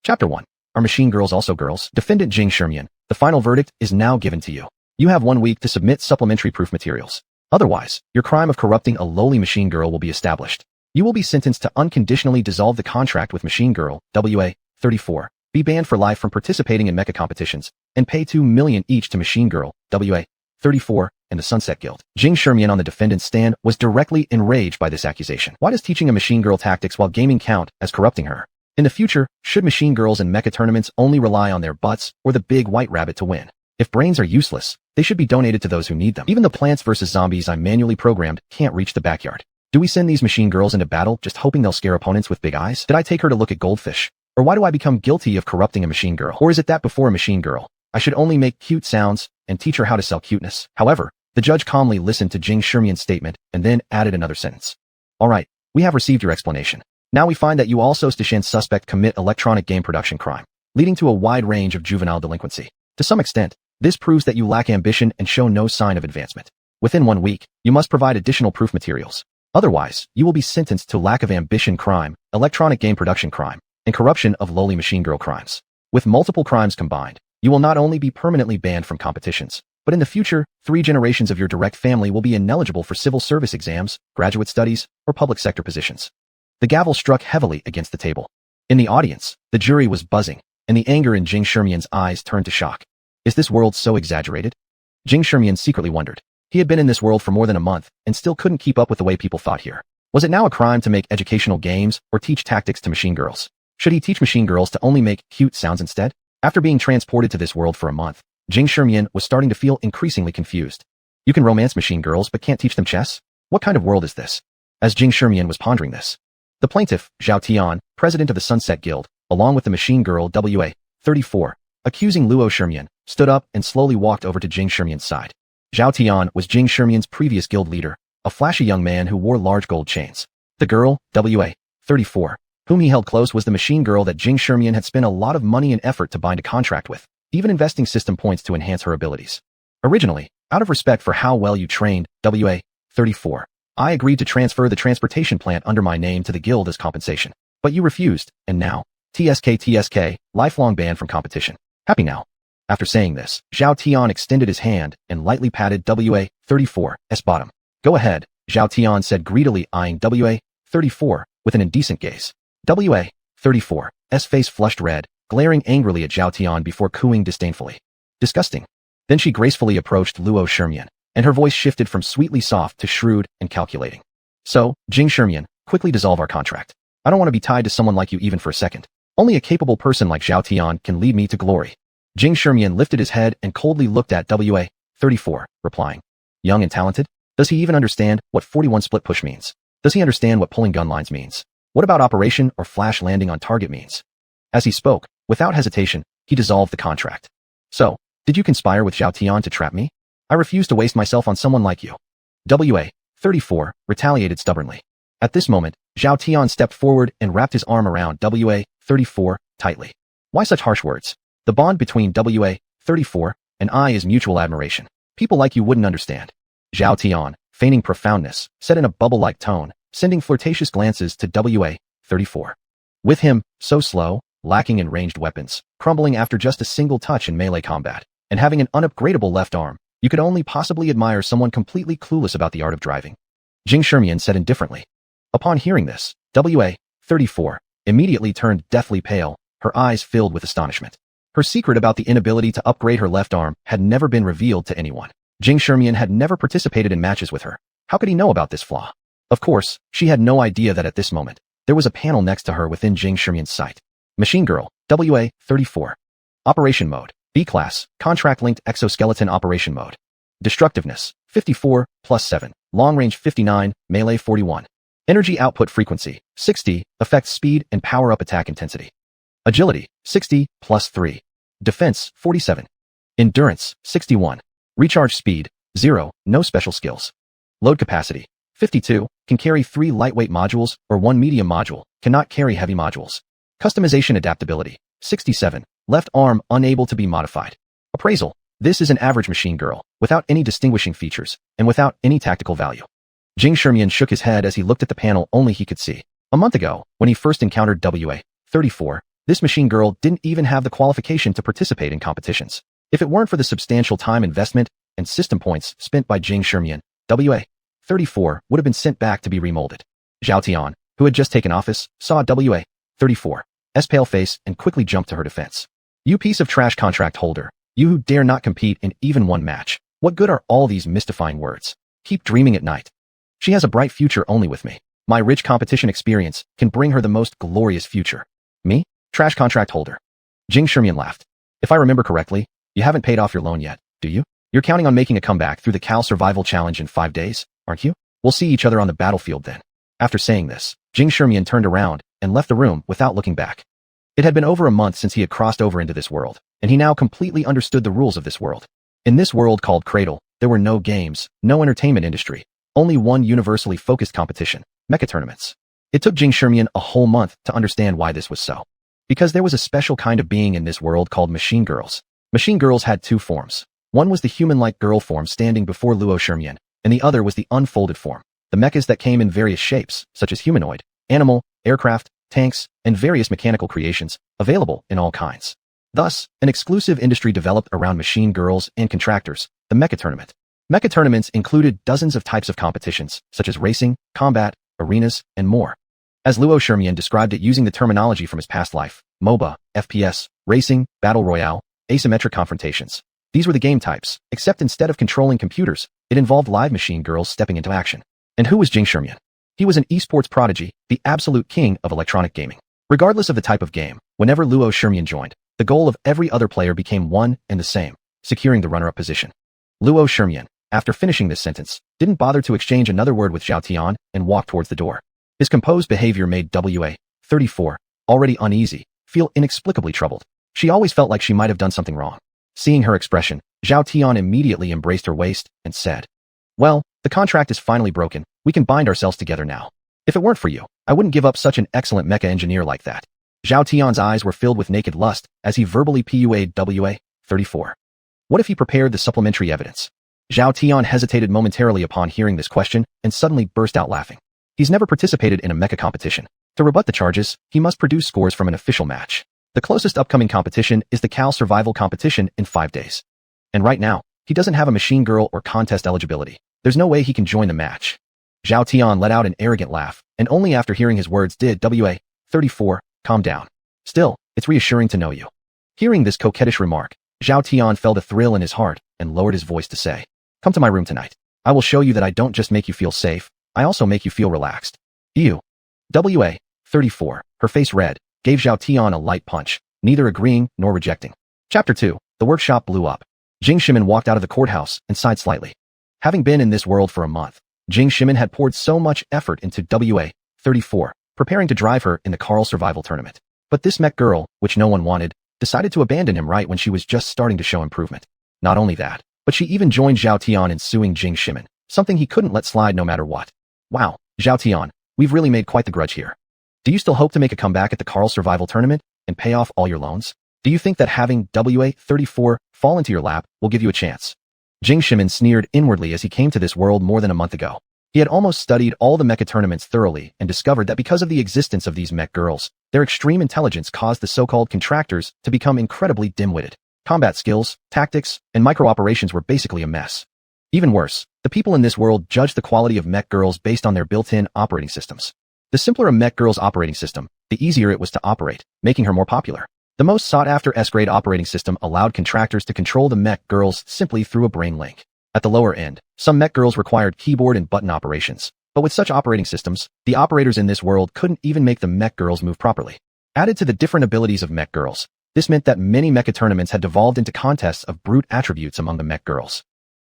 Chapter 1. Are machine girls also girls? Defendant Jing Shermian, the final verdict is now given to you. You have 1 week to submit supplementary proof materials. Otherwise, your crime of corrupting a lowly machine girl will be established. You will be sentenced to unconditionally dissolve the contract with machine girl, WA, 34, be banned for life from participating in mecha competitions, and pay 2 million each to machine girl, WA, 34, and the Sunset Guild. Jing Shermian on the defendant's stand was directly enraged by this accusation. Why does teaching a machine girl tactics while gaming count as corrupting her? In the future, should machine girls in mecha tournaments only rely on their butts or the big white rabbit to win? If brains are useless, they should be donated to those who need them. Even the Plants vs. Zombies I manually programmed can't reach the backyard. Do we send these machine girls into battle just hoping they'll scare opponents with big eyes? Did I take her to look at goldfish? Or why do I become guilty of corrupting a machine girl? Or is it that before a machine girl, I should only make cute sounds and teach her how to sell cuteness? However, the judge calmly listened to Jing Shermian's statement and then added another sentence. All right, we have received your explanation. Now we find that you also Stashan suspect commit electronic game production crime, leading to a wide range of juvenile delinquency. To some extent, this proves that you lack ambition and show no sign of advancement. Within 1 week, you must provide additional proof materials. Otherwise, you will be sentenced to lack of ambition crime, electronic game production crime, and corruption of lowly machine girl crimes. With multiple crimes combined, you will not only be permanently banned from competitions, but in the future, 3 generations of your direct family will be ineligible for civil service exams, graduate studies, or public sector positions. The gavel struck heavily against the table. In the audience, the jury was buzzing, and the anger in Jing Shermian's eyes turned to shock. Is this world so exaggerated? Jing Shermian secretly wondered. He had been in this world for more than a month and still couldn't keep up with the way people thought here. Was it now a crime to make educational games or teach tactics to machine girls? Should he teach machine girls to only make cute sounds instead? After being transported to this world for a month, Jing Shermian was starting to feel increasingly confused. You can romance machine girls but can't teach them chess? What kind of world is this? As Jing Shermian was pondering this, the plaintiff, Zhao Tian, president of the Sunset Guild, along with the machine girl WA, 34, accusing Luo Shermian, stood up and slowly walked over to Jing Shermian's side. Zhao Tian was Jing Shermian's previous guild leader, a flashy young man who wore large gold chains. The girl, WA, 34, whom he held close was the machine girl that Jing Shermian had spent a lot of money and effort to bind a contract with, even investing system points to enhance her abilities. Originally, out of respect for how well you trained, WA, 34, I agreed to transfer the transportation plant under my name to the guild as compensation. But you refused, and now, TSK, lifelong ban from competition. Happy now. After saying this, Zhao Tian extended his hand and lightly patted WA, 34's bottom. Go ahead, Zhao Tian said greedily eyeing WA, 34 with an indecent gaze. WA, 34's face flushed red, glaring angrily at Zhao Tian before cooing disdainfully. Disgusting. Then she gracefully approached Luo Shermian, and her voice shifted from sweetly soft to shrewd and calculating. So, Jing Shermian, quickly dissolve our contract. I don't want to be tied to someone like you even for a second. Only a capable person like Zhao Tian can lead me to glory. Jing Shermian lifted his head and coldly looked at WA, 34, replying. Young and talented? Does he even understand what 41 split push means? Does he understand what pulling gun lines means? What about operation or flash landing on target means? As he spoke, without hesitation, he dissolved the contract. So, did you conspire with Zhao Tian to trap me? I refuse to waste myself on someone like you. WA, 34, retaliated stubbornly. At this moment, Zhao Tian stepped forward and wrapped his arm around WA, 34, tightly. Why such harsh words? The bond between WA, 34, and I is mutual admiration. People like you wouldn't understand. Zhao Tian, feigning profoundness, said in a bubble-like tone, sending flirtatious glances to WA, 34. With him, so slow, lacking in ranged weapons, crumbling after just a single touch in melee combat, and having an unupgradable left arm, you could only possibly admire someone completely clueless about the art of driving. Jing Shermian said indifferently. Upon hearing this, WA, 34, immediately turned deathly pale, her eyes filled with astonishment. Her secret about the inability to upgrade her left arm had never been revealed to anyone. Jing Shermian had never participated in matches with her. How could he know about this flaw? Of course, she had no idea that at this moment, there was a panel next to her within Jing Shermian's sight. Machine Girl, WA, 34. Operation Mode, B-Class, Contract-Linked Exoskeleton Operation Mode. Destructiveness, 54, plus 7. Long Range 59, Melee 41. Energy Output Frequency, 60, Effects Speed and Power-Up Attack Intensity. Agility, 60, plus 3. Defense, 47. Endurance, 61. Recharge Speed, 0, no special skills. Load Capacity, 52, can carry 3 lightweight modules or 1 medium module, cannot carry heavy modules. Customization Adaptability, 67, left arm unable to be modified. Appraisal, this is an average machine girl, without any distinguishing features, and without any tactical value. Jing Shermian shook his head as he looked at the panel only he could see. A month ago, when he first encountered WA, 34, This machine girl didn't even have the qualification to participate in competitions. If it weren't for the substantial time investment and system points spent by xuanhuan, WA-34 would have been sent back to be remolded. Zhao Tian, who had just taken office, saw WA-34's pale face and quickly jumped to her defense. You piece of trash contract holder, you who dare not compete in even one match. What good are all these mystifying words? Keep dreaming at night. She has a bright future only with me. My rich competition experience can bring her the most glorious future. Me? Trash contract holder. xuanhuan laughed. If I remember correctly, you haven't paid off your loan yet, do you? You're counting on making a comeback through the Cal Survival Challenge in 5 days, aren't you? We'll see each other on the battlefield then. After saying this, xuanhuan turned around and left the room without looking back. It had been over a month since he had crossed over into this world, and he now completely understood the rules of this world. In this world called Cradle, there were no games, no entertainment industry, only one universally focused competition, mecha tournaments. It took xuanhuan a whole month to understand why this was so. Because there was a special kind of being in this world called machine girls. Machine girls had 2 forms. One was the human-like girl form standing before xuanhuan, and the other was the unfolded form, the mechas that came in various shapes, such as humanoid, animal, aircraft, tanks, and various mechanical creations, available in all kinds. Thus, an exclusive industry developed around machine girls and contractors, the Mecha tournament. Mecha tournaments included dozens of types of competitions, such as racing, combat, arenas, and more. As xuanhuan described it using the terminology from his past life, MOBA, FPS, racing, battle royale, asymmetric confrontations. These were the game types, except instead of controlling computers, it involved live machine girls stepping into action. And who was xuanhuan? He was an esports prodigy, the absolute king of electronic gaming. Regardless of the type of game, whenever xuanhuan joined, the goal of every other player became one and the same, securing the runner-up position. xuanhuan, after finishing this sentence, didn't bother to exchange another word with Zhao Tian and walked towards the door. His composed behavior made WA-34, already uneasy, feel inexplicably troubled. She always felt like she might have done something wrong. Seeing her expression, Zhao Tian immediately embraced her waist and said, "Well, the contract is finally broken. We can bind ourselves together now. If it weren't for you, I wouldn't give up such an excellent mecha engineer like that." Zhao Tian's eyes were filled with naked lust as he verbally PUA'd WA-34. What if he prepared the supplementary evidence? Zhao Tian hesitated momentarily upon hearing this question and suddenly burst out laughing. He's never participated in a mecha competition. To rebut the charges, he must produce scores from an official match. The closest upcoming competition is the Cal Survival competition in 5 days. And right now, he doesn't have a machine girl or contest eligibility. There's no way he can join the match. Zhao Tian let out an arrogant laugh, and only after hearing his words did WA-34 calm down. Still, it's reassuring to know you. Hearing this coquettish remark, Zhao Tian felt a thrill in his heart and lowered his voice to say, "Come to my room tonight. I will show you that I don't just make you feel safe, I also make you feel relaxed." Ew. WA-34, her face red, gave Zhao Tian a light punch, neither agreeing nor rejecting. Chapter 2, the workshop blew up. xuanhuan walked out of the courthouse and sighed slightly. Having been in this world for a month, xuanhuan had poured so much effort into WA-34, preparing to drive her in the Carl Survival Tournament. But this mech girl, which no one wanted, decided to abandon him right when she was just starting to show improvement. Not only that, but she even joined Zhao Tian in suing xuanhuan, something he couldn't let slide no matter what. Wow, Zhao Tian, we've really made quite the grudge here. Do you still hope to make a comeback at the Carl Survival Tournament and pay off all your loans? Do you think that having WA-34 fall into your lap will give you a chance? xuanhuan sneered inwardly as he came to this world more than a month ago. He had almost studied all the mecha tournaments thoroughly and discovered that because of the existence of these mech girls, their extreme intelligence caused the so-called contractors to become incredibly dim-witted. Combat skills, tactics, and micro-operations were basically a mess. Even worse, the people in this world judged the quality of mech girls based on their built-in operating systems. The simpler a mech girl's operating system, the easier it was to operate, making her more popular. The most sought-after S-grade operating system allowed contractors to control the mech girls simply through a brain link. At the lower end, some mech girls required keyboard and button operations, but with such operating systems, the operators in this world couldn't even make the mech girls move properly. Added to the different abilities of mech girls, this meant that many mecha tournaments had devolved into contests of brute attributes among the mech girls.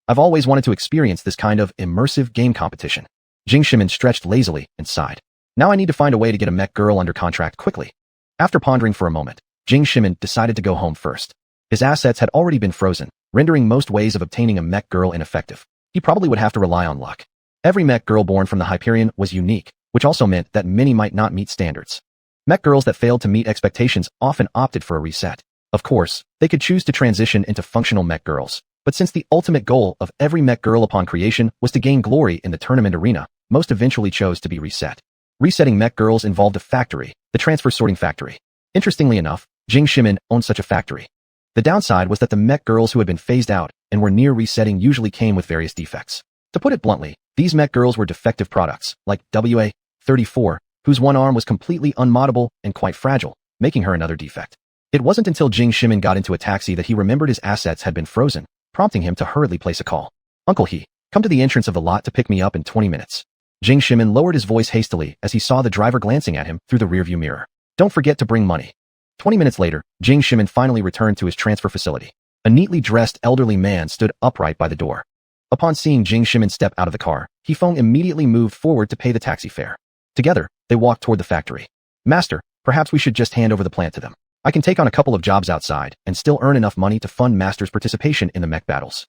I've always wanted to experience this kind of immersive game competition. xuanhuan stretched lazily and sighed. Now I need to find a way to get a mech girl under contract quickly. After pondering for a moment, xuanhuan decided to go home first. His assets had already been frozen, rendering most ways of obtaining a mech girl ineffective. He probably would have to rely on luck. Every mech girl born from the Hyperion was unique, which also meant that many might not meet standards. Mech girls that failed to meet expectations often opted for a reset. Of course, they could choose to transition into functional mech girls, but since the ultimate goal of every mech girl upon creation was to gain glory in the tournament arena, most eventually chose to be reset. Resetting mech girls involved a factory, the transfer sorting factory. Interestingly enough, Jing Shimin owned such a factory. The downside was that the mech girls who had been phased out and were near resetting usually came with various defects. To put it bluntly, these mech girls were defective products, like WA-34, whose one arm was completely unmoddable and quite fragile, making her another defect. It wasn't until Jing Shimin got into a taxi that he remembered his assets had been frozen, prompting him to hurriedly place a call. Uncle He, come to the entrance of the lot to pick me up in 20 minutes. Jing Shimin lowered his voice hastily as he saw the driver glancing at him through the rearview mirror. Don't forget to bring money. 20 minutes later, Jing Shimin finally returned to his transfer facility. A neatly dressed elderly man stood upright by the door. Upon seeing Jing Shimin step out of the car, He Feng immediately moved forward to pay the taxi fare. Together, they walked toward the factory. Master, perhaps we should just hand over the plant to them. I can take on a couple of jobs outside and still earn enough money to fund Master's participation in the mech battles.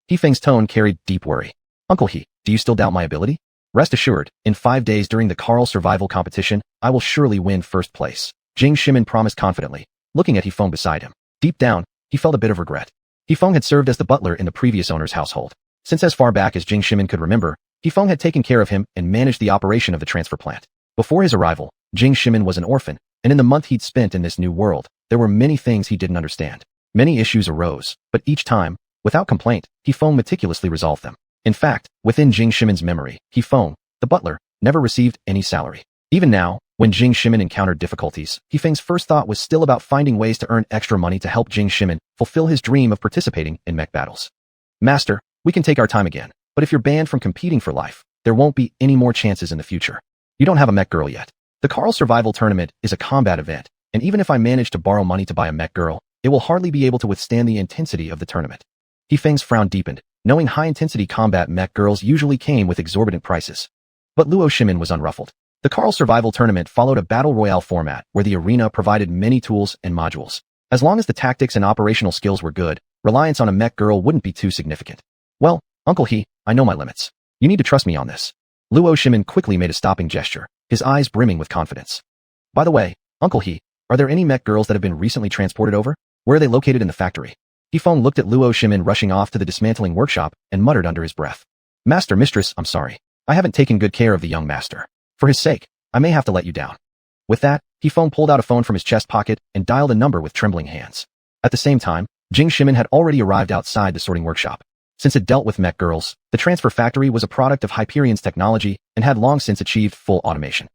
He Feng's tone carried deep worry. Uncle He, do you still doubt my ability? Rest assured, in 5 days during the Carl survival competition, I will surely win first place. Jing Shimin promised confidently, looking at He Feng beside him. Deep down, he felt a bit of regret. He Feng had served as the butler in the previous owner's household. Since as far back as Jing Shimin could remember, He Feng had taken care of him and managed the operation of the transfer plant. Before his arrival, Jing Shimin was an orphan, and in the month he'd spent in this new world, there were many things he didn't understand. Many issues arose, but each time, without complaint, He Feng meticulously resolved them. In fact, within Jing Shimin's memory, He Feng, the butler, never received any salary. Even now, when Jing Shimin encountered difficulties, He Feng's first thought was still about finding ways to earn extra money to help Jing Shimin fulfill his dream of participating in mech battles. Master, we can take our time again, but if you're banned from competing for life, there won't be any more chances in the future. You don't have a mech girl yet. The Carl Survival Tournament is a combat event, and even if I manage to borrow money to buy a mech girl, it will hardly be able to withstand the intensity of the tournament. He Feng's frown deepened, knowing high-intensity combat mech girls usually came with exorbitant prices. But Luo Shimin was unruffled. The Carl Survival Tournament followed a battle royale format where the arena provided many tools and modules. As long as the tactics and operational skills were good, reliance on a mech girl wouldn't be too significant. Well, Uncle He, I know my limits. You need to trust me on this. Luo Shimin quickly made a stopping gesture, his eyes brimming with confidence. By the way, Uncle He, are there any mech girls that have been recently transported over? Where are they located in the factory? He Feng looked at Luo Shimin rushing off to the dismantling workshop and muttered under his breath. Mistress, I'm sorry. I haven't taken good care of the young master. For his sake, I may have to let you down. With that, He Feng pulled out a phone from his chest pocket and dialed a number with trembling hands. At the same time, Jing Shimin had already arrived outside the sorting workshop. Since it dealt with mech girls, the transfer factory was a product of Hyperion's technology and had long since achieved full automation.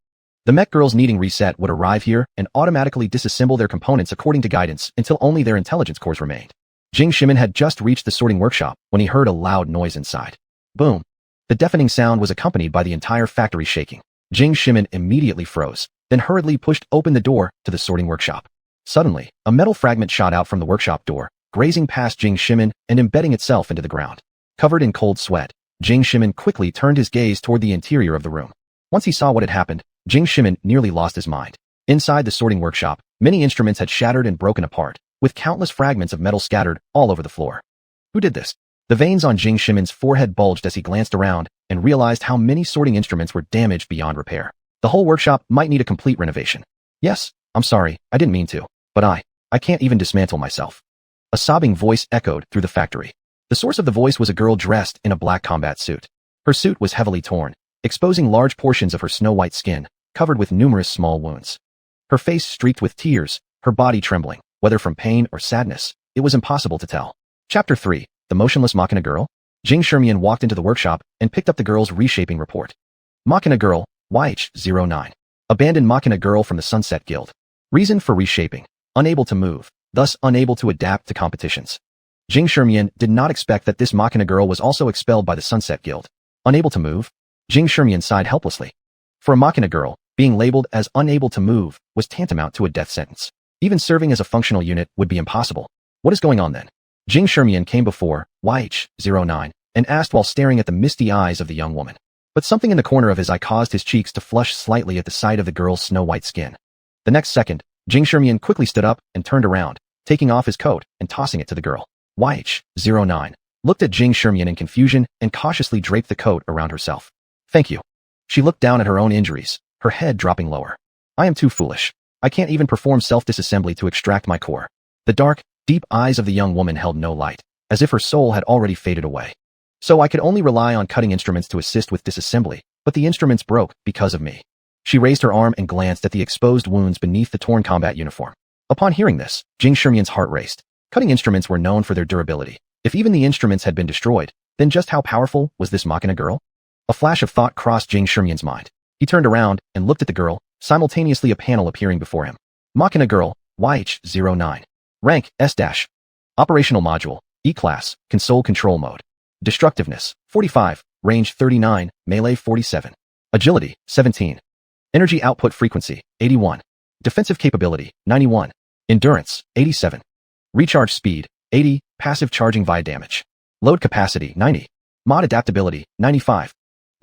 The mech girls needing reset would arrive here and automatically disassemble their components according to guidance until only their intelligence cores remained. Jing Shimin had just reached the sorting workshop when he heard a loud noise inside. Boom! The deafening sound was accompanied by the entire factory shaking. Jing Shimin immediately froze, then hurriedly pushed open the door to the sorting workshop. Suddenly, a metal fragment shot out from the workshop door, grazing past Jing Shimin and embedding itself into the ground. Covered in cold sweat, Jing Shimin quickly turned his gaze toward the interior of the room. Once he saw what had happened, Jing Shimin nearly lost his mind. Inside the sorting workshop, many instruments had shattered and broken apart, with countless fragments of metal scattered all over the floor. Who did this? The veins on Jing Shimin's forehead bulged as he glanced around and realized how many sorting instruments were damaged beyond repair. The whole workshop might need a complete renovation. Yes, I'm sorry, I didn't mean to, but I can't even dismantle myself. A sobbing voice echoed through the factory. The source of the voice was a girl dressed in a black combat suit. Her suit was heavily torn, exposing large portions of her snow-white skin, covered with numerous small wounds. Her face streaked with tears, her body trembling, whether from pain or sadness, it was impossible to tell. Chapter 3. The Motionless Machina Girl? Jing Shimin walked into the workshop and picked up the girl's reshaping report. Machina Girl, YH09. Abandoned Machina Girl from the Sunset Guild. Reason for reshaping. Unable to move, thus unable to adapt to competitions. Jing Shimin did not expect that this Machina Girl was also expelled by the Sunset Guild. Unable to move? Jing Shimin sighed helplessly. For a Machina Girl, being labeled as unable to move was tantamount to a death sentence. Even serving as a functional unit would be impossible. What is going on then? Jing Shimin came before YH09 and asked while staring at the misty eyes of the young woman. But something in the corner of his eye caused his cheeks to flush slightly at the sight of the girl's snow-white skin. The next second, Jing Shimin quickly stood up and turned around, taking off his coat and tossing it to the girl. YH09 looked at Jing Shimin in confusion and cautiously draped the coat around herself. Thank you. She looked down at her own injuries, her head dropping lower. I am too foolish. I can't even perform self-disassembly to extract my core. The dark, deep eyes of the young woman held no light, as if her soul had already faded away. So I could only rely on cutting instruments to assist with disassembly, but the instruments broke because of me. She raised her arm and glanced at the exposed wounds beneath the torn combat uniform. Upon hearing this, Jing Shimian's heart raced. Cutting instruments were known for their durability. If even the instruments had been destroyed, then just how powerful was this Machina girl? A flash of thought crossed Jing Shimian's mind. He turned around and looked at the girl, simultaneously a panel appearing before him. Machina girl, YH-09. Rank, S-. Operational module, E-class, console control mode. Destructiveness, 45, range 39, melee 47. Agility, 17. Energy output frequency, 81. Defensive capability, 91. Endurance, 87. Recharge speed, 80, passive charging via damage. Load capacity, 90. Mod adaptability, 95.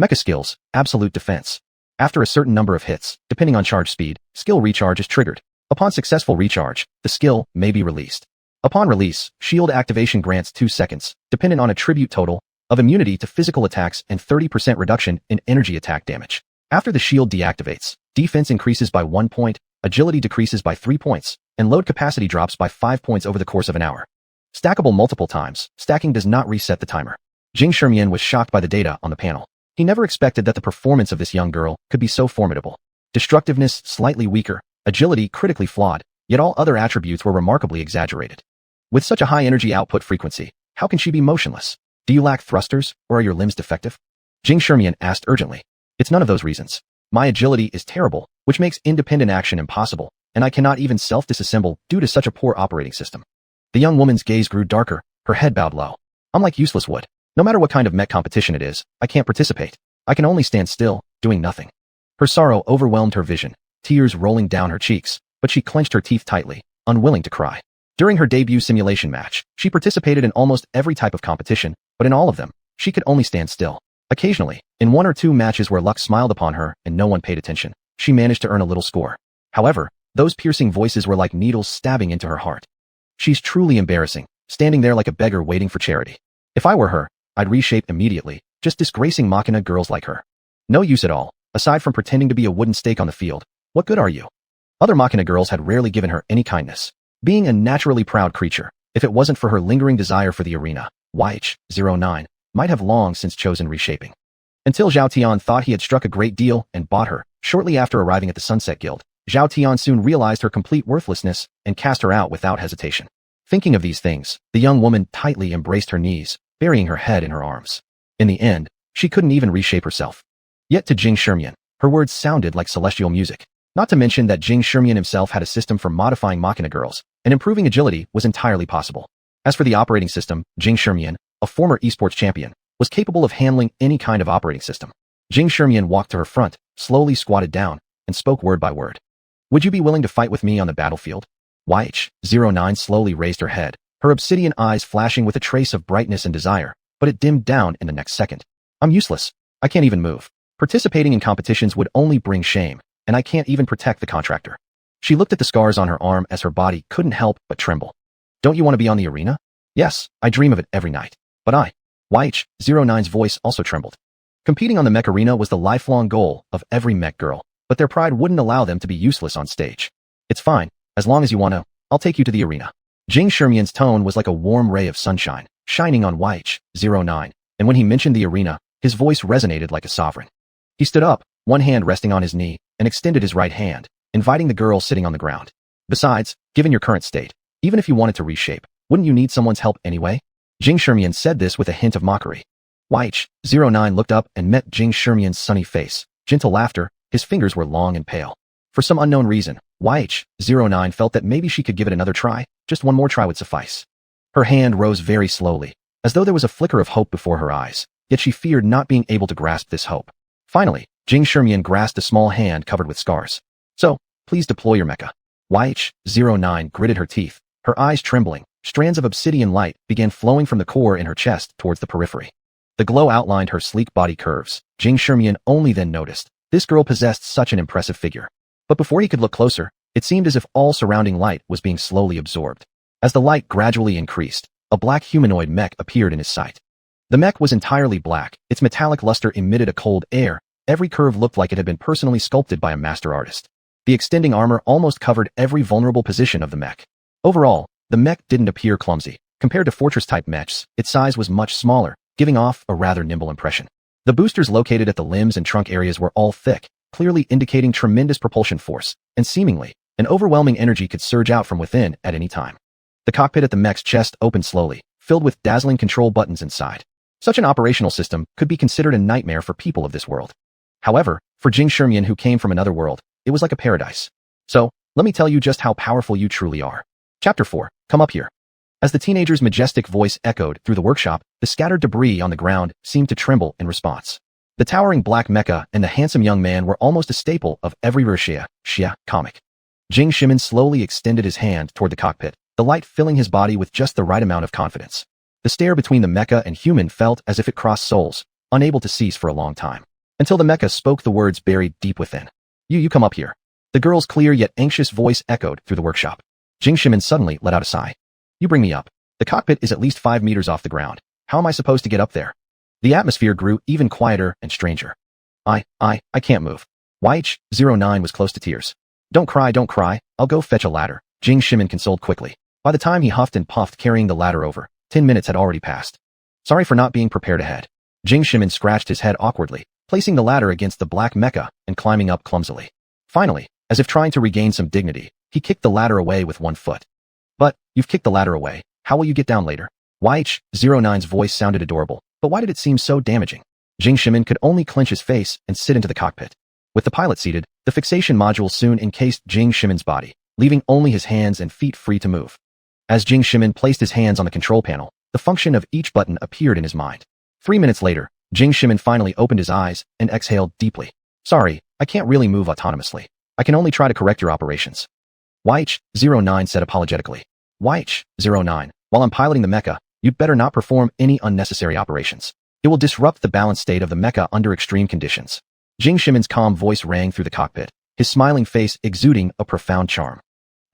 Mecha skills, absolute defense. After a certain number of hits, depending on charge speed, skill recharge is triggered. Upon successful recharge, the skill may be released. Upon release, shield activation grants 2 seconds, dependent on attribute total, of immunity to physical attacks and 30% reduction in energy attack damage. After the shield deactivates, defense increases by 1 point, agility decreases by 3 points, and load capacity drops by 5 points over the course of an hour. Stackable multiple times, stacking does not reset the timer. Jing Shimian was shocked by the data on the panel. He never expected that the performance of this young girl could be so formidable. Destructiveness slightly weaker, agility critically flawed, yet all other attributes were remarkably exaggerated. With such a high energy output frequency, how can she be motionless? Do you lack thrusters, or are your limbs defective? Jing Shimian asked urgently. It's none of those reasons. My agility is terrible, which makes independent action impossible, and I cannot even self-disassemble due to such a poor operating system. The young woman's gaze grew darker, her head bowed low. I'm like useless wood. No matter what kind of mech competition it is, I can't participate. I can only stand still, doing nothing. Her sorrow overwhelmed her vision, tears rolling down her cheeks, but she clenched her teeth tightly, unwilling to cry. During her debut simulation match, she participated in almost every type of competition, but in all of them, she could only stand still. Occasionally, in 1 or 2 matches where luck smiled upon her and no one paid attention, she managed to earn a little score. However, those piercing voices were like needles stabbing into her heart. She's truly embarrassing, standing there like a beggar waiting for charity. If I were her, I'd reshape immediately, just disgracing Machina girls like her. No use at all, aside from pretending to be a wooden stake on the field. What good are you? Other Machina girls had rarely given her any kindness. Being a naturally proud creature, if it wasn't for her lingering desire for the arena, YH-09 might have long since chosen reshaping. Until Zhao Tian thought he had struck a great deal and bought her. Shortly after arriving at the Sunset Guild, Zhao Tian soon realized her complete worthlessness and cast her out without hesitation. Thinking of these things, the young woman tightly embraced her knees, burying her head in her arms. In the end, she couldn't even reshape herself. Yet to Jing Shimian, her words sounded like celestial music. Not to mention that Jing Shimian himself had a system for modifying Machina girls, and improving agility was entirely possible. As for the operating system, Jing Shimian, a former esports champion, was capable of handling any kind of operating system. Jing Shimian walked to her front, slowly squatted down, and spoke word by word. Would you be willing to fight with me on the battlefield? YH-09 slowly raised her head, her obsidian eyes flashing with a trace of brightness and desire, but it dimmed down in the next second. I'm useless. I can't even move. Participating in competitions would only bring shame, and I can't even protect the contractor. She looked at the scars on her arm as her body couldn't help but tremble. Don't you want to be on the arena? Yes, I dream of it every night. But YH-09's voice also trembled. Competing on the mech arena was the lifelong goal of every mech girl, but their pride wouldn't allow them to be useless on stage. It's fine, as long as you want to, I'll take you to the arena. Jing Shimian's tone was like a warm ray of sunshine, shining on YH-09, and when he mentioned the arena, his voice resonated like a sovereign. He stood up, one hand resting on his knee, and extended his right hand, inviting the girl sitting on the ground. Besides, given your current state, even if you wanted to reshape, wouldn't you need someone's help anyway? Jing Shimian said this with a hint of mockery. YH-09 looked up and met Jing Shimian's sunny face, gentle laughter, his fingers were long and pale. For some unknown reason, YH-09 felt that maybe she could give it another try, just one more try would suffice. Her hand rose very slowly, as though there was a flicker of hope before her eyes, yet she feared not being able to grasp this hope. Finally, Jing Shimian grasped a small hand covered with scars. So, please deploy your mecha. YH-09 gritted her teeth, her eyes trembling. Strands of obsidian light began flowing from the core in her chest towards the periphery. The glow outlined her sleek body curves. Jing Shimian only then noticed. This girl possessed such an impressive figure. But before he could look closer, it seemed as if all surrounding light was being slowly absorbed. As the light gradually increased, a black humanoid mech appeared in his sight. The mech was entirely black, its metallic luster emitted a cold air, every curve looked like it had been personally sculpted by a master artist. The extending armor almost covered every vulnerable position of the mech. Overall, the mech didn't appear clumsy. Compared to fortress-type mechs, its size was much smaller, giving off a rather nimble impression. The boosters located at the limbs and trunk areas were all thick, clearly indicating tremendous propulsion force, and seemingly, an overwhelming energy could surge out from within at any time. The cockpit at the mech's chest opened slowly, filled with dazzling control buttons inside. Such an operational system could be considered a nightmare for people of this world. However, for xuanhuan who came from another world, it was like a paradise. So, let me tell you just how powerful you truly are. Chapter 4, Come Up Here. As the teenager's majestic voice echoed through the workshop, the scattered debris on the ground seemed to tremble in response. The towering black mecha and the handsome young man were almost a staple of every Xia comic. xuanhuan slowly extended his hand toward the cockpit, the light filling his body with just the right amount of confidence. The stare between the mecha and human felt as if it crossed souls, unable to cease for a long time. Until the mecha spoke the words buried deep within. You come up here. The girl's clear yet anxious voice echoed through the workshop. xuanhuan suddenly let out a sigh. You bring me up. The cockpit is at least 5 meters off the ground. How am I supposed to get up there? The atmosphere grew even quieter and stranger. I can't move. xuanhuan was close to tears. Don't cry, I'll go fetch a ladder, xuanhuan consoled quickly. By the time he huffed and puffed carrying the ladder over, 10 minutes had already passed. Sorry for not being prepared ahead. xuanhuan scratched his head awkwardly, placing the ladder against the black mecha and climbing up clumsily. Finally, as if trying to regain some dignity, he kicked the ladder away with one foot. But, you've kicked the ladder away, how will you get down later? xuanhuan's voice sounded adorable, but why did it seem so damaging? xuanhuan could only clench his face and sit into the cockpit. With the pilot seated, the fixation module soon encased xuanhuan's body, leaving only his hands and feet free to move. As xuanhuan placed his hands on the control panel, the function of each button appeared in his mind. 3 minutes later, xuanhuan finally opened his eyes and exhaled deeply. Sorry, I can't really move autonomously. I can only try to correct your operations. xuanhuan said apologetically. xuanhuan, while I'm piloting the mecha, you'd better not perform any unnecessary operations. It will disrupt the balance state of the mecha under extreme conditions. xuanhuan's calm voice rang through the cockpit, his smiling face exuding a profound charm.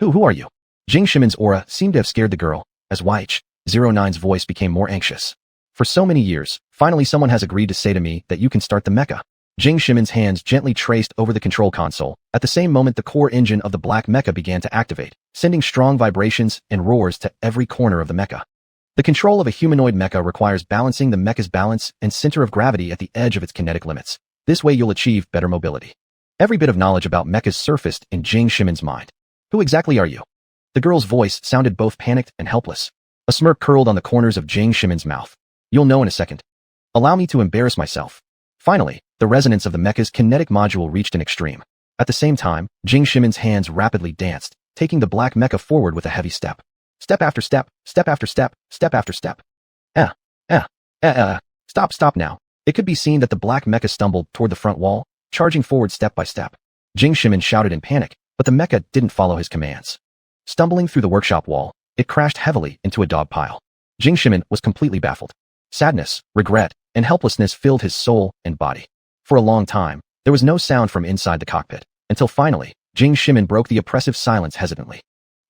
Who are you? xuanhuan's aura seemed to have scared the girl, as xuanhuan's voice became more anxious. For so many years, finally someone has agreed to say to me that you can start the mecha. xuanhuan's hands gently traced over the control console. At the same moment, the core engine of the black mecha began to activate, sending strong vibrations and roars to every corner of the mecha. The control of a humanoid mecha requires balancing the mecha's balance and center of gravity at the edge of its kinetic limits. This way you'll achieve better mobility. Every bit of knowledge about mechas surfaced in xuanhuan's mind. Who exactly are you? The girl's voice sounded both panicked and helpless. A smirk curled on the corners of xuanhuan's mouth. You'll know in a second. Allow me to embarrass myself. Finally, the resonance of the mecha's kinetic module reached an extreme. At the same time, xuanhuan's hands rapidly danced, taking the black mecha forward with a heavy step. Step after step, step after step, step after step. Stop now. It could be seen that the black mecha stumbled toward the front wall, charging forward step by step. xuanhuan shouted in panic, but the mecha didn't follow his commands. Stumbling through the workshop wall, it crashed heavily into a dog pile. xuanhuan was completely baffled. Sadness, regret, and helplessness filled his soul and body. For a long time, there was no sound from inside the cockpit, until finally, xuanhuan broke the oppressive silence hesitantly.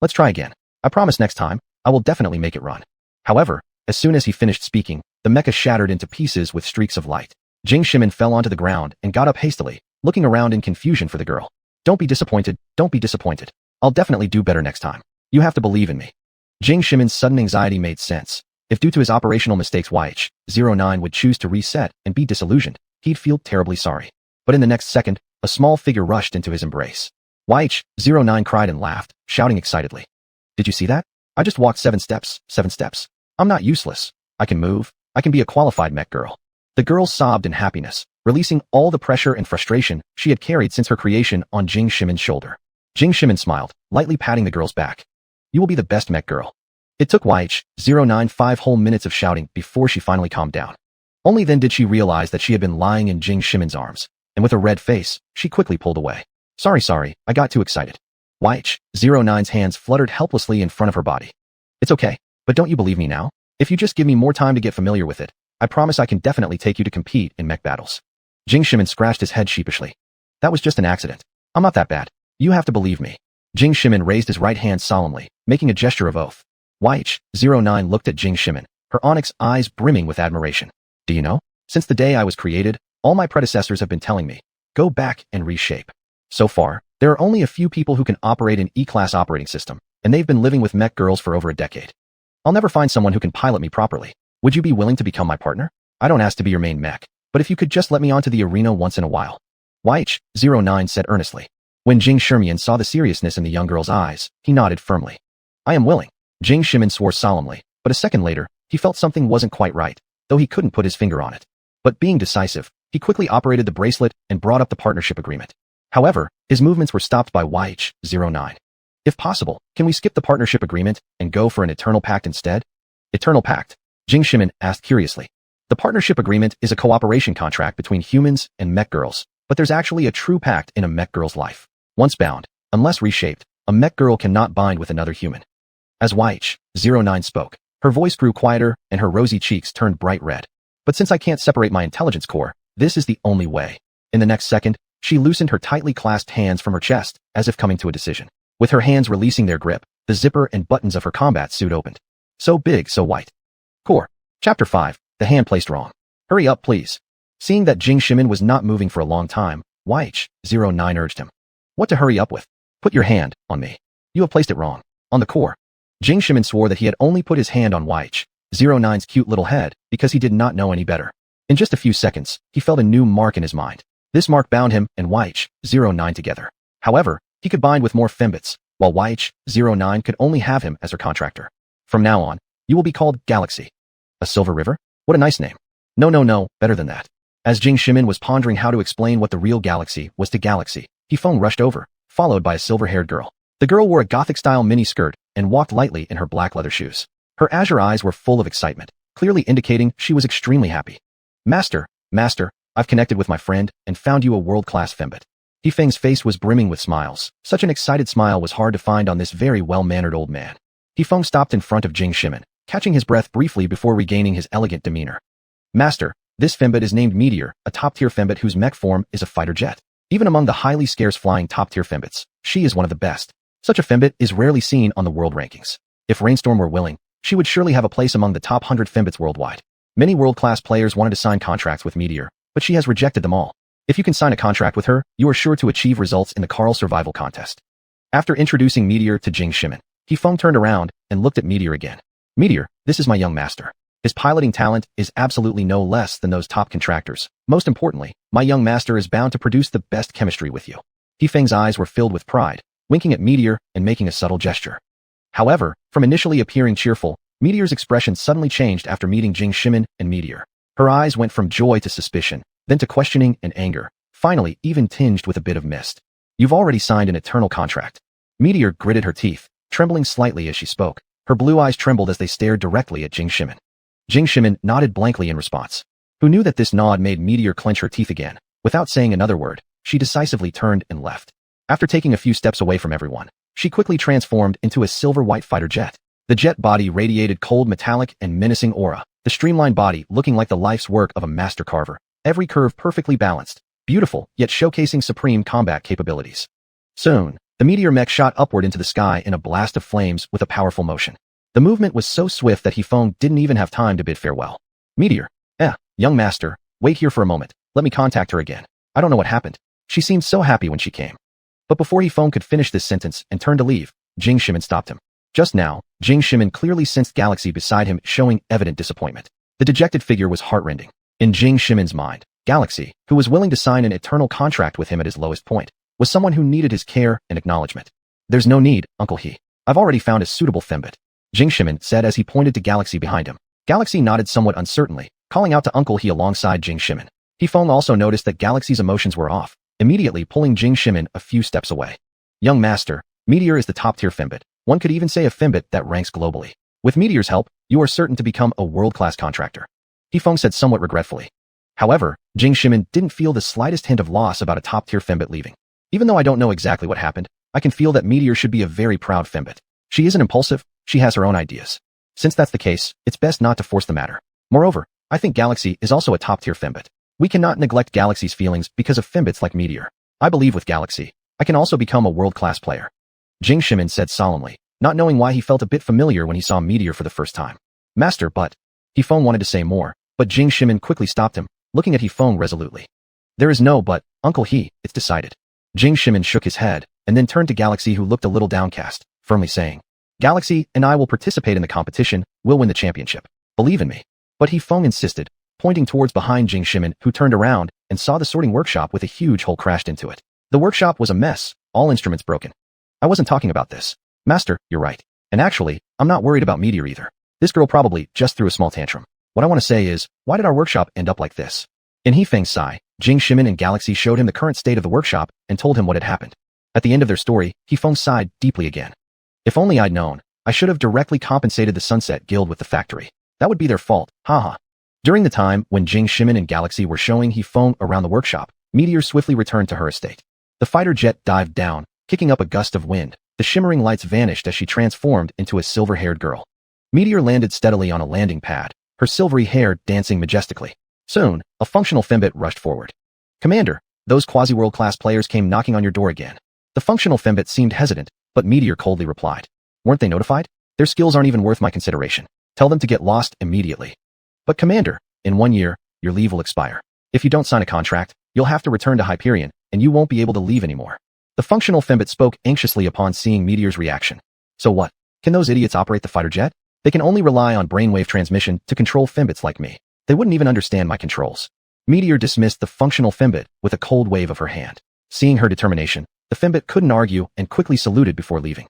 Let's try again. I promise next time, I will definitely make it run. However, as soon as he finished speaking, the mecha shattered into pieces with streaks of light. xuanhuan fell onto the ground and got up hastily, looking around in confusion for the girl. Don't be disappointed, don't be disappointed. I'll definitely do better next time. You have to believe in me. xuanhuan's sudden anxiety made sense. If due to his operational mistakes xuanhuan would choose to reset and be disillusioned, he'd feel terribly sorry. But in the next second, a small figure rushed into his embrace. xuanhuan cried and laughed, shouting excitedly. Did you see that? I just walked 7 steps, 7 steps. I'm not useless. I can move. I can be a qualified mech girl. The girl sobbed in happiness, releasing all the pressure and frustration she had carried since her creation on xuanhuan's shoulder. xuanhuan smiled, lightly patting the girl's back. You will be the best mech girl. It took xuanhuan 5 whole minutes of shouting before she finally calmed down. Only then did she realize that she had been lying in xuanhuan's arms, and with a red face, she quickly pulled away. Sorry, I got too excited. xuanhuan's hands fluttered helplessly in front of her body. It's okay, but don't you believe me now? If you just give me more time to get familiar with it, I promise I can definitely take you to compete in mech battles. xuanhuan scratched his head sheepishly. That was just an accident. I'm not that bad. You have to believe me. xuanhuan raised his right hand solemnly, making a gesture of oath. xuanhuan looked at xuanhuan, her onyx eyes brimming with admiration. Do you know? Since the day I was created, all my predecessors have been telling me, go back and reshape. So far, there are only a few people who can operate an E-class operating system, and they've been living with mech girls for over a decade. I'll never find someone who can pilot me properly. Would you be willing to become my partner? I don't ask to be your main mech, but if you could just let me onto the arena once in a while. YH09 said earnestly. When Jing Shimian saw the seriousness in the young girl's eyes, he nodded firmly. I am willing. Jing Shimian swore solemnly, but a second later, he felt something wasn't quite right, though he couldn't put his finger on it. But being decisive, he quickly operated the bracelet and brought up the partnership agreement. However, his movements were stopped by YH09. If possible, can we skip the partnership agreement and go for an eternal pact instead? Eternal pact? Jing Shimian asked curiously. The partnership agreement is a cooperation contract between humans and mech girls, but there's actually a true pact in a mech girl's life. Once bound, unless reshaped, a mech girl cannot bind with another human. As YH09 spoke, her voice grew quieter and her rosy cheeks turned bright red. But since I can't separate my intelligence core, this is the only way. In the next second, she loosened her tightly clasped hands from her chest, as if coming to a decision. With her hands releasing their grip, the zipper and buttons of her combat suit opened. So big, so white. Core. Chapter 5. The hand placed wrong. Hurry up, please. Seeing that Jing Shimian was not moving for a long time, YH09 urged him. What to hurry up with? Put your hand on me. You have placed it wrong. On the core. Jing Shimian swore that he had only put his hand on YH09's cute little head because he did not know any better. In just a few seconds, he felt a new mark in his mind. This mark bound him and YH09 together. However, he could bind with more fembits, while YH09 could only have him as her contractor. From now on, you will be called Galaxy. A silver river? What a nice name. No, better than that. As Jing Shimian was pondering how to explain what the real Galaxy was to Galaxy, Hefeng rushed over, followed by a silver-haired girl. The girl wore a gothic-style mini-skirt and walked lightly in her black leather shoes. Her azure eyes were full of excitement, clearly indicating she was extremely happy. Master, I've connected with my friend and found you a world-class fembit. Hefeng's face was brimming with smiles. Such an excited smile was hard to find on this very well-mannered old man. Hefeng stopped in front of Jing Shimian, catching his breath briefly before regaining his elegant demeanor. Master, this fembit is named Meteor, a top-tier fembit whose mech form is a fighter jet. Even among the highly scarce flying top-tier fembits, she is one of the best. Such a fembit is rarely seen on the world rankings. If Rainstorm were willing, she would surely have a place among the top 100 fembits worldwide. Many world-class players wanted to sign contracts with Meteor, but she has rejected them all. If you can sign a contract with her, you are sure to achieve results in the Carl Survival Contest. After introducing Meteor to Jing Shimian, Hefeng turned around and looked at Meteor again. Meteor, this is my young master. His piloting talent is absolutely no less than those top contractors. Most importantly, my young master is bound to produce the best chemistry with you. Hefeng's eyes were filled with pride, winking at Meteor and making a subtle gesture. However, from initially appearing cheerful, Meteor's expression suddenly changed after meeting Jing Shimian and Meteor. Her eyes went from joy to suspicion, then to questioning and anger, finally even tinged with a bit of mist. You've already signed an eternal contract. Meteor gritted her teeth, trembling slightly as she spoke. Her blue eyes trembled as they stared directly at Jing Shimian. Jing Shimian nodded blankly in response. Who knew that this nod made Meteor clench her teeth again? Without saying another word, she decisively turned and left. After taking a few steps away from everyone, she quickly transformed into a silver-white fighter jet. The jet body radiated cold metallic and menacing aura, the streamlined body looking like the life's work of a master carver, every curve perfectly balanced, beautiful, yet showcasing supreme combat capabilities. Soon, the meteor mech shot upward into the sky in a blast of flames with a powerful motion. The movement was so swift that Hefeng didn't even have time to bid farewell. Meteor, young master, wait here for a moment, let me contact her again. I don't know what happened. She seemed so happy when she came. But before Hefeng could finish this sentence and turn to leave, Jing Shimian stopped him. Just now, Jing Shimian clearly sensed Galaxy beside him showing evident disappointment. The dejected figure was heartrending. In Jing Shimian's mind, Galaxy, who was willing to sign an eternal contract with him at his lowest point, was someone who needed his care and acknowledgement. There's no need, Uncle He. I've already found a suitable fembit, Jing Shimian said as he pointed to Galaxy behind him. Galaxy nodded somewhat uncertainly, calling out to Uncle He alongside Jing Shimian. Hefeng also noticed that Galaxy's emotions were off, immediately pulling Jing Shimian a few steps away. Young master, Meteor is the top-tier fembit. One could even say a fembit that ranks globally. With Meteor's help, you are certain to become a world-class contractor, Hefeng said somewhat regretfully. However, Jing Shimian didn't feel the slightest hint of loss about a top-tier fembit leaving. Even though I don't know exactly what happened, I can feel that Meteor should be a very proud fembit. She isn't impulsive, she has her own ideas. Since that's the case, it's best not to force the matter. Moreover, I think Galaxy is also a top-tier fembit. We cannot neglect Galaxy's feelings because of fembits like Meteor. I believe with Galaxy, I can also become a world-class player, Jing Shimian said solemnly, not knowing why he felt a bit familiar when he saw Meteor for the first time. Master, but... Hefeng wanted to say more, but Jing Shimian quickly stopped him, looking at Hefeng resolutely. There is no but, Uncle He, it's decided. Jing Shimian shook his head, and then turned to Galaxy who looked a little downcast, firmly saying, Galaxy and I will participate in the competition, we'll win the championship. Believe in me. But Hefeng insisted, pointing towards behind Jing Shimin, who turned around and saw the sorting workshop with a huge hole crashed into it. The workshop was a mess, all instruments broken. I wasn't talking about this. Master, you're right. And actually, I'm not worried about Meteor either. This girl probably just threw a small tantrum. What I want to say is, why did our workshop end up like this? In Hefeng's Sai, Jing Shimin and Galaxy showed him the current state of the workshop and told him what had happened. At the end of their story, Hefeng sighed deeply again. If only I'd known, I should have directly compensated the Sunset Guild with the factory. That would be their fault, haha. During the time when Jing Shimin and Galaxy were showing Hefeng around the workshop, Meteor swiftly returned to her estate. The fighter jet dived down, kicking up a gust of wind. The shimmering lights vanished as she transformed into a silver-haired girl. Meteor landed steadily on a landing pad, her silvery hair dancing majestically. Soon, a functional fembot rushed forward. Commander, those quasi-world-class players came knocking on your door again. The functional fembot seemed hesitant, but Meteor coldly replied. Weren't they notified? Their skills aren't even worth my consideration. Tell them to get lost immediately. But Commander, in 1 year, your leave will expire. If you don't sign a contract, you'll have to return to Hyperion, and you won't be able to leave anymore. The functional fembot spoke anxiously upon seeing Meteor's reaction. So what? Can those idiots operate the fighter jet? They can only rely on brainwave transmission to control fembots like me. They wouldn't even understand my controls. Meteor dismissed the functional fembot with a cold wave of her hand. Seeing her determination, the fembot couldn't argue and quickly saluted before leaving.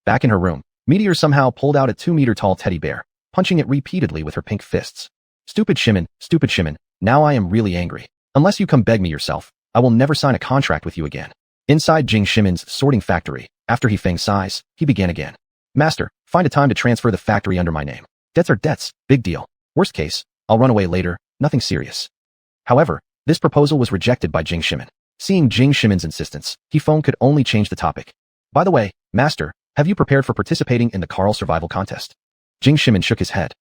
Back in her room, Meteor somehow pulled out a 2-meter-tall teddy bear, punching it repeatedly with her pink fists. Stupid Shimin, now I am really angry. Unless you come beg me yourself, I will never sign a contract with you again. Inside Jing Shimin's sorting factory, after Hefeng sighs, he began again. Master, find a time to transfer the factory under my name. Debts are debts, big deal. Worst case, I'll run away later, nothing serious. However, this proposal was rejected by Jing Shimin. Seeing Jing Shimin's insistence, Hefeng could only change the topic. By the way, Master, have you prepared for participating in the Carl Survival Contest? Jing Shimin shook his head.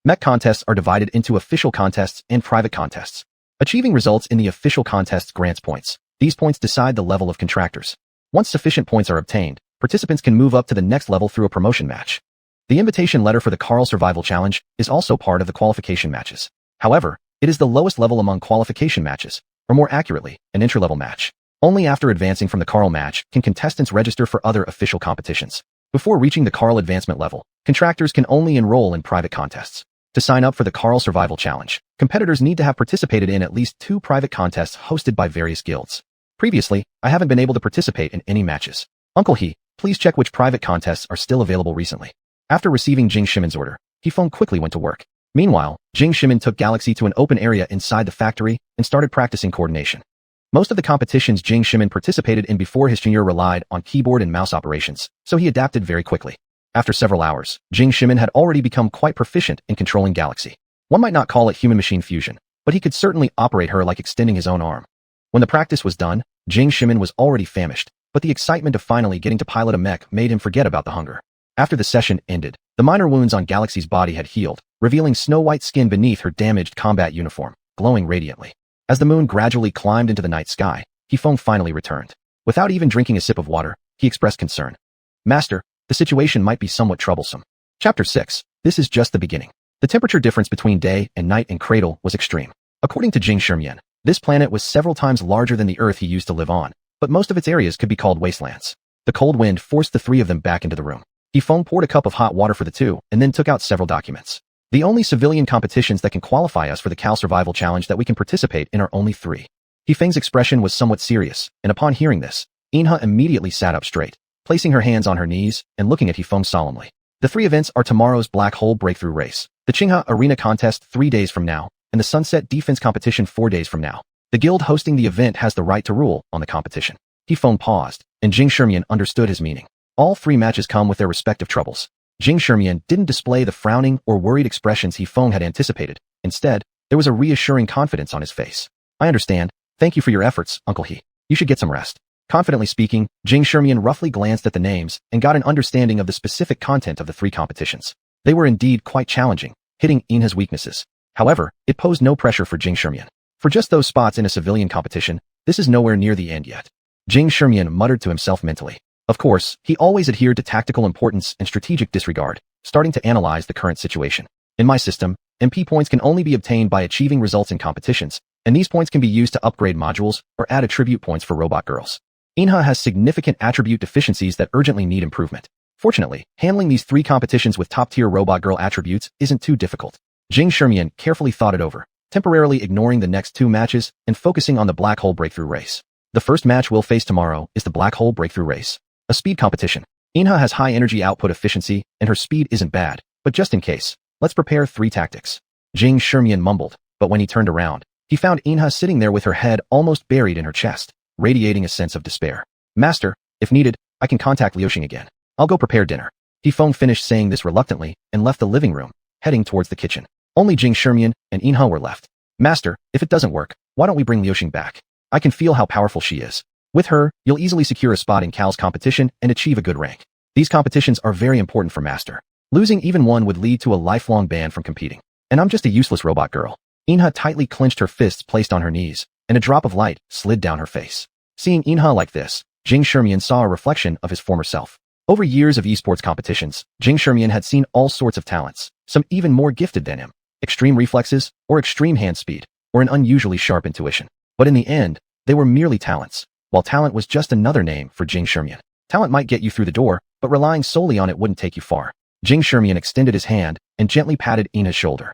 Mech contests are divided into official contests and private contests. Achieving results in the official contests grants points. These points decide the level of contractors. Once sufficient points are obtained, participants can move up to the next level through a promotion match. The invitation letter for the Carl Survival Challenge is also part of the qualification matches. However, it is the lowest level among qualification matches, or more accurately, an inter-level match. Only after advancing from the Carl match can contestants register for other official competitions. Before reaching the Carl advancement level, contractors can only enroll in private contests. To sign up for the Carl Survival Challenge, competitors need to have participated in at least 2 private contests hosted by various guilds. Previously, I haven't been able to participate in any matches. Uncle He, please check which private contests are still available recently. After receiving Jing Shimin's order, Hefeng quickly went to work. Meanwhile, Jing Shimin took Galaxy to an open area inside the factory and started practicing coordination. Most of the competitions Jing Shimin participated in before his tenure relied on keyboard and mouse operations, so he adapted very quickly. After several hours, Jing Shimin had already become quite proficient in controlling Galaxy. One might not call it human-machine fusion, but he could certainly operate her like extending his own arm. When the practice was done, Jing Shimin was already famished, but the excitement of finally getting to pilot a mech made him forget about the hunger. After the session ended, the minor wounds on Galaxy's body had healed, revealing snow-white skin beneath her damaged combat uniform, glowing radiantly. As the moon gradually climbed into the night sky, Hefeng finally returned. Without even drinking a sip of water, he expressed concern. Master, the situation might be somewhat troublesome. Chapter 6. This is just the beginning. The temperature difference between day and night in Cradle was extreme. According to Jing Shimin, this planet was several times larger than the Earth he used to live on, but most of its areas could be called wastelands. The cold wind forced the 3 of them back into the room. Hefeng poured a cup of hot water for the 2 and then took out several documents. The only civilian competitions that can qualify us for the Cal Survival Challenge that we can participate in are only 3. Hefeng's expression was somewhat serious, and upon hearing this, Inha immediately sat up straight, placing her hands on her knees and looking at Hefeng solemnly. The 3 events are tomorrow's Black Hole Breakthrough Race, the Qinghe Arena Contest 3 days from now, and the Sunset Defense Competition 4 days from now. The guild hosting the event has the right to rule on the competition. Hefeng paused, and Jing Shimin understood his meaning. All 3 matches come with their respective troubles. Jing Shimin didn't display the frowning or worried expressions Hefeng had anticipated. Instead, there was a reassuring confidence on his face. I understand. Thank you for your efforts, Uncle He. You should get some rest. Confidently speaking, Jing Shimin roughly glanced at the names and got an understanding of the specific content of the 3 competitions. They were indeed quite challenging, hitting Inha's weaknesses. However, it posed no pressure for Jing Shimin. For just those spots in a civilian competition, this is nowhere near the end yet. Jing Shimin muttered to himself mentally. Of course, he always adhered to tactical importance and strategic disregard, starting to analyze the current situation. In my system, MP points can only be obtained by achieving results in competitions, and these points can be used to upgrade modules or add attribute points for robot girls. Inha has significant attribute deficiencies that urgently need improvement. Fortunately, handling these 3 competitions with top-tier robot girl attributes isn't too difficult. Jing Shimin carefully thought it over, temporarily ignoring the next two matches and focusing on the black hole breakthrough race. The first match we'll face tomorrow is the black hole breakthrough race, a speed competition. Inha has high energy output efficiency and her speed isn't bad, but just in case, let's prepare 3 tactics. Jing Shermian mumbled, but when he turned around, he found Inha sitting there with her head almost buried in her chest, radiating a sense of despair. Master, if needed, I can contact Liuxing again. I'll go prepare dinner. Hifeng finished saying this reluctantly and left the living room, heading towards the kitchen. Only Jing Shermian and Inha were left. Master, if it doesn't work, why don't we bring Liuxing back? I can feel how powerful she is. With her, you'll easily secure a spot in Cal's competition and achieve a good rank. These competitions are very important for Master. Losing even one would lead to a lifelong ban from competing. And I'm just a useless robot girl. Inha tightly clenched her fists placed on her knees, and a drop of light slid down her face. Seeing Inha like this, Jing Shermian saw a reflection of his former self. Over years of esports competitions, Jing Shermian had seen all sorts of talents, some even more gifted than him. Extreme reflexes, or extreme hand speed, or an unusually sharp intuition. But in the end, they were merely talents, while talent was just another name for Jing Shermian. Talent might get you through the door, but relying solely on it wouldn't take you far. Jing Shermian extended his hand and gently patted Inha's shoulder.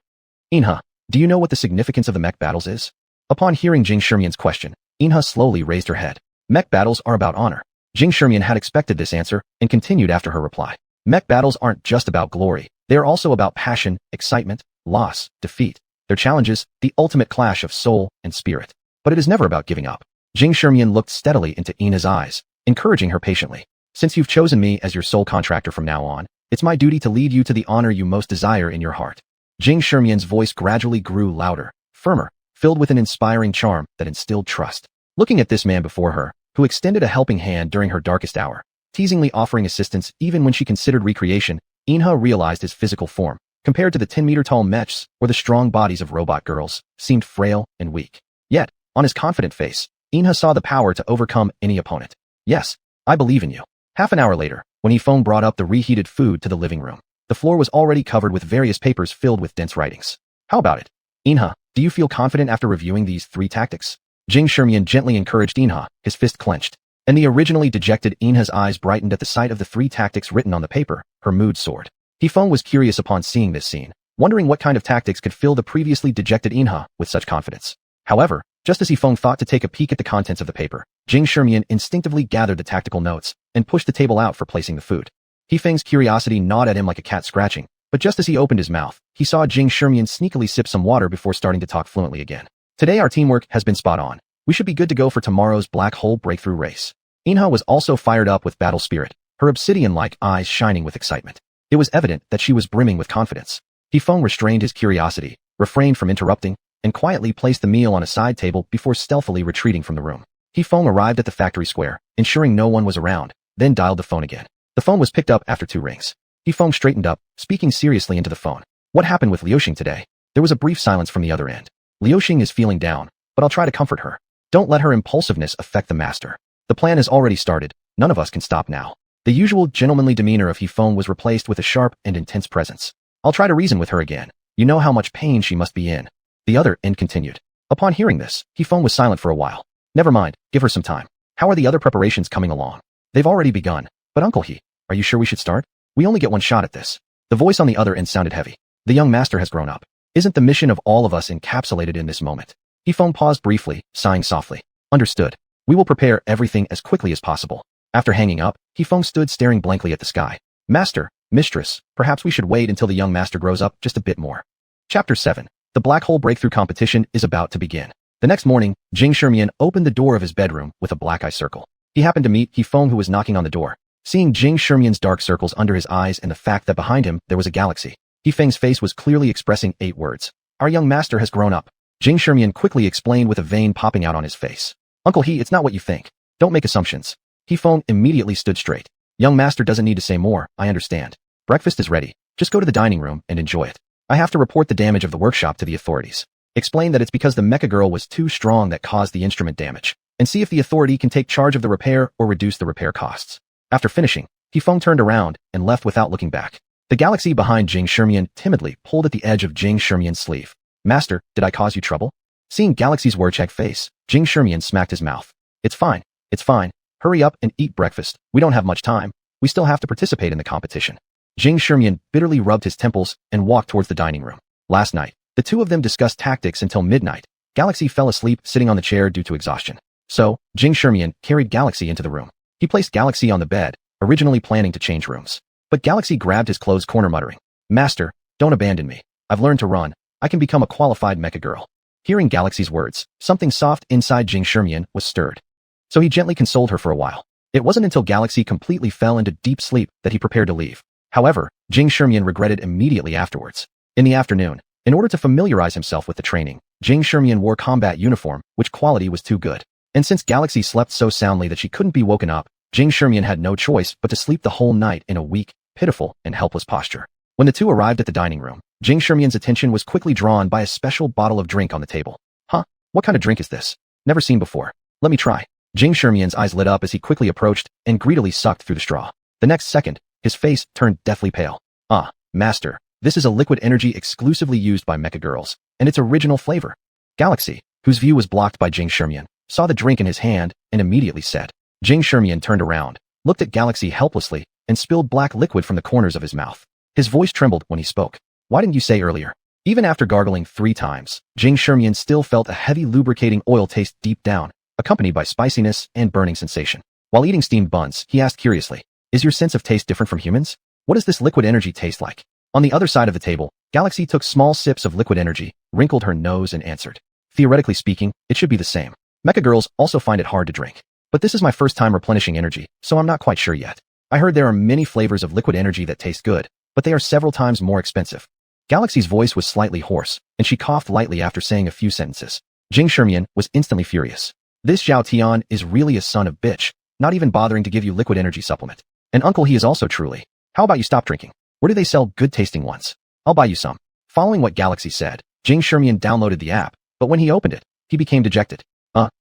Inha, do you know what the significance of the mech battles is? Upon hearing Jing Shermian's question, Inha slowly raised her head. Mech battles are about honor. Jing Shermian had expected this answer and continued after her reply. Mech battles aren't just about glory. They are also about passion, excitement, loss, defeat. They're challenges, the ultimate clash of soul and spirit. But it is never about giving up. Jing Shermian looked steadily into Inha's eyes, encouraging her patiently. Since you've chosen me as your sole contractor from now on, it's my duty to lead you to the honor you most desire in your heart. Jing Shermian's voice gradually grew louder, firmer, filled with an inspiring charm that instilled trust. Looking at this man before her, who extended a helping hand during her darkest hour, teasingly offering assistance even when she considered recreation, Inha realized his physical form, compared to the 10-meter-tall mechs or the strong bodies of robot girls, seemed frail and weak. Yet, on his confident face, Inha saw the power to overcome any opponent. Yes, I believe in you. Half an hour later, when Hifeng brought up the reheated food to the living room, the floor was already covered with various papers filled with dense writings. How about it? Inha, do you feel confident after reviewing these 3 tactics? Jing Shermian gently encouraged Inha, his fist clenched, and the originally dejected Inha's eyes brightened at the sight of the 3 tactics written on the paper. Her mood soared. Hifeng was curious upon seeing this scene, wondering what kind of tactics could fill the previously dejected Inha with such confidence. However, just as Hifeng thought to take a peek at the contents of the paper, Jing Shermian instinctively gathered the tactical notes and pushed the table out for placing the food. Hifeng's curiosity gnawed at him like a cat scratching, but just as he opened his mouth, he saw Jing Shermian sneakily sip some water before starting to talk fluently again. Today our teamwork has been spot on. We should be good to go for tomorrow's black hole breakthrough race. Inha was also fired up with battle spirit, her obsidian-like eyes shining with excitement. It was evident that she was brimming with confidence. Hifeng restrained his curiosity, refrained from interrupting, and quietly placed the meal on a side table before stealthily retreating from the room. Hifeng arrived at the factory square, ensuring no one was around, then dialed the phone again. The phone was picked up after 2 rings. Hifeng straightened up, speaking seriously into the phone. What happened with Liuxing today? There was a brief silence from the other end. Liuxing is feeling down, but I'll try to comfort her. Don't let her impulsiveness affect the master. The plan has already started. None of us can stop now. The usual gentlemanly demeanor of Hifeng was replaced with a sharp and intense presence. I'll try to reason with her again. You know how much pain she must be in. The other end continued. Upon hearing this, Hifeng was silent for a while. Never mind, give her some time. How are the other preparations coming along? They've already begun. But Uncle He, are you sure we should start? We only get one shot at this. The voice on the other end sounded heavy. The young master has grown up. Isn't the mission of all of us encapsulated in this moment? Hifeng paused briefly, sighing softly. Understood. We will prepare everything as quickly as possible. After hanging up, Hifeng stood staring blankly at the sky. Master, mistress, perhaps we should wait until the young master grows up just a bit more. Chapter 7. The black hole breakthrough competition is about to begin. The next morning, Jing Shermian opened the door of his bedroom with a black eye circle. He happened to meet Hifeng, who was knocking on the door. Seeing Jing Shermian's dark circles under his eyes and the fact that behind him there was a galaxy, Hifeng's face was clearly expressing 8 words. Our young master has grown up. Jing Shermian quickly explained with a vein popping out on his face. Uncle He, it's not what you think. Don't make assumptions. Hifeng immediately stood straight. Young master doesn't need to say more, I understand. Breakfast is ready. Just go to the dining room and enjoy it. I have to report the damage of the workshop to the authorities. Explain that it's because the mecha girl was too strong that caused the instrument damage, and see if the authority can take charge of the repair or reduce the repair costs. After finishing, Hifeng turned around and left without looking back. The galaxy behind Jing Shermian timidly pulled at the edge of Jing Shermian's sleeve. Master, did I cause you trouble? Seeing Galaxy's Wurchek face, Jing Shermian smacked his mouth. It's fine. It's fine. Hurry up and eat breakfast. We don't have much time. We still have to participate in the competition. Jing Shermian bitterly rubbed his temples and walked towards the dining room. Last night, The two of them discussed tactics until midnight. Galaxy fell asleep sitting on the chair due to exhaustion. So, Jing Shermian carried Galaxy into the room. He placed Galaxy on the bed, originally planning to change rooms. But Galaxy grabbed his clothes corner muttering, "Master, don't abandon me. I've learned to run. I can become a qualified mecha girl." Hearing Galaxy's words, something soft inside Jing Shermian was stirred. So he gently consoled her for a while. It wasn't until Galaxy completely fell into deep sleep that he prepared to leave. However, Jing Shermian regretted immediately afterwards. In the afternoon, in order to familiarize himself with the training, Jing Shermian wore combat uniform, which quality was too good. And since Galaxy slept so soundly that she couldn't be woken up, Jing Shermian had no choice but to sleep the whole night in a weak, pitiful, and helpless posture. When the two arrived at the dining room, Jing Shermian's attention was quickly drawn by a special bottle of drink on the table. Huh? What kind of drink is this? Never seen before. Let me try. Jing Shermian's eyes lit up as he quickly approached and greedily sucked through the straw. The next second, his face turned deathly pale. Ah, master, this is a liquid energy exclusively used by mecha girls, and its original flavor. Galaxy, whose view was blocked by Jing Shermian, saw the drink in his hand and immediately said. Jing Shermian turned around, looked at Galaxy helplessly, and spilled black liquid from the corners of his mouth. His voice trembled when he spoke. Why didn't you say earlier? Even after gargling 3 times, Jing Shermian still felt a heavy lubricating oil taste deep down, accompanied by spiciness and burning sensation. While eating steamed buns, he asked curiously, "Is your sense of taste different from humans? What does this liquid energy taste like?" On the other side of the table, Galaxy took small sips of liquid energy, wrinkled her nose and answered. Theoretically speaking, it should be the same. Mecha girls also find it hard to drink. But this is my first time replenishing energy, so I'm not quite sure yet. I heard there are many flavors of liquid energy that taste good, but they are several times more expensive. Galaxy's voice was slightly hoarse, and she coughed lightly after saying a few sentences. Jing Shermian was instantly furious. This Zhao Tian is really a son of bitch, not even bothering to give you liquid energy supplement. And uncle he is also truly. How about you stop drinking? Where do they sell good tasting ones? I'll buy you some. Following what Galaxy said, Jing Shermian downloaded the app, but when he opened it, he became dejected.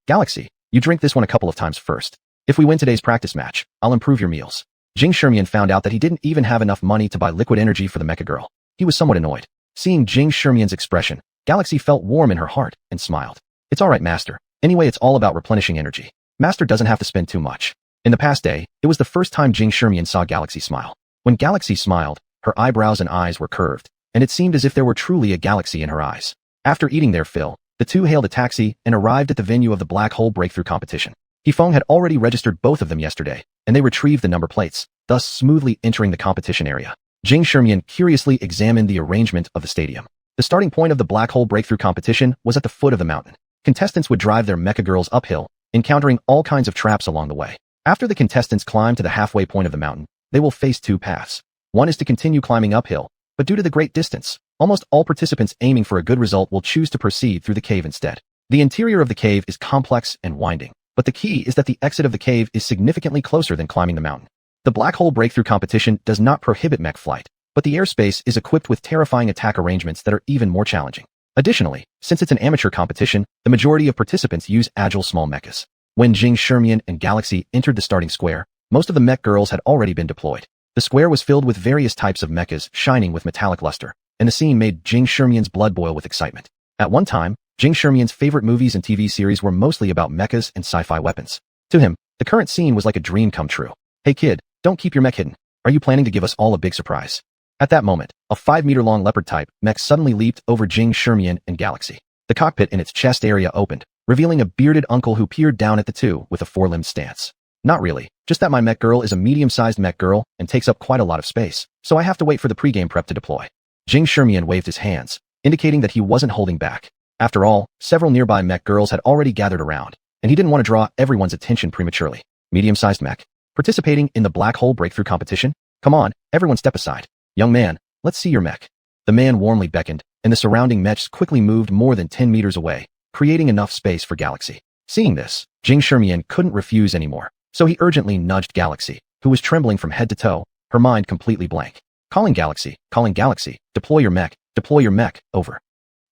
Galaxy, you drink this one a couple of times first. If we win today's practice match, I'll improve your meals. Jing Shermian found out that he didn't even have enough money to buy liquid energy for the mecha girl. He was somewhat annoyed. Seeing Jing Shermian's expression, Galaxy felt warm in her heart and smiled. It's alright, master. Anyway, it's all about replenishing energy. Master doesn't have to spend too much. In the past day, it was the first time Jing Shermian saw Galaxy smile. When Galaxy smiled, her eyebrows and eyes were curved, and it seemed as if there were truly a galaxy in her eyes. After eating their fill, the two hailed a taxi and arrived at the venue of the black hole breakthrough competition. Hefeng had already registered both of them yesterday, and they retrieved the number plates, thus smoothly entering the competition area. Jing Shermian curiously examined the arrangement of the stadium. The starting point of the black hole breakthrough competition was at the foot of the mountain. Contestants would drive their mecha girls uphill, encountering all kinds of traps along the way. After the contestants climb to the halfway point of the mountain, they will face 2 paths. One is to continue climbing uphill, but due to the great distance, almost all participants aiming for a good result will choose to proceed through the cave instead. The interior of the cave is complex and winding, but the key is that the exit of the cave is significantly closer than climbing the mountain. The black hole breakthrough competition does not prohibit mech flight, but the airspace is equipped with terrifying attack arrangements that are even more challenging. Additionally, since it's an amateur competition, the majority of participants use agile small mechas. When Jing Shermian and Galaxy entered the starting square, most of the mech girls had already been deployed. The square was filled with various types of mechas shining with metallic luster, and the scene made Jing Shermian's blood boil with excitement. At one time, Jing Shermian's favorite movies and TV series were mostly about mechas and sci-fi weapons. To him, the current scene was like a dream come true. Hey kid, don't keep your mech hidden. Are you planning to give us all a big surprise? At that moment, a 5-meter-long leopard-type mech suddenly leaped over Jing Shermian and Galaxy. The cockpit in its chest area opened, revealing a bearded uncle who peered down at the two with a 4-limbed stance. Not really, just that my mech girl is a medium-sized mech girl and takes up quite a lot of space, so I have to wait for the pre-game prep to deploy. Jing Shermian waved his hands, indicating that he wasn't holding back. After all, several nearby mech girls had already gathered around, and he didn't want to draw everyone's attention prematurely. Medium-sized mech? Participating in the black hole breakthrough competition? Come on, everyone step aside. Young man, let's see your mech. The man warmly beckoned, and the surrounding mechs quickly moved more than 10 meters away, creating enough space for Galaxy. Seeing this, Jing Shermian couldn't refuse anymore, so he urgently nudged Galaxy, who was trembling from head to toe, her mind completely blank. Calling Galaxy, deploy your mech, over.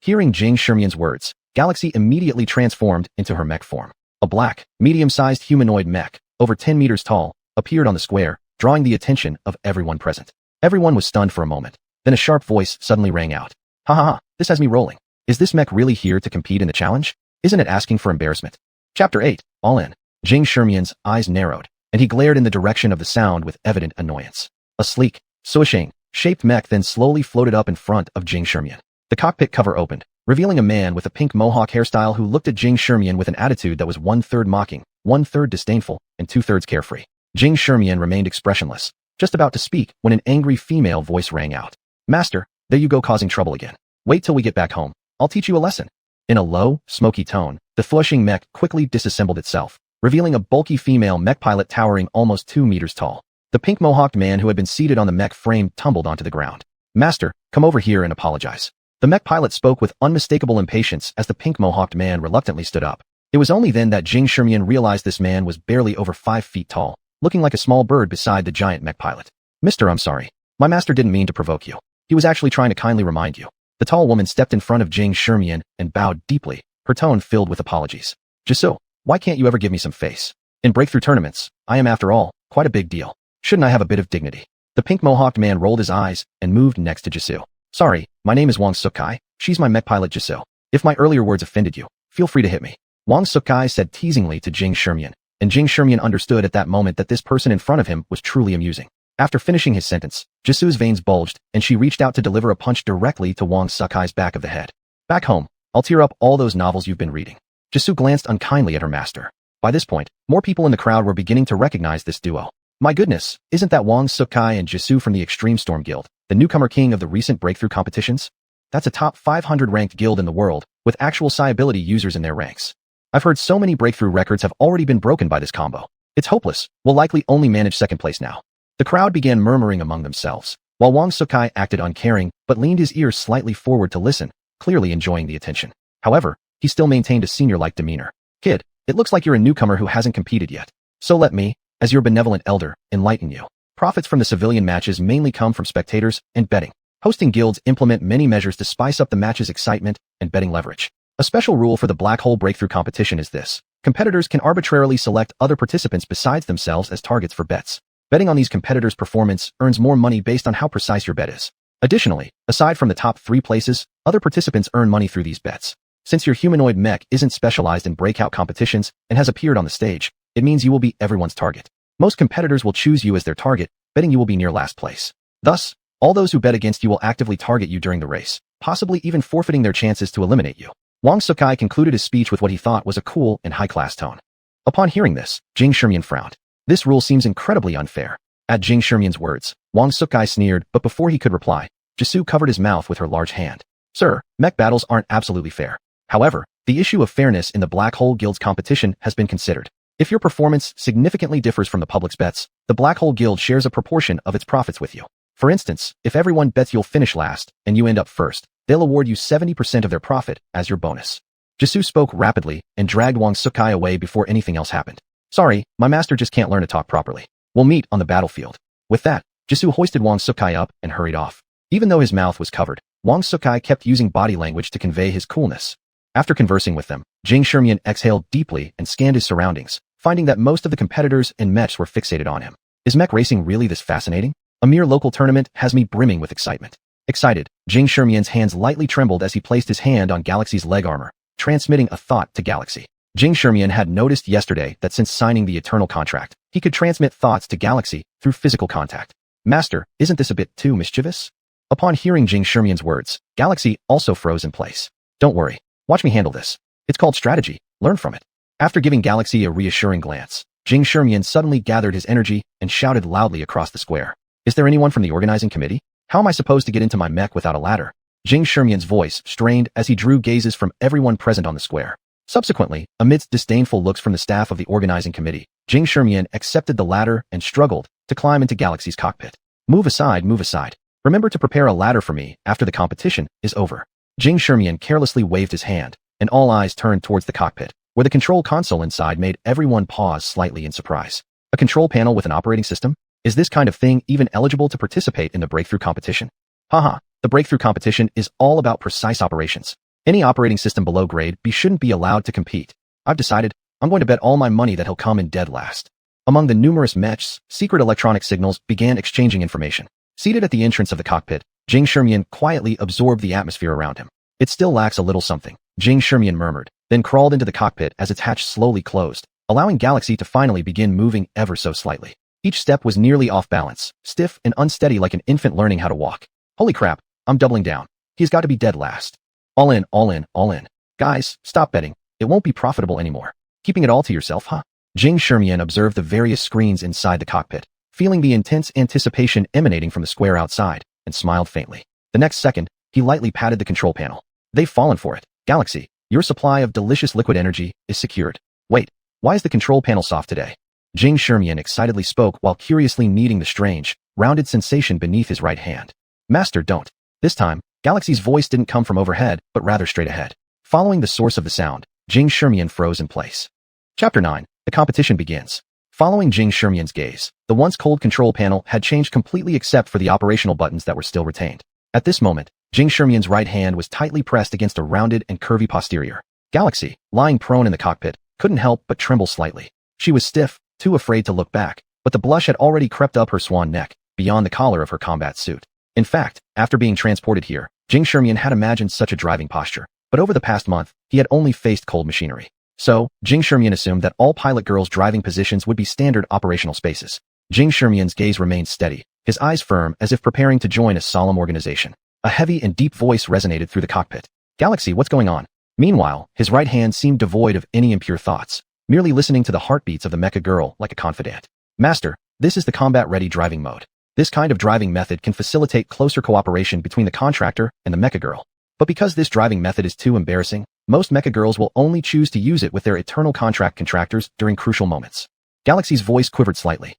Hearing Jing Shermian's words, Galaxy immediately transformed into her mech form. A black, medium-sized humanoid mech, over 10 meters tall, appeared on the square, drawing the attention of everyone present. Everyone was stunned for a moment. Then a sharp voice suddenly rang out. Ha ha ha, this has me rolling. Is this mech really here to compete in the challenge? Isn't it asking for embarrassment? Chapter 8, All In. Jing Shermian's eyes narrowed, and he glared in the direction of the sound with evident annoyance. A sleek, swishing, shaped mech then slowly floated up in front of Jing Shermian. The cockpit cover opened, revealing a man with a pink mohawk hairstyle who looked at Jing Shermian with an attitude that was 1/3 mocking, 1/3 disdainful, and 2/3 carefree. Jing Shermian remained expressionless, just about to speak when an angry female voice rang out. Master, there you go causing trouble again. Wait till we get back home. I'll teach you a lesson. In a low, smoky tone, the flushing mech quickly disassembled itself, revealing a bulky female mech pilot towering almost 2 meters tall. The pink mohawked man who had been seated on the mech frame tumbled onto the ground. Master, come over here and apologize. The mech pilot spoke with unmistakable impatience as the pink mohawked man reluctantly stood up. It was only then that Jing Shermian realized this man was barely over 5 feet tall, looking like a small bird beside the giant mech pilot. Mister, I'm sorry. My master didn't mean to provoke you. He was actually trying to kindly remind you. The tall woman stepped in front of Jing Shermian and bowed deeply, her tone filled with apologies. Jisoo, why can't you ever give me some face? In breakthrough tournaments, I am after all, quite a big deal. Shouldn't I have a bit of dignity? The pink mohawked man rolled his eyes and moved next to Jisoo. Sorry, my name is Wang Sukai. She's my mech pilot Jisoo. If my earlier words offended you, feel free to hit me. Wang Sukai said teasingly to Jing Shermian, and Jing Shermian understood at that moment that this person in front of him was truly amusing. After finishing his sentence, Jisoo's veins bulged, and she reached out to deliver a punch directly to Wang Sukai's back of the head. Back home, I'll tear up all those novels you've been reading. Jisoo glanced unkindly at her master. By this point, more people in the crowd were beginning to recognize this duo. My goodness, isn't that Wang Sukai and Jisoo from the Extreme Storm Guild, the newcomer king of the recent breakthrough competitions? That's a top 500 ranked guild in the world, with actual psi-ability users in their ranks. I've heard so many breakthrough records have already been broken by this combo. It's hopeless. We'll likely only manage second place now. The crowd began murmuring among themselves, while Wang Sukai acted uncaring but leaned his ears slightly forward to listen, clearly enjoying the attention. However, he still maintained a senior-like demeanor. Kid, it looks like you're a newcomer who hasn't competed yet. So let me, as your benevolent elder, enlighten you. Profits from the civilian matches mainly come from spectators and betting. Hosting guilds implement many measures to spice up the match's excitement and betting leverage. A special rule for the Black Hole Breakthrough competition is this. Competitors can arbitrarily select other participants besides themselves as targets for bets. Betting on these competitors' performance earns more money based on how precise your bet is. Additionally, aside from the top 3 places, other participants earn money through these bets. Since your humanoid mech isn't specialized in breakout competitions and has appeared on the stage, it means you will be everyone's target. Most competitors will choose you as their target, betting you will be near last place. Thus, all those who bet against you will actively target you during the race, possibly even forfeiting their chances to eliminate you. Wang Sukai concluded his speech with what he thought was a cool and high-class tone. Upon hearing this, Jing Shermian frowned. This rule seems incredibly unfair. At Jing Shermian's words, Wang Sukai sneered, but before he could reply, Jisoo covered his mouth with her large hand. Sir, mech battles aren't absolutely fair. However, the issue of fairness in the Black Hole Guild's competition has been considered. If your performance significantly differs from the public's bets, the Black Hole Guild shares a proportion of its profits with you. For instance, if everyone bets you'll finish last, and you end up first, they'll award you 70% of their profit as your bonus. Jisoo spoke rapidly and dragged Wang Sukai away before anything else happened. Sorry, my master just can't learn to talk properly. We'll meet on the battlefield. With that, Jisoo hoisted Wang Sukai up and hurried off. Even though his mouth was covered, Wang Sukai kept using body language to convey his coolness. After conversing with them, Jing Shermian exhaled deeply and scanned his surroundings, finding that most of the competitors and mechs were fixated on him. Is mech racing really this fascinating? A mere local tournament has me brimming with excitement. Excited, Jing Shermian's hands lightly trembled as he placed his hand on Galaxy's leg armor, transmitting a thought to Galaxy. Jing Shermian had noticed yesterday that since signing the Eternal Contract, he could transmit thoughts to Galaxy through physical contact. Master, isn't this a bit too mischievous? Upon hearing Jing Shermian's words, Galaxy also froze in place. Don't worry. Watch me handle this. It's called strategy. Learn from it. After giving Galaxy a reassuring glance, Jing Shermian suddenly gathered his energy and shouted loudly across the square. Is there anyone from the organizing committee? How am I supposed to get into my mech without a ladder? Jing Shermian's voice strained as he drew gazes from everyone present on the square. Subsequently, amidst disdainful looks from the staff of the organizing committee, Jing Shermian accepted the ladder and struggled to climb into Galaxy's cockpit. Move aside, move aside. Remember to prepare a ladder for me after the competition is over. Jing Shermian carelessly waved his hand, and all eyes turned towards the cockpit, where the control console inside made everyone pause slightly in surprise. A control panel with an operating system? Is this kind of thing even eligible to participate in the breakthrough competition? Haha, the breakthrough competition is all about precise operations. Any operating system below grade B shouldn't be allowed to compete. I've decided, I'm going to bet all my money that he'll come in dead last. Among the numerous mechs, secret electronic signals began exchanging information. Seated at the entrance of the cockpit, Jing Shermian quietly absorbed the atmosphere around him. It still lacks a little something, Jing Shermian murmured, then crawled into the cockpit as its hatch slowly closed, allowing Galaxy to finally begin moving ever so slightly. Each step was nearly off balance, stiff and unsteady like an infant learning how to walk. Holy crap, I'm doubling down. He's got to be dead last. All in, all in, all in. Guys, stop betting. It won't be profitable anymore. Keeping it all to yourself, huh? Jing Shermian observed the various screens inside the cockpit, feeling the intense anticipation emanating from the square outside, and smiled faintly. The next second, he lightly patted the control panel. They've fallen for it. Galaxy, your supply of delicious liquid energy is secured. Wait, why is the control panel soft today? Jing Shermian excitedly spoke while curiously kneading the strange, rounded sensation beneath his right hand. Master, don't. This time, Galaxy's voice didn't come from overhead, but rather straight ahead. Following the source of the sound, Jing Shermian froze in place. Chapter 9. The competition begins. Following Jing Shermian's gaze, the once cold control panel had changed completely except for the operational buttons that were still retained. At this moment, Jing Shermian's right hand was tightly pressed against a rounded and curvy posterior. Galaxy, lying prone in the cockpit, couldn't help but tremble slightly. She was stiff, too afraid to look back, but the blush had already crept up her swan neck, beyond the collar of her combat suit. In fact, after being transported here, Jing Shermian had imagined such a driving posture, but over the past month, he had only faced cold machinery. So, Jing Shermian assumed that all pilot girls' driving positions would be standard operational spaces. Jing Shermian's gaze remained steady, his eyes firm as if preparing to join a solemn organization. A heavy and deep voice resonated through the cockpit. Galaxy, what's going on? Meanwhile, his right hand seemed devoid of any impure thoughts, merely listening to the heartbeats of the mecha girl like a confidant. Master, this is the combat-ready driving mode. This kind of driving method can facilitate closer cooperation between the contractor and the mecha girl. But because this driving method is too embarrassing, most mecha girls will only choose to use it with their eternal contractors during crucial moments. Galaxy's voice quivered slightly.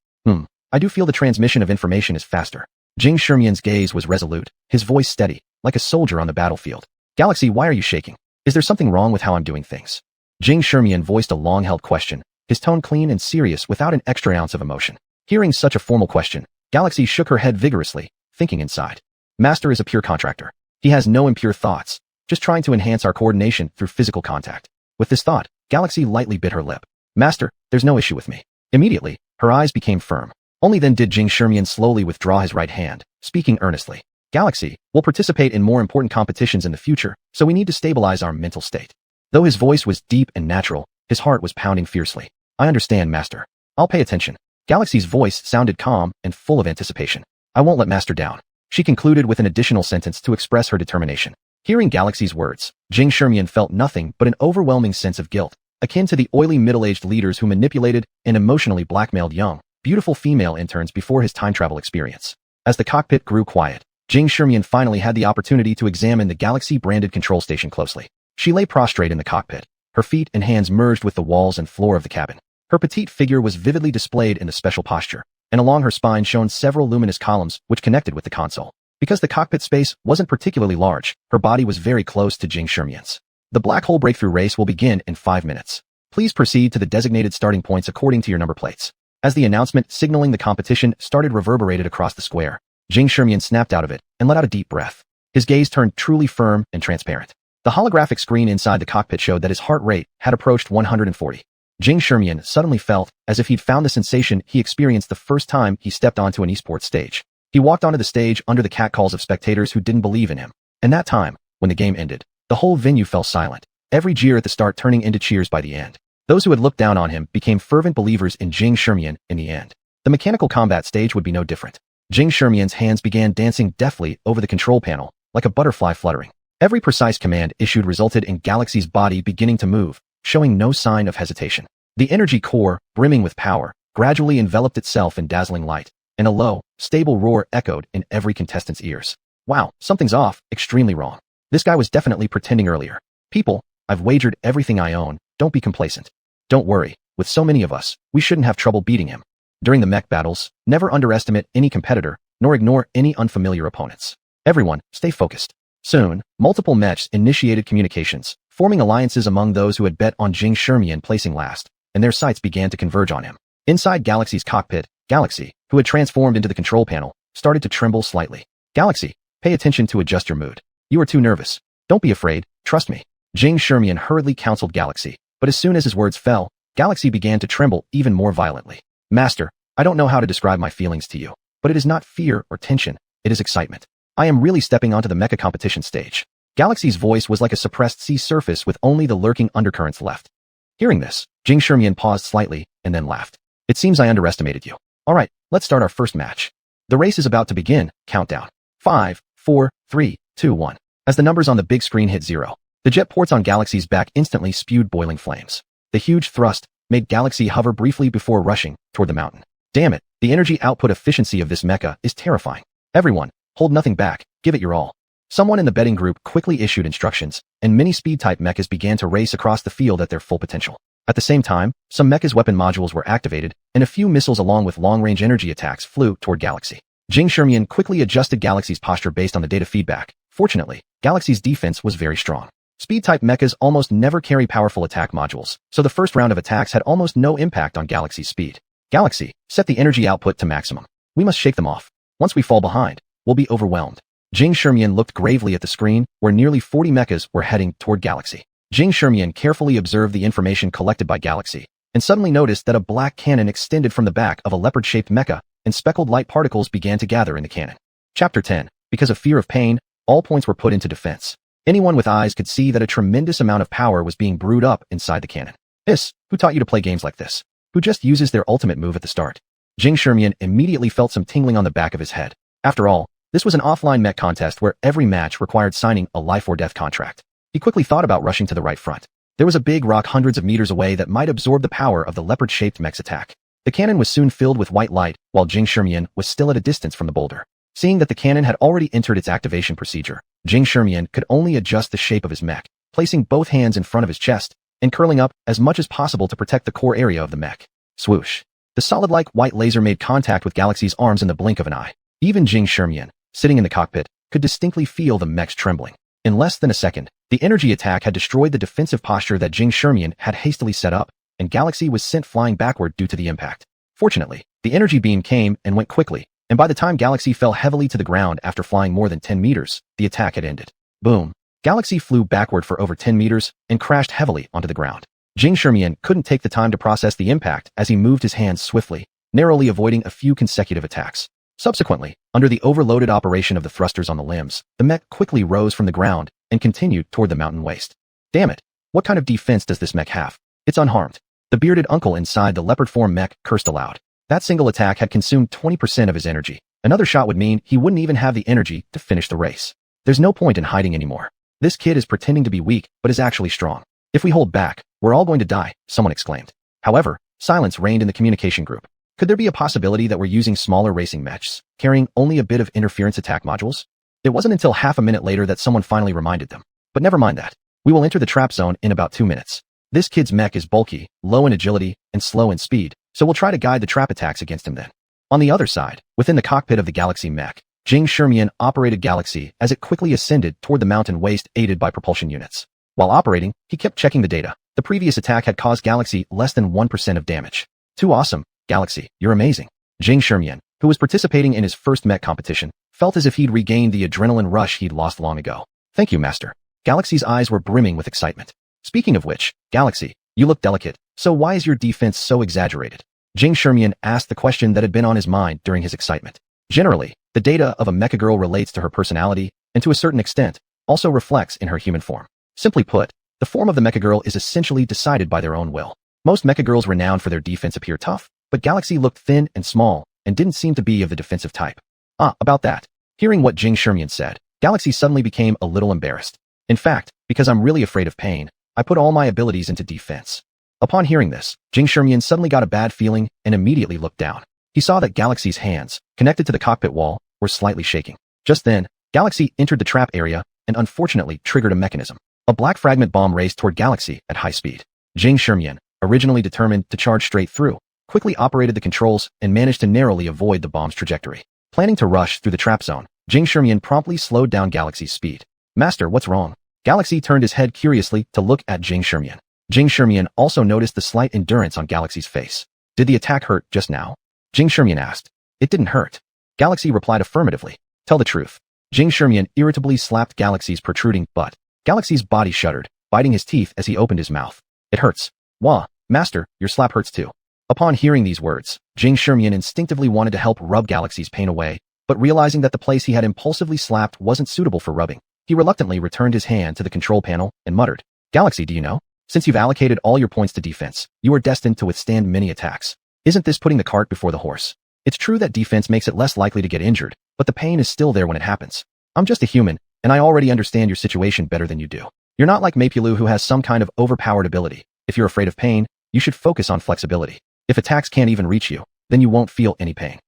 I do feel the transmission of information is faster. Jing Shermian's gaze was resolute, his voice steady, like a soldier on the battlefield. Galaxy, why are you shaking? Is there something wrong with how I'm doing things? Jing Shermian voiced a long-held question, his tone clean and serious without an extra ounce of emotion. Hearing such a formal question, Galaxy shook her head vigorously, thinking inside. Master is a pure contractor. He has no impure thoughts, just trying to enhance our coordination through physical contact. With this thought, Galaxy lightly bit her lip. Master, there's no issue with me. Immediately, her eyes became firm. Only then did Jing Shermian slowly withdraw his right hand, speaking earnestly. Galaxy, we'll participate in more important competitions in the future, so we need to stabilize our mental state. Though his voice was deep and natural, his heart was pounding fiercely. I understand, Master. I'll pay attention. Galaxy's voice sounded calm and full of anticipation. I won't let Master down. She concluded with an additional sentence to express her determination. Hearing Galaxy's words, Jing Shermian felt nothing but an overwhelming sense of guilt, akin to the oily middle-aged leaders who manipulated and emotionally blackmailed young, beautiful female interns before his time travel experience. As the cockpit grew quiet, Jing Shermian finally had the opportunity to examine the Galaxy-branded control station closely. She lay prostrate in the cockpit, her feet and hands merged with the walls and floor of the cabin. Her petite figure was vividly displayed in the special posture, and along her spine shone several luminous columns which connected with the console. Because the cockpit space wasn't particularly large, her body was very close to Jing Shermian's. The black hole breakthrough race will begin in 5 minutes. Please proceed to the designated starting points according to your number plates. As the announcement signaling the competition started reverberated across the square, Jing Shermian snapped out of it and let out a deep breath. His gaze turned truly firm and transparent. The holographic screen inside the cockpit showed that his heart rate had approached 140. Jing Shermian suddenly felt as if he'd found the sensation he experienced the first time he stepped onto an esports stage. He walked onto the stage under the catcalls of spectators who didn't believe in him. And that time, when the game ended, the whole venue fell silent, every jeer at the start turning into cheers by the end. Those who had looked down on him became fervent believers in Jing Shermian in the end. The mechanical combat stage would be no different. Jing Shermian's hands began dancing deftly over the control panel, like a butterfly fluttering. Every precise command issued resulted in Galaxy's body beginning to move, showing no sign of hesitation. The energy core, brimming with power, gradually enveloped itself in dazzling light, and a low, stable roar echoed in every contestant's ears. Wow, something's off, extremely wrong. This guy was definitely pretending earlier. People, I've wagered everything I own, don't be complacent. Don't worry, with so many of us, we shouldn't have trouble beating him. During the mech battles, never underestimate any competitor, nor ignore any unfamiliar opponents. Everyone, stay focused. Soon, multiple mechs initiated communications, forming alliances among those who had bet on Jing Shermian placing last, and their sights began to converge on him. Inside Galaxy's cockpit, Galaxy, who had transformed into the control panel, started to tremble slightly. Galaxy, pay attention to adjust your mood. You are too nervous. Don't be afraid, trust me. Jing Shermian hurriedly counseled Galaxy, but as soon as his words fell, Galaxy began to tremble even more violently. Master, I don't know how to describe my feelings to you, but it is not fear or tension, it is excitement. I am really stepping onto the mecha competition stage. Galaxy's voice was like a suppressed sea surface with only the lurking undercurrents left. Hearing this, Jing Shermian paused slightly and then laughed. It seems I underestimated you. Alright, let's start our first match. The race is about to begin, countdown. 5, 4, 3, 2, 1. As the numbers on the big screen hit 0, the jet ports on Galaxy's back instantly spewed boiling flames. The huge thrust made Galaxy hover briefly before rushing toward the mountain. Damn it, the energy output efficiency of this mecha is terrifying. Everyone, hold nothing back, give it your all. Someone in the betting group quickly issued instructions, and many speed-type mechas began to race across the field at their full potential. At the same time, some mechas' weapon modules were activated, and a few missiles along with long-range energy attacks flew toward Galaxy. Xuanhuan quickly adjusted Galaxy's posture based on the data feedback. Fortunately, Galaxy's defense was very strong. Speed-type mechas almost never carry powerful attack modules, so the first round of attacks had almost no impact on Galaxy's speed. Galaxy, set the energy output to maximum. We must shake them off. Once we fall behind, we'll be overwhelmed. Xuanhuan looked gravely at the screen, where nearly 40 mechas were heading toward Galaxy. Xuanhuan carefully observed the information collected by Galaxy, and suddenly noticed that a black cannon extended from the back of a leopard-shaped mecha, and speckled light particles began to gather in the cannon. Chapter 10. Because of fear of pain, all points were put into defense. Anyone with eyes could see that a tremendous amount of power was being brewed up inside the cannon. Who taught you to play games like this? Who just uses their ultimate move at the start? Xuanhuan immediately felt some tingling on the back of his head. After all, this was an offline mech contest where every match required signing a life-or-death contract. He quickly thought about rushing to the right front. There was a big rock hundreds of meters away that might absorb the power of the leopard-shaped mech's attack. The cannon was soon filled with white light, while Xuanhuan was still at a distance from the boulder. Seeing that the cannon had already entered its activation procedure, Xuanhuan could only adjust the shape of his mech, placing both hands in front of his chest, and curling up as much as possible to protect the core area of the mech. Swoosh. The solid-like white laser made contact with Galaxy's arms in the blink of an eye. Even Xuanhuan, sitting in the cockpit, could distinctly feel the mechs trembling. In less than a second, the energy attack had destroyed the defensive posture that Xuanhuan had hastily set up, and Galaxy was sent flying backward due to the impact. Fortunately, the energy beam came and went quickly, and by the time Galaxy fell heavily to the ground after flying more than 10 meters, the attack had ended. Boom. Galaxy flew backward for over 10 meters and crashed heavily onto the ground. Xuanhuan couldn't take the time to process the impact as he moved his hands swiftly, narrowly avoiding a few consecutive attacks. Subsequently, under the overloaded operation of the thrusters on the limbs, the mech quickly rose from the ground and continued toward the mountain waste. Damn it! What kind of defense does this mech have? It's unharmed. The bearded uncle inside the leopard form mech cursed aloud. That single attack had consumed 20% of his energy. Another shot would mean he wouldn't even have the energy to finish the race. There's no point in hiding anymore. This kid is pretending to be weak, but is actually strong. If we hold back, we're all going to die, someone exclaimed. However, silence reigned in the communication group. Could there be a possibility that we're using smaller racing mechs, carrying only a bit of interference attack modules? It wasn't until half a minute later that someone finally reminded them. But never mind that. We will enter the trap zone in about 2 minutes. This kid's mech is bulky, low in agility, and slow in speed, so we'll try to guide the trap attacks against him then. On the other side, within the cockpit of the Galaxy mech, Xuanhuan operated Galaxy as it quickly ascended toward the mountain waste aided by propulsion units. While operating, he kept checking the data. The previous attack had caused Galaxy less than 1% of damage. Too awesome, Galaxy, you're amazing. Xuanhuan, who was participating in his first mech competition, felt as if he'd regained the adrenaline rush he'd lost long ago. Thank you, Master. Galaxy's eyes were brimming with excitement. Speaking of which, Galaxy, you look delicate, so why is your defense so exaggerated? Xuanhuan asked the question that had been on his mind during his excitement. Generally, the data of a mecha girl relates to her personality, and to a certain extent, also reflects in her human form. Simply put, the form of the mecha girl is essentially decided by their own will. Most mecha girls renowned for their defense appear tough, but Galaxy looked thin and small, and didn't seem to be of the defensive type. About that. Hearing what Xuanhuan said, Galaxy suddenly became a little embarrassed. In fact, because I'm really afraid of pain, I put all my abilities into defense. Upon hearing this, Xuanhuan suddenly got a bad feeling and immediately looked down. He saw that Galaxy's hands, connected to the cockpit wall, were slightly shaking. Just then, Galaxy entered the trap area and unfortunately triggered a mechanism. A black fragment bomb raced toward Galaxy at high speed. Xuanhuan, originally determined to charge straight through, quickly operated the controls and managed to narrowly avoid the bomb's trajectory. Planning to rush through the trap zone, Xuanhuan promptly slowed down Galaxy's speed. Master, what's wrong? Galaxy turned his head curiously to look at Xuanhuan. Xuanhuan also noticed the slight endurance on Galaxy's face. Did the attack hurt just now? Xuanhuan asked. It didn't hurt. Galaxy replied affirmatively. Tell the truth. Xuanhuan irritably slapped Galaxy's protruding butt. Galaxy's body shuddered, biting his teeth as he opened his mouth. It hurts. Wah, Master, your slap hurts too. Upon hearing these words, Xuanhuan instinctively wanted to help rub Galaxy's pain away, but realizing that the place he had impulsively slapped wasn't suitable for rubbing, he reluctantly returned his hand to the control panel and muttered, Galaxy, do you know? Since you've allocated all your points to defense, you are destined to withstand many attacks. Isn't this putting the cart before the horse? It's true that defense makes it less likely to get injured, but the pain is still there when it happens. I'm just a human, and I already understand your situation better than you do. You're not like Mapulu who has some kind of overpowered ability. If you're afraid of pain, you should focus on flexibility. If attacks can't even reach you, then you won't feel any pain.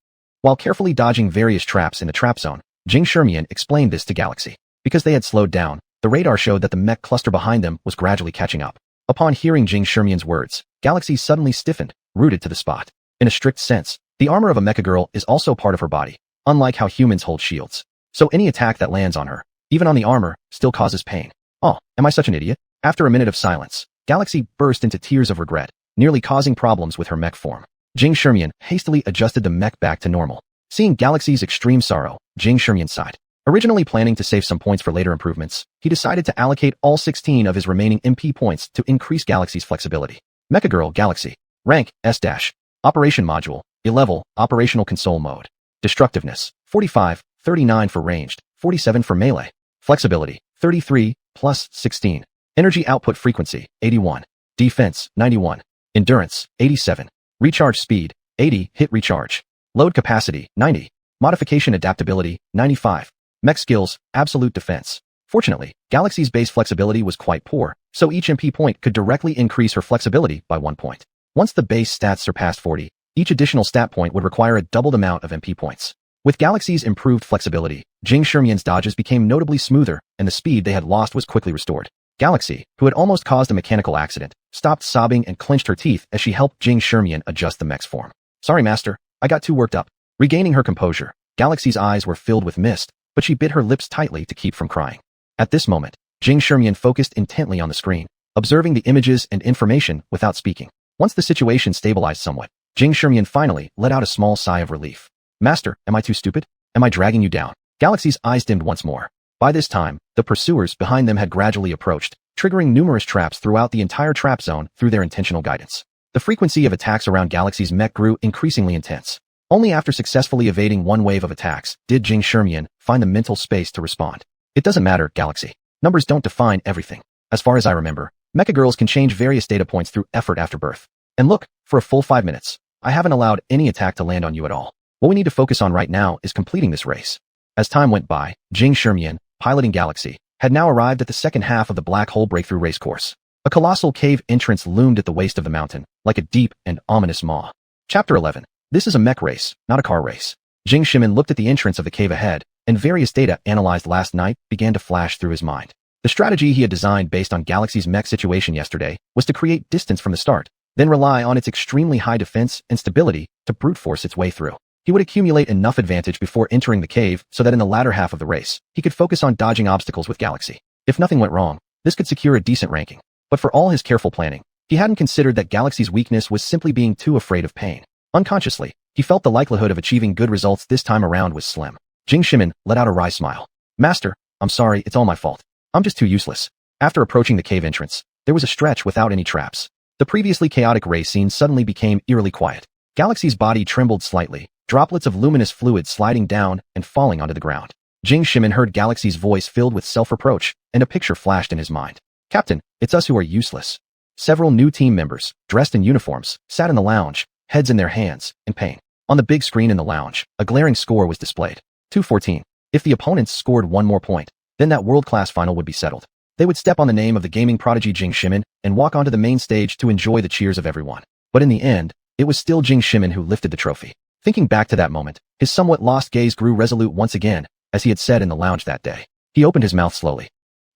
While carefully dodging various traps in the trap zone, Jing Shermian explained this to Galaxy. Because they had slowed down, the radar showed that the mech cluster behind them was gradually catching up. Upon hearing Jing Shermian's words, Galaxy suddenly stiffened, rooted to the spot. In a strict sense, the armor of a mecha girl is also part of her body, unlike how humans hold shields. So any attack that lands on her, even on the armor, still causes pain. Oh, am I such an idiot? After a minute of silence, Galaxy burst into tears of regret, nearly causing problems with her mech form. Jing Shermian hastily adjusted the mech back to normal. Seeing Galaxy's extreme sorrow, Jing Shermian sighed. Originally planning to save some points for later improvements, he decided to allocate all 16 of his remaining MP points to increase Galaxy's flexibility. Mecha Girl Galaxy. Rank, S-. Operation Module, E-level, Operational Console Mode. Destructiveness, 45, 39 for ranged, 47 for melee. Flexibility, 33, plus 16. Energy output frequency, 81. Defense, 91. Endurance, 87. Recharge speed, 80. Hit recharge. Load capacity, 90. Modification adaptability, 95. Mech skills, absolute defense. Fortunately, Galaxy's base flexibility was quite poor, so each MP point could directly increase her flexibility by 1 point. Once the base stats surpassed 40, each additional stat point would require a doubled amount of MP points. With Galaxy's improved flexibility, Jing Shermian's dodges became notably smoother, and the speed they had lost was quickly restored. Galaxy, who had almost caused a mechanical accident, stopped sobbing and clenched her teeth as she helped Jing Shermian adjust the mech's form. Sorry, master, I got too worked up. Regaining her composure, Galaxy's eyes were filled with mist, but she bit her lips tightly to keep from crying. At this moment, Jing Shermian focused intently on the screen, observing the images and information without speaking. Once the situation stabilized somewhat, Jing Shermian finally let out a small sigh of relief. Master, am I too stupid? Am I dragging you down? Galaxy's eyes dimmed once more. By this time, the pursuers behind them had gradually approached, triggering numerous traps throughout the entire trap zone through their intentional guidance. The frequency of attacks around Galaxy's mech grew increasingly intense. Only after successfully evading one wave of attacks did Jing Shermian find the mental space to respond. It doesn't matter, Galaxy. Numbers don't define everything. As far as I remember, mecha girls can change various data points through effort after birth. And look, for a full 5 minutes, I haven't allowed any attack to land on you at all. What we need to focus on right now is completing this race. As time went by, Jing Shermian, piloting Galaxy, had now arrived at the second half of the Black Hole Breakthrough race course. A colossal cave entrance loomed at the waist of the mountain, like a deep and ominous maw. Chapter 11. This is a mech race, not a car race. Jing Shermian looked at the entrance of the cave ahead, and various data analyzed last night began to flash through his mind. The strategy he had designed based on Galaxy's mech situation yesterday was to create distance from the start, then rely on its extremely high defense and stability to brute force its way through. He would accumulate enough advantage before entering the cave so that in the latter half of the race, he could focus on dodging obstacles with Galaxy. If nothing went wrong, this could secure a decent ranking. But for all his careful planning, he hadn't considered that Galaxy's weakness was simply being too afraid of pain. Unconsciously, he felt the likelihood of achieving good results this time around was slim. Jing Shermian let out a wry smile. Master, I'm sorry, it's all my fault. I'm just too useless. After approaching the cave entrance, there was a stretch without any traps. The previously chaotic race scene suddenly became eerily quiet. Galaxy's body trembled slightly, droplets of luminous fluid sliding down and falling onto the ground. Jing Shermian heard Galaxy's voice filled with self-reproach, and a picture flashed in his mind. Captain, it's us who are useless. Several new team members, dressed in uniforms, sat in the lounge, heads in their hands, in pain. On the big screen in the lounge, a glaring score was displayed. 214. If the opponents scored one more point, then that world-class final would be settled. They would step on the name of the gaming prodigy Jing Shermian and walk onto the main stage to enjoy the cheers of everyone. But in the end, it was still Jing Shermian who lifted the trophy. Thinking back to that moment, his somewhat lost gaze grew resolute once again, as he had said in the lounge that day. He opened his mouth slowly.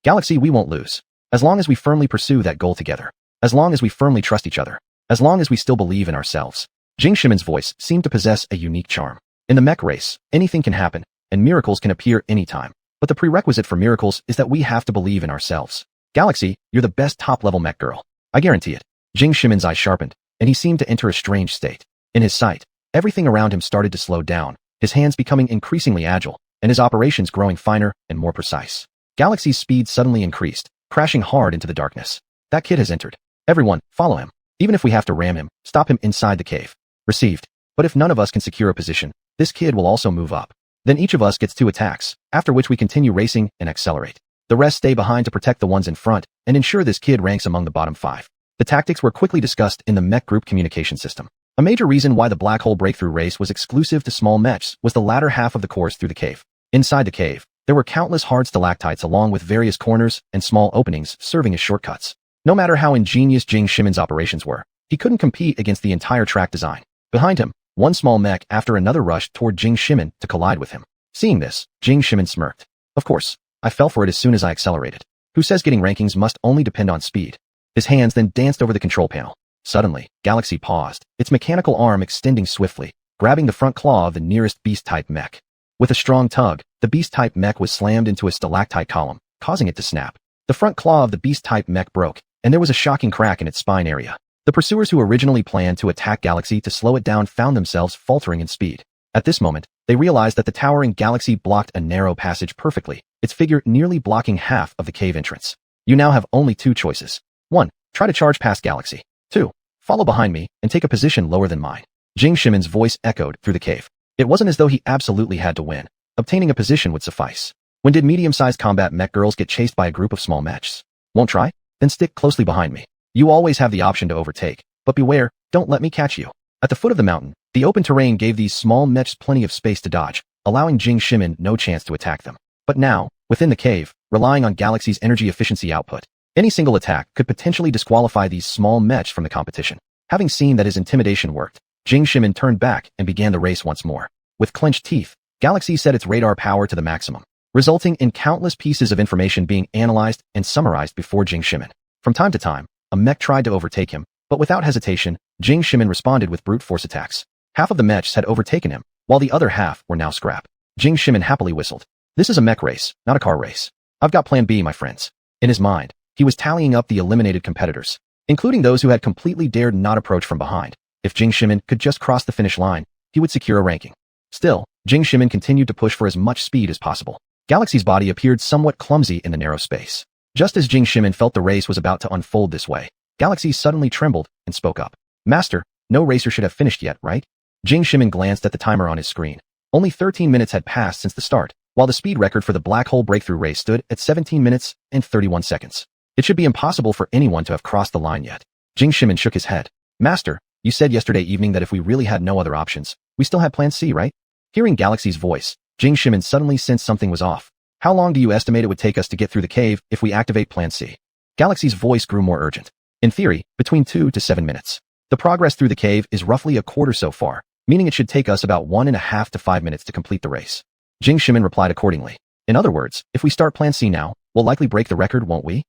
Galaxy, we won't lose. As long as we firmly pursue that goal together. As long as we firmly trust each other. As long as we still believe in ourselves. Jing Shermian's voice seemed to possess a unique charm. In the mech race, anything can happen, and miracles can appear anytime. But the prerequisite for miracles is that we have to believe in ourselves. Galaxy, you're the best top-level mech girl. I guarantee it. Jing Shermian's eyes sharpened, and he seemed to enter a strange state. In his sight, everything around him started to slow down, his hands becoming increasingly agile, and his operations growing finer and more precise. Galaxy's speed suddenly increased, crashing hard into the darkness. That kid has entered. Everyone, follow him. Even if we have to ram him, stop him inside the cave. Received. But if none of us can secure a position, this kid will also move up. Then each of us gets 2 attacks, after which we continue racing and accelerate. The rest stay behind to protect the ones in front and ensure this kid ranks among the bottom 5. The tactics were quickly discussed in the mech group communication system. A major reason why the Black Hole Breakthrough race was exclusive to small mechs was the latter half of the course through the cave. Inside the cave, There were countless hard stalactites along with various corners and small openings serving as shortcuts. No matter how ingenious Jing Shimin's operations were, he couldn't compete against the entire track design. Behind him, one small mech after another rushed toward Jing Shimin to collide with him. Seeing this, Jing Shimin smirked. Of course, I fell for it as soon as I accelerated. Who says getting rankings must only depend on speed? His hands then danced over the control panel. Suddenly, Galaxy paused, its mechanical arm extending swiftly, grabbing the front claw of the nearest beast-type mech. With a strong tug, the beast-type mech was slammed into a stalactite column, causing it to snap. The front claw of the beast-type mech broke, and there was a shocking crack in its spine area. The pursuers who originally planned to attack Galaxy to slow it down found themselves faltering in speed. At this moment, they realized that the towering Galaxy blocked a narrow passage perfectly, its figure nearly blocking half of the cave entrance. You now have only two choices. 1. Try to charge past Galaxy. 2. Follow behind me and take a position lower than mine. Jing Shimin's voice echoed through the cave. It wasn't as though he absolutely had to win. Obtaining a position would suffice. When did medium-sized combat mech girls get chased by a group of small mechs? Won't try? Then stick closely behind me. You always have the option to overtake, but beware, don't let me catch you. At the foot of the mountain, the open terrain gave these small mechs plenty of space to dodge, allowing Jing Shimin no chance to attack them. But now, within the cave, relying on Galaxy's energy efficiency output, any single attack could potentially disqualify these small mechs from the competition. Having seen that his intimidation worked, Jing Shimin turned back and began the race once more. With clenched teeth, Galaxy set its radar power to the maximum, resulting in countless pieces of information being analyzed and summarized before Jing Shimin. From time to time, a mech tried to overtake him, but without hesitation, Jing Shimin responded with brute force attacks. Half of the mechs had overtaken him, while the other half were now scrap. Jing Shimin happily whistled. This is a mech race, not a car race. I've got plan B, my friends. In his mind, he was tallying up the eliminated competitors, including those who had completely dared not approach from behind. If Jing Shimin could just cross the finish line, he would secure a ranking. Still, Jing Shimin continued to push for as much speed as possible. Galaxy's body appeared somewhat clumsy in the narrow space. Just as Jing Shimin felt the race was about to unfold this way, Galaxy suddenly trembled and spoke up. Master, no racer should have finished yet, right? Jing Shimin glanced at the timer on his screen. Only 13 minutes had passed since the start, while the speed record for the black hole breakthrough race stood at 17 minutes and 31 seconds. It should be impossible for anyone to have crossed the line yet. Jing Shimin shook his head. Master, you said yesterday evening that if we really had no other options, we still had plan C, right? Hearing Galaxy's voice, Jing Shimin suddenly sensed something was off. How long do you estimate it would take us to get through the cave if we activate plan C? Galaxy's voice grew more urgent. In theory, between 2 to 7 minutes. The progress through the cave is roughly a quarter so far, meaning it should take us about 1.5 to 5 minutes to complete the race. Jing Shimin replied accordingly. In other words, if we start plan C now, we'll likely break the record, won't we?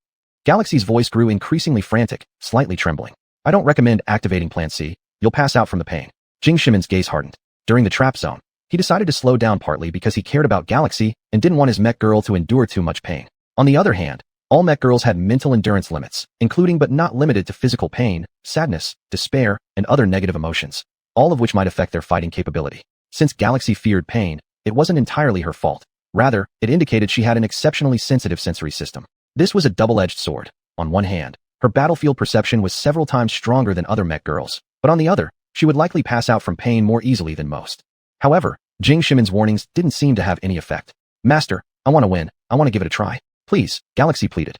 Galaxy's voice grew increasingly frantic, slightly trembling. I don't recommend activating plan C, you'll pass out from the pain. Jing Shimin's gaze hardened. During the trap zone, he decided to slow down partly because he cared about Galaxy and didn't want his mech girl to endure too much pain. On the other hand, all mech girls had mental endurance limits, including but not limited to physical pain, sadness, despair, and other negative emotions, all of which might affect their fighting capability. Since Galaxy feared pain, it wasn't entirely her fault. Rather, it indicated she had an exceptionally sensitive sensory system. This was a double-edged sword. On one hand, her battlefield perception was several times stronger than other mech girls, but on the other, she would likely pass out from pain more easily than most. However, Jing Shimin's warnings didn't seem to have any effect. Master, I want to win. I want to give it a try. Please, Galaxy pleaded.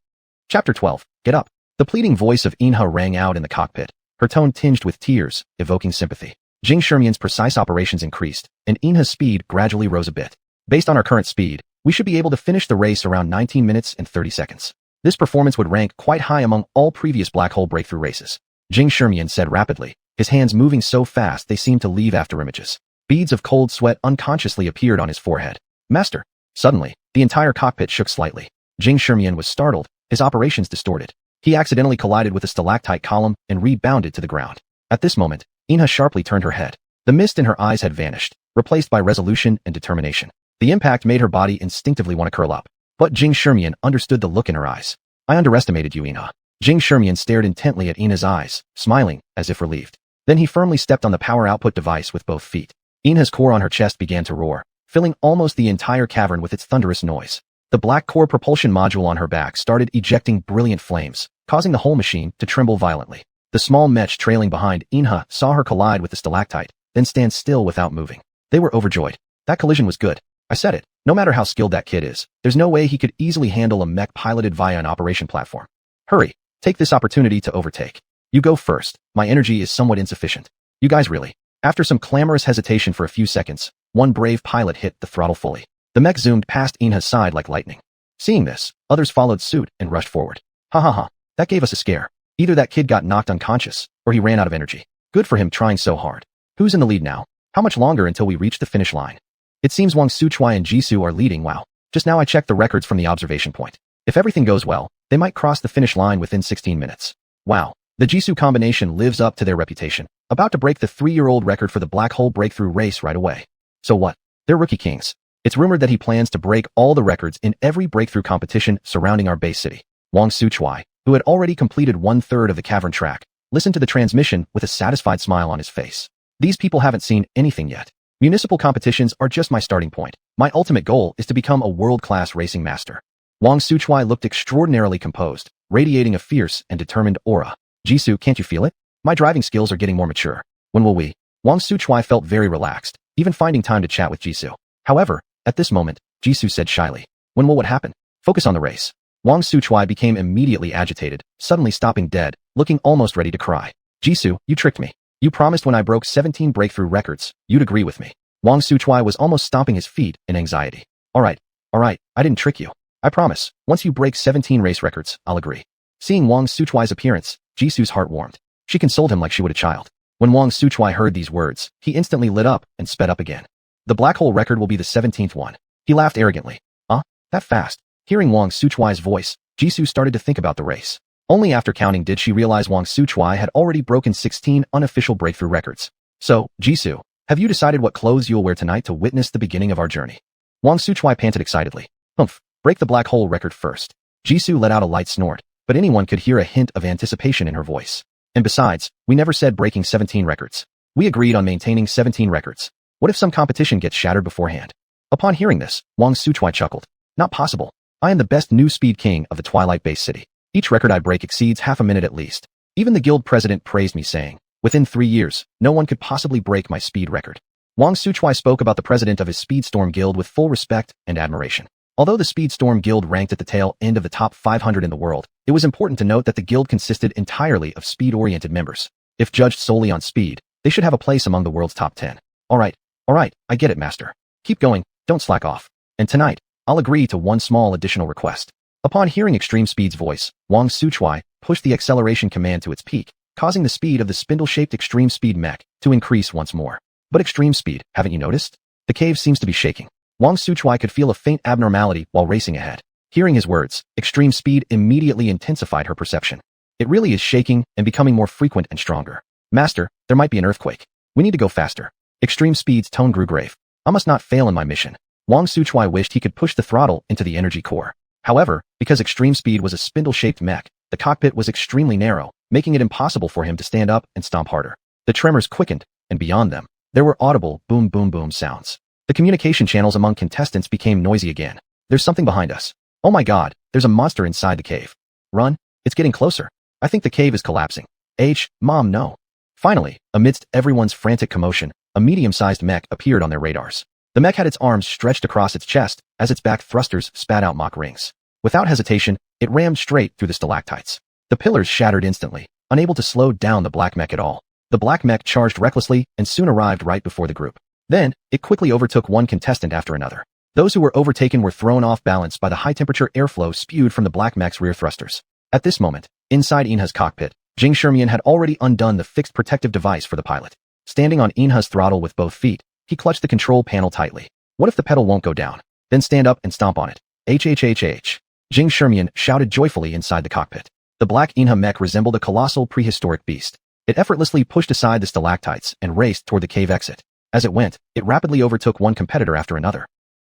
Chapter 12. Get up. The pleading voice of Inha rang out in the cockpit, her tone tinged with tears, evoking sympathy. Jing Shimin's precise operations increased, and Inha's speed gradually rose a bit. Based on our current speed, we should be able to finish the race around 19 minutes and 30 seconds. This performance would rank quite high among all previous black hole breakthrough races. Jing Shimin said rapidly, his hands moving so fast they seemed to leave after images. Beads of cold sweat unconsciously appeared on his forehead. Master. Suddenly, the entire cockpit shook slightly. Jing Shimin was startled, his operations distorted. He accidentally collided with a stalactite column and rebounded to the ground. At this moment, Inha sharply turned her head. The mist in her eyes had vanished, replaced by resolution and determination. The impact made her body instinctively want to curl up. But Jing Shimin understood the look in her eyes. I underestimated you, Inha. Jing Shimin stared intently at Inha's eyes, smiling, as if relieved. Then he firmly stepped on the power output device with both feet. Inha's core on her chest began to roar, filling almost the entire cavern with its thunderous noise. The black core propulsion module on her back started ejecting brilliant flames, causing the whole machine to tremble violently. The small mech trailing behind Inha saw her collide with the stalactite, then stand still without moving. They were overjoyed. That collision was good. I said it. No matter how skilled that kid is, there's no way he could easily handle a mech piloted via an operation platform. Hurry. Take this opportunity to overtake. You go first. My energy is somewhat insufficient. You guys really. After some clamorous hesitation for a few seconds, one brave pilot hit the throttle fully. The mech zoomed past Inha's side like lightning. Seeing this, others followed suit and rushed forward. Ha ha ha, that gave us a scare. Either that kid got knocked unconscious, or he ran out of energy. Good for him trying so hard. Who's in the lead now? How much longer until we reach the finish line? It seems xuanhuan and Jisoo are leading. Wow. Just now I checked the records from the observation point. If everything goes well, they might cross the finish line within 16 minutes. Wow. The Jisoo combination lives up to their reputation, about to break the 3-year-old record for the black hole breakthrough race right away. So what? They're rookie kings. It's rumored that he plans to break all the records in every breakthrough competition surrounding our base city. xuanhuan, who had already completed 1/3 of the cavern track, listened to the transmission with a satisfied smile on his face. These people haven't seen anything yet. Municipal competitions are just my starting point. My ultimate goal is to become a world-class racing master. xuanhuan looked extraordinarily composed, radiating a fierce and determined aura. Jisoo, can't you feel it? My driving skills are getting more mature. When will we? xuanhuan felt very relaxed, even finding time to chat with Jisoo. However, at this moment, Jisoo said shyly, when will what happen? Focus on the race. xuanhuan became immediately agitated, suddenly stopping dead, looking almost ready to cry. Jisoo, you tricked me. You promised when I broke 17 breakthrough records, you'd agree with me. xuanhuan was almost stomping his feet in anxiety. Alright, I didn't trick you. I promise, once you break 17 race records, I'll agree. Seeing xuanhuan's appearance, Jisoo's heart warmed. She consoled him like she would a child. When xuanhuan heard these words, he instantly lit up and sped up again. The black hole record will be the 17th one. He laughed arrogantly. That fast? Hearing xuanhuan's voice, Jisoo started to think about the race. Only after counting did she realize xuanhuan had already broken 16 unofficial breakthrough records. So, Jisoo, have you decided what clothes you'll wear tonight to witness the beginning of our journey? xuanhuan panted excitedly. Break the black hole record first. Jisoo let out a light snort, but anyone could hear a hint of anticipation in her voice. And besides, we never said breaking 17 records. We agreed on maintaining 17 records. What if some competition gets shattered beforehand? Upon hearing this, xuanhuan chuckled. Not possible. I am the best new speed king of the Twilight-based city. Each record I break exceeds half a minute at least. Even the guild president praised me saying, within 3 years, no one could possibly break my speed record. xuanhuan spoke about the president of his Speedstorm guild with full respect and admiration. Although the Speedstorm guild ranked at the tail end of the top 500 in the world, it was important to note that the guild consisted entirely of speed-oriented members. If judged solely on speed, they should have a place among the world's top 10. Alright, I get it, master. Keep going, don't slack off. And tonight, I'll agree to one small additional request. Upon hearing Extreme Speed's voice, xuanhuan pushed the acceleration command to its peak, causing the speed of the spindle-shaped Extreme Speed mech to increase once more. But Extreme Speed, haven't you noticed? The cave seems to be shaking. xuanhuan could feel a faint abnormality while racing ahead. Hearing his words, Extreme Speed immediately intensified her perception. It really is shaking and becoming more frequent and stronger. Master, there might be an earthquake. We need to go faster. Extreme Speed's tone grew grave. I must not fail in my mission. xuanhuan wished he could push the throttle into the energy core. However, because Extreme Speed was a spindle-shaped mech, the cockpit was extremely narrow, making it impossible for him to stand up and stomp harder. The tremors quickened, and beyond them, there were audible boom boom boom sounds. The communication channels among contestants became noisy again. There's something behind us. Oh my god, there's a monster inside the cave. Run, it's getting closer. I think the cave is collapsing. Mom, no. Finally, amidst everyone's frantic commotion, a medium-sized mech appeared on their radars. The mech had its arms stretched across its chest as its back thrusters spat out mock rings. Without hesitation, it rammed straight through the stalactites. The pillars shattered instantly, unable to slow down the black mech at all. The black mech charged recklessly and soon arrived right before the group. Then, it quickly overtook one contestant after another. Those who were overtaken were thrown off balance by the high-temperature airflow spewed from the black mech's rear thrusters. At this moment, inside Inha's cockpit, xuanhuan had already undone the fixed protective device for the pilot. Standing on Inha's throttle with both feet, he clutched the control panel tightly. What if the pedal won't go down? Then stand up and stomp on it. xuanhuan shouted joyfully inside the cockpit. The black Inha mech resembled a colossal prehistoric beast. It effortlessly pushed aside the stalactites and raced toward the cave exit. As it went, it rapidly overtook one competitor after another.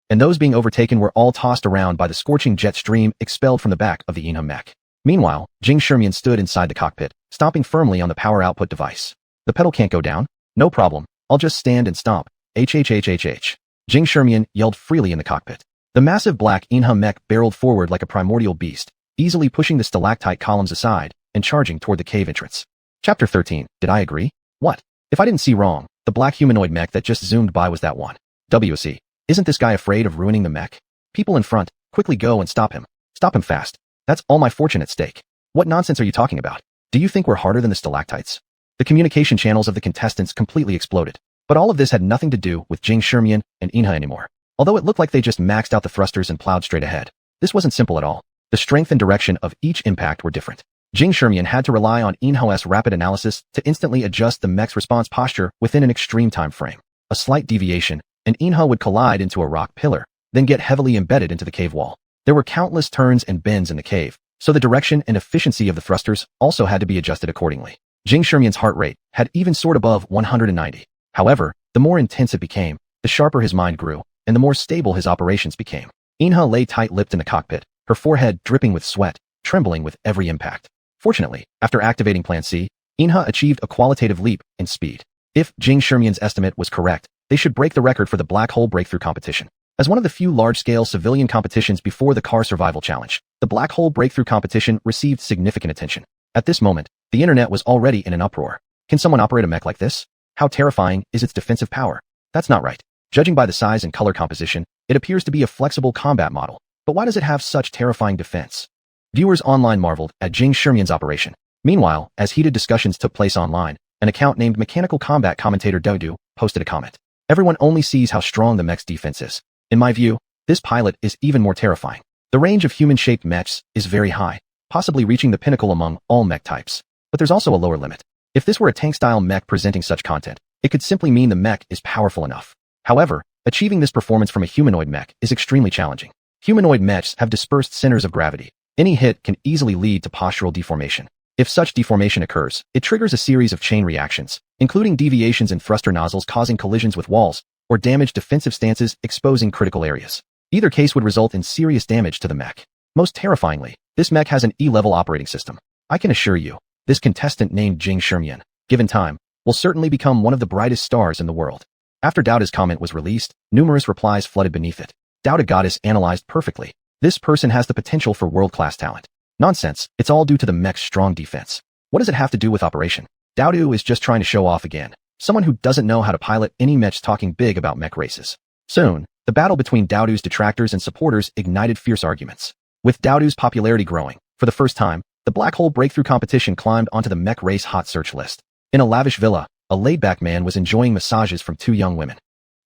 And those being overtaken were all tossed around by the scorching jet stream expelled from the back of the Inha mech. Meanwhile, xuanhuan stood inside the cockpit, stomping firmly on the power output device. The pedal can't go down? No problem. I'll just stand and stomp. xuanhuan yelled freely in the cockpit. The massive black Inha mech barreled forward like a primordial beast, easily pushing the stalactite columns aside and charging toward the cave entrance. Chapter 13. Did I agree? What? If I didn't see wrong, the black humanoid mech that just zoomed by was that one. WC. Isn't this guy afraid of ruining the mech? People in front, quickly go and stop him. Stop him fast. That's all my fortune at stake. What nonsense are you talking about? Do you think we're harder than the stalactites? The communication channels of the contestants completely exploded. But all of this had nothing to do with xuanhuan and Inha anymore. although it looked like they just maxed out the thrusters and plowed straight ahead. This wasn't simple at all. The strength and direction of each impact were different. Jing Shermian had to rely on Xuanhuan's rapid analysis to instantly adjust the mech's response posture within an extreme time frame. A slight deviation, and Xuanhuan would collide into a rock pillar, then get heavily embedded into the cave wall. There were countless turns and bends in the cave, so the direction and efficiency of the thrusters also had to be adjusted accordingly. Jing Shermian's heart rate had even soared above 190. However, the more intense it became, the sharper his mind grew, and the more stable his operations became. Xuanhuan lay tight-lipped in the cockpit, her forehead dripping with sweat, trembling with every impact. Fortunately, after activating Plan C, Xuanhuan achieved a qualitative leap in speed. If Jing Shermian's estimate was correct, they should break the record for the black hole breakthrough competition. As one of the few large-scale civilian competitions before the car survival challenge, the black hole breakthrough competition received significant attention. At this moment, the internet was already in an uproar. Can someone operate a mech like this? How terrifying is its defensive power? That's not right. Judging by the size and color composition, it appears to be a flexible combat model. But why does it have such terrifying defense? Viewers online marveled at Jing Shermian's operation. Meanwhile, as heated discussions took place online, an account named Mechanical Combat Commentator Dodu posted a comment. Everyone only sees how strong the mech's defense is. In my view, this pilot is even more terrifying. The range of human-shaped mechs is very high, possibly reaching the pinnacle among all mech types. But there's also a lower limit. If this were a tank-style mech presenting such content, it could simply mean the mech is powerful enough. However, achieving this performance from a humanoid mech is extremely challenging. Humanoid mechs have dispersed centers of gravity. Any hit can easily lead to postural deformation. If such deformation occurs, it triggers a series of chain reactions, including deviations in thruster nozzles causing collisions with walls, or damaged defensive stances exposing critical areas. Either case would result in serious damage to the mech. Most terrifyingly, this mech has an E-level operating system. I can assure you, this contestant named Jing Shermian, given time, will certainly become one of the brightest stars in the world. After Doubta's comment was released, numerous replies flooded beneath it. Doubt a goddess analyzed perfectly. This person has the potential for world-class talent. Nonsense, it's all due to the mech's strong defense. What does it have to do with operation? Doubtu is just trying to show off again. Someone who doesn't know how to pilot any mech's talking big about mech races. Soon, the battle between Doubtu's detractors and supporters ignited fierce arguments. With Doubtu's popularity growing, for the first time, the black hole breakthrough competition climbed onto the mech race hot search list. In a lavish villa, a laid-back man was enjoying massages from two young women.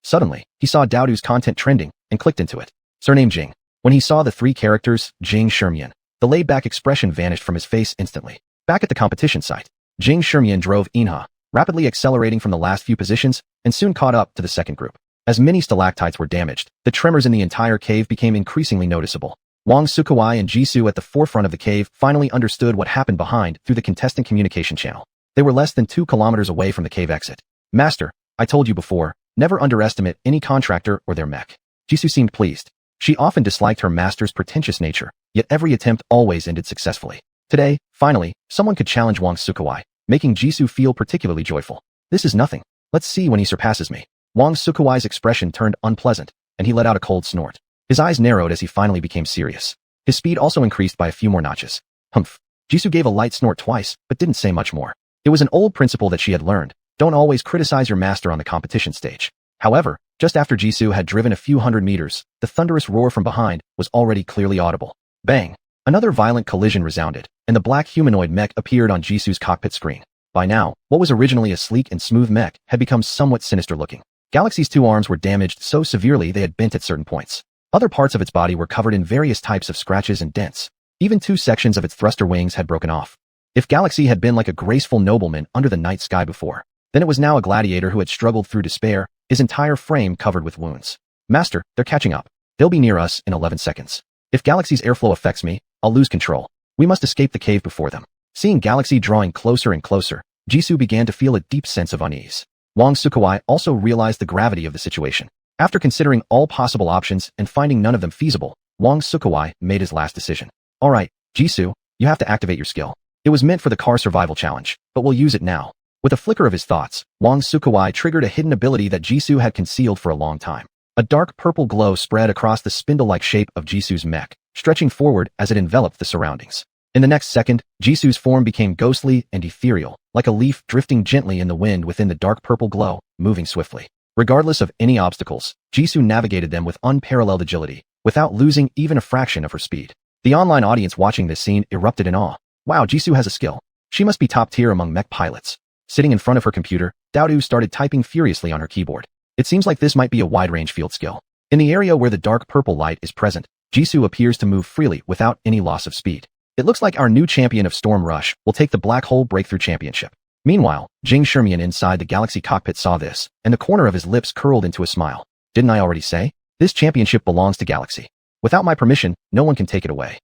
Suddenly, he saw Doubtu's content trending and clicked into it. Surname Jing. When he saw the three characters, Jing Shermian, the laid-back expression vanished from his face instantly. Back at the competition site, Jing Shermian drove Xuanhuan, rapidly accelerating from the last few positions, and soon caught up to the second group. As many stalactites were damaged, the tremors in the entire cave became increasingly noticeable. Wang Sukuwai and Jisoo at the forefront of the cave finally understood what happened behind through the contestant communication channel. They were less than 2 kilometers away from the cave exit. Master, I told you before, never underestimate any contractor or their mech. Jisoo seemed pleased. She often disliked her master's pretentious nature, yet every attempt always ended successfully. Today, finally, someone could challenge Wang Sukuwai, making Jisoo feel particularly joyful. This is nothing. Let's see when he surpasses me. Wang Sukuwai's expression turned unpleasant, and he let out a cold snort. His eyes narrowed as he finally became serious. His speed also increased by a few more notches. Humph. Jisoo gave a light snort twice, but didn't say much more. It was an old principle that she had learned. Don't always criticize your master on the competition stage. However, just after Jisoo had driven a few hundred meters, the thunderous roar from behind was already clearly audible. Bang! Another violent collision resounded, and the black humanoid mech appeared on Jisoo's cockpit screen. By now, what was originally a sleek and smooth mech had become somewhat sinister looking. Galaxy's 2 arms were damaged so severely they had bent at certain points. Other parts of its body were covered in various types of scratches and dents. Even 2 sections of its thruster wings had broken off. If Galaxy had been like a graceful nobleman under the night sky before, then it was now a gladiator who had struggled through despair, his entire frame covered with wounds. Master, they're catching up. They'll be near us in 11 seconds. If Galaxy's airflow affects me, I'll lose control. We must escape the cave before them. Seeing Galaxy drawing closer and closer, Jisoo began to feel a deep sense of unease. Wang Sukuwai also realized the gravity of the situation. After considering all possible options and finding none of them feasible, Wang Sukuwai made his last decision. Alright, Jisoo, you have to activate your skill. It was meant for the car survival challenge, but we'll use it now. With a flicker of his thoughts, Wang Sukuwai triggered a hidden ability that Jisoo had concealed for a long time. A dark purple glow spread across the spindle-like shape of Jisoo's mech, stretching forward as it enveloped the surroundings. In the next second, Jisoo's form became ghostly and ethereal, like a leaf drifting gently in the wind within the dark purple glow, moving swiftly. Regardless of any obstacles, Jisoo navigated them with unparalleled agility, without losing even a fraction of her speed. The online audience watching this scene erupted in awe. Wow, Jisoo has a skill. She must be top tier among mech pilots. Sitting in front of her computer, Doubtu started typing furiously on her keyboard. It seems like this might be a wide-range field skill. In the area where the dark purple light is present, Jisoo appears to move freely without any loss of speed. It looks like our new champion of Storm Rush will take the Black Hole Breakthrough Championship. Meanwhile, Jing Shermian inside the Galaxy cockpit saw this, and the corner of his lips curled into a smile. Didn't I already say? This championship belongs to Galaxy. Without my permission, no one can take it away.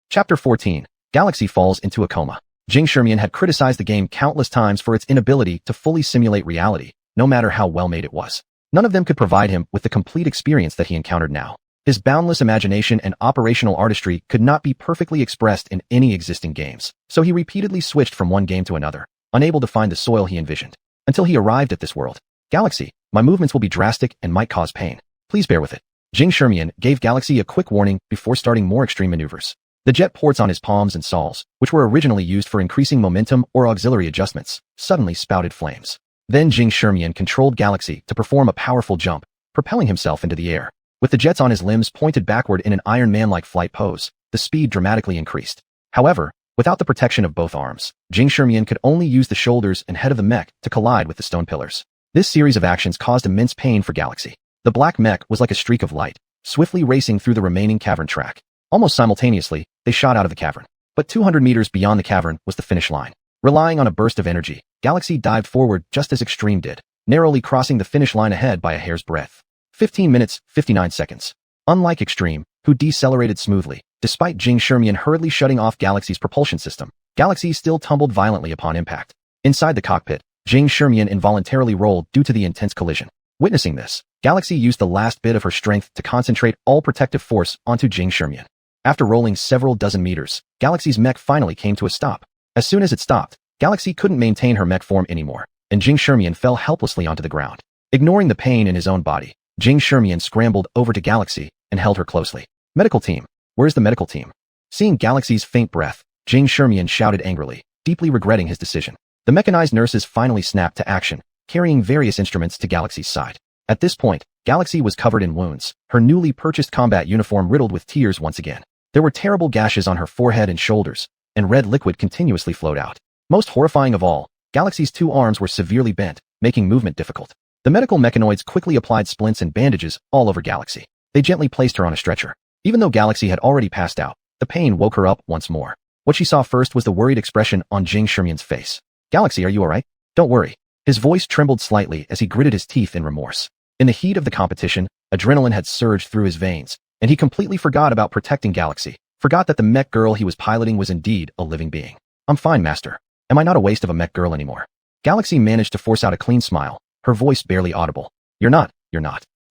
Chapter 14. Galaxy falls into a coma. Jing Shermian had criticized the game countless times for its inability to fully simulate reality, no matter how well made it was. None of them could provide him with the complete experience that he encountered now. His boundless imagination and operational artistry could not be perfectly expressed in any existing games, so he repeatedly switched from one game to another, unable to find the soil he envisioned. Until he arrived at this world. Galaxy, my movements will be drastic and might cause pain. Please bear with it. Jing Shermian gave Galaxy a quick warning before starting more extreme maneuvers. The jet ports on his palms and soles, which were originally used for increasing momentum or auxiliary adjustments, suddenly spouted flames. Then Jing Shermian controlled Galaxy to perform a powerful jump, propelling himself into the air. With the jets on his limbs pointed backward in an Iron Man-like flight pose, the speed dramatically increased. However, without the protection of both arms, Jing Shermian could only use the shoulders and head of the mech to collide with the stone pillars. This series of actions caused immense pain for Galaxy. The black mech was like a streak of light, swiftly racing through the remaining cavern track. Almost simultaneously, they shot out of the cavern. But 200 meters beyond the cavern was the finish line. Relying on a burst of energy, Galaxy dived forward just as Extreme did, narrowly crossing the finish line ahead by a hair's breadth. 15 minutes, 59 seconds. Unlike Extreme, who decelerated smoothly, despite Jing Shermian hurriedly shutting off Galaxy's propulsion system, Galaxy still tumbled violently upon impact. Inside the cockpit, Jing Shermian involuntarily rolled due to the intense collision. Witnessing this, Galaxy used the last bit of her strength to concentrate all protective force onto Jing Shermian. After rolling several dozen meters, Galaxy's mech finally came to a stop. As soon as it stopped, Galaxy couldn't maintain her mech form anymore, and Jing Shermian fell helplessly onto the ground. Ignoring the pain in his own body, Jing Shermian scrambled over to Galaxy and held her closely. Medical team. Where's the medical team? Seeing Galaxy's faint breath, Jing Shermian shouted angrily, deeply regretting his decision. The mechanized nurses finally snapped to action, carrying various instruments to Galaxy's side. At this point, Galaxy was covered in wounds, her newly purchased combat uniform riddled with tears once again. There were terrible gashes on her forehead and shoulders, and red liquid continuously flowed out. Most horrifying of all, Galaxy's two arms were severely bent, making movement difficult. The medical mechanoids quickly applied splints and bandages all over Galaxy. They gently placed her on a stretcher. Even though Galaxy had already passed out, the pain woke her up once more. What she saw first was the worried expression on Jing Shermian's face. Galaxy, are you alright? Don't worry. His voice trembled slightly as he gritted his teeth in remorse. In the heat of the competition, adrenaline had surged through his veins, and he completely forgot about protecting Galaxy, forgot that the mech girl he was piloting was indeed a living being. I'm fine, Master. Am I not a waste of a mech girl anymore? Galaxy managed to force out a clean smile, her voice barely audible. You're not.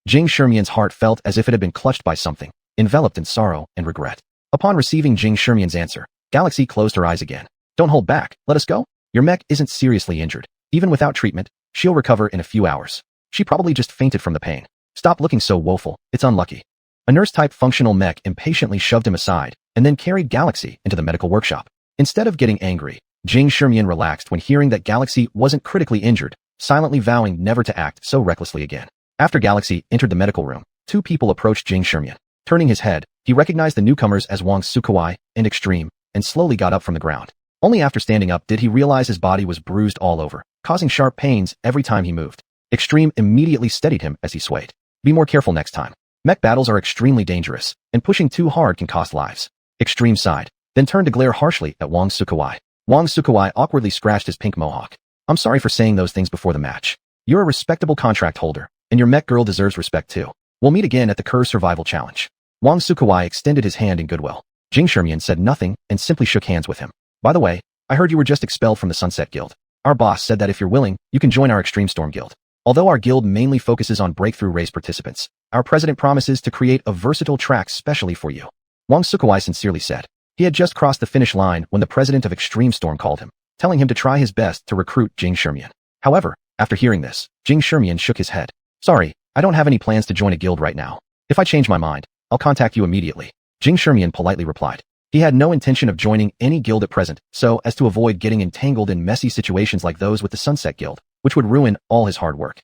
Jing Shermian's heart felt as if it had been clutched by something, enveloped in sorrow and regret. Upon receiving Jing Shermian's answer, Galaxy closed her eyes again. Don't hold back, let us go. Your mech isn't seriously injured. Even without treatment, she'll recover in a few hours. She probably just fainted from the pain. Stop looking so woeful, it's unlucky. A nurse-type functional mech impatiently shoved him aside, and then carried Galaxy into the medical workshop. Instead of getting angry, Jing Shermian relaxed when hearing that Galaxy wasn't critically injured, silently vowing never to act so recklessly again. After Galaxy entered the medical room, two people approached Jing Shermian. Turning his head, he recognized the newcomers as xuanhuan and Extreme, and slowly got up from the ground. Only after standing up did he realize his body was bruised all over, causing sharp pains every time he moved. Extreme immediately steadied him as he swayed. Be more careful next time. Mech battles are extremely dangerous, and pushing too hard can cost lives. Extreme sighed, then turned to glare harshly at xuanhuan. xuanhuan awkwardly scratched his pink mohawk. I'm sorry for saying those things before the match. You're a respectable contract holder, and your mech girl deserves respect too. We'll meet again at the Curse Survival Challenge. xuanhuan extended his hand in goodwill. Jing Shermian said nothing and simply shook hands with him. By the way, I heard you were just expelled from the Sunset Guild. Our boss said that if you're willing, you can join our Extreme Storm Guild. Although our guild mainly focuses on breakthrough race participants, our president promises to create a versatile track specially for you. xuanhuan sincerely said. He had just crossed the finish line when the president of Extreme Storm called him, telling him to try his best to recruit Jing Shermian. However, after hearing this, Jing Shermian shook his head. Sorry, I don't have any plans to join a guild right now. If I change my mind, I'll contact you immediately. Jing Shermian politely replied. He had no intention of joining any guild at present, so as to avoid getting entangled in messy situations like those with the Sunset Guild, which would ruin all his hard work.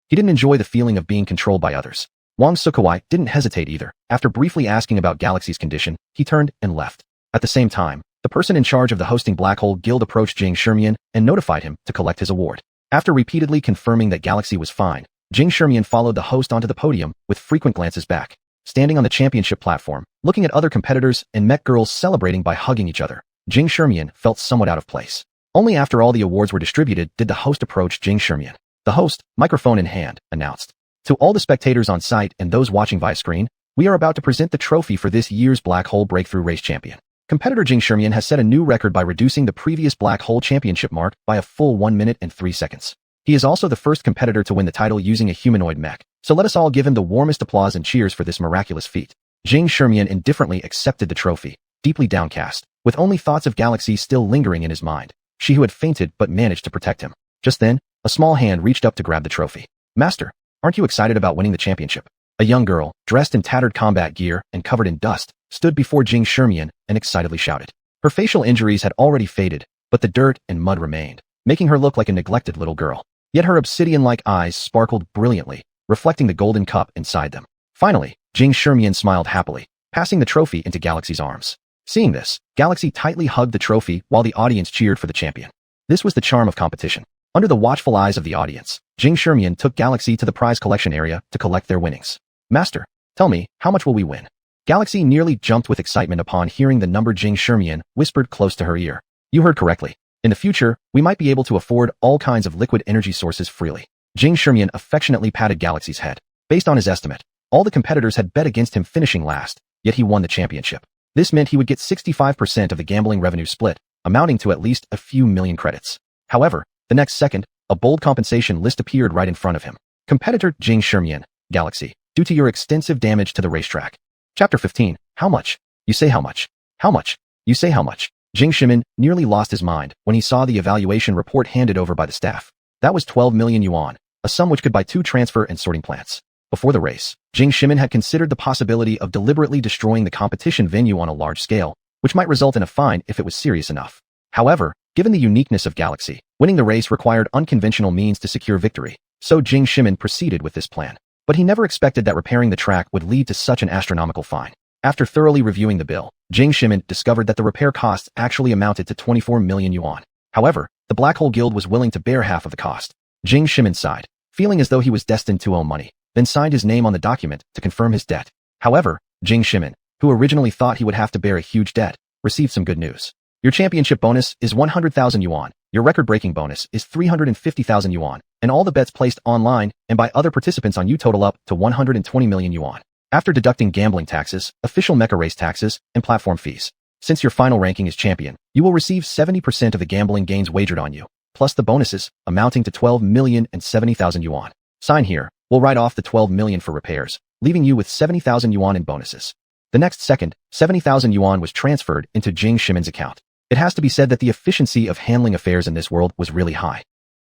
He didn't enjoy the feeling of being controlled by others. xuanhuan didn't hesitate either. After briefly asking about Galaxy's condition, he turned and left. At the same time, the person in charge of the hosting Black Hole Guild approached Jing Shermian and notified him to collect his award. After repeatedly confirming that Galaxy was fine, Jing Shermian followed the host onto the podium with frequent glances back. Standing on the championship platform, looking at other competitors and mech girls celebrating by hugging each other, Jing Shermian felt somewhat out of place. Only after all the awards were distributed did the host approach Jing Shermian. The host, microphone in hand, announced, "To all the spectators on site and those watching via screen, we are about to present the trophy for this year's Black Hole Breakthrough Race Champion. Competitor Jing Shermian has set a new record by reducing the previous Black Hole Championship mark by a full 1 minute and 3 seconds. He is also the first competitor to win the title using a humanoid mech, so let us all give him the warmest applause and cheers for this miraculous feat." Jing Shermian indifferently accepted the trophy, deeply downcast, with only thoughts of Galaxy still lingering in his mind. She who had fainted but managed to protect him. Just then, a small hand reached up to grab the trophy. "Master, aren't you excited about winning the championship?" A young girl, dressed in tattered combat gear and covered in dust, stood before Jing Shermian and excitedly shouted. Her facial injuries had already faded, but the dirt and mud remained, making her look like a neglected little girl. Yet her obsidian-like eyes sparkled brilliantly, reflecting the golden cup inside them. Finally, Jing Shermian smiled happily, passing the trophy into Galaxy's arms. Seeing this, Galaxy tightly hugged the trophy while the audience cheered for the champion. This was the charm of competition. Under the watchful eyes of the audience, Jing Shermian took Galaxy to the prize collection area to collect their winnings. "Master, tell me, how much will we win?" Galaxy nearly jumped with excitement upon hearing the number Jing Shermian whispered close to her ear. "You heard correctly. In the future, we might be able to afford all kinds of liquid energy sources freely." Jing Shermian affectionately patted Galaxy's head. Based on his estimate, all the competitors had bet against him finishing last, yet he won the championship. This meant he would get 65% of the gambling revenue split, amounting to at least a few million credits. However, the next second, a bold compensation list appeared right in front of him. Competitor Jing Shermian, Galaxy, due to your extensive damage to the racetrack. Chapter 15. How much? You say how much? How much? You say how much? Jing Shermian nearly lost his mind when he saw the evaluation report handed over by the staff. That was 12 million yuan, a sum which could buy 2 transfer and sorting plants. Before the race, Jing Shermian had considered the possibility of deliberately destroying the competition venue on a large scale, which might result in a fine if it was serious enough. However, given the uniqueness of Galaxy, winning the race required unconventional means to secure victory, so Jing Shermian proceeded with this plan. But he never expected that repairing the track would lead to such an astronomical fine. After thoroughly reviewing the bill, Jing Shermian discovered that the repair costs actually amounted to 24 million yuan. However, the Black Hole Guild was willing to bear half of the cost. Jing Shermian sighed, feeling as though he was destined to owe money, then signed his name on the document to confirm his debt. However, Jing Shermian, who originally thought he would have to bear a huge debt, received some good news. Your championship bonus is 100,000 yuan, your record-breaking bonus is 350,000 yuan, and all the bets placed online and by other participants on you total up to 120 million yuan. After deducting gambling taxes, official mecha race taxes, and platform fees. Since your final ranking is champion, you will receive 70% of the gambling gains wagered on you, plus the bonuses, amounting to 12,070,000 yuan. Sign here. We'll write off the 12 million for repairs, leaving you with 70,000 yuan in bonuses. The next second, 70,000 yuan was transferred into Jing Shermian's account. It has to be said that the efficiency of handling affairs in this world was really high.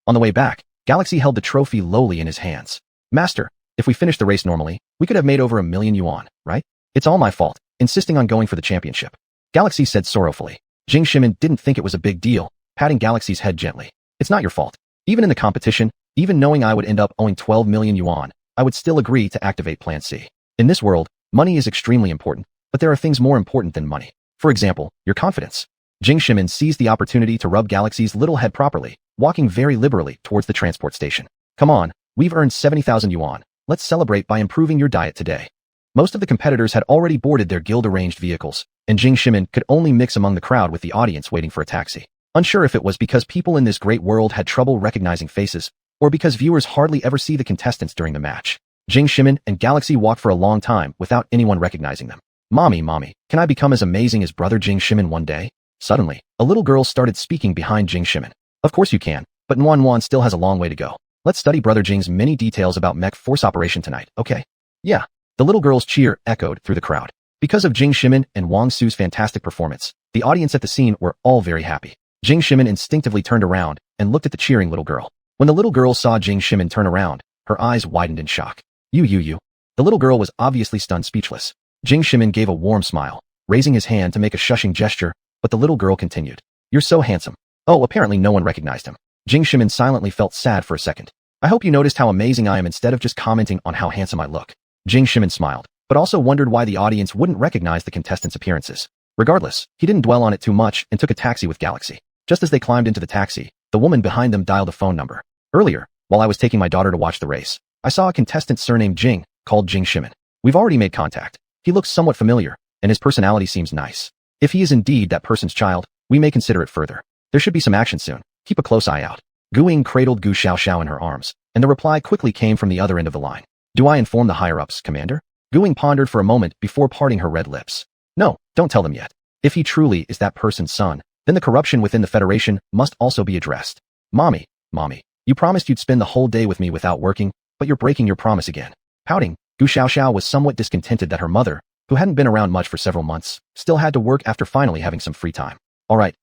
On the way back, Galaxy held the trophy lowly in his hands. "Master, if we finished the race normally, we could have made over 1 million yuan, right? It's all my fault, insisting on going for the championship." Galaxy said sorrowfully. Jing Shermian didn't think it was a big deal, patting Galaxy's head gently. "It's not your fault. Even in the competition, even knowing I would end up owing 12 million yuan, I would still agree to activate Plan C. In this world, money is extremely important, but there are things more important than money. For example, your confidence." Jing Shermian seized the opportunity to rub Galaxy's little head properly, walking very liberally towards the transport station. "Come on, we've earned 70,000 yuan. Let's celebrate by improving your diet today." Most of the competitors had already boarded their guild-arranged vehicles, and Jing Shermian could only mix among the crowd with the audience waiting for a taxi. Unsure if it was because people in this great world had trouble recognizing faces, or because viewers hardly ever see the contestants during the match. Jing Shermian and Galaxy walked for a long time without anyone recognizing them. Mommy, can I become as amazing as brother Jing Shermian one day?" Suddenly, a little girl started speaking behind Jing Shermian. "Of course you can, but xuanhuan still has a long way to go. Let's study brother Jing's many details about mech force operation tonight, okay?" "Yeah." The little girl's cheer echoed through the crowd. Because of Jing Shermian and Wang Su's fantastic performance, the audience at the scene were all very happy. Jing Shermian instinctively turned around and looked at the cheering little girl. When the little girl saw Jing Shermian turn around, her eyes widened in shock. You. The little girl was obviously stunned speechless. Jing Shermian gave a warm smile, raising his hand to make a shushing gesture, but the little girl continued. "You're so handsome." Oh, apparently no one recognized him. Jing Shermian silently felt sad for a second. "I hope you noticed how amazing I am instead of just commenting on how handsome I look." Jing Shermian smiled, but also wondered why the audience wouldn't recognize the contestants' appearances. Regardless, he didn't dwell on it too much and took a taxi with Galaxy. Just as they climbed into the taxi, the woman behind them dialed a phone number. "Earlier, while I was taking my daughter to watch the race, I saw a contestant surnamed Jing, called Jing Shimin. We've already made contact. He looks somewhat familiar, and his personality seems nice. If he is indeed that person's child, we may consider it further. There should be some action soon. Keep a close eye out. Gu Ying cradled Gu Xiaoxiao in her arms, and the reply quickly came from the other end of the line. Do I inform the higher-ups, Commander? Gu Ying pondered for a moment before parting her red lips. No, don't tell them yet. If he truly is that person's son, then the corruption within the Federation must also be addressed. Mommy, you promised you'd spend the whole day with me without working, but you're breaking your promise again. Pouting, Gu Xiaoxiao was somewhat discontented that her mother, who hadn't been around much for several months, still had to work after finally having some free time. All right,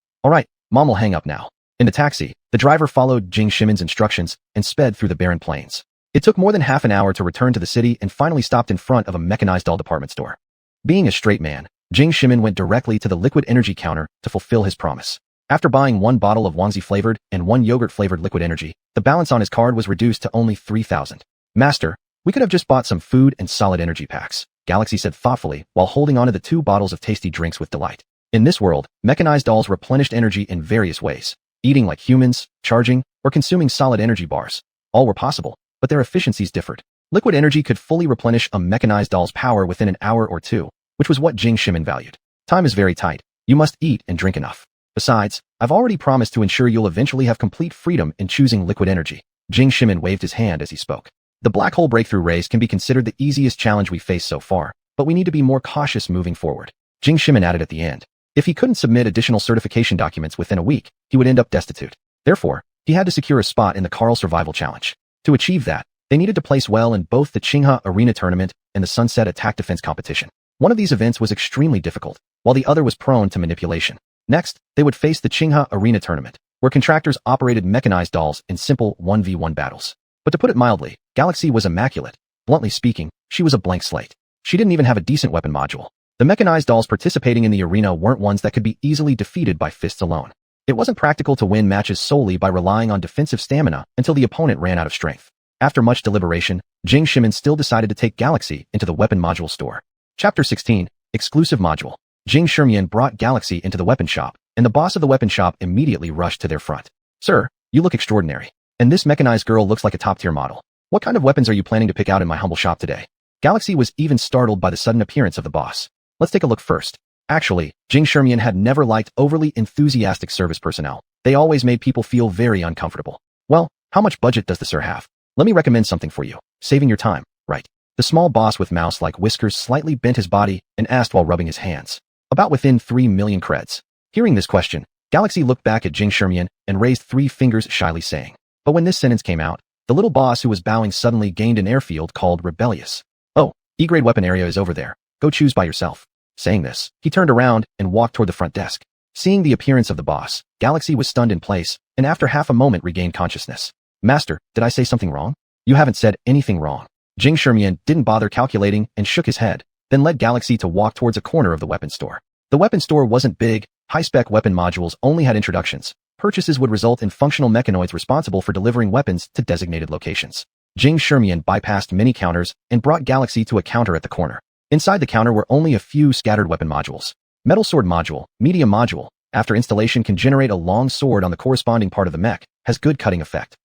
Mom will hang up now. In the taxi, the driver followed Jing Shimin's instructions and sped through the barren plains. It took more than half an hour to return to the city and finally stopped in front of a mechanized doll department store. Being a straight man, Jing Shimin went directly to the liquid energy counter to fulfill his promise. After buying 1 bottle of Wangzi-flavored and 1 yogurt-flavored liquid energy, the balance on his card was reduced to only 3,000. Master, we could have just bought some food and solid energy packs, Galaxy said thoughtfully while holding onto the 2 bottles of tasty drinks with delight. In this world, mechanized dolls replenished energy in various ways. Eating like humans, charging, or consuming solid energy bars. All were possible, but their efficiencies differed. Liquid energy could fully replenish a mechanized doll's power within an hour or 2, which was what Jing Shimin valued. Time is very tight. You must eat and drink enough. Besides, I've already promised to ensure you'll eventually have complete freedom in choosing liquid energy. Jing Shimin waved his hand as he spoke. The black hole breakthrough race can be considered the easiest challenge we faced so far, but we need to be more cautious moving forward. Jing Shimin added at the end. If he couldn't submit additional certification documents within a week, he would end up destitute. Therefore, he had to secure a spot in the Carl Survival Challenge. To achieve that, they needed to place well in both the Qinghe Arena Tournament and the Sunset Attack Defense Competition. One of these events was extremely difficult, while the other was prone to manipulation. Next, they would face the Qinghe Arena Tournament, where contractors operated mechanized dolls in simple 1v1 battles. But to put it mildly, Galaxy was immaculate. Bluntly speaking, she was a blank slate. She didn't even have a decent weapon module. The mechanized dolls participating in the arena weren't ones that could be easily defeated by fists alone. It wasn't practical to win matches solely by relying on defensive stamina until the opponent ran out of strength. After much deliberation, Jing Shimin still decided to take Galaxy into the weapon module store. Chapter 16, Exclusive Module. Jing Shimin brought Galaxy into the weapon shop, and the boss of the weapon shop immediately rushed to their front. Sir, you look extraordinary. And this mechanized girl looks like a top-tier model. What kind of weapons are you planning to pick out in my humble shop today? Galaxy was even startled by the sudden appearance of the boss. Let's take a look first. Actually, Jing Shimin had never liked overly enthusiastic service personnel. They always made people feel very uncomfortable. Well, how much budget does the sir have? Let me recommend something for you. Saving your time, right? The small boss with mouse-like whiskers slightly bent his body and asked while rubbing his hands. About within 3 million creds. Hearing this question, Galaxy looked back at Jing Shimin and raised 3 fingers shyly saying. But when this sentence came out, the little boss who was bowing suddenly gained an airfield called Rebellious. Oh, E-grade weapon area is over there. Go choose by yourself. Saying this, he turned around and walked toward the front desk. Seeing the appearance of the boss, Galaxy was stunned in place, and after half a moment regained consciousness. Master, did I say something wrong? You haven't said anything wrong. Jing Shimin didn't bother calculating and shook his head, then led Galaxy to walk towards a corner of the weapon store. The weapon store wasn't big, high-spec weapon modules only had introductions. Purchases would result in functional mechanoids responsible for delivering weapons to designated locations. Jing Shimin bypassed many counters and brought Galaxy to a counter at the corner. Inside the counter were only a few scattered weapon modules. Metal sword module, medium module, after installation can generate a long sword on the corresponding part of the mech, has good cutting effect.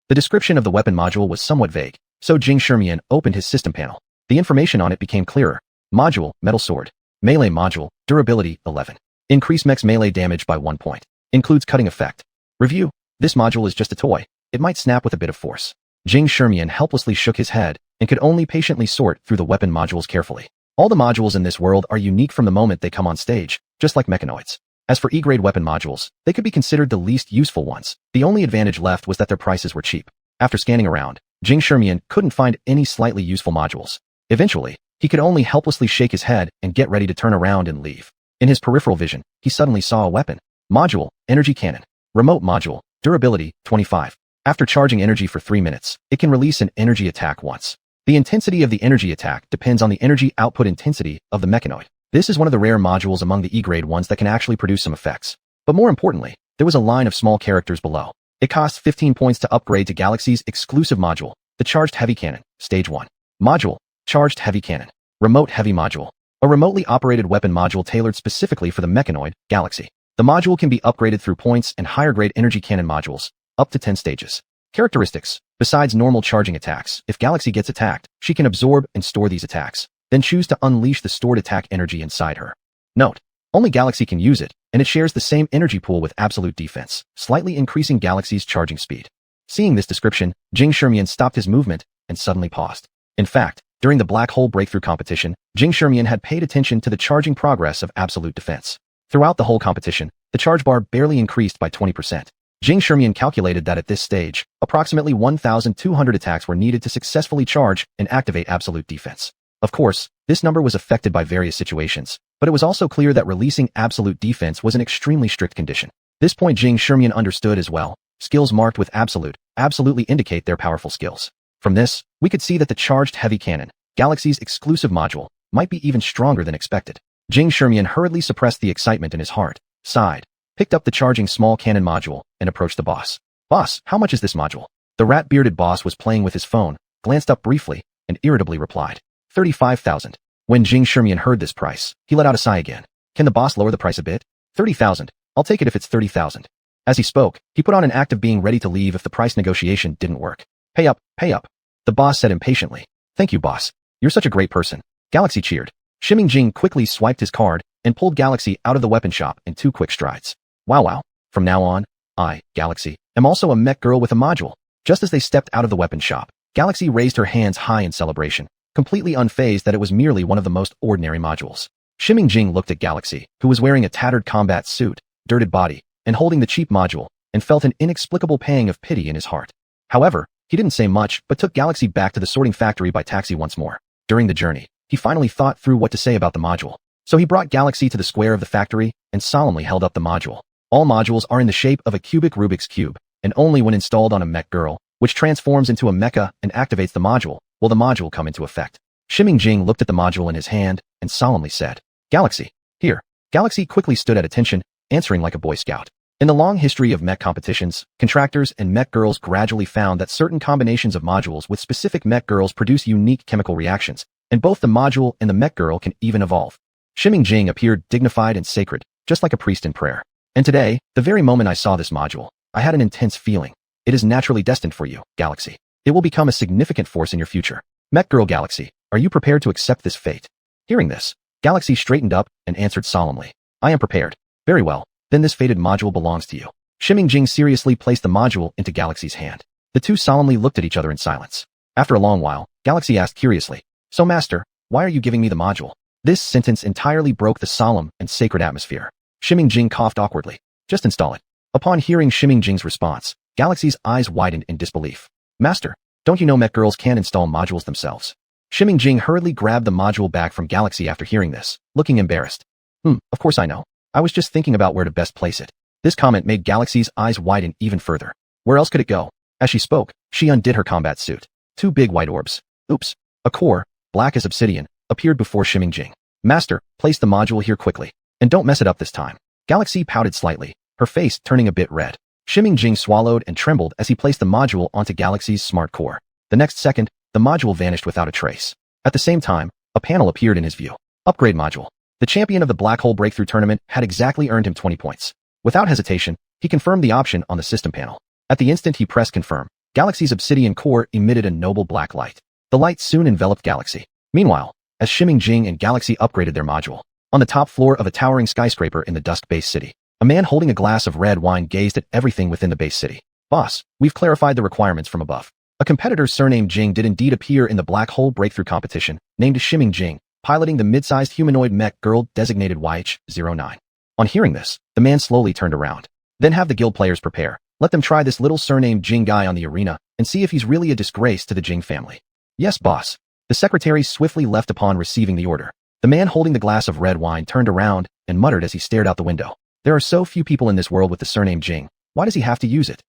The description of the weapon module was somewhat vague, so Jing Shimin opened his system panel. The information on it became clearer. Module, metal sword. Melee module, durability, 11. Increase mech's melee damage by 1 point. Includes cutting effect. Review, this module is just a toy. It might snap with a bit of force. Jing Shimin helplessly shook his head and could only patiently sort through the weapon modules carefully. All the modules in this world are unique from the moment they come on stage, just like mechanoids. As for E-grade weapon modules, they could be considered the least useful ones. The only advantage left was that their prices were cheap. After scanning around, Jing Shimin couldn't find any slightly useful modules. Eventually, he could only helplessly shake his head and get ready to turn around and leave. In his peripheral vision, he suddenly saw a weapon. Module, energy cannon. Remote module, durability, 25. After charging energy for 3 minutes, it can release an energy attack once. The intensity of the energy attack depends on the energy output intensity of the mechanoid. This is one of the rare modules among the E-grade ones that can actually produce some effects. But more importantly, there was a line of small characters below. It costs 15 points to upgrade to Galaxy's exclusive module, the Charged Heavy Cannon, Stage 1. Module, Charged Heavy Cannon. Remote Heavy Module. A remotely operated weapon module tailored specifically for the mechanoid, Galaxy. The module can be upgraded through points and higher grade energy cannon modules, up to 10 stages. Characteristics. Besides normal charging attacks, if Galaxy gets attacked, she can absorb and store these attacks, then choose to unleash the stored attack energy inside her. Note: only Galaxy can use it, and it shares the same energy pool with absolute defense, slightly increasing Galaxy's charging speed. Seeing this description, xuanhuan stopped his movement and suddenly paused. In fact, during the black hole breakthrough competition, xuanhuan had paid attention to the charging progress of absolute defense. Throughout the whole competition, the charge bar barely increased by 20%. xuanhuan calculated that at this stage, approximately 1,200 attacks were needed to successfully charge and activate absolute defense. Of course, this number was affected by various situations, but it was also clear that releasing absolute defense was an extremely strict condition. This point xuanhuan understood as well. Skills marked with absolutely indicate their powerful skills. From this, we could see that the charged heavy cannon, Galaxy's exclusive module, might be even stronger than expected. xuanhuan hurriedly suppressed the excitement in his heart, sighed, picked up the charging small cannon module, and approached the boss. Boss, how much is this module? The rat-bearded boss was playing with his phone, glanced up briefly, and irritably replied, 35,000. When xuanhuan heard this price, he let out a sigh again. Can the boss lower the price a bit? 30,000. I'll take it if it's 30,000. As he spoke, he put on an act of being ready to leave if the price negotiation didn't work. Pay up, pay up. The boss said impatiently. Thank you, boss. You're such a great person. Galaxy cheered. Ximing quickly swiped his card and pulled Galaxy out of the weapon shop in 2 quick strides. Wow. From now on, I, Galaxy, am also a mech girl with a module. Just as they stepped out of the weapon shop, Galaxy raised her hands high in celebration, completely unfazed that it was merely one of the most ordinary modules. Ximing looked at Galaxy, who was wearing a tattered combat suit, dirted body, and holding the cheap module, and felt an inexplicable pang of pity in his heart. However, he didn't say much but took Galaxy back to the sorting factory by taxi once more. During the journey, he finally thought through what to say about the module. So he brought Galaxy to the square of the factory and solemnly held up the module. All modules are in the shape of a cubic Rubik's Cube, and only when installed on a mech girl, which transforms into a mecha and activates the module, will the module come into effect. Ximing looked at the module in his hand and solemnly said, Galaxy, here. Galaxy quickly stood at attention, answering like a Boy Scout. In the long history of mech competitions, contractors and mech girls gradually found that certain combinations of modules with specific mech girls produce unique chemical reactions, and both the module and the mech girl can even evolve. Ximing appeared dignified and sacred, just like a priest in prayer. And today, the very moment I saw this module, I had an intense feeling. It is naturally destined for you, Galaxy. It will become a significant force in your future. Mech girl Galaxy, are you prepared to accept this fate? Hearing this, Galaxy straightened up and answered solemnly. I am prepared. Very well. Then this fated module belongs to you. Ximing seriously placed the module into Galaxy's hand. The two solemnly looked at each other in silence. After a long while, Galaxy asked curiously, So master, why are you giving me the module? This sentence entirely broke the solemn and sacred atmosphere. Ximing coughed awkwardly. Just install it. Upon hearing Ximing's response, Galaxy's eyes widened in disbelief. Master, don't you know mech girls can install modules themselves? Ximing hurriedly grabbed the module back from Galaxy after hearing this, looking embarrassed. Of course I know. I was just thinking about where to best place it. This comment made Galaxy's eyes widen even further. Where else could it go? As she spoke, she undid her combat suit. 2 big white orbs. Oops. A core, black as obsidian, appeared before Ximing. Master, place the module here quickly. And don't mess it up this time. Galaxy pouted slightly, her face turning a bit red. Ximing swallowed and trembled as he placed the module onto Galaxy's smart core. The next second, the module vanished without a trace. At the same time, a panel appeared in his view. Upgrade module. The champion of the Black Hole Breakthrough Tournament had exactly earned him 20 points. Without hesitation, he confirmed the option on the system panel. At the instant he pressed confirm, Galaxy's obsidian core emitted a noble black light. The light soon enveloped Galaxy. Meanwhile, as Ximing and Galaxy upgraded their module, on the top floor of a towering skyscraper in the Dusk Base City, a man holding a glass of red wine gazed at everything within the base city. Boss, we've clarified the requirements from above. A competitor surnamed Jing did indeed appear in the Black Hole Breakthrough competition, named Ximing, piloting the mid-sized humanoid mech girl designated YH-09. On hearing this, the man slowly turned around. Then have the guild players prepare. Let them try this little surnamed Jing guy on the arena and see if he's really a disgrace to the Jing family. Yes, boss. The secretary swiftly left upon receiving the order. The man holding the glass of red wine turned around and muttered as he stared out the window. There are so few people in this world with the surname Jing. Why does he have to use it?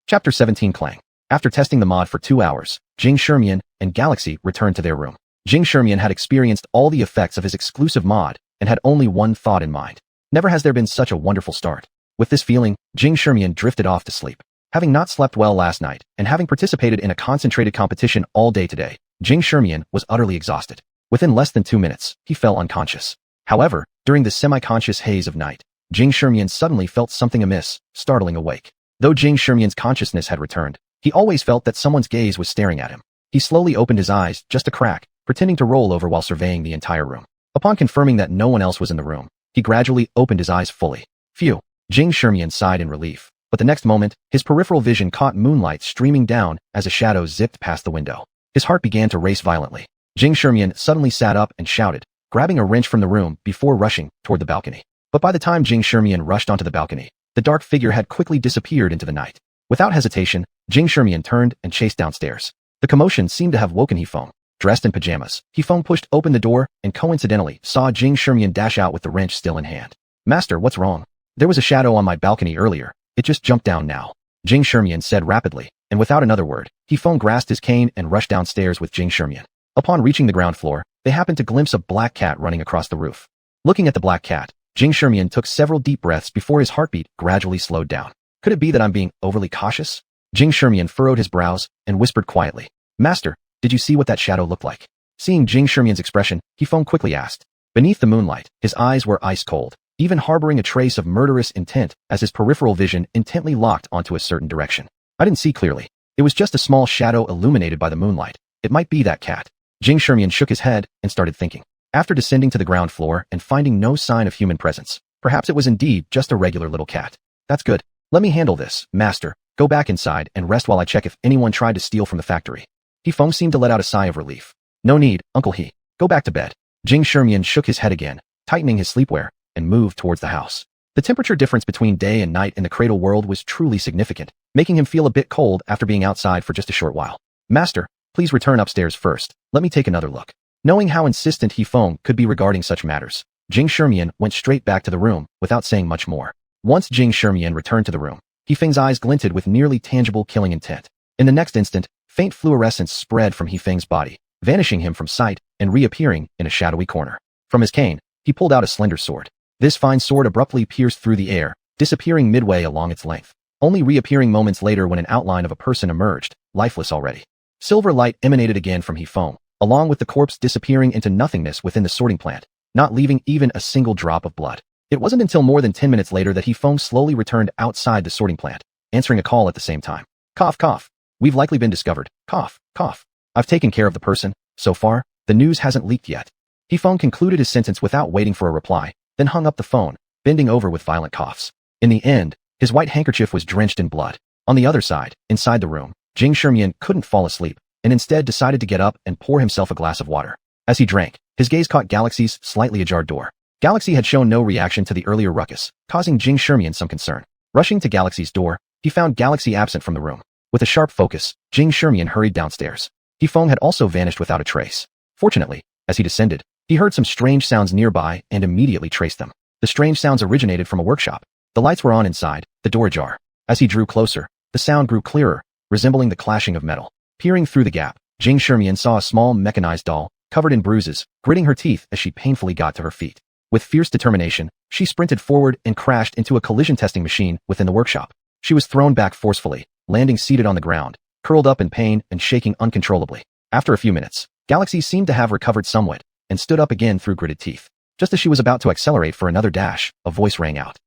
Chapter 17 Clang. After testing the mod for 2 hours, xuanhuan and Galaxy returned to their room. xuanhuan had experienced all the effects of his exclusive mod and had only one thought in mind. Never has there been such a wonderful start. With this feeling, xuanhuan drifted off to sleep. Having not slept well last night and having participated in a concentrated competition all day today, xuanhuan was utterly exhausted. Within less than 2 minutes, he fell unconscious. However, during the semi-conscious haze of night, xuanhuan suddenly felt something amiss, startling awake. Though xuanhuan's consciousness had returned, He always felt that someone's gaze was staring at him. He slowly opened his eyes, just a crack, pretending to roll over while surveying the entire room. Upon confirming that no one else was in the room, he gradually opened his eyes fully. Phew! Jing Shermian sighed in relief. But the next moment, his peripheral vision caught moonlight streaming down as a shadow zipped past the window. His heart began to race violently. Jing Shermian suddenly sat up and shouted, grabbing a wrench from the room before rushing toward the balcony. But by the time Jing Shermian rushed onto the balcony, the dark figure had quickly disappeared into the night. Without hesitation, Jing Shermian turned and chased downstairs. The commotion seemed to have woken Hifeng. Dressed in pajamas, Hifeng pushed open the door and coincidentally saw Jing Shermian dash out with the wrench still in hand. Master, what's wrong? There was a shadow on my balcony earlier. It just jumped down now. Jing Shermian said rapidly, and without another word, Hifeng grasped his cane and rushed downstairs with Jing Shermian. Upon reaching the ground floor, they happened to glimpse a black cat running across the roof. Looking at the black cat, Jing Shermian took several deep breaths before his heartbeat gradually slowed down. Could it be that I'm being overly cautious? Jing Shermian furrowed his brows and whispered quietly, Master, did you see what that shadow looked like? Seeing Jing Shermian's expression, Hifeng quickly asked. Beneath the moonlight, his eyes were ice cold, even harboring a trace of murderous intent as his peripheral vision intently locked onto a certain direction. I didn't see clearly. It was just a small shadow illuminated by the moonlight. It might be that cat. Jing Shermian shook his head and started thinking. After descending to the ground floor and finding no sign of human presence, perhaps it was indeed just a regular little cat. That's good. Let me handle this, Master. Go back inside and rest while I check if anyone tried to steal from the factory. Hifeng seemed to let out a sigh of relief. No need, Uncle He. Go back to bed. Jing Shermian shook his head again, tightening his sleepwear, and moved towards the house. The temperature difference between day and night in the cradle world was truly significant, making him feel a bit cold after being outside for just a short while. Master, please return upstairs first. Let me take another look. Knowing how insistent Hifeng could be regarding such matters, Jing Shermian went straight back to the room without saying much more. Once Jing Shermian returned to the room, Hifeng's eyes glinted with nearly tangible killing intent. In the next instant, faint fluorescence spread from Hifeng's body, vanishing him from sight and reappearing in a shadowy corner. From his cane, he pulled out a slender sword. This fine sword abruptly pierced through the air, disappearing midway along its length, only reappearing moments later when an outline of a person emerged, lifeless already. Silver light emanated again from Hifeng, along with the corpse disappearing into nothingness within the sorting plant, not leaving even a single drop of blood. It wasn't until more than 10 minutes later that Hifeng slowly returned outside the sorting plant, answering a call at the same time. Cough, cough. We've likely been discovered. Cough, cough. I've taken care of the person. So far, the news hasn't leaked yet. Hifeng concluded his sentence without waiting for a reply, then hung up the phone, bending over with violent coughs. In the end, his white handkerchief was drenched in blood. On the other side, inside the room, Jing Shermian couldn't fall asleep, and instead decided to get up and pour himself a glass of water. As he drank, his gaze caught Galaxy's slightly ajar door. Galaxy had shown no reaction to the earlier ruckus, causing Jing Shermian some concern. Rushing to Galaxy's door, he found Galaxy absent from the room. With a sharp focus, Jing Shermian hurried downstairs. Hifeng had also vanished without a trace. Fortunately, as he descended, he heard some strange sounds nearby and immediately traced them. The strange sounds originated from a workshop. The lights were on inside, the door ajar. As he drew closer, the sound grew clearer, resembling the clashing of metal. Peering through the gap, Jing Shermian saw a small mechanized doll, covered in bruises, gritting her teeth as she painfully got to her feet. With fierce determination, she sprinted forward and crashed into a collision testing machine within the workshop. She was thrown back forcefully, landing seated on the ground, curled up in pain and shaking uncontrollably. After a few minutes, Galaxy seemed to have recovered somewhat, and stood up again through gritted teeth. Just as she was about to accelerate for another dash, a voice rang out.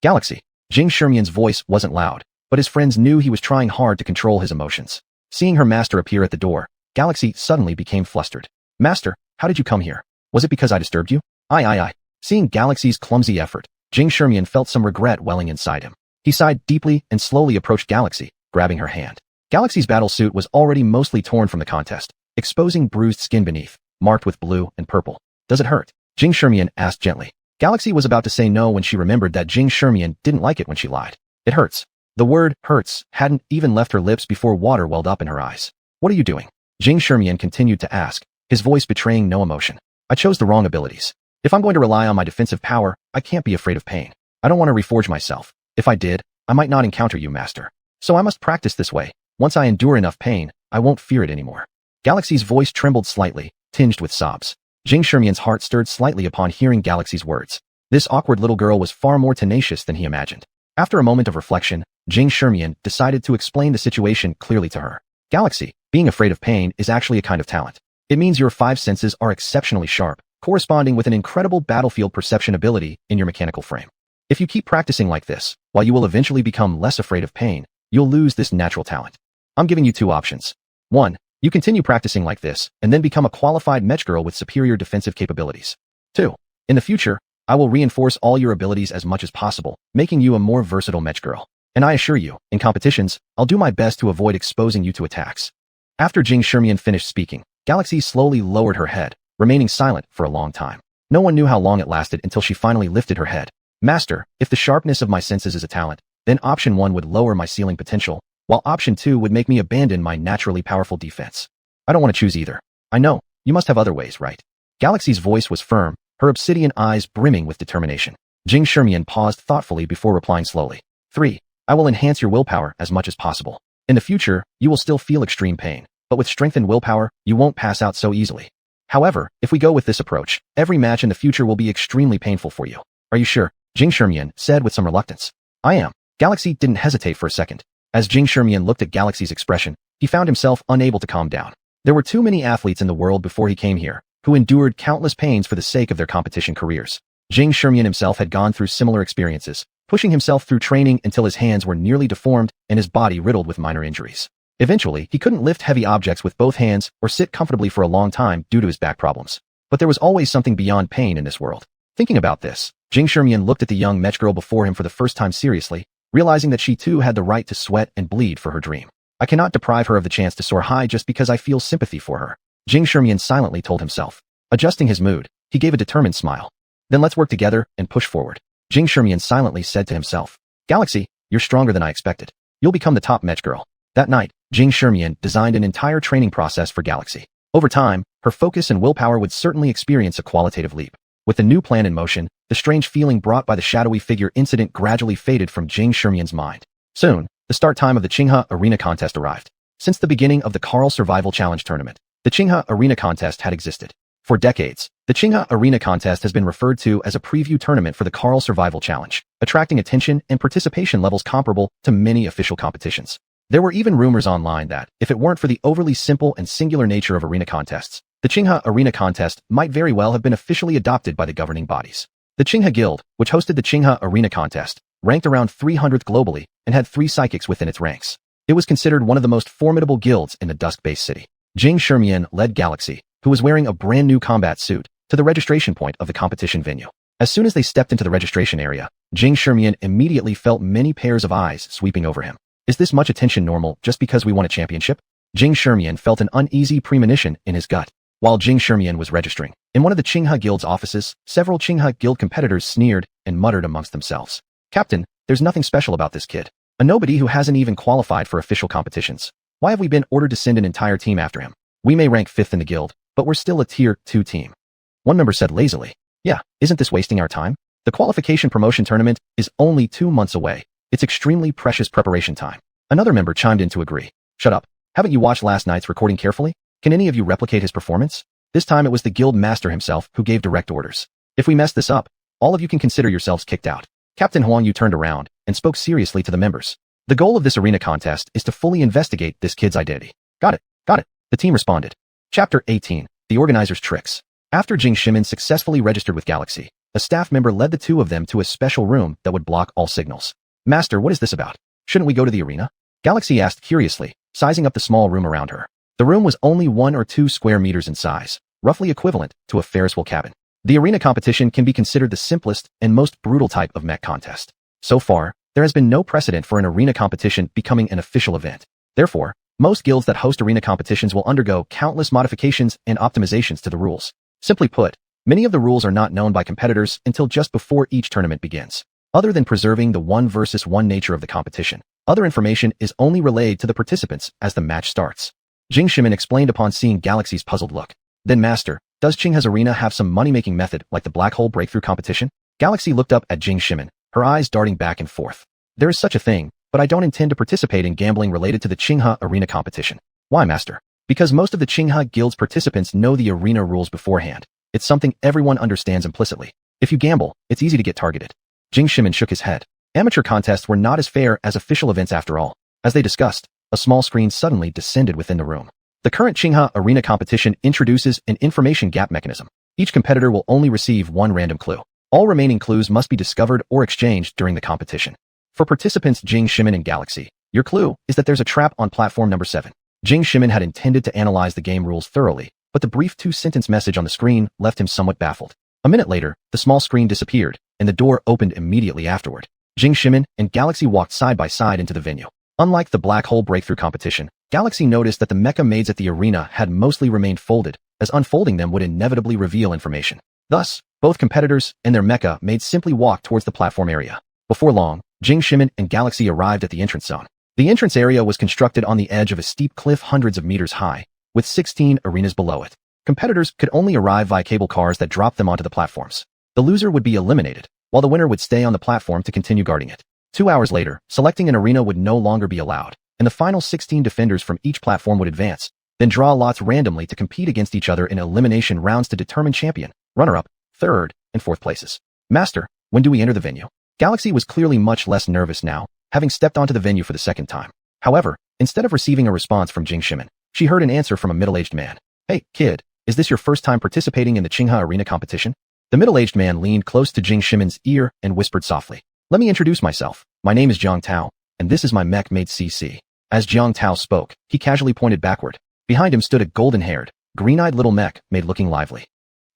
Galaxy. Jing Shermian's voice wasn't loud, but his friends knew he was trying hard to control his emotions. Seeing her master appear at the door, Galaxy suddenly became flustered. Master, how did you come here? Was it because I disturbed you? Aye. Seeing Galaxy's clumsy effort, Jing Shermian felt some regret welling inside him. He sighed deeply and slowly approached Galaxy, grabbing her hand. Galaxy's battle suit was already mostly torn from the contest, exposing bruised skin beneath, marked with blue and purple. Does it hurt? Jing Shermian asked gently. Galaxy was about to say no when she remembered that Jing Shermian didn't like it when she lied. It hurts. The word hurts hadn't even left her lips before water welled up in her eyes. What are you doing? Jing Shermian continued to ask, his voice betraying no emotion. I chose the wrong abilities. If I'm going to rely on my defensive power, I can't be afraid of pain. I don't want to reforge myself. If I did, I might not encounter you, Master. So I must practice this way. Once I endure enough pain, I won't fear it anymore. Galaxy's voice trembled slightly, tinged with sobs. Jing Shermian's heart stirred slightly upon hearing Galaxy's words. This awkward little girl was far more tenacious than he imagined. After a moment of reflection, Jing Shermian decided to explain the situation clearly to her. Galaxy, being afraid of pain is actually a kind of talent. It means your 5 senses are exceptionally sharp, corresponding with an incredible battlefield perception ability in your mechanical frame. If you keep practicing like this, while you will eventually become less afraid of pain, you'll lose this natural talent. I'm giving you two options. 1. You continue practicing like this, and then become a qualified mech girl with superior defensive capabilities. 2. In the future, I will reinforce all your abilities as much as possible, making you a more versatile mech girl. And I assure you, in competitions, I'll do my best to avoid exposing you to attacks. After Jing Shermian finished speaking, Galaxy slowly lowered her head, remaining silent for a long time. No one knew how long it lasted until she finally lifted her head. Master, if the sharpness of my senses is a talent, then option 1 would lower my ceiling potential, while option 2 would make me abandon my naturally powerful defense. I don't want to choose either. I know, you must have other ways, right? Galaxy's voice was firm, her obsidian eyes brimming with determination. Jing Shermian paused thoughtfully before replying slowly. 3. I will enhance your willpower as much as possible. In the future, you will still feel extreme pain, but with strengthened willpower, you won't pass out so easily. However, if we go with this approach, every match in the future will be extremely painful for you. Are you sure? Jing Shermian said with some reluctance. I am. Galaxy didn't hesitate for a second. As Jing Shermian looked at Galaxy's expression, he found himself unable to calm down. There were too many athletes in the world before he came here, who endured countless pains for the sake of their competition careers. Jing Shermian himself had gone through similar experiences, pushing himself through training until his hands were nearly deformed and his body riddled with minor injuries. Eventually, he couldn't lift heavy objects with both hands or sit comfortably for a long time due to his back problems. But there was always something beyond pain in this world. Thinking about this, Jing Shermian looked at the young mech girl before him for the first time seriously, realizing that she too had the right to sweat and bleed for her dream. I cannot deprive her of the chance to soar high just because I feel sympathy for her, Jing Shermian silently told himself. Adjusting his mood, he gave a determined smile. Then let's work together and push forward, Jing Shermian silently said to himself. Galaxy, you're stronger than I expected. You'll become the top mech girl. That night, Jing Shermian designed an entire training process for Galaxy. Over time, her focus and willpower would certainly experience a qualitative leap. With the new plan in motion, the strange feeling brought by the shadowy figure incident gradually faded from Jing Shermian's mind. Soon, the start time of the Qinghe Arena Contest arrived. Since the beginning of the Carl Survival Challenge tournament, the Qinghe Arena Contest had existed. For decades, the Qinghe Arena Contest has been referred to as a preview tournament for the Carl Survival Challenge, attracting attention and participation levels comparable to many official competitions. There were even rumors online that, if it weren't for the overly simple and singular nature of arena contests, the Qinghe Arena Contest might very well have been officially adopted by the governing bodies. The Qinghe Guild, which hosted the Qinghe Arena Contest, ranked around 300th globally and had 3 psychics within its ranks. It was considered one of the most formidable guilds in the Dusk-based city. Jing Shermian led Galaxy, who was wearing a brand new combat suit, to the registration point of the competition venue. As soon as they stepped into the registration area, Jing Shermian immediately felt many pairs of eyes sweeping over him. Is this much attention normal just because we won a championship? Jing Shermian felt an uneasy premonition in his gut. While Jing Shermian was registering, in one of the Qinghe Guild's offices, several Qinghe Guild competitors sneered and muttered amongst themselves. Captain, there's nothing special about this kid. A nobody who hasn't even qualified for official competitions. Why have we been ordered to send an entire team after him? We may rank 5th in the guild, but we're still a tier 2 team. One member said lazily. Yeah, isn't this wasting our time? The qualification promotion tournament is only 2 months away. It's extremely precious preparation time. Another member chimed in to agree. Shut up. Haven't you watched last night's recording carefully? Can any of you replicate his performance? This time it was the guild master himself who gave direct orders. If we mess this up, all of you can consider yourselves kicked out. Captain Huang Yu turned around and spoke seriously to the members. The goal of this arena contest is to fully investigate this kid's identity. Got it. The team responded. Chapter 18. The Organizer's Tricks. After Jing Shermian successfully registered with Galaxy, a staff member led the two of them to a special room that would block all signals. Master, what is this about? Shouldn't we go to the arena? Galaxy asked curiously, sizing up the small room around her. The room was only 1 or 2 square meters in size, roughly equivalent to a Ferris wheel cabin. The arena competition can be considered the simplest and most brutal type of mech contest. So far, there has been no precedent for an arena competition becoming an official event. Therefore, most guilds that host arena competitions will undergo countless modifications and optimizations to the rules. Simply put, many of the rules are not known by competitors until just before each tournament begins. Other than preserving the 1 versus 1 nature of the competition, other information is only relayed to the participants as the match starts. Jing Shermian explained upon seeing Galaxy's puzzled look. Then Master, does Qinghe's arena have some money-making method like the black hole breakthrough competition? Galaxy looked up at Jing Shermian, her eyes darting back and forth. There is such a thing, but I don't intend to participate in gambling related to the Qinghe arena competition. Why, Master? Because most of the Qinghe Guild's participants know the arena rules beforehand. It's something everyone understands implicitly. If you gamble, it's easy to get targeted. Jing Shermian shook his head. Amateur contests were not as fair as official events after all. As they discussed, a small screen suddenly descended within the room. The current Qinghe arena competition introduces an information gap mechanism. Each competitor will only receive 1 random clue. All remaining clues must be discovered or exchanged during the competition. For participants Jing Shermian and Galaxy, Your clue is that there's a trap on platform number 7. Jing Shimin had intended to analyze the game rules thoroughly, but the brief two-sentence message on the screen left him somewhat baffled. A minute later, the small screen disappeared, and the door opened immediately afterward. Jing Shimin and Galaxy walked side by side into the venue. Unlike the black hole breakthrough competition, Galaxy noticed that the mecha maids at the arena had mostly remained folded, as unfolding them would inevitably reveal information. Thus, both competitors and their mecha maids simply walked towards the platform area. Before long, Jing Shimin and Galaxy arrived at the entrance zone. The entrance area was constructed on the edge of a steep cliff hundreds of meters high, with 16 arenas below it. Competitors could only arrive via cable cars that dropped them onto the platforms. The loser would be eliminated, while the winner would stay on the platform to continue guarding it. 2 hours later, selecting an arena would no longer be allowed, and the final 16 defenders from each platform would advance, then draw lots randomly to compete against each other in elimination rounds to determine champion, runner-up, third, and fourth places. Master, when do we enter the venue? Galaxy was clearly much less nervous now, having stepped onto the venue for the second time. However, instead of receiving a response from Jing Shimin, she heard an answer from a middle-aged man. Hey, kid, is this your first time participating in the Qinghe Arena competition? The middle-aged man leaned close to Jing Shimin's ear and whispered softly. Let me introduce myself. My name is Jiang Tao, and this is my mech mate CC. As Jiang Tao spoke, he casually pointed backward. Behind him stood a golden-haired, green-eyed little mech made looking lively.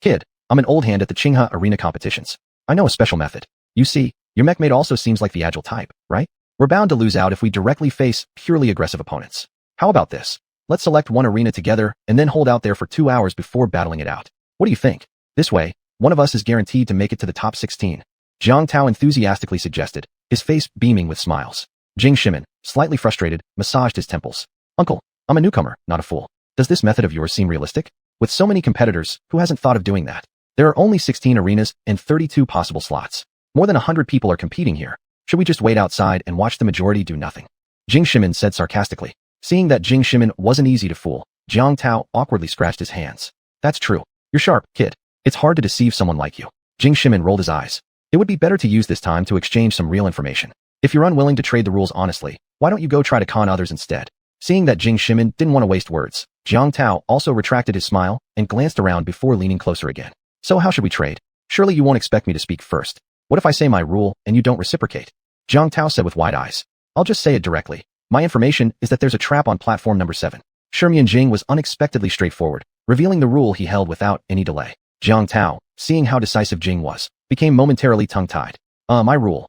Kid, I'm an old hand at the Qinghe Arena competitions. I know a special method. You see, your mech mate also seems like the agile type, right? We're bound to lose out if we directly face purely aggressive opponents. How about this? Let's select one arena together and then hold out there for 2 hours before battling it out. What do you think? This way, one of us is guaranteed to make it to the top 16. Jiang Tao enthusiastically suggested, his face beaming with smiles. Jing Shimin, slightly frustrated, massaged his temples. Uncle, I'm a newcomer, not a fool. Does this method of yours seem realistic? With so many competitors, who hasn't thought of doing that? There are only 16 arenas and 32 possible slots. More than 100 people are competing here. Should we just wait outside and watch the majority do nothing? Jing Shimin said sarcastically. Seeing that Jing Shimin wasn't easy to fool, Jiang Tao awkwardly scratched his hands. That's true. You're sharp, kid. It's hard to deceive someone like you. Jing Shimin rolled his eyes. It would be better to use this time to exchange some real information. If you're unwilling to trade the rules honestly, why don't you go try to con others instead? Seeing that Jing Shimin didn't want to waste words, Jiang Tao also retracted his smile and glanced around before leaning closer again. So how should we trade? Surely you won't expect me to speak first. What if I say my rule and you don't reciprocate? Jiang Tao said with wide eyes. I'll just say it directly. My information is that there's a trap on platform number 7. Shermian Jing was unexpectedly straightforward, revealing the rule he held without any delay. Jiang Tao, seeing how decisive Jing was, became momentarily tongue-tied. My rule.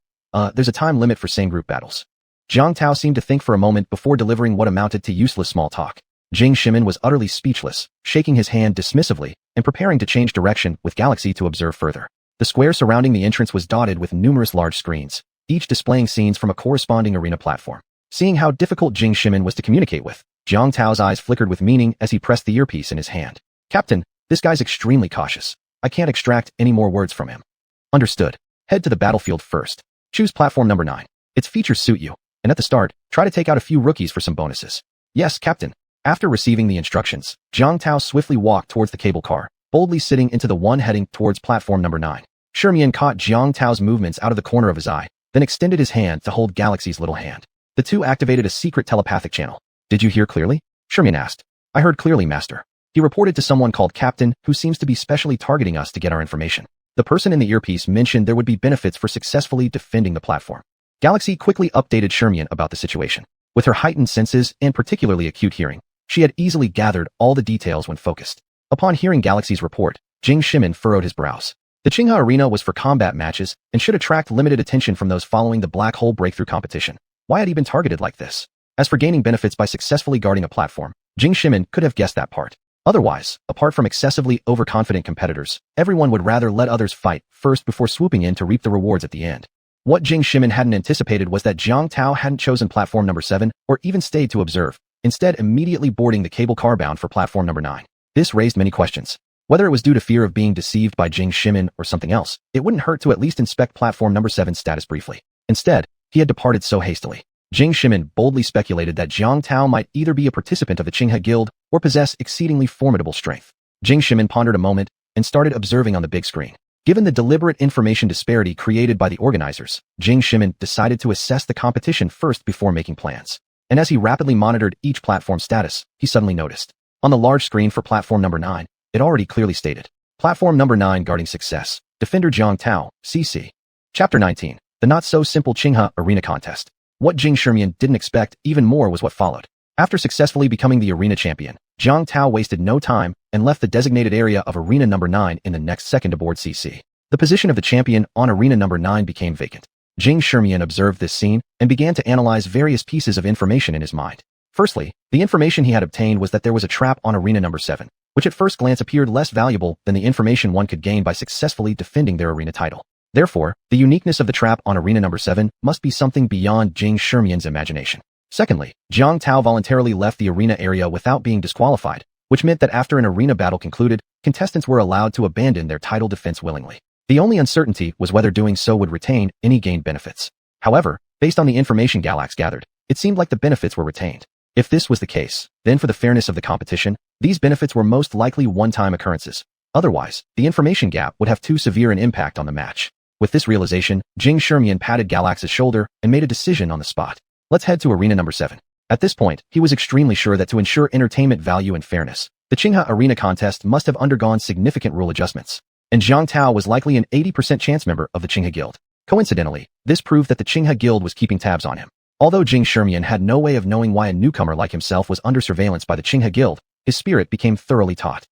There's a time limit for same-group battles. Jiang Tao seemed to think for a moment before delivering what amounted to useless small talk. Jing Shimin was utterly speechless, shaking his hand dismissively and preparing to change direction with Galaxy to observe further. The square surrounding the entrance was dotted with numerous large screens, each displaying scenes from a corresponding arena platform. Seeing how difficult Jing Shimin was to communicate with, Jiang Tao's eyes flickered with meaning as he pressed the earpiece in his hand. Captain, this guy's extremely cautious. I can't extract any more words from him. Understood. Head to the battlefield first. Choose platform number 9. Its features suit you, and at the start, try to take out a few rookies for some bonuses. Yes, Captain. After receiving the instructions, Jiang Tao swiftly walked towards the cable car, boldly sitting into the one heading towards platform number 9. Shermian caught Jiang Tao's movements out of the corner of his eye, then extended his hand to hold Galaxy's little hand. The two activated a secret telepathic channel. Did you hear clearly? Shermian asked. I heard clearly, Master. He reported to someone called Captain, who seems to be specially targeting us to get our information. The person in the earpiece mentioned there would be benefits for successfully defending the platform. Galaxy quickly updated Shermian about the situation. With her heightened senses and particularly acute hearing, she had easily gathered all the details when focused. Upon hearing Galaxy's report, Jing Shimin furrowed his brows. The Qinghe Arena was for combat matches and should attract limited attention from those following the black hole breakthrough competition. Why had he been targeted like this? As for gaining benefits by successfully guarding a platform, Jing Shimin could have guessed that part. Otherwise, apart from excessively overconfident competitors, everyone would rather let others fight first before swooping in to reap the rewards at the end. What Jing Shimin hadn't anticipated was that Jiang Tao hadn't chosen platform number 7 or even stayed to observe, instead immediately boarding the cable car bound for platform number 9. This raised many questions. Whether it was due to fear of being deceived by Jing Shimin or something else, it wouldn't hurt to at least inspect platform number 7's status briefly. Instead, he had departed so hastily. Jing Shimin boldly speculated that Jiang Tao might either be a participant of the Qinghe Guild or possess exceedingly formidable strength. Jing Shimin pondered a moment and started observing on the big screen. Given the deliberate information disparity created by the organizers, Jing Shimin decided to assess the competition first before making plans. And as he rapidly monitored each platform's status, he suddenly noticed. On the large screen for platform number 9, it already clearly stated, Platform number 9 guarding success, Defender Jiang Tao, CC. Chapter 19, The Not-So-Simple Qinghe Arena Contest. What Jing Shimian didn't expect even more was what followed. After successfully becoming the arena champion, Jiang Tao wasted no time and left the designated area of arena number 9 in the next second aboard CC. The position of the champion on arena number 9 became vacant. Jing Shimian observed this scene and began to analyze various pieces of information in his mind. Firstly, the information he had obtained was that there was a trap on arena number 7, which at first glance appeared less valuable than the information one could gain by successfully defending their arena title. Therefore, the uniqueness of the trap on arena number 7 must be something beyond Jing Shimian's imagination. Secondly, Jiang Tao voluntarily left the arena area without being disqualified, which meant that after an arena battle concluded, contestants were allowed to abandon their title defense willingly. The only uncertainty was whether doing so would retain any gained benefits. However, based on the information Galax gathered, it seemed like the benefits were retained. If this was the case, then for the fairness of the competition, these benefits were most likely one-time occurrences. Otherwise, the information gap would have too severe an impact on the match. With this realization, Jing Shimian patted Galax's shoulder and made a decision on the spot. Let's head to arena number 7. At this point, he was extremely sure that to ensure entertainment value and fairness, the Qinghe arena contest must have undergone significant rule adjustments. And Jiang Tao was likely an 80% chance member of the Qinghe Guild. Coincidentally, this proved that the Qinghe Guild was keeping tabs on him. Although Jing Shimian had no way of knowing why a newcomer like himself was under surveillance by the Qinghe Guild, his spirit became thoroughly taut.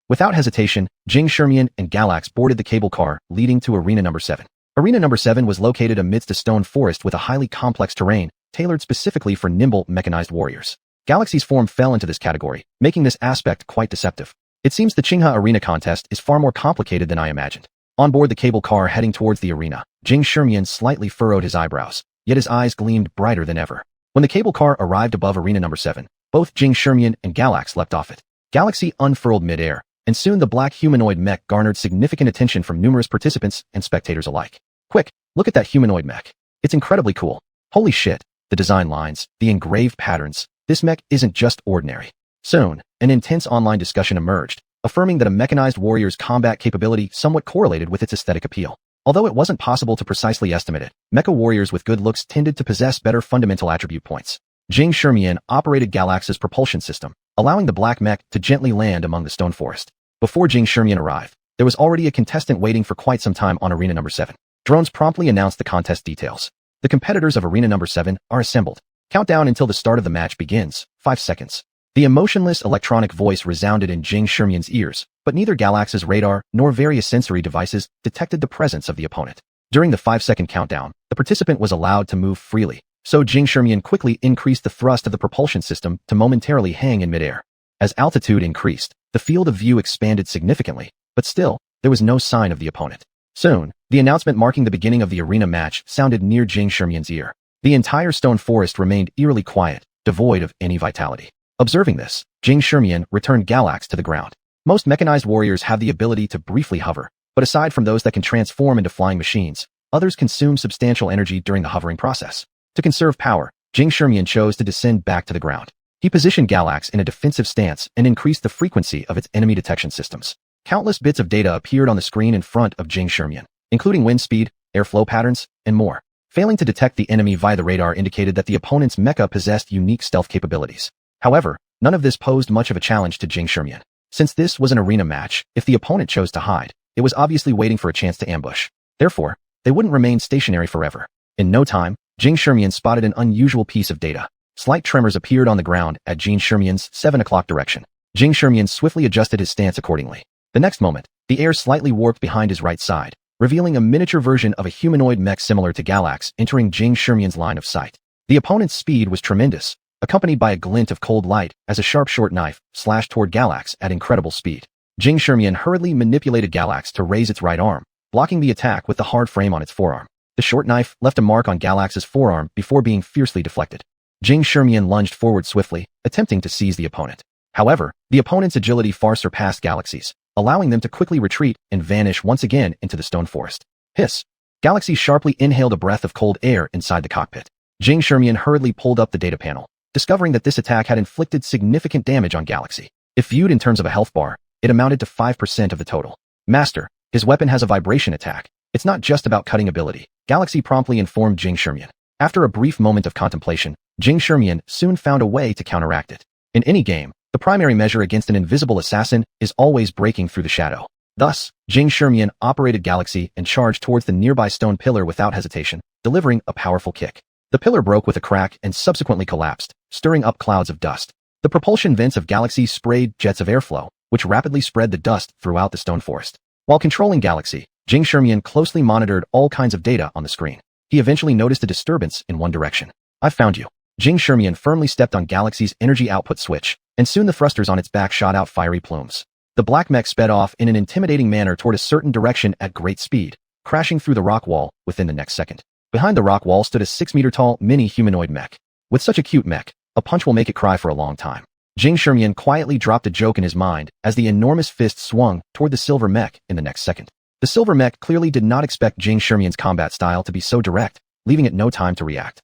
Without hesitation, Jing Shimian and Galax boarded the cable car leading to arena number 7. Arena number 7 was located amidst a stone forest with a highly complex terrain, tailored specifically for nimble, mechanized warriors. Galaxy's form fell into this category, making this aspect quite deceptive. It seems the Qinghe arena contest is far more complicated than I imagined. On board the cable car heading towards the arena, Jing Shimian slightly furrowed his eyebrows, yet his eyes gleamed brighter than ever. When the cable car arrived above arena number 7, both Jing Shimian and Galax leapt off it. Galaxy unfurled midair, and soon the black humanoid mech garnered significant attention from numerous participants and spectators alike. Quick, look at that humanoid mech. It's incredibly cool. Holy shit. The design lines, the engraved patterns, this mech isn't just ordinary. Soon, an intense online discussion emerged, affirming that a mechanized warrior's combat capability somewhat correlated with its aesthetic appeal. Although it wasn't possible to precisely estimate it, mecha warriors with good looks tended to possess better fundamental attribute points. Jing Shimian operated Galax's propulsion system, allowing the black mech to gently land among the stone forest. Before Jing Shimian arrived, there was already a contestant waiting for quite some time on arena number 7. Drones promptly announced the contest details. The competitors of arena number 7 are assembled. Countdown until the start of the match begins, 5 seconds. The emotionless electronic voice resounded in Jing Shimian's ears, but neither Galax's radar nor various sensory devices detected the presence of the opponent. During the 5-second countdown, the participant was allowed to move freely, so Jing Shimian quickly increased the thrust of the propulsion system to momentarily hang in midair. As altitude increased, the field of view expanded significantly, but still, there was no sign of the opponent. Soon, the announcement marking the beginning of the arena match sounded near Jing Shimian's ear. The entire stone forest remained eerily quiet, devoid of any vitality. Observing this, Jing Shimian returned Galax to the ground. Most mechanized warriors have the ability to briefly hover, but aside from those that can transform into flying machines, others consume substantial energy during the hovering process. To conserve power, Jing Shimian chose to descend back to the ground. He positioned Galax in a defensive stance and increased the frequency of its enemy detection systems. Countless bits of data appeared on the screen in front of Jing Shimian, including wind speed, airflow patterns, and more. Failing to detect the enemy via the radar indicated that the opponent's mecha possessed unique stealth capabilities. However, none of this posed much of a challenge to Jing Shimian. Since this was an arena match, if the opponent chose to hide, it was obviously waiting for a chance to ambush. Therefore, they wouldn't remain stationary forever. In no time, Jing Shimian spotted an unusual piece of data. Slight tremors appeared on the ground at Jing Shimian's 7 o'clock direction. Jing Shimian swiftly adjusted his stance accordingly. The next moment, the air slightly warped behind his right side, revealing a miniature version of a humanoid mech similar to Galax entering Jing Shimian's line of sight. The opponent's speed was tremendous, accompanied by a glint of cold light as a sharp short knife slashed toward Galax at incredible speed. Jing Shimian hurriedly manipulated Galax to raise its right arm, blocking the attack with the hard frame on its forearm. The short knife left a mark on Galax's forearm before being fiercely deflected. Jing Shimian lunged forward swiftly, attempting to seize the opponent. However, the opponent's agility far surpassed Galaxy's, allowing them to quickly retreat and vanish once again into the stone forest. Hiss! Galaxy sharply inhaled a breath of cold air inside the cockpit. Jing Shimian hurriedly pulled up the data panel, discovering that this attack had inflicted significant damage on Galaxy. If viewed in terms of a health bar, it amounted to 5% of the total. Master, his weapon has a vibration attack. It's not just about cutting ability. Galaxy promptly informed Jing Shimian. After a brief moment of contemplation, Jing Shimian soon found a way to counteract it. In any game, the primary measure against an invisible assassin is always breaking through the shadow. Thus, Jing Shimian operated Galaxy and charged towards the nearby stone pillar without hesitation, delivering a powerful kick. The pillar broke with a crack and subsequently collapsed, stirring up clouds of dust. The propulsion vents of Galaxy sprayed jets of airflow, which rapidly spread the dust throughout the stone forest. While controlling Galaxy, Jing Shermian closely monitored all kinds of data on the screen. He eventually noticed a disturbance in one direction. "I've found you." Jing Shermian firmly stepped on Galaxy's energy output switch, and soon the thrusters on its back shot out fiery plumes. The black mech sped off in an intimidating manner toward a certain direction at great speed, crashing through the rock wall within the next second. Behind the rock wall stood a 6-meter-tall mini-humanoid mech. With such a cute mech, a punch will make it cry for a long time. Jing Shermian quietly dropped a joke in his mind as the enormous fist swung toward the silver mech in the next second. The silver mech clearly did not expect Jing Shermian's combat style to be so direct, leaving it no time to react.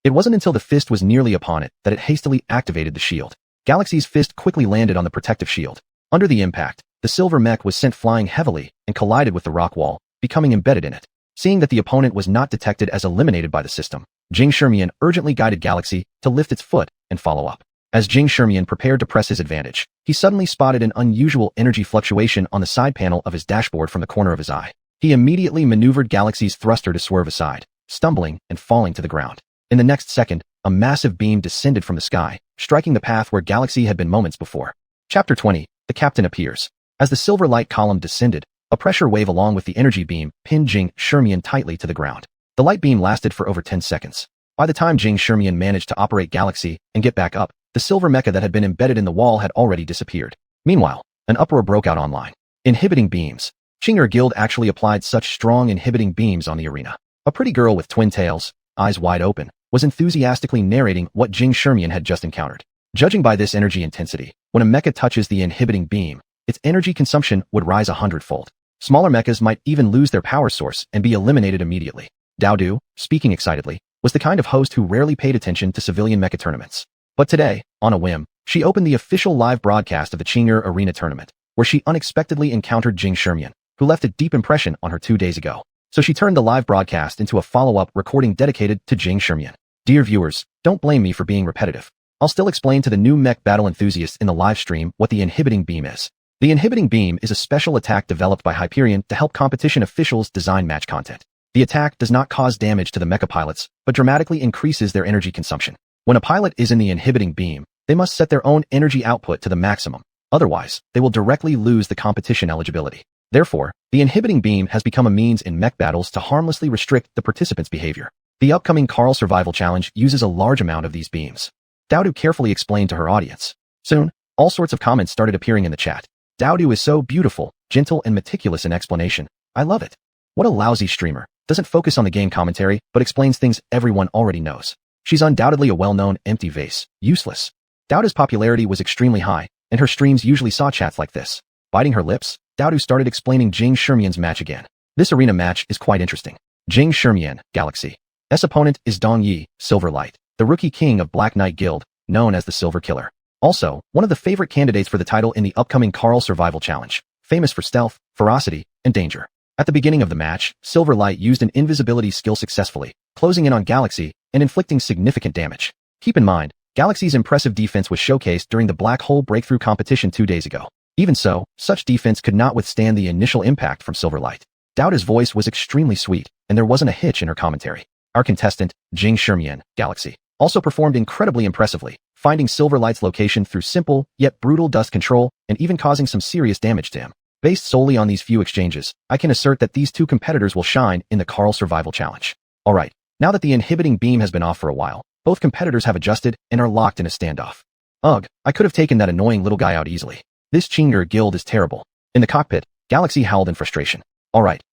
It wasn't until the fist was nearly upon it that it hastily activated the shield. Galaxy's fist quickly landed on the protective shield. Under the impact, the silver mech was sent flying heavily and collided with the rock wall, becoming embedded in it. Seeing that the opponent was not detected as eliminated by the system, Jing Shermian urgently guided Galaxy to lift its foot and follow up. As Jing Shermian prepared to press his advantage, he suddenly spotted an unusual energy fluctuation on the side panel of his dashboard from the corner of his eye. He immediately maneuvered Galaxy's thruster to swerve aside, stumbling and falling to the ground. In the next second, a massive beam descended from the sky, striking the path where Galaxy had been moments before. Chapter 20. The Captain appears. As the silver light column descended, a pressure wave along with the energy beam pinned Jing Shermian tightly to the ground. The light beam lasted for over 10 seconds. By the time Jing Shermian managed to operate Galaxy and get back up, the silver mecha that had been embedded in the wall had already disappeared. Meanwhile, an uproar broke out online. Inhibiting beams. Qinger Guild actually applied such strong inhibiting beams on the arena. A pretty girl with twin tails, eyes wide open, was enthusiastically narrating what Jing Shermian had just encountered. Judging by this energy intensity, when a mecha touches the inhibiting beam, its energy consumption would rise 100-fold. Smaller mechas might even lose their power source and be eliminated immediately. Daodu, speaking excitedly, was the kind of host who rarely paid attention to civilian mecha tournaments. But today, on a whim, she opened the official live broadcast of the Qinger Arena tournament, where she unexpectedly encountered Jing Shermian, who left a deep impression on her 2 days ago. So she turned the live broadcast into a follow-up recording dedicated to Jing Shermian. Dear viewers, don't blame me for being repetitive. I'll still explain to the new mech battle enthusiasts in the live stream what the inhibiting beam is. The inhibiting beam is a special attack developed by Hyperion to help competition officials design match content. The attack does not cause damage to the mecha pilots, but dramatically increases their energy consumption. When a pilot is in the inhibiting beam, they must set their own energy output to the maximum. Otherwise, they will directly lose the competition eligibility. Therefore, the inhibiting beam has become a means in mech battles to harmlessly restrict the participants' behavior. The upcoming Carl Survival Challenge uses a large amount of these beams. Daodu carefully explained to her audience. Soon, all sorts of comments started appearing in the chat. Daodu is so beautiful, gentle, and meticulous in explanation. I love it. What a lousy streamer. Doesn't focus on the game commentary, but explains things everyone already knows. She's undoubtedly a well-known empty vase. Useless. Daodu's popularity was extremely high, and her streams usually saw chats like this. Biting her lips, Daodu started explaining Jing Shermian's match again. This arena match is quite interesting. Jing Shermian, Galaxy. S opponent is Dong Yi, Silver Light, the rookie king of Black Knight Guild, known as the Silver Killer. Also, one of the favorite candidates for the title in the upcoming Carl Survival Challenge, famous for stealth, ferocity, and danger. At the beginning of the match, Silver Light used an invisibility skill successfully, closing in on Galaxy and inflicting significant damage. Keep in mind, Galaxy's impressive defense was showcased during the Black Hole Breakthrough competition 2 days ago. Even so, such defense could not withstand the initial impact from Silver Light. Daodu's voice was extremely sweet, and there wasn't a hitch in her commentary. Our contestant, Jing Shermian, Galaxy, also performed incredibly impressively, finding Silver Light's location through simple, yet brutal dust control, and even causing some serious damage to him. Based solely on these few exchanges, I can assert that these two competitors will shine in the Carl Survival Challenge. Alright, now that the inhibiting beam has been off for a while, both competitors have adjusted and are locked in a standoff. Ugh, I could have taken that annoying little guy out easily. This Qinger Guild is terrible. In the cockpit, Galaxy howled in frustration. Alright,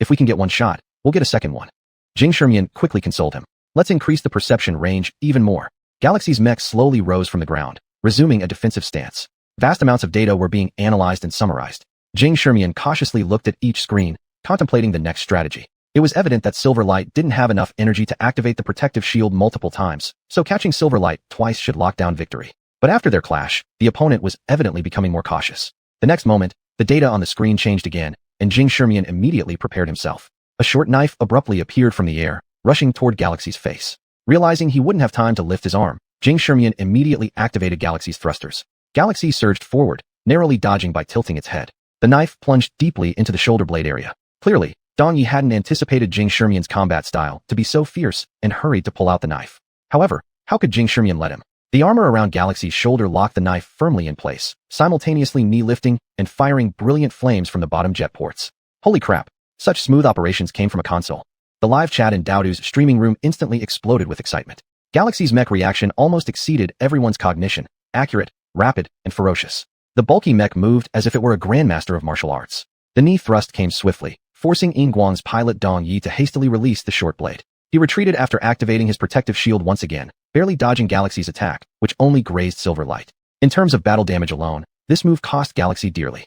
if we can get one shot, we'll get a second one. Jing Shermian quickly consoled him. Let's increase the perception range even more. Galaxy's mech slowly rose from the ground, resuming a defensive stance. Vast amounts of data were being analyzed and summarized. Jing Shermian cautiously looked at each screen, contemplating the next strategy. It was evident that Silver Light didn't have enough energy to activate the protective shield multiple times, so catching Silver Light twice should lock down victory. But after their clash, the opponent was evidently becoming more cautious. The next moment, the data on the screen changed again, and Jing Shermian immediately prepared himself. A short knife abruptly appeared from the air, rushing toward Galaxy's face. Realizing he wouldn't have time to lift his arm, Jing Shermian immediately activated Galaxy's thrusters. Galaxy surged forward, narrowly dodging by tilting its head. The knife plunged deeply into the shoulder blade area. Clearly, Dong Yi hadn't anticipated Jing Shimian's combat style to be so fierce and hurried to pull out the knife. However, how could Jing Shimian let him? The armor around Galaxy's shoulder locked the knife firmly in place, simultaneously knee-lifting and firing brilliant flames from the bottom jet ports. Holy crap! Such smooth operations came from a console. The live chat in Daodu's streaming room instantly exploded with excitement. Galaxy's mech reaction almost exceeded everyone's cognition, accurate, rapid, and ferocious. The bulky mech moved as if it were a grandmaster of martial arts. The knee thrust came swiftly, forcing Yinguang's pilot Dong Yi to hastily release the short blade. He retreated after activating his protective shield once again, barely dodging Galaxy's attack, which only grazed Silver Light. In terms of battle damage alone, this move cost Galaxy dearly.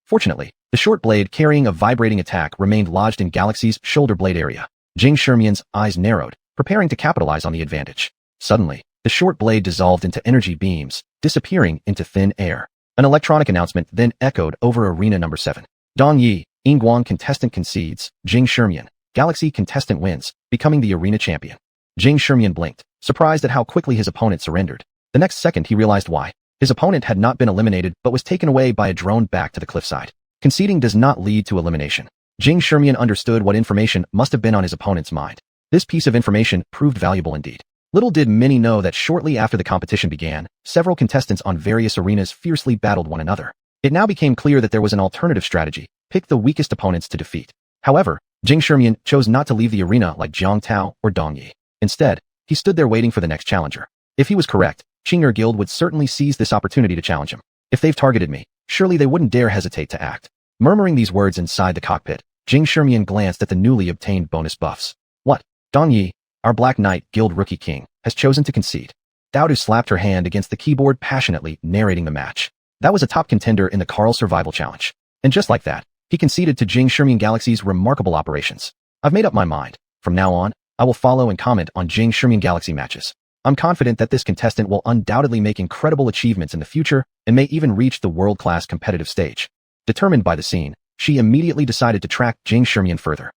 Fortunately, the short blade carrying a vibrating attack remained lodged in Galaxy's shoulder blade area. Jing Shimian's eyes narrowed, preparing to capitalize on the advantage. Suddenly, the short blade dissolved into energy beams, disappearing into thin air. An electronic announcement then echoed over arena number 7. Dong Yi, Yinguang contestant concedes, Jing Shimian, Galaxy contestant wins, becoming the arena champion. Jing Shimian blinked, surprised at how quickly his opponent surrendered. The next second he realized why. His opponent had not been eliminated but was taken away by a drone back to the cliffside. Conceding does not lead to elimination. Jing Shimian understood what information must have been on his opponent's mind. This piece of information proved valuable indeed. Little did many know that shortly after the competition began, several contestants on various arenas fiercely battled one another. It now became clear that there was an alternative strategy: pick the weakest opponents to defeat. However, Jing Shimian chose not to leave the arena like Jiang Tao or Dong Yi. Instead, he stood there waiting for the next challenger. If he was correct, Qing'er Guild would certainly seize this opportunity to challenge him. If they've targeted me, surely they wouldn't dare hesitate to act. Murmuring these words inside the cockpit, Jing Shimian glanced at the newly obtained bonus buffs. What? Dong Yi, our Black Knight Guild Rookie King, has chosen to concede. Daodu slapped her hand against the keyboard passionately, narrating the match. That was a top contender in the Carl Survival Challenge. And just like that, he conceded to Jing Shimian Galaxy's remarkable operations. I've made up my mind. From now on, I will follow and comment on Jing Shimian Galaxy matches. I'm confident that this contestant will undoubtedly make incredible achievements in the future and may even reach the world-class competitive stage. Determined by the scene, she immediately decided to track Jing Shimian further.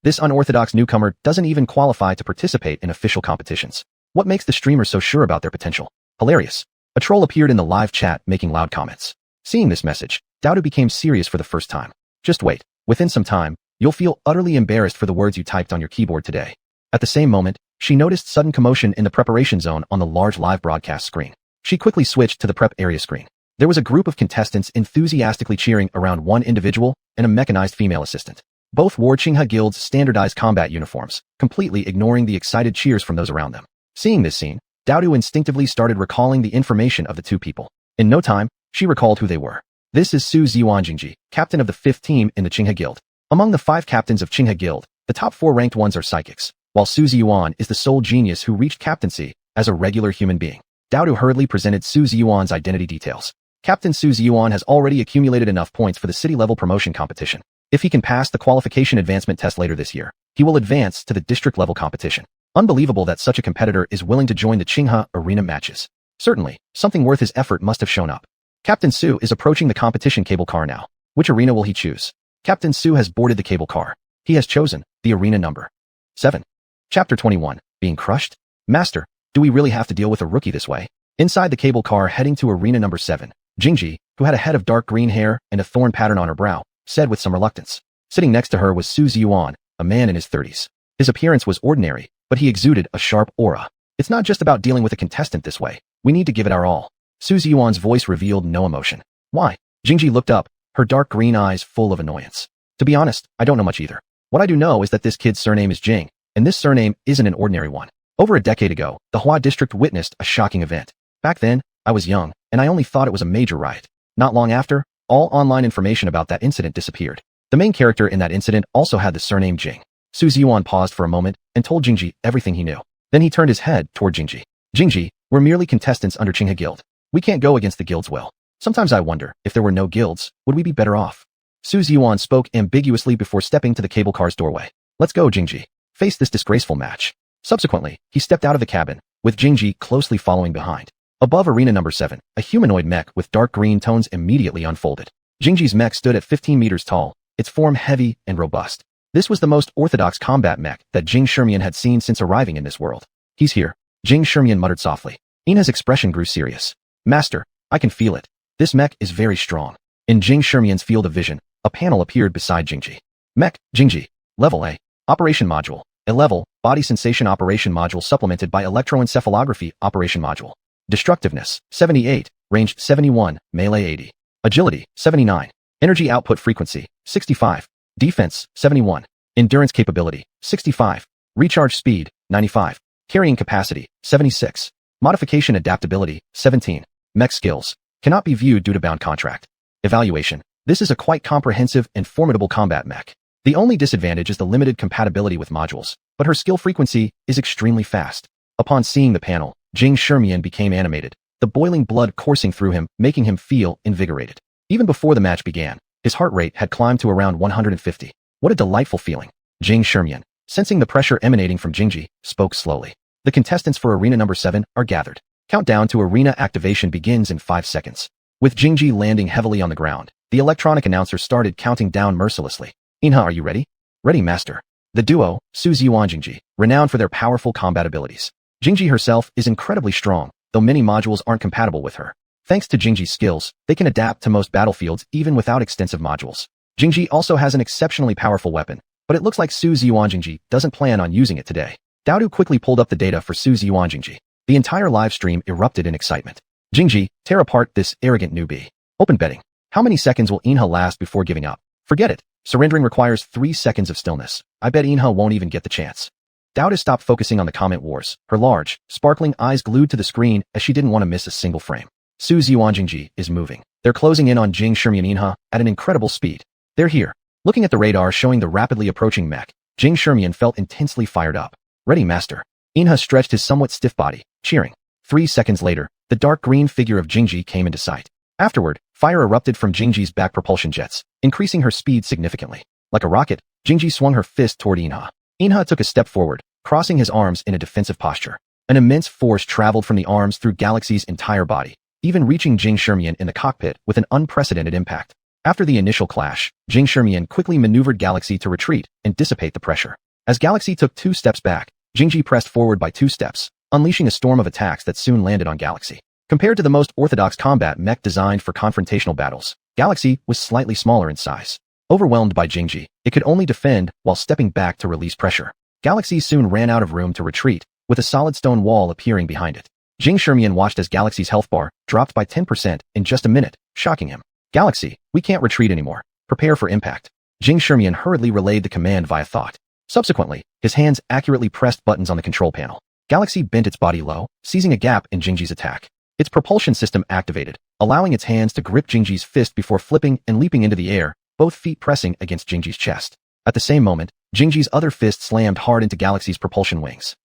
This unorthodox newcomer doesn't even qualify to participate in official competitions. What makes the streamer so sure about their potential? Hilarious. A troll appeared in the live chat making loud comments. Seeing this message, Daodu became serious for the first time. Just wait. Within some time, you'll feel utterly embarrassed for the words you typed on your keyboard today. At the same moment, she noticed sudden commotion in the preparation zone on the large live broadcast screen. She quickly switched to the prep area screen. There was a group of contestants enthusiastically cheering around one individual and a mechanized female assistant. Both wore Qinghe Guild's standardized combat uniforms, completely ignoring the excited cheers from those around them. Seeing this scene, Daodu instinctively started recalling the information of the two people. In no time, she recalled who they were. This is Su Ziyuan Jingji, captain of the 5th team in the Qinghe Guild. Among the 5 captains of Qinghe Guild, the top 4 ranked ones are psychics, while Su Ziyuan is the sole genius who reached captaincy as a regular human being. Daodu hurriedly presented Su Ziyuan's identity details. Captain Su Ziyuan has already accumulated enough points for the city-level promotion competition. If he can pass the qualification advancement test later this year, he will advance to the district-level competition. Unbelievable that such a competitor is willing to join the Qinghe arena matches. Certainly, something worth his effort must have shown up. Captain Su is approaching the competition cable car now. Which arena will he choose? Captain Su has boarded the cable car. He has chosen the arena number 7. Chapter 21. Being crushed? Master, do we really have to deal with a rookie this way? Inside the cable car heading to arena number 7, Jingji, who had a head of dark green hair and a thorn pattern on her brow, said with some reluctance. Sitting next to her was Su Ziyuan, a man in his 30s. His appearance was ordinary, but he exuded a sharp aura. It's not just about dealing with a contestant this way. We need to give it our all. Su Ziyuan's voice revealed no emotion. Why? Jingji looked up, her dark green eyes full of annoyance. To be honest, I don't know much either. What I do know is that this kid's surname is Jing, and this surname isn't an ordinary one. Over a decade ago, the Hua district witnessed a shocking event. Back then, I was young, and I only thought it was a major riot. Not long after, all online information about that incident disappeared. The main character in that incident also had the surname Jing. Su Ziyuan paused for a moment and told Jingji everything he knew. Then he turned his head toward Jingji. Jingji, we're merely contestants under Qinghe Guild. We can't go against the guild's will. Sometimes I wonder, if there were no guilds, would we be better off? Su Ziyuan spoke ambiguously before stepping to the cable car's doorway. Let's go, Jingji. Face this disgraceful match. Subsequently, he stepped out of the cabin, with Jingji closely following behind. Above arena number 7, a humanoid mech with dark green tones immediately unfolded. Jingji's mech stood at 15 meters tall, its form heavy and robust. This was the most orthodox combat mech that Jing Shimian had seen since arriving in this world. He's here, Jing Shimian muttered softly. Ina's expression grew serious. Master, I can feel it. This mech is very strong. In Jing Shimian's field of vision, a panel appeared beside Jingji. Mech, Jingji, Level A. Operation Module. A level, Body Sensation Operation Module supplemented by Electroencephalography Operation Module. Destructiveness, 78. Range, 71. Melee, 80. Agility, 79. Energy Output Frequency, 65. Defense, 71. Endurance Capability, 65. Recharge Speed, 95. Carrying Capacity, 76. Modification Adaptability, 17. Mech Skills. Cannot be viewed due to bound contract. Evaluation. This is a quite comprehensive and formidable combat mech. The only disadvantage is the limited compatibility with modules, but her skill frequency is extremely fast. Upon seeing the panel, Jing Shermian became animated, the boiling blood coursing through him, making him feel invigorated. Even before the match began, his heart rate had climbed to around 150. What a delightful feeling. Jing Shermian, sensing the pressure emanating from Jingji, spoke slowly. The contestants for Arena number 7 are gathered. Countdown to arena activation begins in 5 seconds. With Jingji landing heavily on the ground, the electronic announcer started counting down mercilessly. Inha, are you ready? Ready, master. The duo, xuanhuan Jingji, renowned for their powerful combat abilities. Jingji herself is incredibly strong, though many modules aren't compatible with her. Thanks to Jingji's skills, they can adapt to most battlefields even without extensive modules. Jingji also has an exceptionally powerful weapon, but it looks like xuanhuan Jingji doesn't plan on using it today. Daodu quickly pulled up the data for xuanhuan Jingji. The entire live stream erupted in excitement. Jingji, tear apart this arrogant newbie. Open betting. How many seconds will Inha last before giving up? Forget it. Surrendering requires 3 seconds of stillness. I bet Inha won't even get the chance. Daodu stopped focusing on the comment wars, her large, sparkling eyes glued to the screen as she didn't want to miss a single frame. xuanhuan Jingji is moving. They're closing in on Jing Shermian Inha at an incredible speed. They're here. Looking at the radar showing the rapidly approaching mech, Jing Shermian felt intensely fired up. Ready, master. Inha stretched his somewhat stiff body, cheering. 3 seconds later, the dark green figure of Jingji came into sight. Afterward, fire erupted from Jingji's back propulsion jets, increasing her speed significantly. Like a rocket, Jingji swung her fist toward Inha. Inha took a step forward, crossing his arms in a defensive posture. An immense force traveled from the arms through Galaxy's entire body, even reaching Jing Shermian in the cockpit with an unprecedented impact. After the initial clash, Jing Shermian quickly maneuvered Galaxy to retreat and dissipate the pressure. As Galaxy took 2 steps back, Jingji pressed forward by 2 steps, unleashing a storm of attacks that soon landed on Galaxy. Compared to the most orthodox combat mech designed for confrontational battles, Galaxy was slightly smaller in size. Overwhelmed by Jingji, it could only defend while stepping back to release pressure. Galaxy soon ran out of room to retreat, with a solid stone wall appearing behind it. Jing Shermian watched as Galaxy's health bar dropped by 10% in just a minute, shocking him. Galaxy, we can't retreat anymore. Prepare for impact. Jing Shermian hurriedly relayed the command via thought. Subsequently, his hands accurately pressed buttons on the control panel. Galaxy bent its body low, seizing a gap in Jingji's attack. Its propulsion system activated, allowing its hands to grip Jingji's fist before flipping and leaping into the air, both feet pressing against Jingji's chest. At the same moment, Jingji's other fist slammed hard into Galaxy's propulsion wings.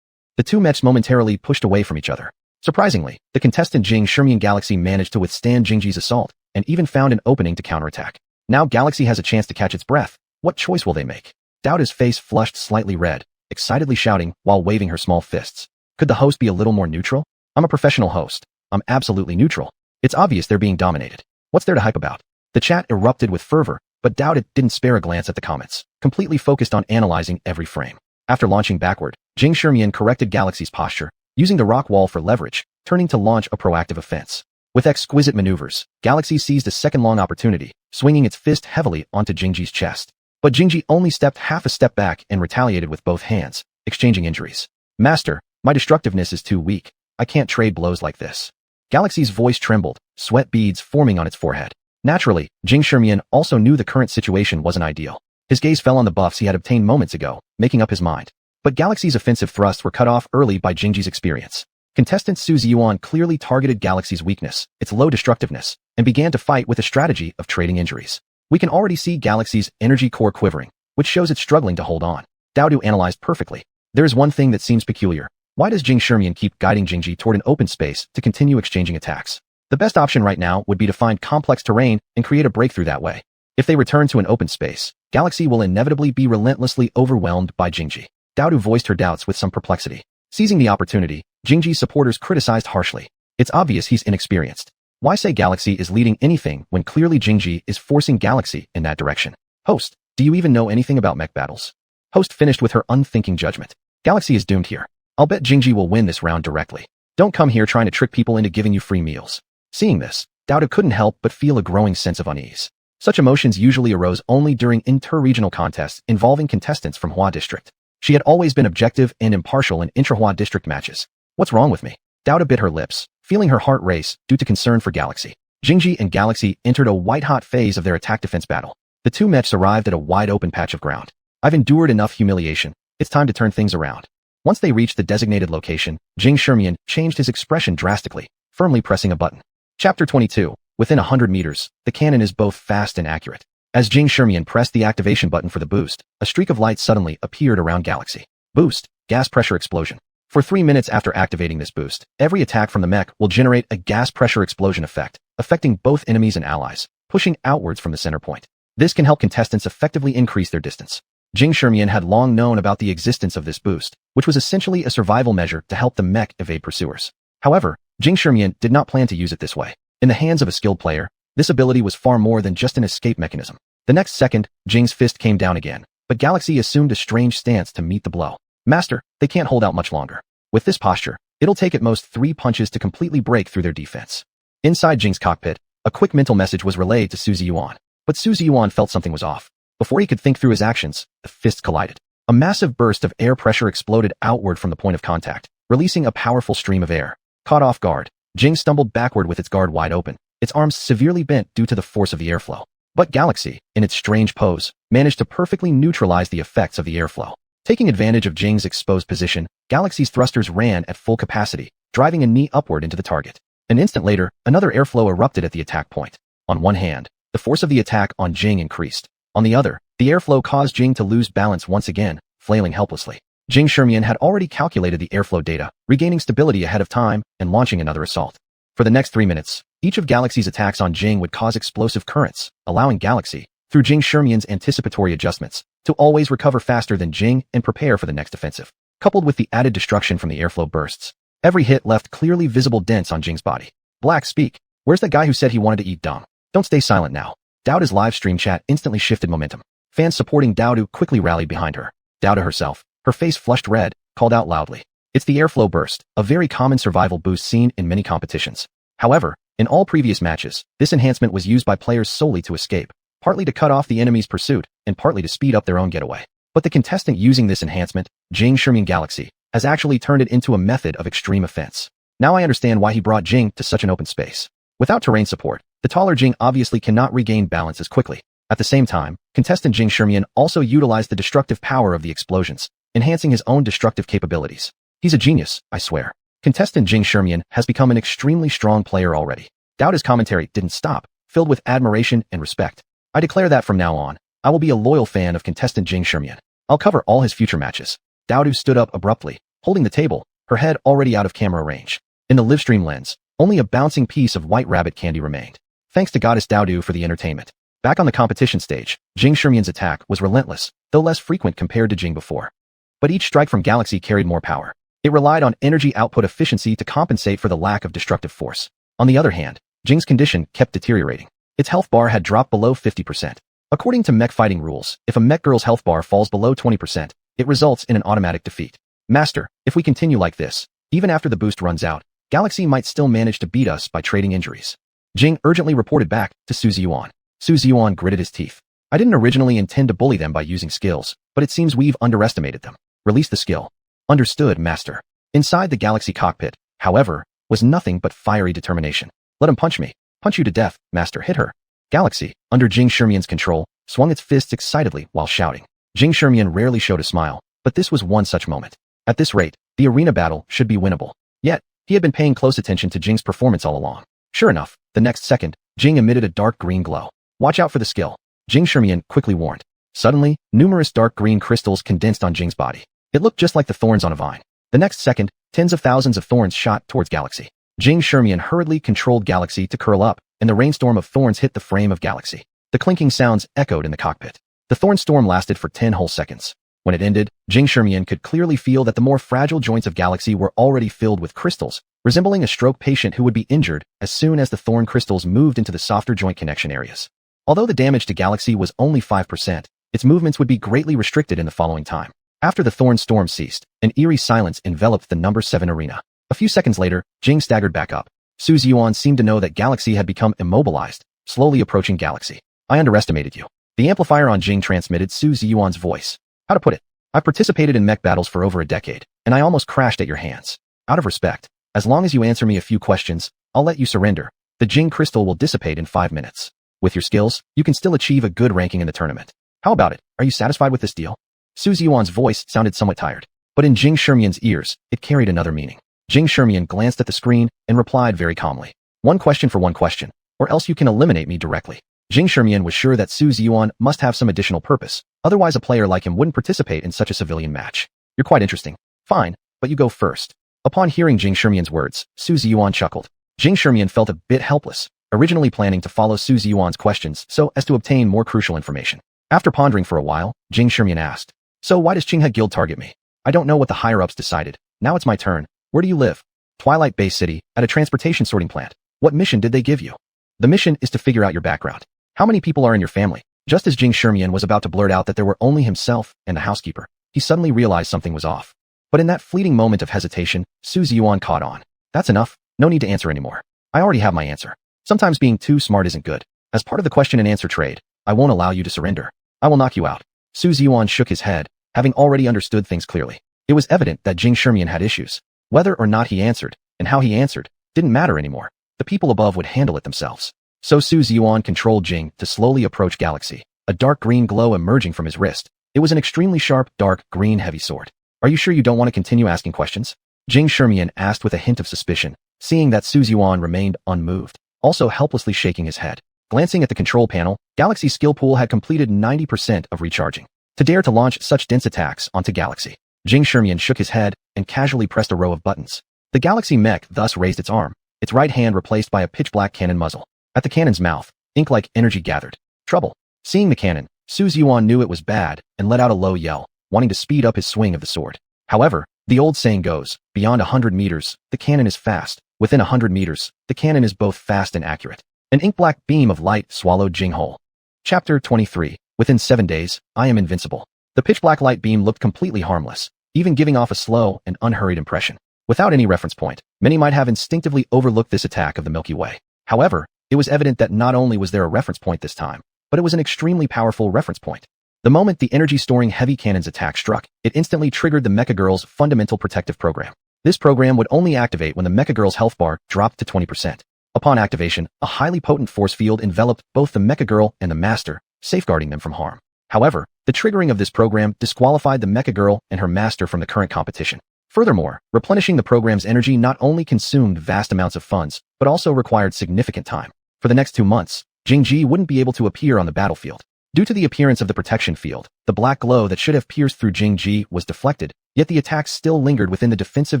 The two mechs momentarily pushed away from each other. Surprisingly, the contestant Jing Shermian Galaxy managed to withstand Jingji's assault, and even found an opening to counterattack. Now Galaxy has a chance to catch its breath. What choice will they make? Daoda's face flushed slightly red, excitedly shouting while waving her small fists. Could the host be a little more neutral? I'm a professional host. I'm absolutely neutral. It's obvious they're being dominated. What's there to hype about? The chat erupted with fervor, but Daoda didn't spare a glance at the comments, completely focused on analyzing every frame. After launching backward, Jing Shermian corrected Galaxy's posture, using the rock wall for leverage, turning to launch a proactive offense. With exquisite maneuvers, Galaxy seized a second-long opportunity, swinging its fist heavily onto Jingji's chest. But Jingji only stepped half a step back and retaliated with both hands, exchanging injuries. Master, my destructiveness is too weak. I can't trade blows like this. Galaxy's voice trembled, sweat beads forming on its forehead. Naturally, Jing Shermian also knew the current situation wasn't ideal. His gaze fell on the buffs he had obtained moments ago, making up his mind. But Galaxy's offensive thrusts were cut off early by Jingji's experience. Contestant xuanhuan clearly targeted Galaxy's weakness, its low destructiveness, and began to fight with a strategy of trading injuries. We can already see Galaxy's energy core quivering, which shows it's struggling to hold on. Daodu analyzed perfectly. There is one thing that seems peculiar. Why does Jing Shermian keep guiding Jingji toward an open space to continue exchanging attacks? The best option right now would be to find complex terrain and create a breakthrough that way. If they return to an open space, Galaxy will inevitably be relentlessly overwhelmed by Jingji. Daodu voiced her doubts with some perplexity. Seizing the opportunity, Jingji's supporters criticized harshly. It's obvious he's inexperienced. Why say Galaxy is leading anything when clearly Jingji is forcing Galaxy in that direction? Host, do you even know anything about mech battles? Host finished with her unthinking judgment. Galaxy is doomed here. I'll bet Jingji will win this round directly. Don't come here trying to trick people into giving you free meals. Seeing this, Daoda couldn't help but feel a growing sense of unease. Such emotions usually arose only during inter-regional contests involving contestants from Hua District. She had always been objective and impartial in intra-Hua District matches. What's wrong with me? Douda bit her lips, feeling her heart race due to concern for Galaxy. Jingji and Galaxy entered a white-hot phase of their attack-defense battle. The two mechs arrived at a wide-open patch of ground. I've endured enough humiliation. It's time to turn things around. Once they reached the designated location, Jing Shermian changed his expression drastically, firmly pressing a button. Chapter 22. Within 100 meters, the cannon is both fast and accurate. As Jing Shermian pressed the activation button for the boost, a streak of light suddenly appeared around Galaxy. Boost. Gas pressure explosion. For 3 minutes after activating this boost, every attack from the mech will generate a gas pressure explosion effect, affecting both enemies and allies, pushing outwards from the center point. This can help contestants effectively increase their distance. Jing Shermian had long known about the existence of this boost, which was essentially a survival measure to help the mech evade pursuers. However, Jing Shermian did not plan to use it this way. In the hands of a skilled player, this ability was far more than just an escape mechanism. The next second, Jing's fist came down again, but Galaxy assumed a strange stance to meet the blow. Master, they can't hold out much longer. With this posture, it'll take at most 3 punches to completely break through their defense. Inside Jing's cockpit, a quick mental message was relayed to xuanhuan, but xuanhuan felt something was off. Before he could think through his actions, the fists collided. A massive burst of air pressure exploded outward from the point of contact, releasing a powerful stream of air. Caught off guard, Jing stumbled backward with its guard wide open, its arms severely bent due to the force of the airflow. But Galaxy, in its strange pose, managed to perfectly neutralize the effects of the airflow. Taking advantage of Jing's exposed position, Galaxy's thrusters ran at full capacity, driving a knee upward into the target. An instant later, another airflow erupted at the attack point. On one hand, the force of the attack on Jing increased. On the other, the airflow caused Jing to lose balance once again, flailing helplessly. Jing Shermian had already calculated the airflow data, regaining stability ahead of time and launching another assault. For the next 3 minutes, each of Galaxy's attacks on Jing would cause explosive currents, allowing Galaxy, through Jing Shermian's anticipatory adjustments, to always recover faster than Jing and prepare for the next offensive. Coupled with the added destruction from the airflow bursts, every hit left clearly visible dents on Jing's body. Black, speak. Where's that guy who said he wanted to eat dung? Don't stay silent now. Douda's live stream chat instantly shifted momentum. Fans supporting Douda quickly rallied behind her. Douda herself, her face flushed red, called out loudly. It's the airflow burst, a very common survival boost seen in many competitions. However, in all previous matches, this enhancement was used by players solely to escape, partly to cut off the enemy's pursuit, and partly to speed up their own getaway. But the contestant using this enhancement, Jing Shermian Galaxy, has actually turned it into a method of extreme offense. Now I understand why he brought Jing to such an open space. Without terrain support, the taller Jing obviously cannot regain balance as quickly. At the same time, contestant Jing Shermian also utilized the destructive power of the explosions, enhancing his own destructive capabilities. He's a genius, I swear. Contestant Jing Shermian has become an extremely strong player already. Douda's commentary didn't stop, filled with admiration and respect. I declare that from now on, I will be a loyal fan of contestant Jing Shermian. I'll cover all his future matches. Douda stood up abruptly, holding the table, her head already out of camera range. In the livestream lens, only a bouncing piece of white rabbit candy remained. Thanks to Goddess Douda for the entertainment. Back on the competition stage, Jing Shermian's attack was relentless, though less frequent compared to Jing before. But each strike from Galaxy carried more power. It relied on energy output efficiency to compensate for the lack of destructive force. On the other hand, Jing's condition kept deteriorating. Its health bar had dropped below 50%. According to mech fighting rules, if a mech girl's health bar falls below 20%, it results in an automatic defeat. Master, if we continue like this, even after the boost runs out, Galaxy might still manage to beat us by trading injuries. Jing urgently reported back to xuanhuan. xuanhuan gritted his teeth. I didn't originally intend to bully them by using skills, but it seems we've underestimated them. Release the skill. Understood, Master. Inside the Galaxy cockpit, however, was nothing but fiery determination. Let him punch me. Punch you to death, Master. Hit her. Galaxy, under Jing Shermian's control, swung its fists excitedly while shouting. Jing Shermian rarely showed a smile, but this was one such moment. At this rate, the arena battle should be winnable. Yet, he had been paying close attention to Jing's performance all along. Sure enough, the next second, Jing emitted a dark green glow. Watch out for the skill. Jing Shermian quickly warned. Suddenly, numerous dark green crystals condensed on Jing's body. It looked just like the thorns on a vine. The next second, tens of thousands of thorns shot towards Galaxy. Jing Shermian hurriedly controlled Galaxy to curl up, and the rainstorm of thorns hit the frame of Galaxy. The clinking sounds echoed in the cockpit. The thorn storm lasted for 10 whole seconds. When it ended, Jing Shermian could clearly feel that the more fragile joints of Galaxy were already filled with crystals, resembling a stroke patient who would be injured as soon as the thorn crystals moved into the softer joint connection areas. Although the damage to Galaxy was only 5%, its movements would be greatly restricted in the following time. After the thorn storm ceased, an eerie silence enveloped the number 7 arena. A few seconds later, Jing staggered back up. xuanhuan seemed to know that Galaxy had become immobilized, slowly approaching Galaxy. I underestimated you. The amplifier on Jing transmitted Su Ziyuan's voice. How to put it? I participated in mech battles for over a decade, and I almost crashed at your hands. Out of respect, as long as you answer me a few questions, I'll let you surrender. The Jing crystal will dissipate in 5 minutes. With your skills, you can still achieve a good ranking in the tournament. How about it? Are you satisfied with this deal? Su Ziyuan's voice sounded somewhat tired, but in Jing Shimian's ears, it carried another meaning. Jing Shimian glanced at the screen and replied very calmly. One question for one question, or else you can eliminate me directly. Jing Shimian was sure that Su Ziyuan must have some additional purpose, otherwise a player like him wouldn't participate in such a civilian match. You're quite interesting. Fine, but you go first. Upon hearing Jing Shimian's words, Su Ziyuan chuckled. Jing Shimian felt a bit helpless, originally planning to follow Su Ziyuan's questions so as to obtain more crucial information. After pondering for a while, Jing Shimian asked, "So why does Qinghe Guild target me? I don't know what the higher-ups decided. Now it's my turn. Where do you live?" "Twilight Bay City, at a transportation sorting plant." "What mission did they give you?" "The mission is to figure out your background. How many people are in your family?" Just as Jing Shimian was about to blurt out that there were only himself and the housekeeper, he suddenly realized something was off. But in that fleeting moment of hesitation, Su Ziyuan caught on. "That's enough. No need to answer anymore. I already have my answer. Sometimes being too smart isn't good. As part of the question and answer trade, I won't allow you to surrender. I will knock you out." Su Ziyuan shook his head, having already understood things clearly. It was evident that Jing Shimian had issues. Whether or not he answered, and how he answered, didn't matter anymore. The people above would handle it themselves. So Su Ziyuan controlled Jing to slowly approach Galaxy, a dark green glow emerging from his wrist. It was an extremely sharp, dark, green heavy sword. "Are you sure you don't want to continue asking questions?" Jing Shimian asked with a hint of suspicion, seeing that Su Ziyuan remained unmoved, also helplessly shaking his head. Glancing at the control panel, Galaxy's skill pool had completed 90% of recharging. To dare to launch such dense attacks onto Galaxy, Jing Shimian shook his head and casually pressed a row of buttons. The Galaxy mech thus raised its arm, its right hand replaced by a pitch-black cannon muzzle. At the cannon's mouth, ink-like energy gathered. Trouble. Seeing the cannon, Su Ziyuan knew it was bad and let out a low yell, wanting to speed up his swing of the sword. However, the old saying goes, beyond 100 meters, the cannon is fast. Within 100 meters, the cannon is both fast and accurate. An ink-black beam of light swallowed Jing whole. Chapter 23. Within 7 days, I am invincible. The pitch-black light beam looked completely harmless, even giving off a slow and unhurried impression. Without any reference point, many might have instinctively overlooked this attack of the Milky Way. However, it was evident that not only was there a reference point this time, but it was an extremely powerful reference point. The moment the energy-storing heavy cannon's attack struck, it instantly triggered the Mecha Girl's fundamental protective program. This program would only activate when the Mecha Girl's health bar dropped to 20%. Upon activation, a highly potent force field enveloped both the Mecha Girl and the Master, safeguarding them from harm. However, the triggering of this program disqualified the Mecha Girl and her Master from the current competition. Furthermore, replenishing the program's energy not only consumed vast amounts of funds, but also required significant time. For the next 2 months, Jingji wouldn't be able to appear on the battlefield. Due to the appearance of the protection field, the black glow that should have pierced through Jingji was deflected, yet the attacks still lingered within the defensive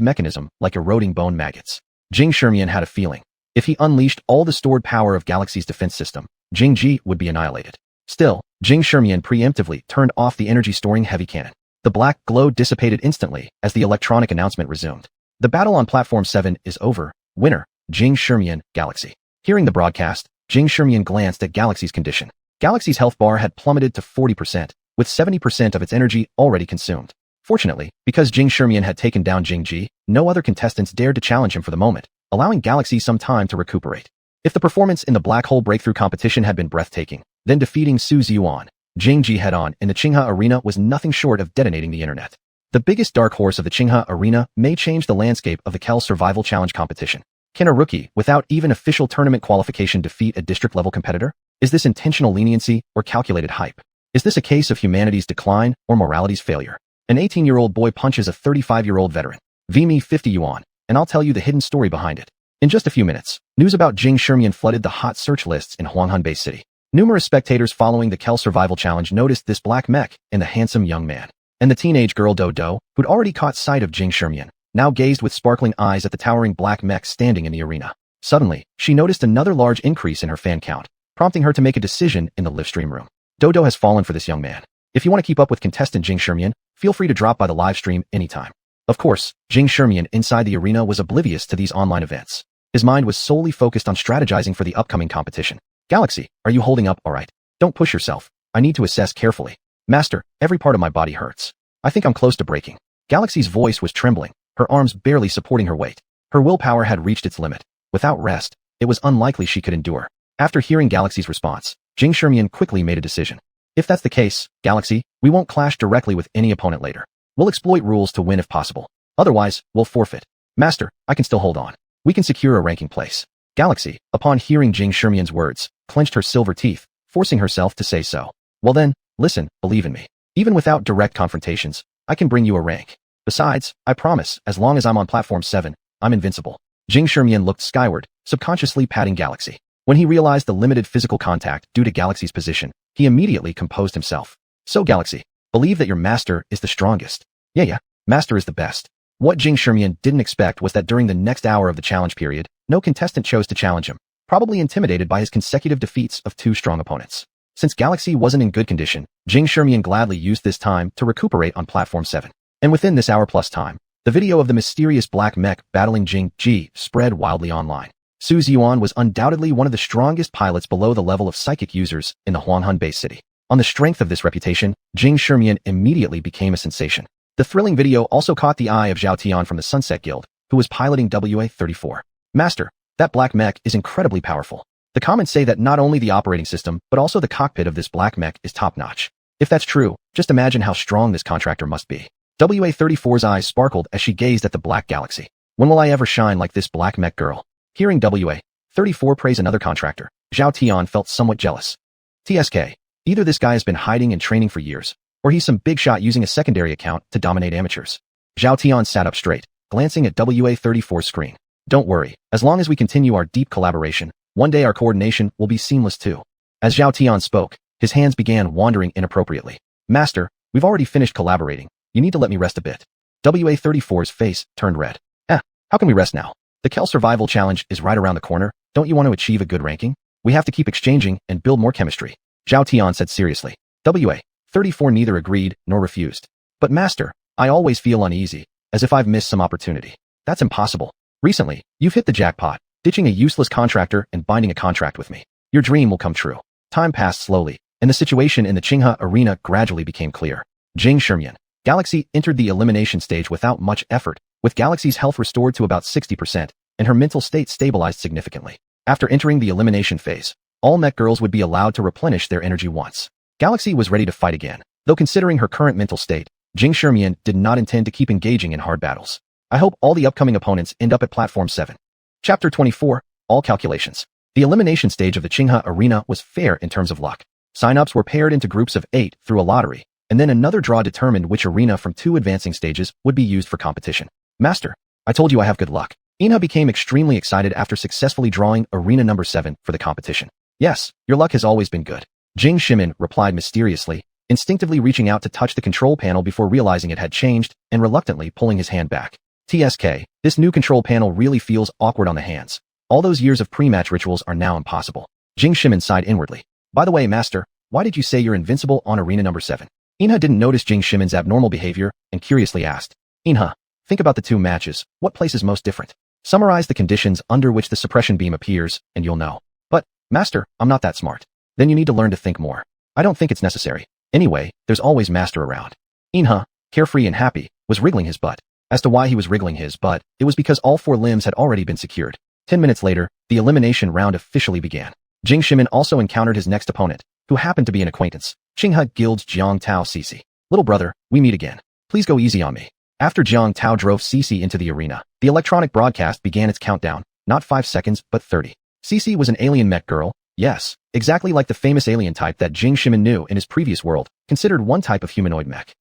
mechanism like eroding bone maggots. Jing Shimian had a feeling. If he unleashed all the stored power of Galaxy's defense system, Jingji would be annihilated. Still, Jing Shimian preemptively turned off the energy-storing heavy cannon. The black glow dissipated instantly as the electronic announcement resumed. The battle on Platform 7 is over. Winner, Jing Shimian, Galaxy. Hearing the broadcast, Jing Shimian glanced at Galaxy's condition. Galaxy's health bar had plummeted to 40%, with 70% of its energy already consumed. Fortunately, because Jing Shimian had taken down Jingji, no other contestants dared to challenge him for the moment, allowing Galaxy some time to recuperate. If the performance in the Black Hole Breakthrough competition had been breathtaking, then defeating Su Ziyuan, Jingji head-on in the Qinghe Arena was nothing short of detonating the internet. The biggest dark horse of the Qinghe Arena may change the landscape of the Kel Survival Challenge competition. Can a rookie, without even official tournament qualification, defeat a district-level competitor? Is this intentional leniency or calculated hype? Is this a case of humanity's decline or morality's failure? An 18-year-old boy punches a 35-year-old veteran. V me 50 yuan, and I'll tell you the hidden story behind it. In just a few minutes, news about Jing Shimian flooded the hot search lists in xuanhuan Bay City. Numerous spectators following the Kel Survival Challenge noticed this black mech and the handsome young man. And the teenage girl Dodo, who'd already caught sight of Jing Shimian, now gazed with sparkling eyes at the towering black mech standing in the arena. Suddenly, she noticed another large increase in her fan count, prompting her to make a decision in the livestream room. Dodo has fallen for this young man. If you want to keep up with contestant Jing Shimian, feel free to drop by the live stream anytime. Of course, Jing Shimian inside the arena was oblivious to these online events. His mind was solely focused on strategizing for the upcoming competition. Galaxy, are you holding up all right? Don't push yourself. I need to assess carefully. Master, every part of my body hurts. I think I'm close to breaking. Galaxy's voice was trembling, her arms barely supporting her weight. Her willpower had reached its limit. Without rest, it was unlikely she could endure. After hearing Galaxy's response, Jing Shermian quickly made a decision. If that's the case, Galaxy, we won't clash directly with any opponent later. We'll exploit rules to win if possible. Otherwise, we'll forfeit. Master, I can still hold on. We can secure a ranking place. Galaxy, upon hearing Jing Shermian's words, clenched her silver teeth, forcing herself to say so. Well then, listen, believe in me. Even without direct confrontations, I can bring you a rank. Besides, I promise, as long as I'm on platform 7, I'm invincible. Jing Shermian looked skyward, subconsciously patting Galaxy. When he realized the limited physical contact due to Galaxy's position, he immediately composed himself. So Galaxy, believe that your master is the strongest. Yeah, master is the best. What Jing Shermian didn't expect was that during the next hour of the challenge period, no contestant chose to challenge him, probably intimidated by his consecutive defeats of 2 strong opponents. Since Galaxy wasn't in good condition, Jing Shermian gladly used this time to recuperate on platform 7. And within this hour plus time, the video of the mysterious black mech battling Jing Ji spread wildly online. Xuanhuan was undoubtedly one of the strongest pilots below the level of psychic users in the xuanhuan base city. On the strength of this reputation, Jing Shermian immediately became a sensation. The thrilling video also caught the eye of Zhao Tian from the Sunset Guild, who was piloting WA-34. Master, that black mech is incredibly powerful. The comments say that not only the operating system, but also the cockpit of this black mech is top-notch. If that's true, just imagine how strong this contractor must be. WA-34's eyes sparkled as she gazed at the black Galaxy. When will I ever shine like this black mech girl? Hearing WA-34 praise another contractor, Zhao Tian felt somewhat jealous. TSK. Either this guy has been hiding and training for years, or he's some big shot using a secondary account to dominate amateurs. Zhao Tian sat up straight, glancing at WA-34's screen. Don't worry, as long as we continue our deep collaboration, one day our coordination will be seamless too. As Zhao Tian spoke, his hands began wandering inappropriately. Master, we've already finished collaborating. You need to let me rest a bit. WA-34's face turned red. How can we rest now? The Kel survival challenge is right around the corner. Don't you want to achieve a good ranking? We have to keep exchanging and build more chemistry. Zhao Tian said seriously. WA-34 neither agreed nor refused. But master, I always feel uneasy, as if I've missed some opportunity. That's impossible. Recently, you've hit the jackpot, ditching a useless contractor and binding a contract with me. Your dream will come true. Time passed slowly, and the situation in the Qinghe arena gradually became clear. Jing Shermian. Galaxy entered the elimination stage without much effort, with Galaxy's health restored to about 60%, and her mental state stabilized significantly. After entering the elimination phase, all mech girls would be allowed to replenish their energy once. Galaxy was ready to fight again, though considering her current mental state, Jing Shermian did not intend to keep engaging in hard battles. I hope all the upcoming opponents end up at platform 7. Chapter 24, All Calculations. The elimination stage of the Qinghe arena was fair in terms of luck. Sign-ups were paired into groups of 8 through a lottery, and then another draw determined which arena from 2 advancing stages would be used for competition. Master, I told you I have good luck. Inha became extremely excited after successfully drawing arena number 7 for the competition. Yes, your luck has always been good. Jing Shermian replied mysteriously, instinctively reaching out to touch the control panel before realizing it had changed and reluctantly pulling his hand back. TSK, this new control panel really feels awkward on the hands. All those years of pre-match rituals are now impossible. Jing Shermian sighed inwardly. By the way, master, why did you say you're invincible on arena number 7? Inha didn't notice Jing Shermian's abnormal behavior and curiously asked. Inha, think about the 2 matches. What place is most different? Summarize the conditions under which the suppression beam appears, and you'll know. But, master, I'm not that smart. Then you need to learn to think more. I don't think it's necessary. Anyway, there's always master around. Inha, carefree and happy, was wriggling his butt. As to why he was wriggling his butt, it was because all 4 limbs had already been secured. 10 minutes later, the elimination round officially began. Jing Shermian also encountered his next opponent, who happened to be an acquaintance. Qinghe Guild's Jiang Tao Cici. Little brother, we meet again. Please go easy on me. After Jiang Tao drove Cici into the arena, the electronic broadcast began its countdown, not 5 seconds, but 30. Cici was an alien mech girl, yes, exactly like the famous alien type that Jing Shermian knew in his previous world, considered one type of humanoid mech.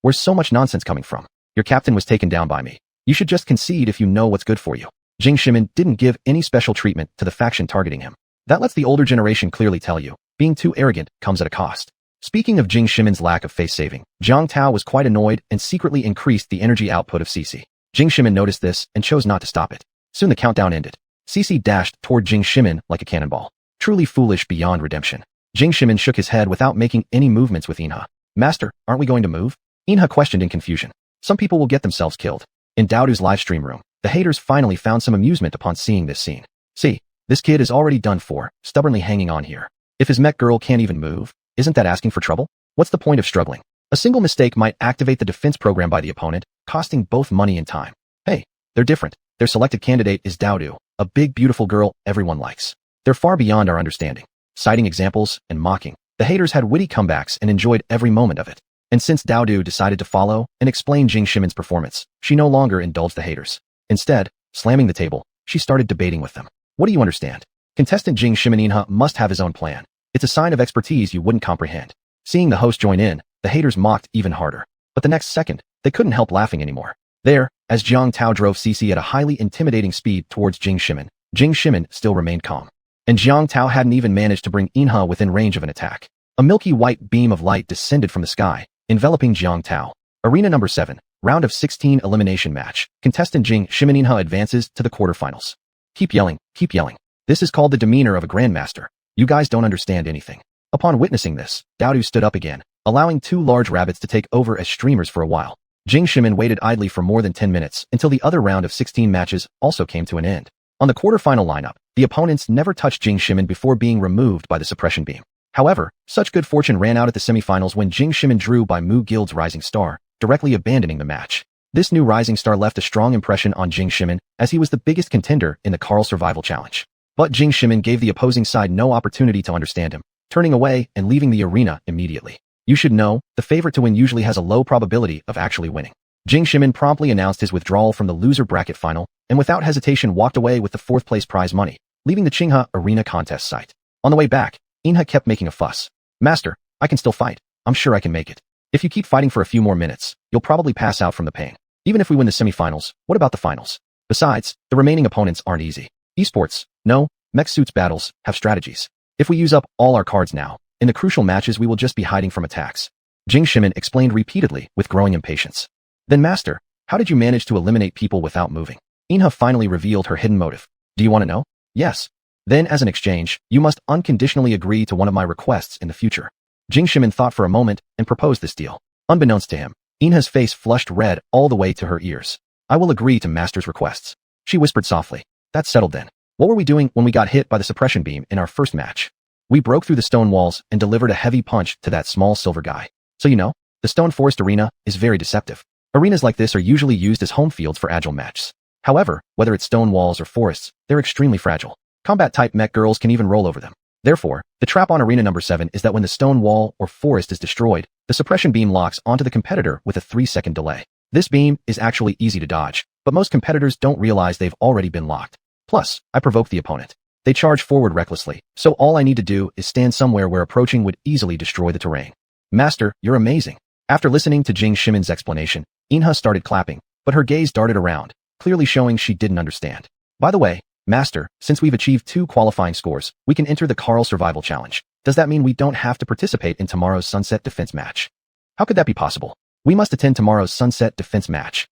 Where's so much nonsense coming from? Your captain was taken down by me. You should just concede if you know what's good for you. Jing Shermian didn't give any special treatment to the faction targeting him. That lets the older generation clearly tell you, being too arrogant comes at a cost. Speaking of Jing Shermian's lack of face saving, Jiang Tao was quite annoyed and secretly increased the energy output of Cici. Jing Shermian noticed this and chose not to stop it. Soon the countdown ended. Cici dashed toward Jing Shermian like a cannonball. Truly foolish beyond redemption. Jing Shermian shook his head without making any movements with Inha. Master, aren't we going to move? Inha questioned in confusion. Some people will get themselves killed. In Daodu's livestream room, the haters finally found some amusement upon seeing this scene. See, this kid is already done for, stubbornly hanging on here. If his mech girl can't even move, isn't that asking for trouble? What's the point of struggling? A single mistake might activate the defense program by the opponent, costing both money and time. Hey, they're different. Their selected candidate is Daodu, a big beautiful girl everyone likes. They're far beyond our understanding. citing examples and mocking. The haters had witty comebacks and enjoyed every moment of it. And since Daodu decided to follow and explain Jing Shimin's performance, she no longer indulged the haters. Instead, slamming the table, she started debating with them. What do you understand? Contestant Jing Shimin must have his own plan. It's a sign of expertise you wouldn't comprehend. Seeing the host join in, the haters mocked even harder. But the next second, they couldn't help laughing anymore. There, as Jiang Tao drove CC at a highly intimidating speed towards Jing Shimin still remained calm. And Jiang Tao hadn't even managed to bring Inha within range of an attack. A milky white beam of light descended from the sky, enveloping Jiang Tao. Arena number 7, round of 16 elimination match. Contestant Jing Shimin advances to the quarterfinals. Keep yelling, keep yelling. This is called the demeanor of a grandmaster. You guys don't understand anything. Upon witnessing this, Daodu stood up again, allowing 2 large rabbits to take over as streamers for a while. Jing Shimin waited idly for more than 10 minutes until the other round of 16 matches also came to an end. On the quarterfinal lineup, the opponents never touched Jing Shimin before being removed by the suppression beam. However, such good fortune ran out at the semifinals when Jing Shimin drew by Mu Guild's Rising Star, directly abandoning the match. This new Rising Star left a strong impression on Jing Shimin as he was the biggest contender in the Carl Survival Challenge. But Jing Shimin gave the opposing side no opportunity to understand him, turning away and leaving the arena immediately. You should know, the favorite to win usually has a low probability of actually winning. Jing Shimin promptly announced his withdrawal from the loser bracket final, and without hesitation walked away with the 4th place prize money, leaving the Qinghe arena contest site. On the way back, Inha kept making a fuss. Master, I can still fight. I'm sure I can make it. If you keep fighting for a few more minutes, you'll probably pass out from the pain. Even if we win the semifinals, what about the finals? Besides, the remaining opponents aren't easy. Esports, no, mech suits battles, have strategies. If we use up all our cards now, in the crucial matches we will just be hiding from attacks. Jing Shimin explained repeatedly with growing impatience. Then master, how did you manage to eliminate people without moving? Inha finally revealed her hidden motive. Do you want to know? Yes. Then as an exchange, you must unconditionally agree to one of my requests in the future. Jing Shimin thought for a moment and proposed this deal. Unbeknownst to him, Inha's face flushed red all the way to her ears. I will agree to master's requests. She whispered softly. That's settled then. What were we doing when we got hit by the suppression beam in our first match? We broke through the stone walls and delivered a heavy punch to that small silver guy. So you know, the stone forest arena is very deceptive. Arenas like this are usually used as home fields for agile matches. However, whether it's stone walls or forests, they're extremely fragile. Combat-type mech girls can even roll over them. Therefore, the trap on arena number 7 is that when the stone wall or forest is destroyed, the suppression beam locks onto the competitor with a 3-second delay. This beam is actually easy to dodge, but most competitors don't realize they've already been locked. Plus, I provoke the opponent. They charge forward recklessly, so all I need to do is stand somewhere where approaching would easily destroy the terrain. Master, you're amazing. After listening to Jing Shimin's explanation, Inha started clapping, but her gaze darted around, clearly showing she didn't understand. By the way, Master, since we've achieved 2 qualifying scores, we can enter the Carl Survival Challenge. Does that mean we don't have to participate in tomorrow's Sunset Defense match? How could that be possible? We must attend tomorrow's Sunset Defense match.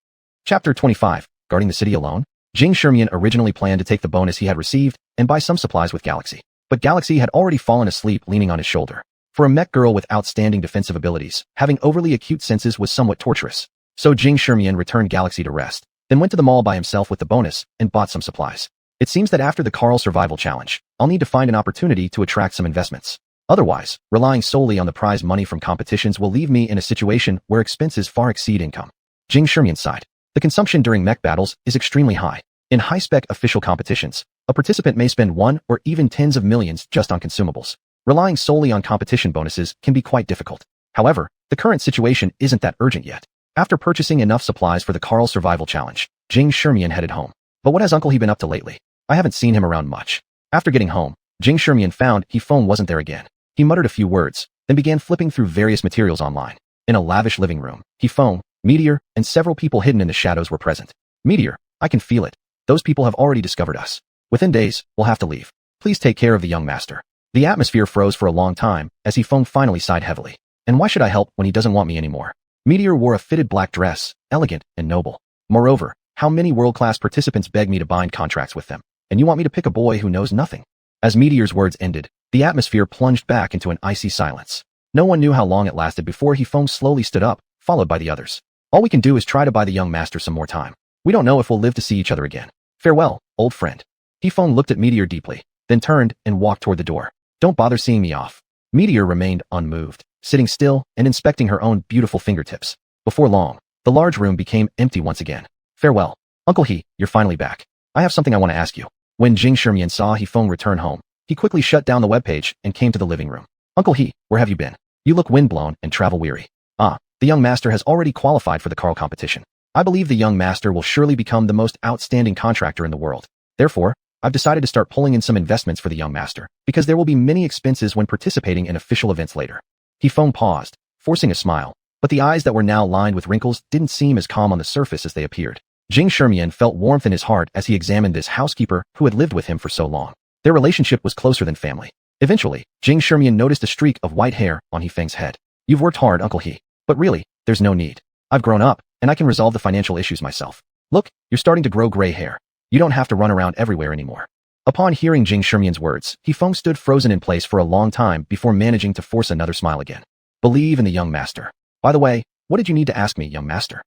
Chapter 25, Guarding the City Alone? Jing Shimin originally planned to take the bonus he had received and buy some supplies with Galaxy. But Galaxy had already fallen asleep leaning on his shoulder. For a mech girl with outstanding defensive abilities, having overly acute senses was somewhat torturous. So Jing Shimin returned Galaxy to rest, then went to the mall by himself with the bonus and bought some supplies. It seems that after the Carl Survival Challenge, I'll need to find an opportunity to attract some investments. Otherwise, relying solely on the prize money from competitions will leave me in a situation where expenses far exceed income. Jing Shimin sighed. The consumption during mech battles is extremely high. In high-spec official competitions, a participant may spend 1 or even tens of millions just on consumables. Relying solely on competition bonuses can be quite difficult. However, the current situation isn't that urgent yet. After purchasing enough supplies for the Carl Survival Challenge, Jing Shimin headed home. But what has Uncle He been up to lately? I haven't seen him around much. After getting home, Jing Shimin found He phone wasn't there again. He muttered a few words, then began flipping through various materials online. In a lavish living room, He phone, Meteor, and several people hidden in the shadows were present. Meteor, I can feel it. Those people have already discovered us. Within days, we'll have to leave. Please take care of the young master. The atmosphere froze for a long time, as He phone finally sighed heavily. And why should I help when he doesn't want me anymore? Meteor wore a fitted black dress, elegant and noble. Moreover, how many world-class participants beg me to bind contracts with them? And you want me to pick a boy who knows nothing? As Meteor's words ended, the atmosphere plunged back into an icy silence. No one knew how long it lasted before He phone slowly stood up, followed by the others. All we can do is try to buy the young master some more time. We don't know if we'll live to see each other again. Farewell, old friend. He phone looked at Meteor deeply, then turned and walked toward the door. Don't bother seeing me off. Meteor remained unmoved, sitting still and inspecting her own beautiful fingertips. Before long, the large room became empty once again. Farewell. Uncle He, you're finally back. I have something I want to ask you. When Jing Shimin saw He phone return home, He quickly shut down the webpage and came to the living room. Uncle He, where have you been? You look windblown and travel-weary. Ah, the young master has already qualified for the Carl competition. I believe the young master will surely become the most outstanding contractor in the world. Therefore, I've decided to start pulling in some investments for the young master, because there will be many expenses when participating in official events later. He paused, forcing a smile, but the eyes that were now lined with wrinkles didn't seem as calm on the surface as they appeared. Jing Shermian felt warmth in his heart as he examined this housekeeper who had lived with him for so long. Their relationship was closer than family. Eventually, Jing Shermian noticed a streak of white hair on He Feng's head. You've worked hard, Uncle He. But really, there's no need. I've grown up, and I can resolve the financial issues myself. Look, you're starting to grow gray hair. You don't have to run around everywhere anymore. Upon hearing Jing Shermian's words, He Feng stood frozen in place for a long time before managing to force another smile again. Believe in the young master. By the way, what did you need to ask me, young master?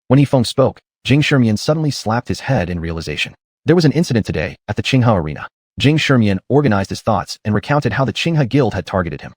When He Feng spoke, Jing Shermian suddenly slapped his head in realization. There was an incident today at the Qinghe arena. Jing Shermian organized his thoughts and recounted how the Qinghe guild had targeted him.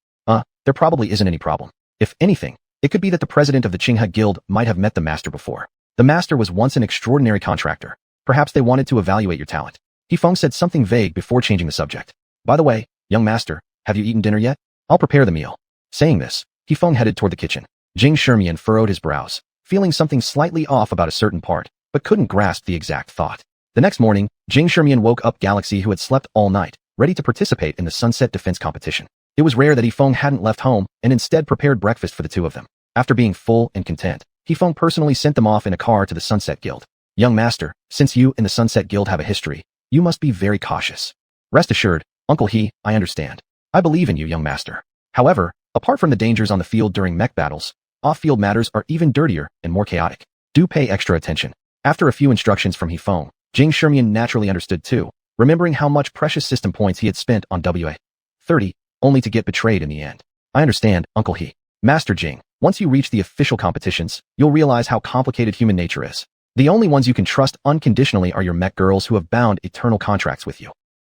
There probably isn't any problem. If anything, it could be that the president of the Qinghe guild might have met the master before. The master was once an extraordinary contractor. Perhaps they wanted to evaluate your talent. He Feng said something vague before changing the subject. By the way, young master, have you eaten dinner yet? I'll prepare the meal. Saying this, He Feng headed toward the kitchen. Jing Shermian furrowed his brows, feeling something slightly off about a certain part, but couldn't grasp the exact thought. The next morning, Jing Shermian woke up Galaxy, who had slept all night, ready to participate in the Sunset Defense competition. It was rare that He Feng hadn't left home and instead prepared breakfast for the two of them. After being full and content, He Feng personally sent them off in a car to the Sunset Guild. Young master, since you and the Sunset Guild have a history, you must be very cautious. Rest assured, Uncle He, I understand. I believe in you, young master. However, apart from the dangers on the field during mech battles, off-field matters are even dirtier and more chaotic. Do pay extra attention. After a few instructions from He Feng, Jing Shermian naturally understood too, remembering how much precious system points he had spent on WA30, only to get betrayed in the end. I understand, Uncle He. Master Jing, once you reach the official competitions, you'll realize how complicated human nature is. The only ones you can trust unconditionally are your mech girls who have bound eternal contracts with you.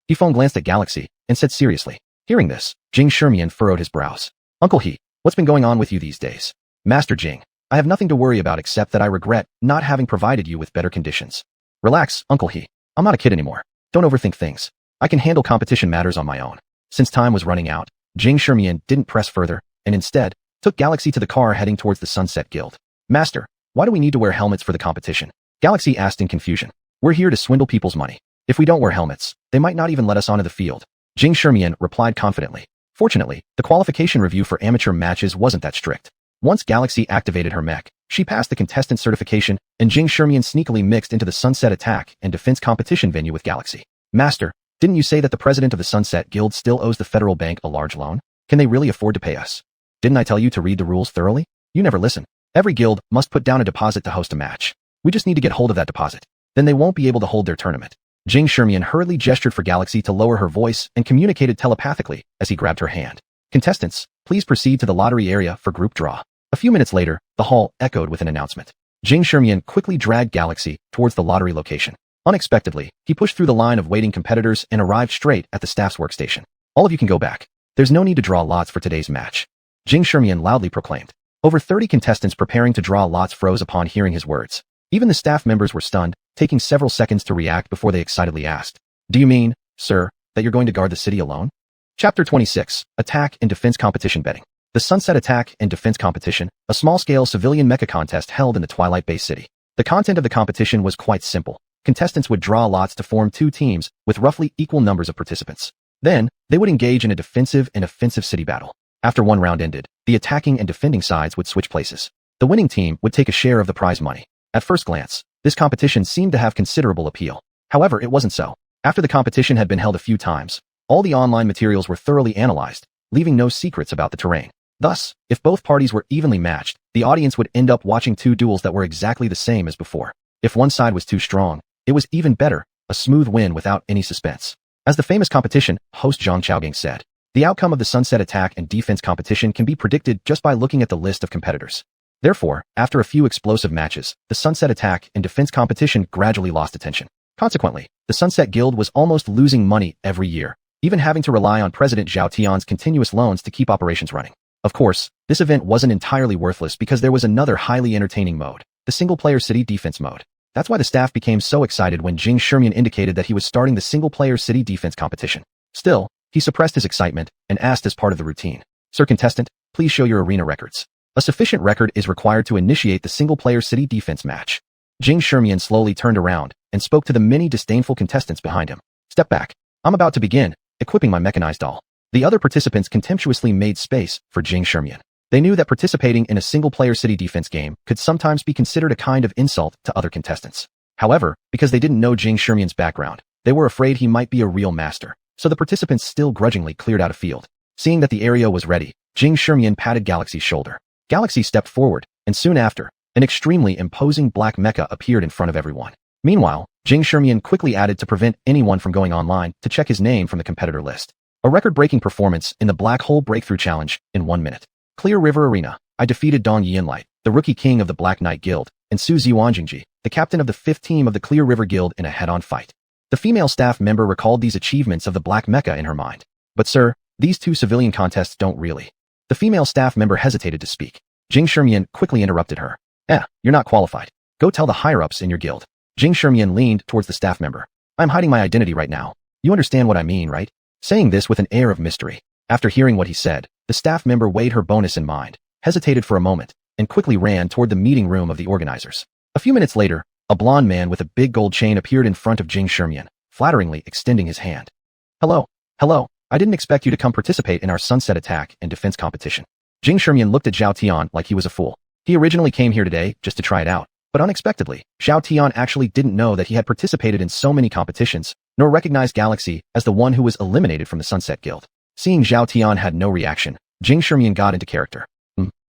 He Feng glanced at Galaxy and said seriously. Hearing this, Jing Shermian furrowed his brows. Uncle He, what's been going on with you these days? Master Jing, I have nothing to worry about except that I regret not having provided you with better conditions. Relax, Uncle He. I'm not a kid anymore. Don't overthink things. I can handle competition matters on my own. Since time was running out, Jing Shermian didn't press further, and instead, took Galaxy to the car heading towards the Sunset Guild. Master, why do we need to wear helmets for the competition? Galaxy asked in confusion. We're here to swindle people's money. If we don't wear helmets, they might not even let us onto the field. Jing Shermian replied confidently. Fortunately, the qualification review for amateur matches wasn't that strict. Once Galaxy activated her mech, she passed the contestant certification, and Jing Shermian sneakily mixed into the Sunset Attack and Defense competition venue with Galaxy. Master, didn't you say that the president of the Sunset Guild still owes the federal bank a large loan? Can they really afford to pay us? Didn't I tell you to read the rules thoroughly? You never listen. Every guild must put down a deposit to host a match. We just need to get hold of that deposit. Then they won't be able to hold their tournament. Jing Shermian hurriedly gestured for Galaxy to lower her voice and communicated telepathically as he grabbed her hand. Contestants, please proceed to the lottery area for group draw. A few minutes later, the hall echoed with an announcement. Jing Shermian quickly dragged Galaxy towards the lottery location. Unexpectedly, he pushed through the line of waiting competitors and arrived straight at the staff's workstation. All of you can go back. There's no need to draw lots for today's match. Jing Shermian loudly proclaimed. Over 30 contestants preparing to draw lots froze upon hearing his words. Even the staff members were stunned, taking several seconds to react before they excitedly asked, Do you mean, sir, that you're going to guard the city alone? Chapter 26, Attack and Defense Competition Betting. The Sunset Attack and Defense Competition, a small-scale civilian mecha contest held in the Twilight-based city. The content of the competition was quite simple. Contestants would draw lots to form two teams with roughly equal numbers of participants. Then, they would engage in a defensive and offensive city battle. After one round ended, the attacking and defending sides would switch places. The winning team would take a share of the prize money. At first glance, this competition seemed to have considerable appeal. However, it wasn't so. After the competition had been held a few times, all the online materials were thoroughly analyzed, leaving no secrets about the terrain. Thus, if both parties were evenly matched, the audience would end up watching two duels that were exactly the same as before. If one side was too strong, it was even better, a smooth win without any suspense. As the famous competition host Zhang Chaogang said, the outcome of the Sunset Attack and Defense competition can be predicted just by looking at the list of competitors. Therefore, after a few explosive matches, the Sunset Attack and Defense competition gradually lost attention. Consequently, the Sunset Guild was almost losing money every year, even having to rely on President Zhao Tian's continuous loans to keep operations running. Of course, this event wasn't entirely worthless because there was another highly entertaining mode, the single-player city defense mode. That's why the staff became so excited when Jing Shermian indicated that he was starting the single-player city defense competition. Still, He suppressed his excitement and asked as part of the routine, "Sir contestant, please show your arena records." A sufficient record is required to initiate the single-player city defense match. Jing Shermian slowly turned around and spoke to the many disdainful contestants behind him. "Step back. I'm about to begin, equipping my mechanized doll." The other participants contemptuously made space for Jing Shermian. They knew that participating in a single-player city defense game could sometimes be considered a kind of insult to other contestants. However, because they didn't know Jing Shermian's background, they were afraid he might be a real master, so the participants still grudgingly cleared out a field. Seeing that the area was ready, Jing Shermian patted Galaxy's shoulder. Galaxy stepped forward, and soon after, an extremely imposing black mecha appeared in front of everyone. Meanwhile, Jing Shermian quickly added to prevent anyone from going online to check his name from the competitor list. A record-breaking performance in the Black Hole Breakthrough Challenge in 1 minute. Clear River Arena. I defeated Dong Yinlight, the rookie king of the Black Knight Guild, and Su Ziwanjingji, the captain of the 5th team of the Clear River Guild in a head-on fight. The female staff member recalled these achievements of the Black Mecha in her mind. "But sir, these two civilian contests don't really." The female staff member hesitated to speak. Jing Shermian quickly interrupted her. You're not qualified. Go tell the higher-ups in your guild." Jing Shermian leaned towards the staff member. "I'm hiding my identity right now. You understand what I mean, right?" Saying this with an air of mystery. After hearing what he said, the staff member weighed her bonus in mind, hesitated for a moment, and quickly ran toward the meeting room of the organizers. A few minutes later, a blond man with a big gold chain appeared in front of Jing Shermian, flatteringly extending his hand. Hello. I didn't expect you to come participate in our sunset attack and defense competition." Jing Shermian looked at Zhao Tian like he was a fool. He originally came here today just to try it out, but unexpectedly, Zhao Tian actually didn't know that he had participated in so many competitions, nor recognized Galaxy as the one who was eliminated from the Sunset Guild. Seeing Zhao Tian had no reaction, Jing Shermian got into character.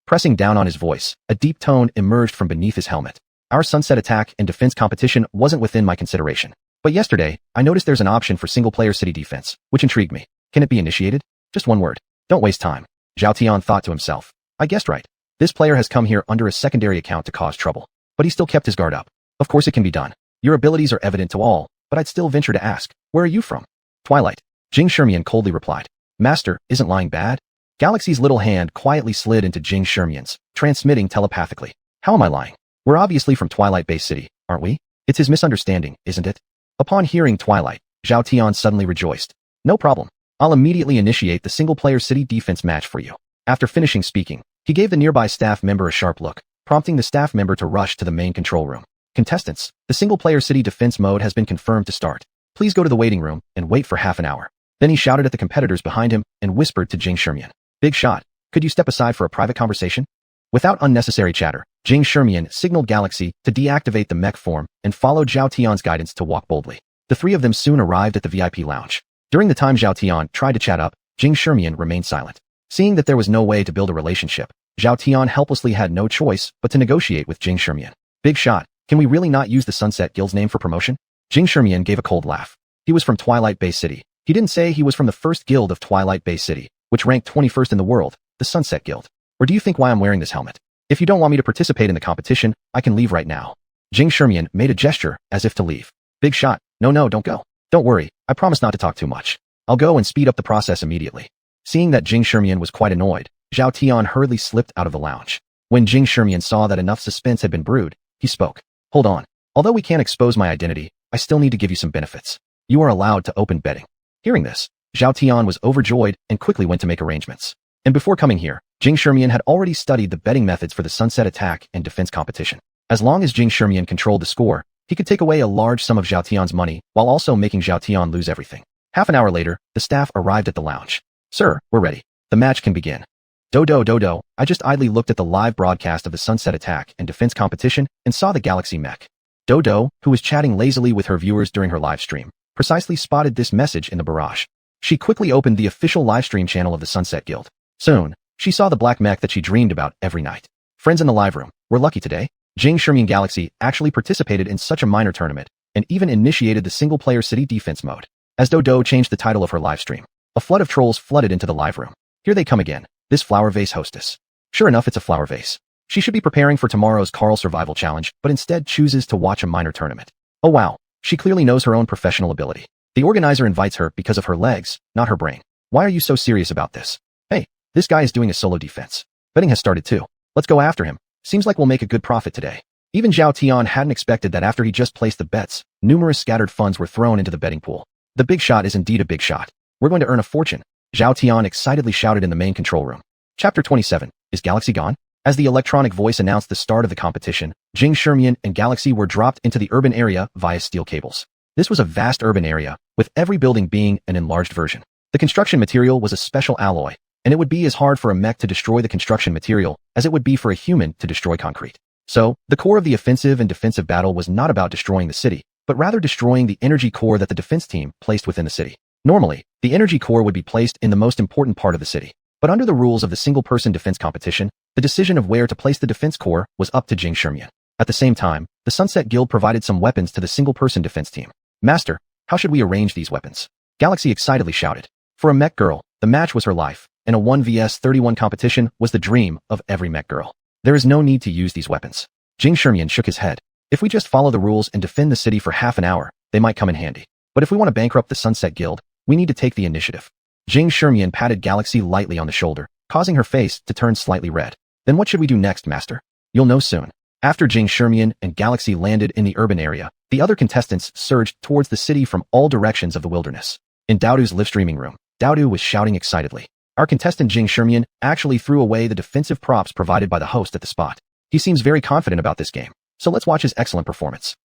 Pressing down on his voice, a deep tone emerged from beneath his helmet. "Our sunset attack and defense competition wasn't within my consideration. But yesterday, I noticed there's an option for single-player city defense, which intrigued me. Can it be initiated? Just one word. Don't waste time." Zhao Tian thought to himself. "I guessed right. This player has come here under a secondary account to cause trouble. But he still kept his guard up. Of course it can be done. Your abilities are evident to all, but I'd still venture to ask, where are you from?" "Twilight." Jing Shermian coldly replied. "Master, isn't lying bad?" Galaxy's little hand quietly slid into Jing Shermian's, transmitting telepathically. "How am I lying? We're obviously from Twilight Base City, aren't we? It's his misunderstanding, isn't it?" Upon hearing Twilight, Zhao Tian suddenly rejoiced. "No problem. I'll immediately initiate the single-player city defense match for you." After finishing speaking, he gave the nearby staff member a sharp look, prompting the staff member to rush to the main control room. "Contestants, the single-player city defense mode has been confirmed to start. Please go to the waiting room and wait for half an hour." Then he shouted at the competitors behind him and whispered to Jing Shermian. "Big shot. Could you step aside for a private conversation?" Without unnecessary chatter, Jing Shermian signaled Galaxy to deactivate the mech form and followed Zhao Tian's guidance to walk boldly. The three of them soon arrived at the VIP lounge. During the time Zhao Tian tried to chat up, Jing Shermian remained silent. Seeing that there was no way to build a relationship, Zhao Tian helplessly had no choice but to negotiate with Jing Shermian. "Big shot. Can we really not use the Sunset Guild's name for promotion?" Jing Shermian gave a cold laugh. He was from Twilight Base City. He didn't say he was from the first guild of Twilight Base City, which ranked 21st in the world, the Sunset Guild. "Or do you think why I'm wearing this helmet? If you don't want me to participate in the competition, I can leave right now." Jing Shermian made a gesture as if to leave. "Big shot. No, don't go. Don't worry, I promise not to talk too much. I'll go and speed up the process immediately." Seeing that Jing Shermian was quite annoyed, Zhao Tian hurriedly slipped out of the lounge. When Jing Shermian saw that enough suspense had been brewed, he spoke. "Hold on. Although we can't expose my identity, I still need to give you some benefits. You are allowed to open betting." Hearing this, Zhao Tian was overjoyed and quickly went to make arrangements. And before coming here, Jing Shermian had already studied the betting methods for the Sunset Attack and defense competition. As long as Jing Shermian controlled the score, he could take away a large sum of Zhao Tian's money while also making Zhao Tian lose everything. Half an hour later, the staff arrived at the lounge. "Sir, we're ready. The match can begin." Dodo. I just idly looked at the live broadcast of the Sunset Attack and defense competition and saw the Galaxy mech. Dodo, who was chatting lazily with her viewers during her live stream, precisely spotted this message in the barrage. She quickly opened the official live stream channel of the Sunset Guild. Soon, she saw the black mech that she dreamed about every night. Friends in the live room, we're lucky today. Jing Shermian Galaxy actually participated in such a minor tournament and even initiated the single-player city defense mode. As Dodo changed the title of her live stream, a flood of trolls flooded into the live room. Here they come again, this flower vase hostess. Sure enough, it's a flower vase. She should be preparing for tomorrow's Carl Survival Challenge, but instead chooses to watch a minor tournament. Oh wow, she clearly knows her own professional ability. The organizer invites her because of her legs, not her brain. Why are you so serious about this? Hey, this guy is doing a solo defense. Betting has started too. Let's go after him. Seems like we'll make a good profit today. Even Zhao Tian hadn't expected that after he just placed the bets, numerous scattered funds were thrown into the betting pool. The big shot is indeed a big shot. We're going to earn a fortune. Zhao Tian excitedly shouted in the main control room. Chapter 27. Is Galaxy gone? As the electronic voice announced the start of the competition, Jing Shermian and Galaxy were dropped into the urban area via steel cables. This was a vast urban area, with every building being an enlarged version. The construction material was a special alloy, and it would be as hard for a mech to destroy the construction material as it would be for a human to destroy concrete. So, the core of the offensive and defensive battle was not about destroying the city, but rather destroying the energy core that the defense team placed within the city. Normally, the energy core would be placed in the most important part of the city. But under the rules of the single-person defense competition, the decision of where to place the defense core was up to Jing Shermian. At the same time, the Sunset Guild provided some weapons to the single-person defense team. Master, how should we arrange these weapons? Galaxy excitedly shouted. For a mech girl, the match was her life, and a 1vs31 competition was the dream of every mech girl. There is no need to use these weapons. Jing Shermian shook his head. If we just follow the rules and defend the city for half an hour, they might come in handy. But if we want to bankrupt the Sunset Guild, we need to take the initiative. Jing Shermian patted Galaxy lightly on the shoulder, causing her face to turn slightly red. Then what should we do next, Master? You'll know soon. After Jing Shermian and Galaxy landed in the urban area, the other contestants surged towards the city from all directions of the wilderness. In Daodu's live streaming room, Daodu was shouting excitedly. Our contestant Jing Shermian actually threw away the defensive props provided by the host at the spot. He seems very confident about this game, so let's watch his excellent performance.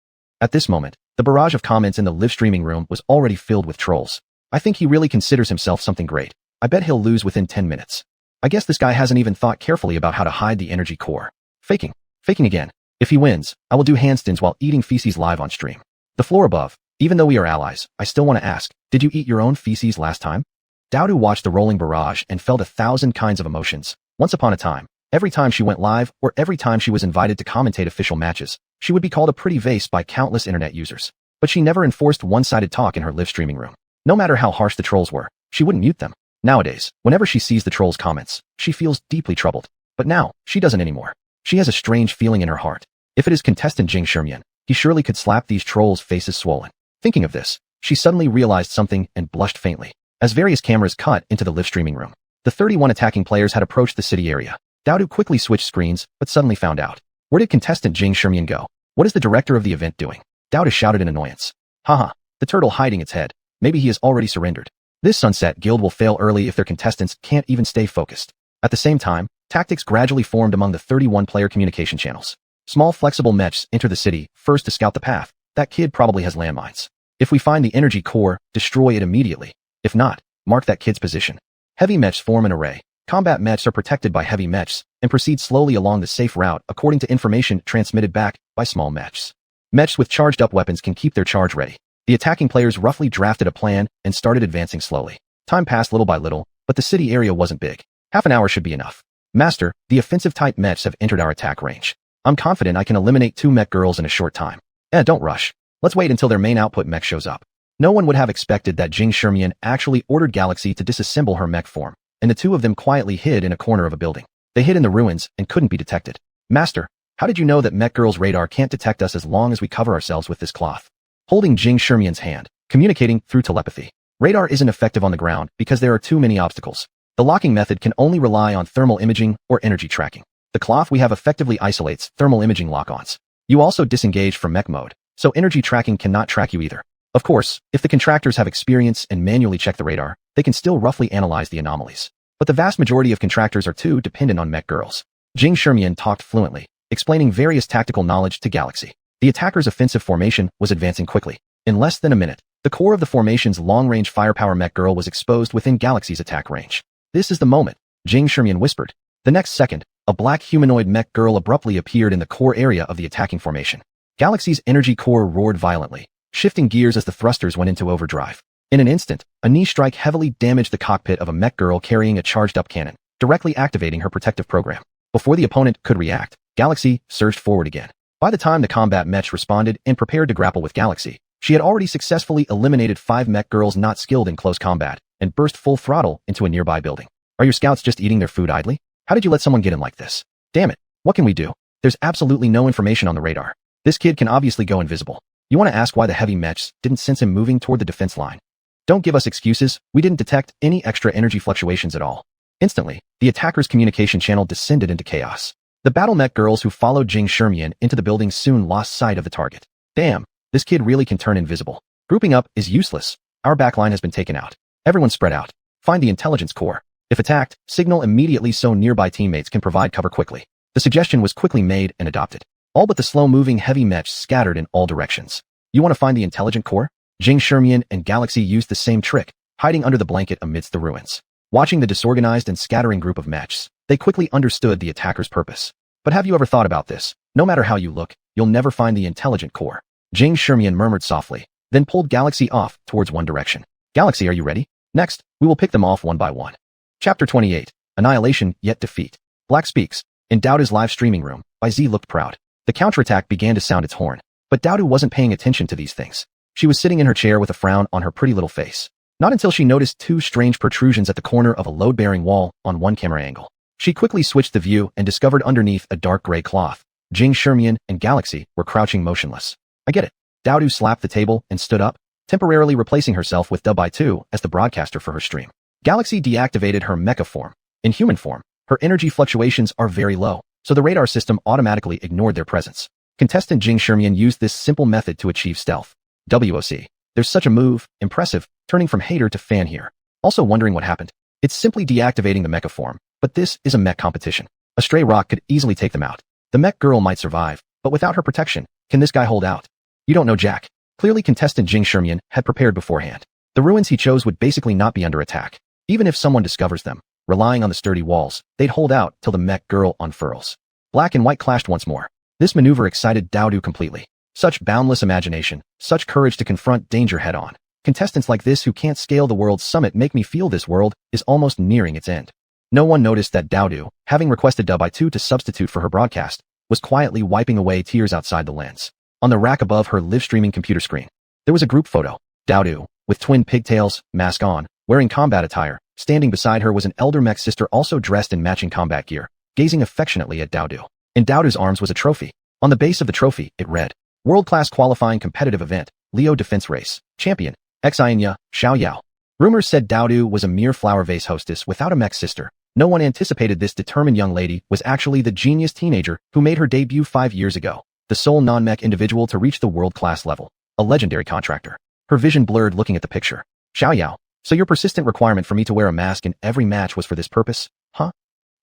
At this moment, the barrage of comments in the live streaming room was already filled with trolls. I think he really considers himself something great. I bet he'll lose within 10 minutes. I guess this guy hasn't even thought carefully about how to hide the energy core. Faking again. If he wins, I will do handstands while eating feces live on stream. The floor above, even though we are allies, I still want to ask, did you eat your own feces last time? Daodu watched the rolling barrage and felt 1,000 kinds of emotions. Once upon a time, every time she went live or every time she was invited to commentate official matches, she would be called a pretty vase by countless internet users. But she never enforced one-sided talk in her live streaming room. No matter how harsh the trolls were, she wouldn't mute them. Nowadays, whenever she sees the trolls' comments, she feels deeply troubled. But now, she doesn't anymore. She has a strange feeling in her heart. If it is contestant Jing Shermian, he surely could slap these trolls' faces swollen. Thinking of this, she suddenly realized something and blushed faintly. As various cameras cut into the live streaming room, the 31 attacking players had approached the city area. Daodu quickly switched screens, but suddenly found out. Where did contestant Jing Shermian go? What is the director of the event doing? Daodu shouted in annoyance. Haha, the turtle hiding its head. Maybe he has already surrendered. This Sunset Guild will fail early if their contestants can't even stay focused. At the same time, tactics gradually formed among the 31-player communication channels. Small flexible mechs enter the city, first to scout the path. That kid probably has landmines. If we find the energy core, destroy it immediately. If not, mark that kid's position. Heavy mechs form an array. Combat mechs are protected by heavy mechs and proceed slowly along the safe route according to information transmitted back by small mechs. Mechs with charged-up weapons can keep their charge ready. The attacking players roughly drafted a plan and started advancing slowly. Time passed little by little, but the city area wasn't big. Half an hour should be enough. Master, the offensive-type mechs have entered our attack range. I'm confident I can eliminate 2 mech girls in a short time. Don't rush. Let's wait until their main output mech shows up. No one would have expected that Jing Shermian actually ordered Galaxy to disassemble her mech form, and the two of them quietly hid in a corner of a building. They hid in the ruins and couldn't be detected. Master, how did you know that mech girl's radar can't detect us as long as we cover ourselves with this cloth? Holding Jing Shermian's hand, communicating through telepathy. Radar isn't effective on the ground because there are too many obstacles. The locking method can only rely on thermal imaging or energy tracking. The cloth we have effectively isolates thermal imaging lock-ons. You also disengage from mech mode, so energy tracking cannot track you either. Of course, if the contractors have experience and manually check the radar, they can still roughly analyze the anomalies. But the vast majority of contractors are too dependent on mech girls. Jing Shermian talked fluently, explaining various tactical knowledge to Galaxy. The attacker's offensive formation was advancing quickly. In less than a minute, the core of the formation's long-range firepower mech girl was exposed within Galaxy's attack range. This is the moment, Jing Shermian whispered. The next second, a black humanoid mech girl abruptly appeared in the core area of the attacking formation. Galaxy's energy core roared violently, shifting gears as the thrusters went into overdrive. In an instant, a knee strike heavily damaged the cockpit of a mech girl carrying a charged-up cannon, directly activating her protective program. Before the opponent could react, Galaxy surged forward again. By the time the combat mech responded and prepared to grapple with Galaxy, she had already successfully eliminated 5 mech girls not skilled in close combat and burst full throttle into a nearby building. Are your scouts just eating their food idly? How did you let someone get in like this? Damn it, what can we do? There's absolutely no information on the radar. This kid can obviously go invisible. You want to ask why the heavy mechs didn't sense him moving toward the defense line? Don't give us excuses, we didn't detect any extra energy fluctuations at all. Instantly, the attacker's communication channel descended into chaos. The battle mech girls who followed Jing Shermian into the building soon lost sight of the target. Damn, this kid really can turn invisible. Grouping up is useless. Our backline has been taken out. Everyone spread out. Find the intelligence core. If attacked, signal immediately so nearby teammates can provide cover quickly. The suggestion was quickly made and adopted. All but the slow-moving heavy mechs scattered in all directions. You want to find the intelligent core? xuanhuan and Galaxy used the same trick, hiding under the blanket amidst the ruins. Watching the disorganized and scattering group of mechs, they quickly understood the attacker's purpose. But have you ever thought about this? No matter how you look, you'll never find the intelligent core. xuanhuan murmured softly, then pulled Galaxy off towards one direction. Galaxy, are you ready? Next, we will pick them off one by one. Chapter 28. Annihilation, yet defeat. Black speaks. In Daodu's live streaming room, Z looked proud. The counterattack began to sound its horn. But Daodu wasn't paying attention to these things. She was sitting in her chair with a frown on her pretty little face. Not until she noticed two strange protrusions at the corner of a load-bearing wall on one camera angle. She quickly switched the view and discovered underneath a dark gray cloth, xuanhuan and Galaxy were crouching motionless. I get it. Daodu slapped the table and stood up, temporarily replacing herself with Dubai2 as the broadcaster for her stream. Galaxy deactivated her mecha form. In human form, her energy fluctuations are very low, so the radar system automatically ignored their presence. Contestant xuanhuan used this simple method to achieve stealth. WOC. There's such a move, impressive, turning from hater to fan here. Also wondering what happened. It's simply deactivating the mecha form, but this is a mech competition. A stray rock could easily take them out. The mech girl might survive, but without her protection, can this guy hold out? You don't know Jack. Clearly contestant xuanhuan had prepared beforehand. The ruins he chose would basically not be under attack. Even if someone discovers them, relying on the sturdy walls, they'd hold out till the mech girl unfurls. Black and white clashed once more. This maneuver excited Daodu completely. Such boundless imagination, such courage to confront danger head-on. Contestants like this who can't scale the world's summit make me feel this world is almost nearing its end. No one noticed that Daodu, having requested Dubai2 to substitute for her broadcast, was quietly wiping away tears outside the lens. On the rack above her live-streaming computer screen, there was a group photo. Daodu, with twin pigtails, mask on, wearing combat attire. Standing beside her was an elder mech sister also dressed in matching combat gear, gazing affectionately at Daodu. In Daodu's arms was a trophy. On the base of the trophy, it read, World-class qualifying competitive event, Leo defense race, champion, xuanhuan, Xiaoyao. Rumors said Daodu was a mere flower vase hostess without a mech sister. No one anticipated this determined young lady was actually the genius teenager who made her debut 5 years ago, the sole non-mech individual to reach the world-class level, a legendary contractor. Her vision blurred looking at the picture. Xiaoyao, so your persistent requirement for me to wear a mask in every match was for this purpose, huh?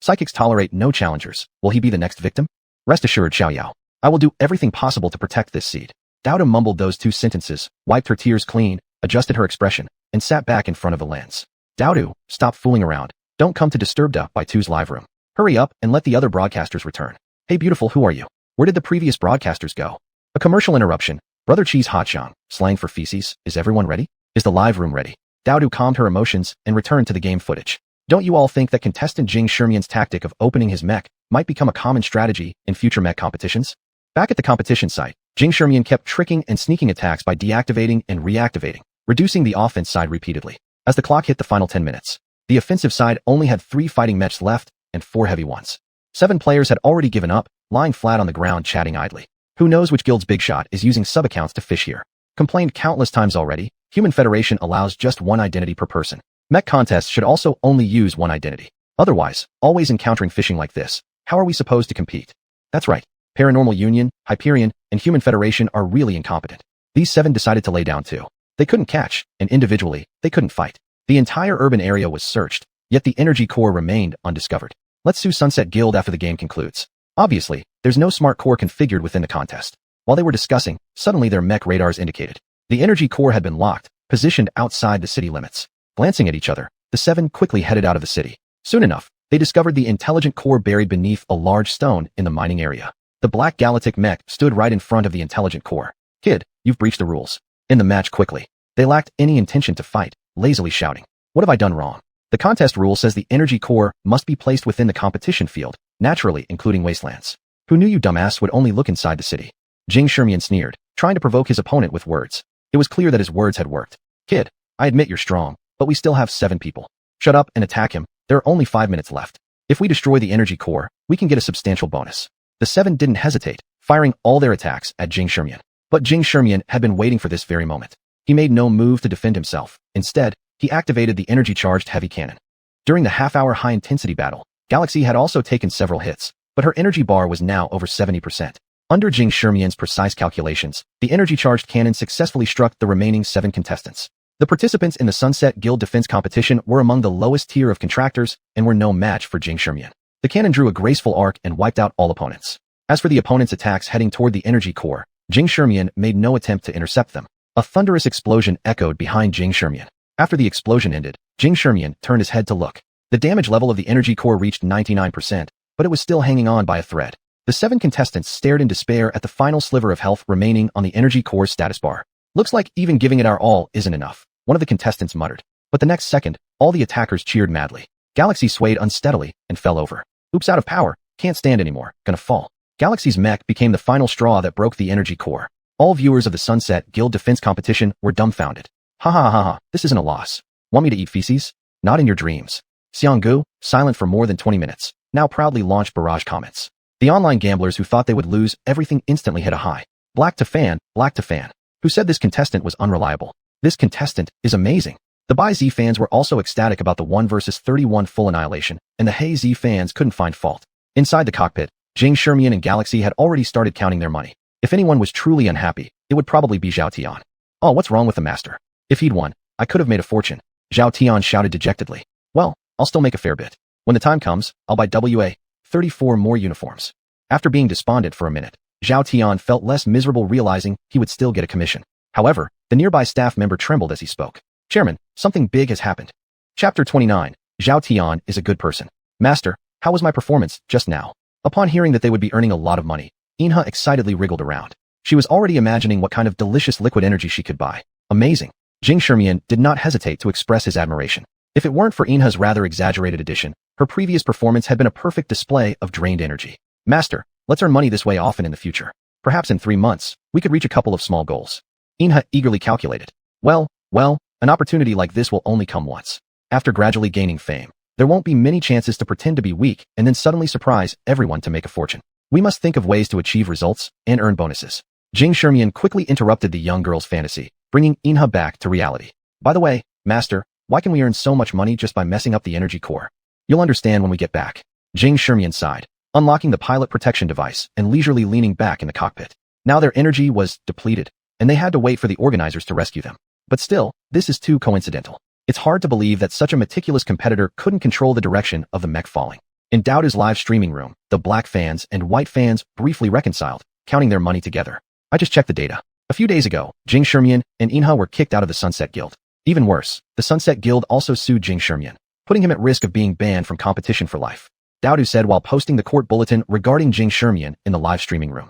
Psychics tolerate no challengers. Will he be the next victim? Rest assured, Xiaoyao. I will do everything possible to protect this seed. Daodu mumbled those two sentences, wiped her tears clean, adjusted her expression, and sat back in front of the lens. Daodu, stop fooling around. Don't come to disturb Dubai2's live room. Hurry up and let the other broadcasters return. Hey beautiful, who are you? Where did the previous broadcasters go? A commercial interruption. Brother Cheese Hotchong, slang for feces. Is everyone ready? Is the live room ready? Daodu calmed her emotions and returned to the game footage. Don't you all think that contestant xuanhuan's tactic of opening his mech might become a common strategy in future mech competitions? Back at the competition site, xuanhuan kept tricking and sneaking attacks by deactivating and reactivating, reducing the offense side repeatedly. As the clock hit the final 10 minutes, the offensive side only had 3 fighting mechs left and 4 heavy ones. 7 players had already given up, lying flat on the ground chatting idly. Who knows which guild's big shot is using sub-accounts to fish here? Complained countless times already, Human Federation allows just one identity per person. Mech contests should also only use one identity. Otherwise, always encountering phishing like this, how are we supposed to compete? That's right. Paranormal Union, Hyperion, and Human Federation are really incompetent. These 7 decided to lay down too. They couldn't catch, and individually, they couldn't fight. The entire urban area was searched, yet the energy core remained undiscovered. Let's sue Sunset Guild after the game concludes. Obviously, there's no smart core configured within the contest. While they were discussing, suddenly their mech radars indicated. The energy core had been locked, positioned outside the city limits. Glancing at each other, the 7 quickly headed out of the city. Soon enough, they discovered the intelligent core buried beneath a large stone in the mining area. The black galactic mech stood right in front of the intelligent core. Kid, you've breached the rules. In the match quickly. They lacked any intention to fight, lazily shouting. What have I done wrong? The contest rule says the energy core must be placed within the competition field, naturally including wastelands. Who knew you dumbass would only look inside the city? xuanhuan sneered, trying to provoke his opponent with words. It was clear that his words had worked. Kid, I admit you're strong, but we still have 7 people. Shut up and attack him. There are only 5 minutes left. If we destroy the energy core, we can get a substantial bonus. The 7 didn't hesitate, firing all their attacks at xuanhuan. But xuanhuan had been waiting for this very moment. He made no move to defend himself. Instead, he activated the energy-charged heavy cannon. During the half-hour high-intensity battle, Galaxy had also taken several hits, but her energy bar was now over 70%. Under xuanhuan's precise calculations, the energy-charged cannon successfully struck the remaining 7 contestants. The participants in the Sunset Guild defense competition were among the lowest tier of contractors and were no match for xuanhuan. The cannon drew a graceful arc and wiped out all opponents. As for the opponent's attacks heading toward the energy core, xuanhuan made no attempt to intercept them. A thunderous explosion echoed behind xuanhuan. After the explosion ended, xuanhuan turned his head to look. The damage level of the energy core reached 99%, but it was still hanging on by a thread. The 7 contestants stared in despair at the final sliver of health remaining on the energy core's status bar. Looks like even giving it our all isn't enough, one of the contestants muttered. But the next second, all the attackers cheered madly. Galaxy swayed unsteadily and fell over. Oops, out of power, can't stand anymore, gonna fall. Galaxy's mech became the final straw that broke the energy core. All viewers of the Sunset Guild defense competition were dumbfounded. Ha ha ha ha, this isn't a loss. Want me to eat feces? Not in your dreams. Xianggu, silent for more than 20 minutes, now proudly launched barrage comments. The online gamblers who thought they would lose everything instantly hit a high. Black to fan, who said this contestant was unreliable. This contestant is amazing. The Bai Z fans were also ecstatic about the 1 versus 31 full annihilation, and the Hey Z fans couldn't find fault. Inside the cockpit, xuanhuan and Galaxy had already started counting their money. If anyone was truly unhappy, it would probably be Zhao Tian. Oh, what's wrong with the master? If he'd won, I could have made a fortune. Zhao Tian shouted dejectedly. Well, I'll still make a fair bit. When the time comes, I'll buy 34 more uniforms. After being despondent for a minute, Zhao Tian felt less miserable realizing he would still get a commission. However, the nearby staff member trembled as he spoke. Chairman, something big has happened. Chapter 29. Zhao Tian is a good person. Master, how was my performance just now? Upon hearing that they would be earning a lot of money, Inha excitedly wriggled around. She was already imagining what kind of delicious liquid energy she could buy. Amazing. xuanhuan did not hesitate to express his admiration. If it weren't for Inha's rather exaggerated addition, her previous performance had been a perfect display of drained energy. Master, let's earn money this way often in the future. Perhaps in 3 months, we could reach a couple of small goals. Inha eagerly calculated. Well, an opportunity like this will only come once. After gradually gaining fame, there won't be many chances to pretend to be weak and then suddenly surprise everyone to make a fortune. We must think of ways to achieve results and earn bonuses. xuanhuan quickly interrupted the young girl's fantasy, bringing Inha back to reality. By the way, Master, why can we earn so much money just by messing up the energy core? You'll understand when we get back. xuanhuan sighed, unlocking the pilot protection device and leisurely leaning back in the cockpit. Now their energy was depleted, and they had to wait for the organizers to rescue them. But still, this is too coincidental. It's hard to believe that such a meticulous competitor couldn't control the direction of the mech falling. In Dowda's live streaming room, the black fans and white fans briefly reconciled, counting their money together. I just checked the data. A few days ago, xuanhuan and Inha were kicked out of the Sunset Guild. Even worse, the Sunset Guild also sued xuanhuan, putting him at risk of being banned from competition for life. Dowda said while posting the court bulletin regarding xuanhuan in the live streaming room.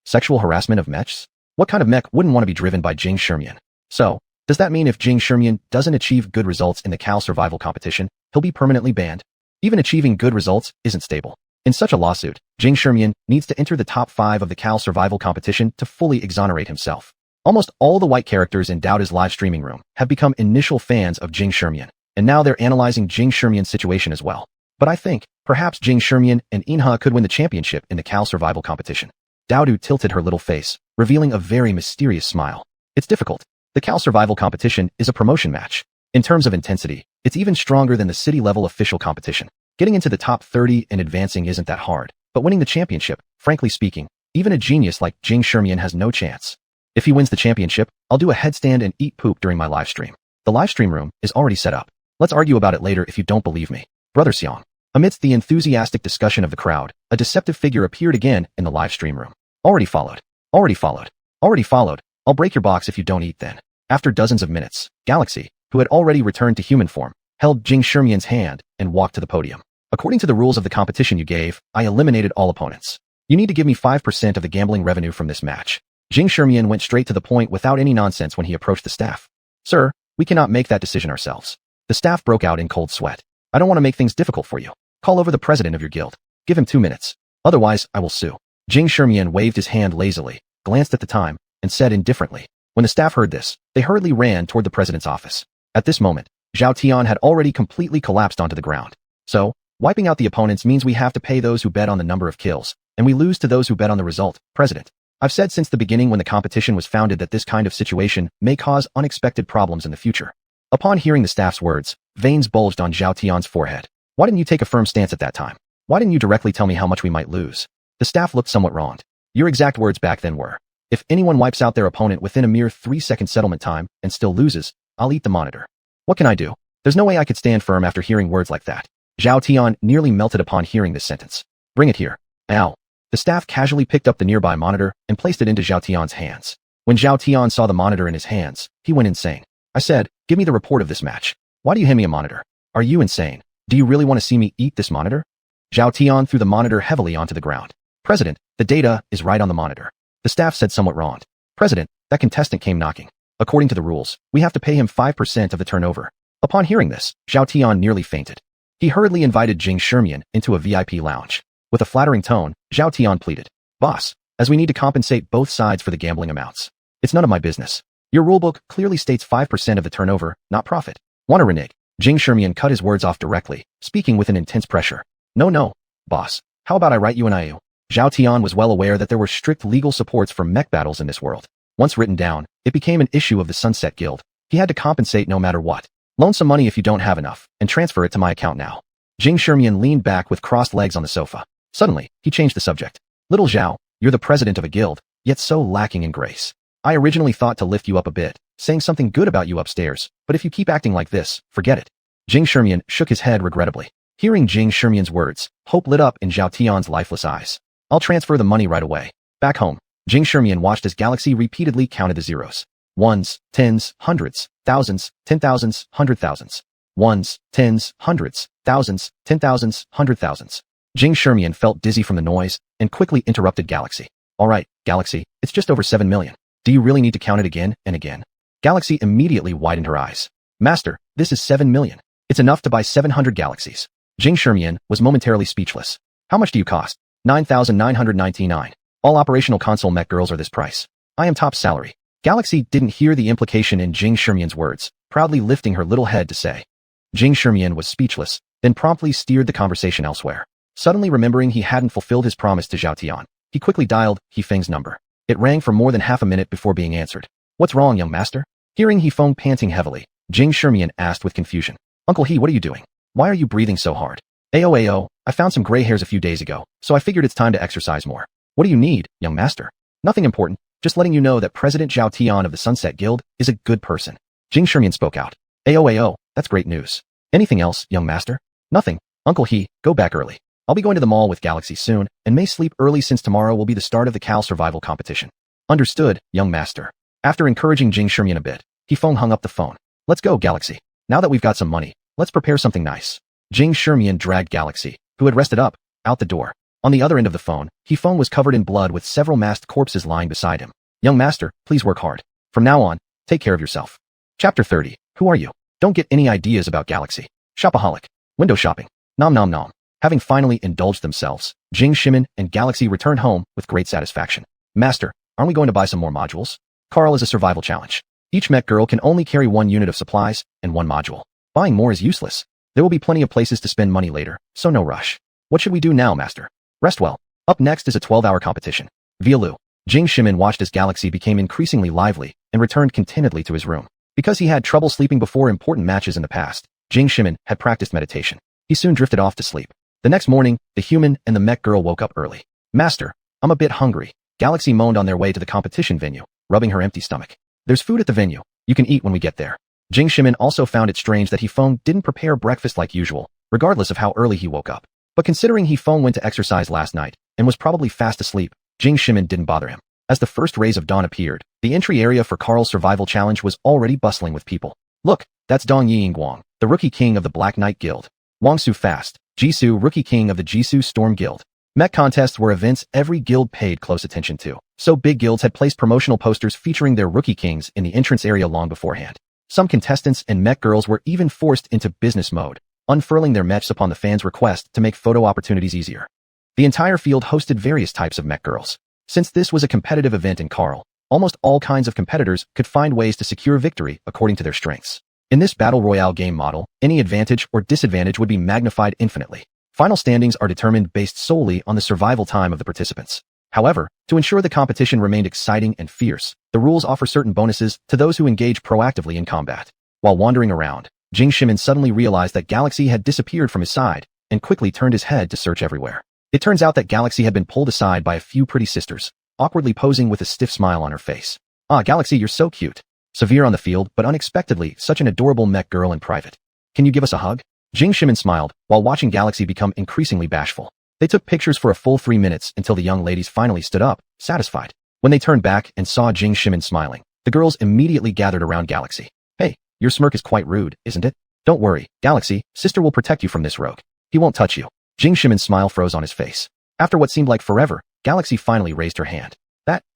Sexual harassment of mechs? What kind of mech wouldn't want to be driven by xuanhuan? So, does that mean if xuanhuan doesn't achieve good results in the Cal survival competition, he'll be permanently banned? Even achieving good results isn't stable. In such a lawsuit, xuanhuan needs to enter the top 5 of the Cal survival competition to fully exonerate himself. Almost all the white characters in Dowda's live streaming room have become initial fans of xuanhuan, and now they're analyzing xuanhuan's situation as well. But I think, perhaps xuanhuan and Inha could win the championship in the Cal survival competition. Dowda tilted her little face, revealing a very mysterious smile. It's difficult. The Cal survival competition is a promotion match. In terms of intensity, it's even stronger than the city-level official competition. Getting into the top 30 and advancing isn't that hard, but winning the championship, frankly speaking, even a genius like xuanhuan has no chance. If he wins the championship, I'll do a headstand and eat poop during my live stream. The live stream room is already set up. Let's argue about it later if you don't believe me. Brother Xiang. Amidst the enthusiastic discussion of the crowd, a deceptive figure appeared again in the live stream room. Already followed. I'll break your box if you don't eat then. After dozens of minutes, Galaxy, who had already returned to human form, held xuanhuan's hand and walked to the podium. According to the rules of the competition you gave, I eliminated all opponents. You need to give me 5% of the gambling revenue from this match. xuanhuan went straight to the point without any nonsense when he approached the staff. Sir, we cannot make that decision ourselves. The staff broke out in cold sweat. I don't want to make things difficult for you. Call over the president of your guild. Give him 2 minutes. Otherwise, I will sue. xuanhuan waved his hand lazily, glanced at the time, and said indifferently. When the staff heard this, they hurriedly ran toward the president's office. At this moment, Zhao Tian had already completely collapsed onto the ground. So, wiping out the opponents means we have to pay those who bet on the number of kills, and we lose to those who bet on the result, President. I've said since the beginning when the competition was founded that this kind of situation may cause unexpected problems in the future. Upon hearing the staff's words, veins bulged on Zhao Tian's forehead. Why didn't you take a firm stance at that time? Why didn't you directly tell me how much we might lose? The staff looked somewhat wronged. Your exact words back then were, if anyone wipes out their opponent within a mere 3-second settlement time and still loses, I'll eat the monitor. What can I do? There's no way I could stand firm after hearing words like that. Zhao Tian nearly melted upon hearing this sentence. Bring it here. Ow. The staff casually picked up the nearby monitor and placed it into Zhao Tian's hands. When Zhao Tian saw the monitor in his hands, he went insane. I said, give me the report of this match. Why do you hand me a monitor? Are you insane? Do you really want to see me eat this monitor? Zhao Tian threw the monitor heavily onto the ground. President, the data is right on the monitor. The staff said somewhat wronged. President, that contestant came knocking. According to the rules, we have to pay him 5% of the turnover. Upon hearing this, Zhao Tian nearly fainted. He hurriedly invited Jing Shermian into a VIP lounge. With a flattering tone, Zhao Tian pleaded, Boss, as we need to compensate both sides for the gambling amounts. It's none of my business. Your rulebook clearly states 5% of the turnover, not profit. Wanna renege? Jing Shermian cut his words off directly, speaking with an intense pressure. No, boss. How about I write you an IU? Zhao Tian was well aware that there were strict legal supports for mech battles in this world. Once written down, it became an issue of the Sunset Guild. He had to compensate no matter what. Loan some money if you don't have enough, and transfer it to my account now. Jing Shermian leaned back with crossed legs on the sofa. Suddenly, he changed the subject. Little Zhao, you're the president of a guild, yet so lacking in grace. I originally thought to lift you up a bit, saying something good about you upstairs, but if you keep acting like this, forget it. Jing Shermian shook his head regrettably. Hearing Jing Shermian's words, hope lit up in Zhao Tian's lifeless eyes. I'll transfer the money right away. Back home, Jing Shermian watched as Galaxy repeatedly counted the zeros. Ones, tens, hundreds, thousands, 10,000s, 100,000s. Ones, tens, hundreds, thousands, 10,000s, 100,000s. Jing Shermian felt dizzy from the noise and quickly interrupted Galaxy. All right, Galaxy, it's just over 7 million. Do you really need to count it again and again? Galaxy immediately widened her eyes. Master, this is 7 million. It's enough to buy 700 galaxies. Jing Shermian was momentarily speechless. How much do you cost? 9,999. All operational console mech girls are this price. I am top salary. Galaxy didn't hear the implication in Jing Shermian's words, proudly lifting her little head to say. Jing Shermian was speechless, then promptly steered the conversation elsewhere. Suddenly remembering he hadn't fulfilled his promise to Zhao Tian, he quickly dialed Feng's number. It rang for more than half a minute before being answered. What's wrong, young master? Hearing Feng panting heavily, Jing Shermian asked with confusion. Uncle He, what are you doing? Why are you breathing so hard? Ao, I found some gray hairs a few days ago, so I figured it's time to exercise more. What do you need, young master? Nothing important, just letting you know that President Zhao Tian of the Sunset Guild is a good person. Jing Shermian spoke out. Ao, that's great news. Anything else, young master? Nothing. Uncle He, go back early. I'll be going to the mall with Galaxy soon, and may sleep early since tomorrow will be the start of the Cal survival competition. Understood, young master. After encouraging Jing Shermian a bit, Feng hung up the phone. Let's go, Galaxy. Now that we've got some money, let's prepare something nice. Jing Shermian dragged Galaxy, who had rested up, out the door. On the other end of the phone, Feng was covered in blood with several masked corpses lying beside him. Young master, please work hard. From now on, take care of yourself. Chapter 30. Who are you? Don't get any ideas about Galaxy. Shopaholic. Window shopping. Nom nom nom. Having finally indulged themselves, Jing Shermian and Galaxy returned home with great satisfaction. Master, aren't we going to buy some more modules? Carl is a survival challenge. Each mech girl can only carry 1 unit of supplies and 1 module. Buying more is useless. There will be plenty of places to spend money later, so no rush. What should we do now, master? Rest well. Up next is a 12-hour competition. Vialu. Jing Shermian watched as Galaxy became increasingly lively and returned contentedly to his room. Because he had trouble sleeping before important matches in the past, Jing Shermian had practiced meditation. He soon drifted off to sleep. The next morning, the human and the mech girl woke up early. Master, I'm a bit hungry. Galaxy moaned on their way to the competition venue, rubbing her empty stomach. There's food at the venue. You can eat when we get there. Jing Shermian also found it strange that Feng didn't prepare breakfast like usual, regardless of how early he woke up. But considering Feng went to exercise last night and was probably fast asleep, Jing Shermian didn't bother him. As the first rays of dawn appeared, the entry area for Carl's survival challenge was already bustling with people. Look, that's Dong Yinguang, the rookie king of the Black Knight Guild. Wang Su Fast, Jisoo, rookie king of the Jisoo Storm Guild. Mech contests were events every guild paid close attention to, so big guilds had placed promotional posters featuring their rookie kings in the entrance area long beforehand. Some contestants and mech girls were even forced into business mode, unfurling their mechs upon the fans' request to make photo opportunities easier. The entire field hosted various types of mech girls. Since this was a competitive event in Carl, almost all kinds of competitors could find ways to secure victory according to their strengths. In this battle royale game model, any advantage or disadvantage would be magnified infinitely. Final standings are determined based solely on the survival time of the participants. However, to ensure the competition remained exciting and fierce, the rules offer certain bonuses to those who engage proactively in combat. While wandering around, Jing Shermian suddenly realized that Galaxy had disappeared from his side and quickly turned his head to search everywhere. It turns out that Galaxy had been pulled aside by a few pretty sisters, awkwardly posing with a stiff smile on her face. Ah, Galaxy, you're so cute. Severe on the field, but unexpectedly, such an adorable mech girl in private. Can you give us a hug? Jing Shimin smiled, while watching Galaxy become increasingly bashful. They took pictures for a full 3 minutes until the young ladies finally stood up, satisfied. When they turned back and saw Jing Shimin smiling, the girls immediately gathered around Galaxy. Hey, your smirk is quite rude, isn't it? Don't worry, Galaxy, sister will protect you from this rogue. He won't touch you. Jing Shimin's smile froze on his face. After what seemed like forever, Galaxy finally raised her hand.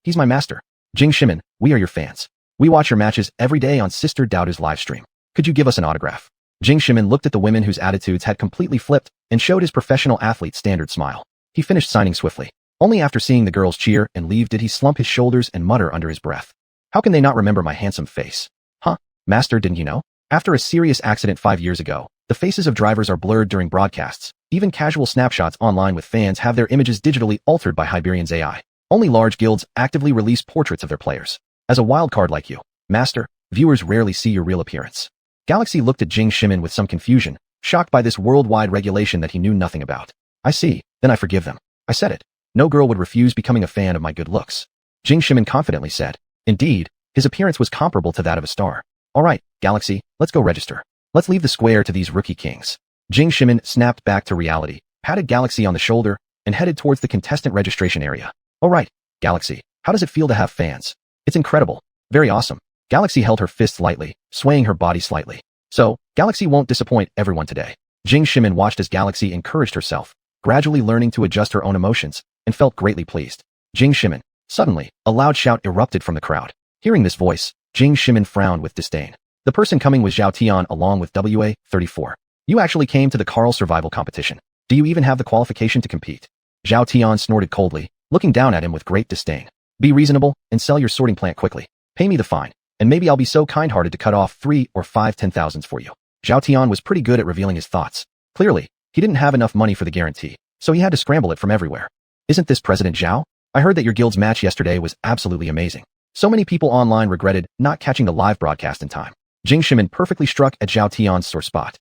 He's my master. Jing Shimin, we are your fans. We watch your matches every day on Sister Doubta's livestream. Could you give us an autograph? Jing Shimin looked at the women whose attitudes had completely flipped and showed his professional athlete standard smile. He finished signing swiftly. Only after seeing the girls cheer and leave did he slump his shoulders and mutter under his breath. How can they not remember my handsome face? Huh? Master, didn't you know? After a serious accident 5 years ago, the faces of drivers are blurred during broadcasts. Even casual snapshots online with fans have their images digitally altered by Hyperion's AI. Only large guilds actively release portraits of their players. As a wildcard like you, Master, viewers rarely see your real appearance. Galaxy looked at Jing Shimin with some confusion, shocked by this worldwide regulation that he knew nothing about. I see, then I forgive them. I said it. No girl would refuse becoming a fan of my good looks. Jing Shimin confidently said. Indeed, his appearance was comparable to that of a star. All right, Galaxy, let's go register. Let's leave the square to these rookie kings. Jing Shimin snapped back to reality, patted Galaxy on the shoulder, and headed towards the contestant registration area. All right, Galaxy, how does it feel to have fans? It's incredible. Very awesome. Galaxy held her fists lightly, swaying her body slightly. So, Galaxy won't disappoint everyone today. Jing Shimin watched as Galaxy encouraged herself, gradually learning to adjust her own emotions, and felt greatly pleased. Jing Shimin. Suddenly, a loud shout erupted from the crowd. Hearing this voice, Jing Shimin frowned with disdain. The person coming was Zhao Tian along with WA-34. You actually came to the Carl survival competition. Do you even have the qualification to compete? Zhao Tian snorted coldly, looking down at him with great disdain. Be reasonable and sell your sorting plant quickly. Pay me the fine, and maybe I'll be so kind-hearted to cut off 3 or 5 10,000s for you. Zhao Tian was pretty good at revealing his thoughts. Clearly, he didn't have enough money for the guarantee, so he had to scramble it from everywhere. Isn't this President Zhao? I heard that your guild's match yesterday was absolutely amazing. So many people online regretted not catching the live broadcast in time. Jing Shimin perfectly struck at Zhao Tian's sore spot.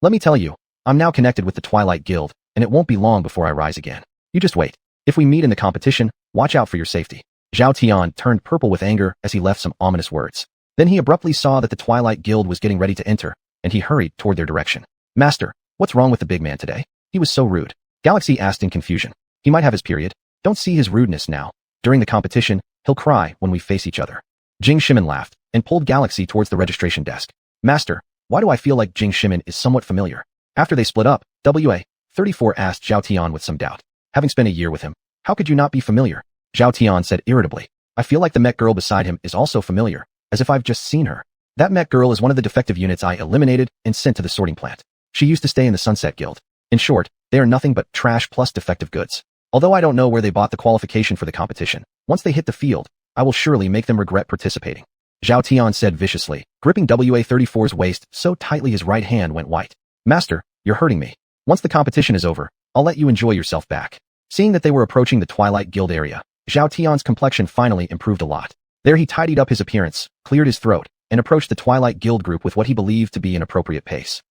Let me tell you, I'm now connected with the Twilight Guild, and it won't be long before I rise again. You just wait. If we meet in the competition, watch out for your safety. Zhao Tian turned purple with anger as he left some ominous words. Then he abruptly saw that the Twilight Guild was getting ready to enter, and he hurried toward their direction. Master, what's wrong with the big man today? He was so rude. Galaxy asked in confusion. He might have his period. Don't see his rudeness now. During the competition, he'll cry when we face each other. Jing Shimin laughed and pulled Galaxy towards the registration desk. Master, why do I feel like Jing Shimin is somewhat familiar? After they split up, WA-34 asked Zhao Tian with some doubt. Having spent a year with him, how could you not be familiar? Zhao Tian said irritably. I feel like the mech girl beside him is also familiar, as if I've just seen her. That mech girl is one of the defective units I eliminated and sent to the sorting plant. She used to stay in the Sunset Guild. In short, they are nothing but trash plus defective goods. Although I don't know where they bought the qualification for the competition, once they hit the field, I will surely make them regret participating. Zhao Tian said viciously, gripping WA-34's waist so tightly his right hand went white. Master, you're hurting me. Once the competition is over, I'll let you enjoy yourself back. Seeing that they were approaching the Twilight Guild area, Zhao Tian's complexion finally improved a lot. There he tidied up his appearance, cleared his throat, and approached the Twilight Guild group with what he believed to be an appropriate pace.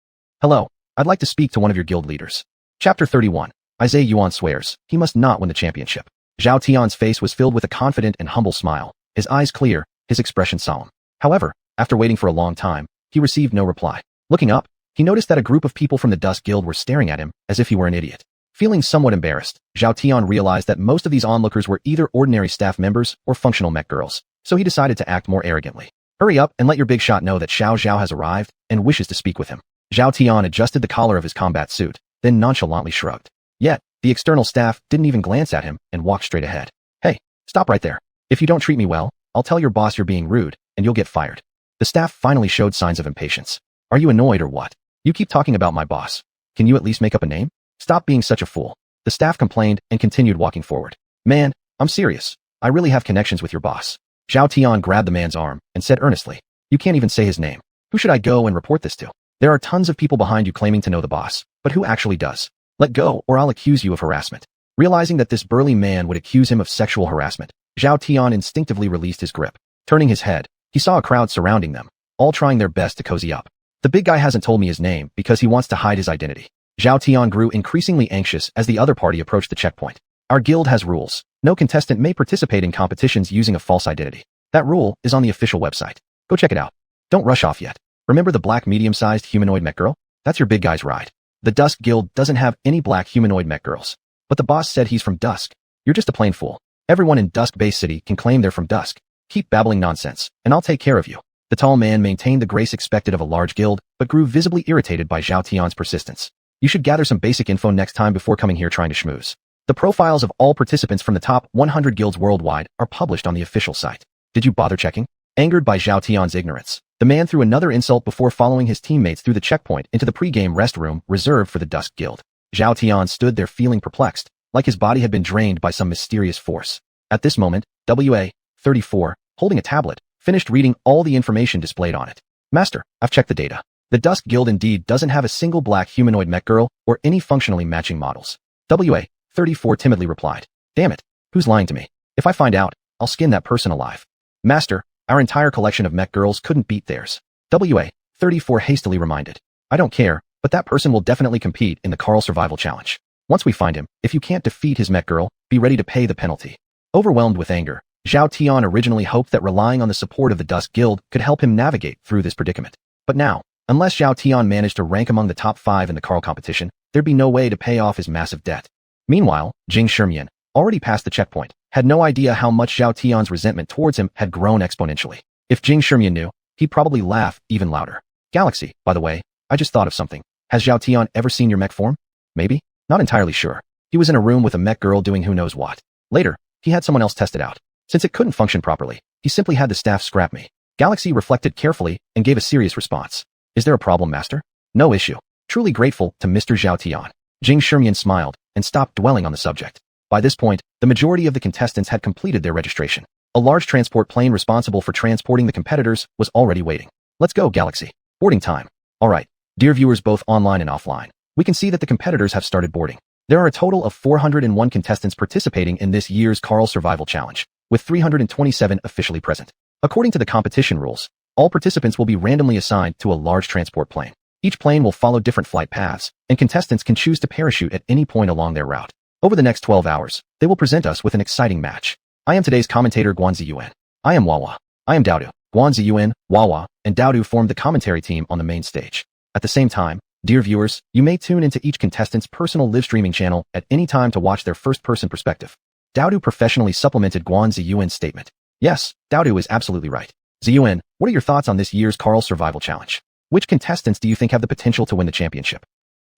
Hello, I'd like to speak to one of your guild leaders. Chapter 31. Xuanhuan swears he must not win the championship. Zhao Tian's face was filled with a confident and humble smile, his eyes clear, his expression solemn. However, after waiting for a long time, he received no reply. Looking up, he noticed that a group of people from the Dusk Guild were staring at him as if he were an idiot. Feeling somewhat embarrassed, Zhao Tian realized that most of these onlookers were either ordinary staff members or functional mech girls, so he decided to act more arrogantly. Hurry up and let your big shot know that Xiao Zhao has arrived and wishes to speak with him. Zhao Tian adjusted the collar of his combat suit, then nonchalantly shrugged. Yet, the external staff didn't even glance at him and walked straight ahead. Hey, stop right there. If you don't treat me well, I'll tell your boss you're being rude, and you'll get fired. The staff finally showed signs of impatience. Are you annoyed or what? You keep talking about my boss. Can you at least make up a name? Stop being such a fool. The staff complained and continued walking forward. Man, I'm serious. I really have connections with your boss. Zhao Tian grabbed the man's arm and said earnestly, you can't even say his name. Who should I go and report this to? There are tons of people behind you claiming to know the boss, but who actually does? Let go or I'll accuse you of harassment. Realizing that this burly man would accuse him of sexual harassment, Zhao Tian instinctively released his grip. Turning his head, he saw a crowd surrounding them, all trying their best to cozy up. The big guy hasn't told me his name because he wants to hide his identity. Zhao Tian grew increasingly anxious as the other party approached the checkpoint. Our guild has rules. No contestant may participate in competitions using a false identity. That rule is on the official website. Go check it out. Don't rush off yet. Remember the black medium-sized humanoid mech girl? That's your big guy's ride. The Dusk Guild doesn't have any black humanoid mech girls. But the boss said he's from Dusk. You're just a plain fool. Everyone in Dusk Base City can claim they're from Dusk. Keep babbling nonsense, and I'll take care of you. The tall man maintained the grace expected of a large guild, but grew visibly irritated by Zhao Tian's persistence. You should gather some basic info next time before coming here trying to schmooze. The profiles of all participants from the top 100 guilds worldwide are published on the official site. Did you bother checking? Angered by Zhao Tian's ignorance, the man threw another insult before following his teammates through the checkpoint into the pre-game rest room reserved for the Dusk Guild. Zhao Tian stood there feeling perplexed, like his body had been drained by some mysterious force. At this moment, WA-34, holding a tablet, finished reading all the information displayed on it. Master, I've checked the data. The Dusk Guild indeed doesn't have a single black humanoid mech girl or any functionally matching models. WA-34 timidly replied. Damn it, who's lying to me? If I find out, I'll skin that person alive. Master, our entire collection of mech girls couldn't beat theirs. WA-34 hastily reminded. I don't care, but that person will definitely compete in the Carl Survival Challenge. Once we find him, if you can't defeat his mech girl, be ready to pay the penalty. Overwhelmed with anger, Zhao Tian originally hoped that relying on the support of the Dusk Guild could help him navigate through this predicament. But now, unless Zhao Tian managed to rank among the top 5 in the Carl competition, there'd be no way to pay off his massive debt. Meanwhile, xuanhuan, already past the checkpoint, had no idea how much Zhao Tian's resentment towards him had grown exponentially. If xuanhuan knew, he'd probably laugh even louder. Galaxy, by the way, I just thought of something. Has Zhao Tian ever seen your mech form? Maybe? Not entirely sure. He was in a room with a mech girl doing who knows what. Later, he had someone else test it out. Since it couldn't function properly, he simply had the staff scrap me. Galaxy reflected carefully and gave a serious response. Is there a problem, Master? No issue. Truly grateful to Mr. Zhao Tian. xuanhuan smiled and stopped dwelling on the subject. By this point, the majority of the contestants had completed their registration. A large transport plane responsible for transporting the competitors was already waiting. Let's go, Galaxy. Boarding time. Alright, dear viewers both online and offline, we can see that the competitors have started boarding. There are a total of 401 contestants participating in this year's Carl Survival Challenge, with 327 officially present. According to the competition rules, all participants will be randomly assigned to a large transport plane. Each plane will follow different flight paths, and contestants can choose to parachute at any point along their route. Over the next 12 hours, they will present us with an exciting match. I am today's commentator xuanhuan. I am Wawa. I am Daodu. xuanhuan, Wawa, and Daodu formed the commentary team on the main stage. At the same time, dear viewers, you may tune into each contestant's personal live streaming channel at any time to watch their first-person perspective. Daodu professionally supplemented xuanhuan's statement. Yes, Daodu is absolutely right. Xuan, what are your thoughts on this year's Carl Survival Challenge? Which contestants do you think have the potential to win the championship?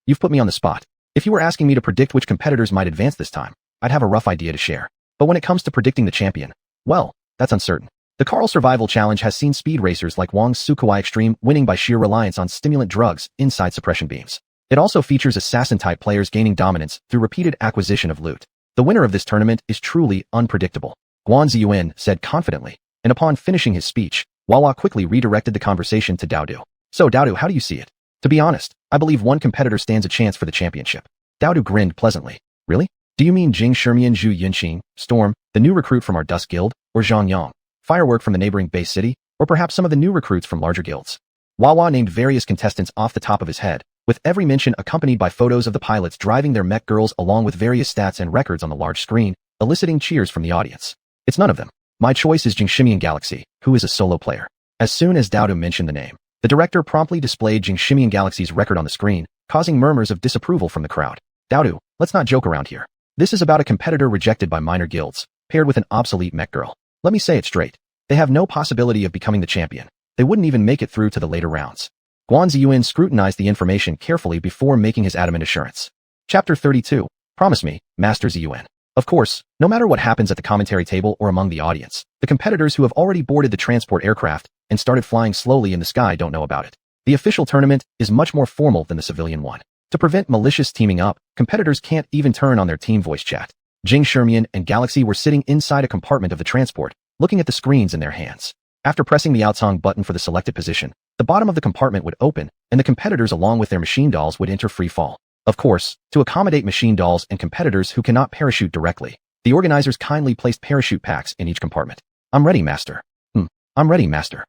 You've put me on the spot. If you were asking me to predict which competitors might advance this time, I'd have a rough idea to share. But when it comes to predicting the champion, well, that's uncertain. The Carl Survival Challenge has seen speed racers like Wang's Sukuai Extreme winning by sheer reliance on stimulant drugs inside suppression beams. It also features assassin-type players gaining dominance through repeated acquisition of loot. The winner of this tournament is truly unpredictable, xuanhuan said confidently, and upon finishing his speech, Wawa quickly redirected the conversation to Daodu. So Daodu, how do you see it? To be honest, I believe one competitor stands a chance for the championship. Daodu grinned pleasantly. Really? Do you mean Jing Shermian Zhu Yunqing, Storm, the new recruit from our Dusk Guild, or Zhang Yang, Firework from the neighboring base city, or perhaps some of the new recruits from larger guilds? Wawa named various contestants off the top of his head, with every mention accompanied by photos of the pilots driving their mech girls along with various stats and records on the large screen, eliciting cheers from the audience. It's none of them. My choice is Jingshimian Galaxy, who is a solo player. As soon as Daodu mentioned the name, the director promptly displayed Jingshimian Galaxy's record on the screen, causing murmurs of disapproval from the crowd. Daodu, let's not joke around here. This is about a competitor rejected by minor guilds, paired with an obsolete mech girl. Let me say it straight. They have no possibility of becoming the champion. They wouldn't even make it through to the later rounds. xuanhuan scrutinized the information carefully before making his adamant assurance. Chapter 32. Promise me, Master Xuan. Of course, no matter what happens at the commentary table or among the audience, the competitors who have already boarded the transport aircraft and started flying slowly in the sky don't know about it. The official tournament is much more formal than the civilian one. To prevent malicious teaming up, competitors can't even turn on their team voice chat. Jing Shermian and Galaxy were sitting inside a compartment of the transport, looking at the screens in their hands. After pressing the outsong button for the selected position, the bottom of the compartment would open, and the competitors along with their machine dolls would enter free fall. Of course, to accommodate machine dolls and competitors who cannot parachute directly, the organizers kindly placed parachute packs in each compartment. I'm ready, Master. I'm ready, Master.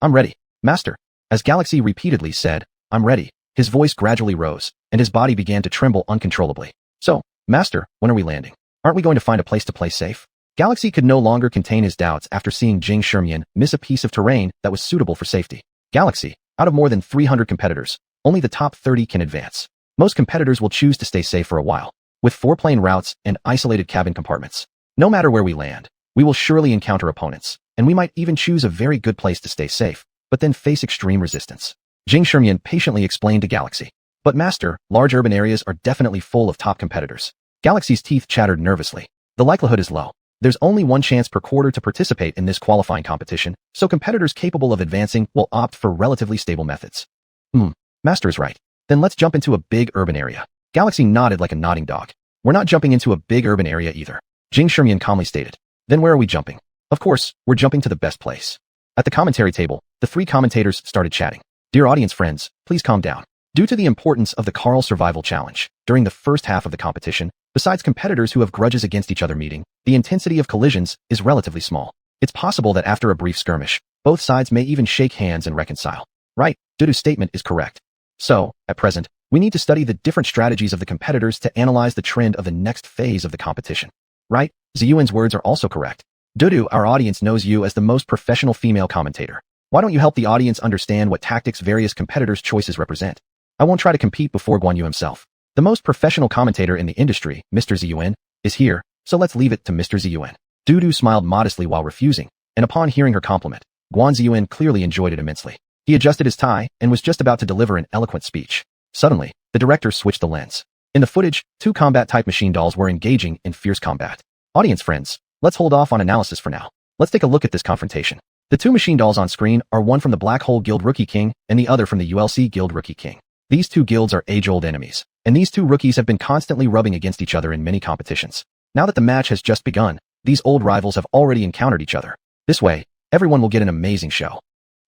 I'm ready, Master. As Galaxy repeatedly said, I'm ready, his voice gradually rose, and his body began to tremble uncontrollably. So, Master, when are we landing? Aren't we going to find a place to play safe? Galaxy could no longer contain his doubts after seeing Jing Shermian miss a piece of terrain that was suitable for safety. Galaxy, out of more than 300 competitors, only the top 30 can advance. Most competitors will choose to stay safe for a while, with 4-plane routes and isolated cabin compartments. No matter where we land, we will surely encounter opponents, and we might even choose a very good place to stay safe, but then face extreme resistance. Jing Shermian patiently explained to Galaxy. But Master, large urban areas are definitely full of top competitors. Galaxy's teeth chattered nervously. The likelihood is low. There's only one chance per quarter to participate in this qualifying competition, so competitors capable of advancing will opt for relatively stable methods. Master is right. Then let's jump into a big urban area. Galaxy nodded like a nodding dog. We're not jumping into a big urban area either. Jing Shermian calmly stated. Then where are we jumping? Of course, we're jumping to the best place. At the commentary table, the 3 commentators started chatting. Dear audience friends, please calm down. Due to the importance of the Carl Survival Challenge, during the first half of the competition, besides competitors who have grudges against each other meeting, the intensity of collisions is relatively small. It's possible that after a brief skirmish, both sides may even shake hands and reconcile. Right, Dudu's statement is correct. So, at present, we need to study the different strategies of the competitors to analyze the trend of the next phase of the competition. Right, Xuanhuan's words are also correct. Dudu, our audience knows you as the most professional female commentator. Why don't you help the audience understand what tactics various competitors' choices represent? I won't try to compete before Xuanhu himself. The most professional commentator in the industry, Mr. Xuanhuan, is here, so let's leave it to Mr. Xuanhuan. Dudu smiled modestly while refusing, and upon hearing her compliment, Xuanhuan clearly enjoyed it immensely. He adjusted his tie and was just about to deliver an eloquent speech. Suddenly, the director switched the lens. In the footage, 2 combat-type machine dolls were engaging in fierce combat. Audience friends, let's hold off on analysis for now. Let's take a look at this confrontation. The 2 machine dolls on screen are one from the Black Hole Guild Rookie King and the other from the ULC Guild Rookie King. These 2 guilds are age-old enemies, and these 2 rookies have been constantly rubbing against each other in many competitions. Now that the match has just begun, these old rivals have already encountered each other. This way, everyone will get an amazing show.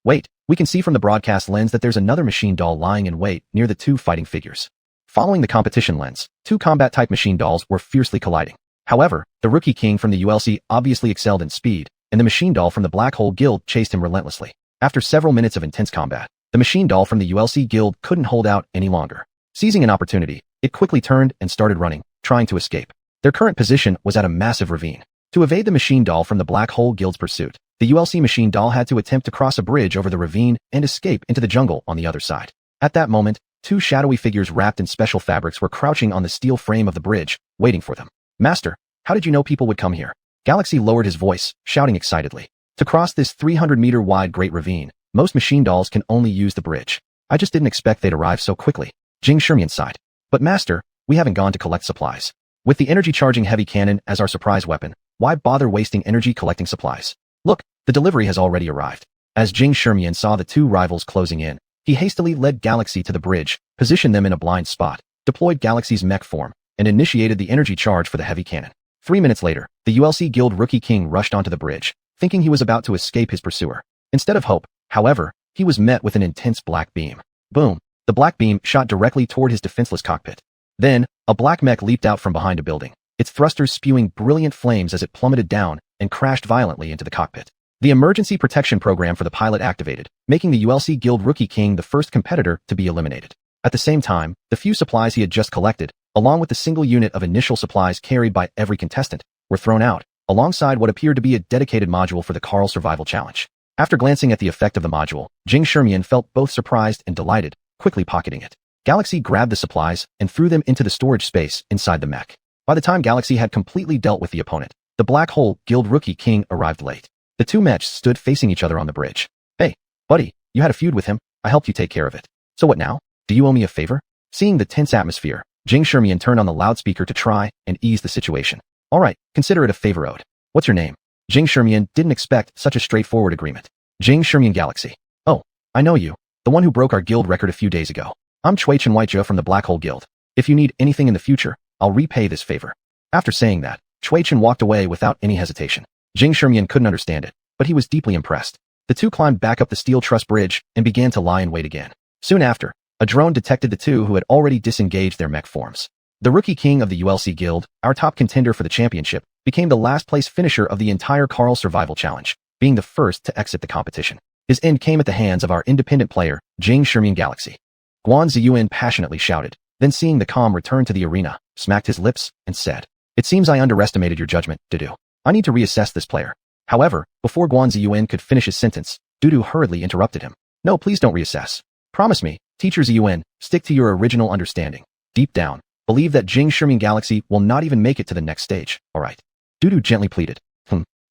Wait, we can see from the broadcast lens that there's another machine doll lying in wait near the 2 fighting figures. Following the competition lens, 2 combat-type machine dolls were fiercely colliding. However, the Rookie King from the ULC obviously excelled in speed, and the machine doll from the Black Hole Guild chased him relentlessly. After several minutes of intense combat, the machine doll from the ULC Guild couldn't hold out any longer. Seizing an opportunity, it quickly turned and started running, trying to escape. Their current position was at a massive ravine. To evade the machine doll from the Black Hole Guild's pursuit, the ULC machine doll had to attempt to cross a bridge over the ravine and escape into the jungle on the other side. At that moment, 2 shadowy figures wrapped in special fabrics were crouching on the steel frame of the bridge, waiting for them. Master, how did you know people would come here? Galaxy lowered his voice, shouting excitedly. To cross this 300-meter wide great ravine, most machine dolls can only use the bridge. I just didn't expect they'd arrive so quickly. Jing Shermian sighed. But Master, we haven't gone to collect supplies. With the energy-charging heavy cannon as our surprise weapon, why bother wasting energy collecting supplies? Look, the delivery has already arrived. As Jing Shermian saw the 2 rivals closing in, he hastily led Galaxy to the bridge, positioned them in a blind spot, deployed Galaxy's mech form, and initiated the energy charge for the heavy cannon. 3 minutes later, the ULC Guild Rookie King rushed onto the bridge, thinking he was about to escape his pursuer. Instead of hope, however, he was met with an intense black beam. Boom! The black beam shot directly toward his defenseless cockpit. Then, a black mech leaped out from behind a building, its thrusters spewing brilliant flames as it plummeted down and crashed violently into the cockpit. The emergency protection program for the pilot activated, making the ULC Guild Rookie King the first competitor to be eliminated. At the same time, the few supplies he had just collected, along with the single unit of initial supplies carried by every contestant, were thrown out, alongside what appeared to be a dedicated module for the Carl Survival Challenge. After glancing at the effect of the module, Jing Shermian felt both surprised and delighted, quickly pocketing it. Galaxy grabbed the supplies and threw them into the storage space inside the mech. By the time Galaxy had completely dealt with the opponent, the Black Hole Guild Rookie King arrived late. The 2 mechs stood facing each other on the bridge. Hey, buddy, you had a feud with him, I helped you take care of it. So what now? Do you owe me a favor? Seeing the tense atmosphere, Jing Shermian turned on the loudspeaker to try and ease the situation. Alright, consider it a favor owed. What's your name? Jing Shermian didn't expect such a straightforward agreement. Jing Shermian Galaxy. Oh, I know you. The one who broke our guild record a few days ago. I'm xuanhuan from the Black Hole Guild. If you need anything in the future, I'll repay this favor. After saying that, xuanhuan walked away without any hesitation. Jing Shermian couldn't understand it, but he was deeply impressed. The 2 climbed back up the steel truss bridge and began to lie in wait again. Soon after, a drone detected the 2 who had already disengaged their mech forms. The Rookie King of the ULC Guild, our top contender for the championship, became the last-place finisher of the entire Carl Survival Challenge, being the first to exit the competition. His end came at the hands of our independent player, Jing Shermian Galaxy. Xuanhuan passionately shouted, then seeing the calm return to the arena, smacked his lips and said, It seems I underestimated your judgment, Dudu. I need to reassess this player. However, before Xuanhuan could finish his sentence, Dudu hurriedly interrupted him. No, please don't reassess. Promise me, Teacher Xuan, stick to your original understanding. Deep down, believe that Jing Shiming Galaxy will not even make it to the next stage, alright? Dudu gently pleaded.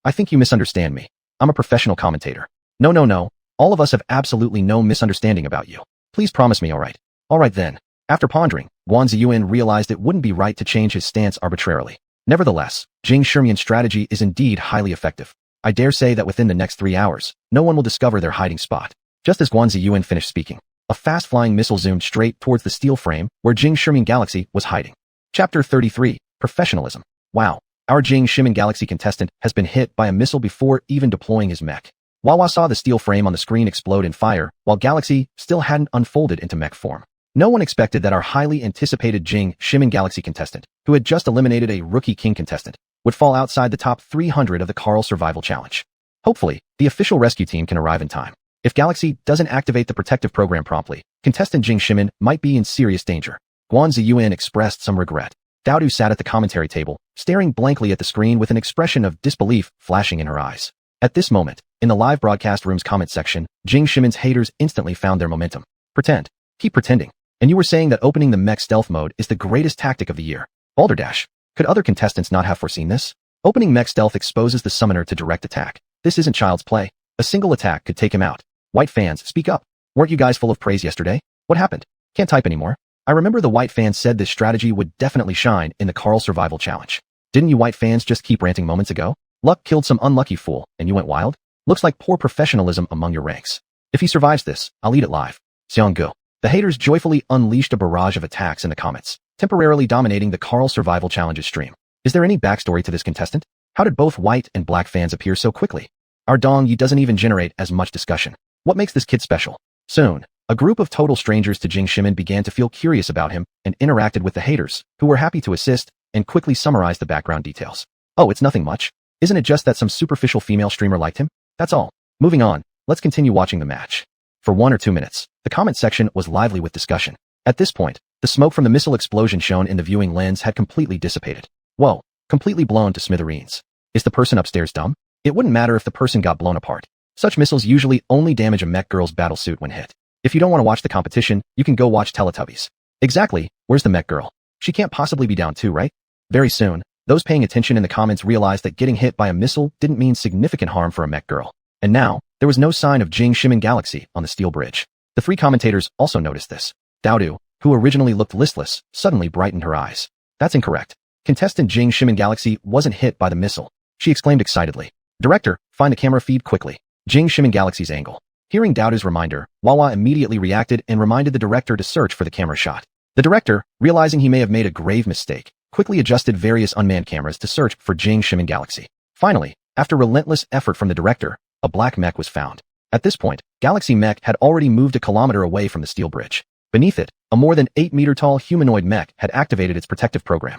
I think you misunderstand me. I'm a professional commentator. No. All of us have absolutely no misunderstanding about you. Please promise me, alright? Alright then. After pondering, Xuanhuan realized it wouldn't be right to change his stance arbitrarily. Nevertheless, Jing Shimian's strategy is indeed highly effective. I dare say that within the next 3 hours, no one will discover their hiding spot. Just as Xuanhuan finished speaking, a fast-flying missile zoomed straight towards the steel frame where Jing Shiming Galaxy was hiding. Chapter 33, Professionalism. Wow, our Jing Shiming Galaxy contestant has been hit by a missile before even deploying his mech. Wawa saw the steel frame on the screen explode in fire, while Galaxy still hadn't unfolded into mech form. No one expected that our highly anticipated Jing Shiming Galaxy contestant, who had just eliminated a rookie king contestant, would fall outside the top 300 of the Carl Survival Challenge. Hopefully, the official rescue team can arrive in time. If Galaxy doesn't activate the protective program promptly, contestant Jing Shimin might be in serious danger. Xuanhuan expressed some regret. Daodu sat at the commentary table, staring blankly at the screen with an expression of disbelief flashing in her eyes. At this moment, in the live broadcast room's comment section, Jing Shimin's haters instantly found their momentum. Pretend. Keep pretending. And you were saying that opening the mech stealth mode is the greatest tactic of the year. Balderdash. Could other contestants not have foreseen this? Opening mech stealth exposes the summoner to direct attack. This isn't child's play. A single attack could take him out. White fans, speak up. Weren't you guys full of praise yesterday? What happened? Can't type anymore. I remember the white fans said this strategy would definitely shine in the Carl Survival Challenge. Didn't you white fans just keep ranting moments ago? Luck killed some unlucky fool, and you went wild? Looks like poor professionalism among your ranks. If he survives this, I'll eat it live. Xianggu. The haters joyfully unleashed a barrage of attacks in the comments, temporarily dominating the Carl Survival Challenge's stream. Is there any backstory to this contestant? How did both white and black fans appear so quickly? Our Dong Yi doesn't even generate as much discussion. What makes this kid special? Soon, a group of total strangers to Jing Shimin began to feel curious about him and interacted with the haters, who were happy to assist and quickly summarized the background details. Oh, it's nothing much. Isn't it just that some superficial female streamer liked him? That's all. Moving on, let's continue watching the match. For 1 or 2 minutes, the comment section was lively with discussion. At this point, the smoke from the missile explosion shown in the viewing lens had completely dissipated. Whoa, completely blown to smithereens. Is the person upstairs dumb? It wouldn't matter if the person got blown apart. Such missiles usually only damage a mech girl's battlesuit when hit. If you don't want to watch the competition, you can go watch Teletubbies. Exactly, where's the mech girl? She can't possibly be down too, right? Very soon, those paying attention in the comments realized that getting hit by a missile didn't mean significant harm for a mech girl. And now, there was no sign of Jing Shimin Galaxy on the steel bridge. The 3 commentators also noticed this. Daodu, who originally looked listless, suddenly brightened her eyes. That's incorrect. Contestant Jing Shimin Galaxy wasn't hit by the missile. She exclaimed excitedly. Director, find the camera feed quickly. Jing Shimin Galaxy's angle. Hearing Daodu's reminder, Wawa immediately reacted and reminded the director to search for the camera shot. The director, realizing he may have made a grave mistake, quickly adjusted various unmanned cameras to search for Jing Shimin Galaxy. Finally, after relentless effort from the director, a black mech was found. At this point, Galaxy Mech had already moved a kilometer away from the steel bridge. Beneath it, a more than 8-meter-tall humanoid mech had activated its protective program.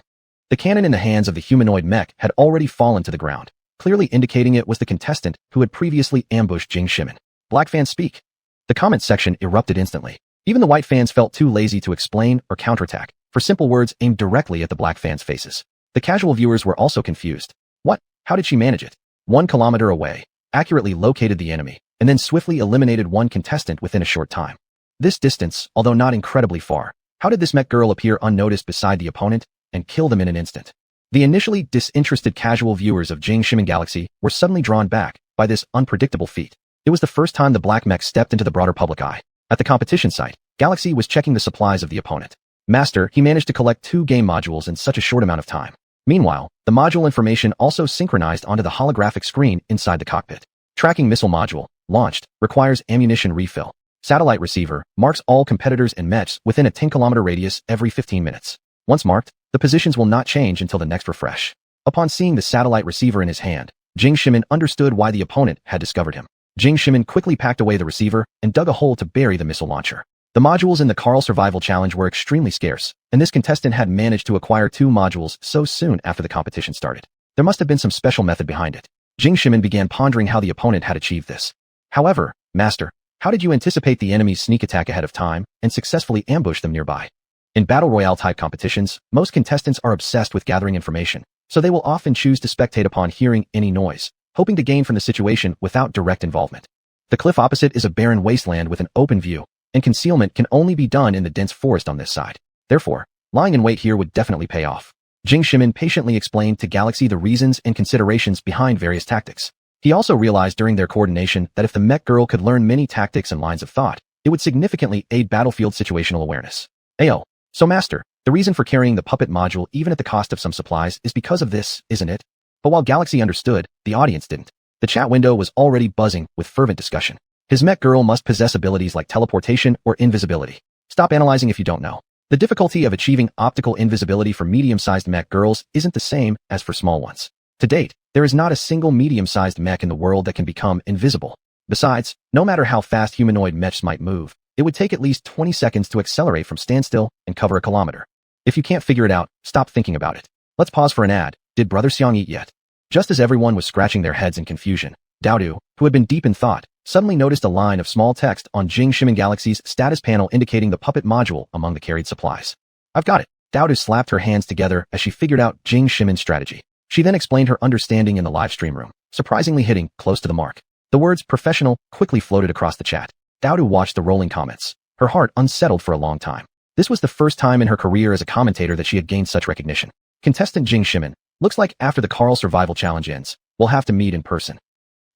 The cannon in the hands of the humanoid mech had already fallen to the ground, clearly indicating it was the contestant who had previously ambushed Jing Shimin. Black fans speak. The comment section erupted instantly. Even the white fans felt too lazy to explain or counterattack, for simple words aimed directly at the black fans' faces. The casual viewers were also confused. What? How did she manage it? 1 kilometer away, accurately located the enemy, and then swiftly eliminated 1 contestant within a short time. This distance, although not incredibly far, how did this mech girl appear unnoticed beside the opponent and kill them in an instant? The initially disinterested casual viewers of Jing Shimin Galaxy were suddenly drawn back by this unpredictable feat. It was the first time the black mech stepped into the broader public eye. At the competition site, Galaxy was checking the supplies of the opponent. Master, he managed to collect 2 game modules in such a short amount of time. Meanwhile, the module information also synchronized onto the holographic screen inside the cockpit. Tracking missile module, launched, requires ammunition refill. Satellite receiver, marks all competitors and mechs within a 10-kilometer radius every 15 minutes. Once marked, the positions will not change until the next refresh. Upon seeing the satellite receiver in his hand, Jing Shimin understood why the opponent had discovered him. Jing Shimin quickly packed away the receiver and dug a hole to bury the missile launcher. The modules in the Carl Survival Challenge were extremely scarce, and this contestant had managed to acquire 2 modules so soon after the competition started. There must have been some special method behind it. Jing Shimin began pondering how the opponent had achieved this. However, Master, how did you anticipate the enemy's sneak attack ahead of time and successfully ambush them nearby? In battle royale type competitions, most contestants are obsessed with gathering information, so they will often choose to spectate upon hearing any noise, hoping to gain from the situation without direct involvement. The cliff opposite is a barren wasteland with an open view, and concealment can only be done in the dense forest on this side. Therefore, lying in wait here would definitely pay off. Jing Shimin patiently explained to Galaxy the reasons and considerations behind various tactics. He also realized during their coordination that if the mech girl could learn many tactics and lines of thought, it would significantly aid battlefield situational awareness. Ayo. So master, the reason for carrying the puppet module even at the cost of some supplies is because of this, isn't it? But while Galaxy understood, the audience didn't. The chat window was already buzzing with fervent discussion. His mech girl must possess abilities like teleportation or invisibility. Stop analyzing if you don't know. The difficulty of achieving optical invisibility for medium-sized mech girls isn't the same as for small ones. To date, there is not a single medium-sized mech in the world that can become invisible. Besides, no matter how fast humanoid mechs might move, it would take at least 20 seconds to accelerate from standstill and cover a kilometer. If you can't figure it out, stop thinking about it. Let's pause for an ad. Did Brother Xiang eat yet? Just as everyone was scratching their heads in confusion, Daodu, who had been deep in thought, suddenly noticed a line of small text on Jing Shimin Galaxy's status panel indicating the puppet module among the carried supplies. I've got it. Daodu slapped her hands together as she figured out Jing Shimin's strategy. She then explained her understanding in the live stream room, surprisingly hitting close to the mark. The words professional quickly floated across the chat. Daodu watched the rolling comments, her heart unsettled for a long time. This was the first time in her career as a commentator that she had gained such recognition. Contestant Jing Shimin, looks like after the Carl Survival Challenge ends, we'll have to meet in person.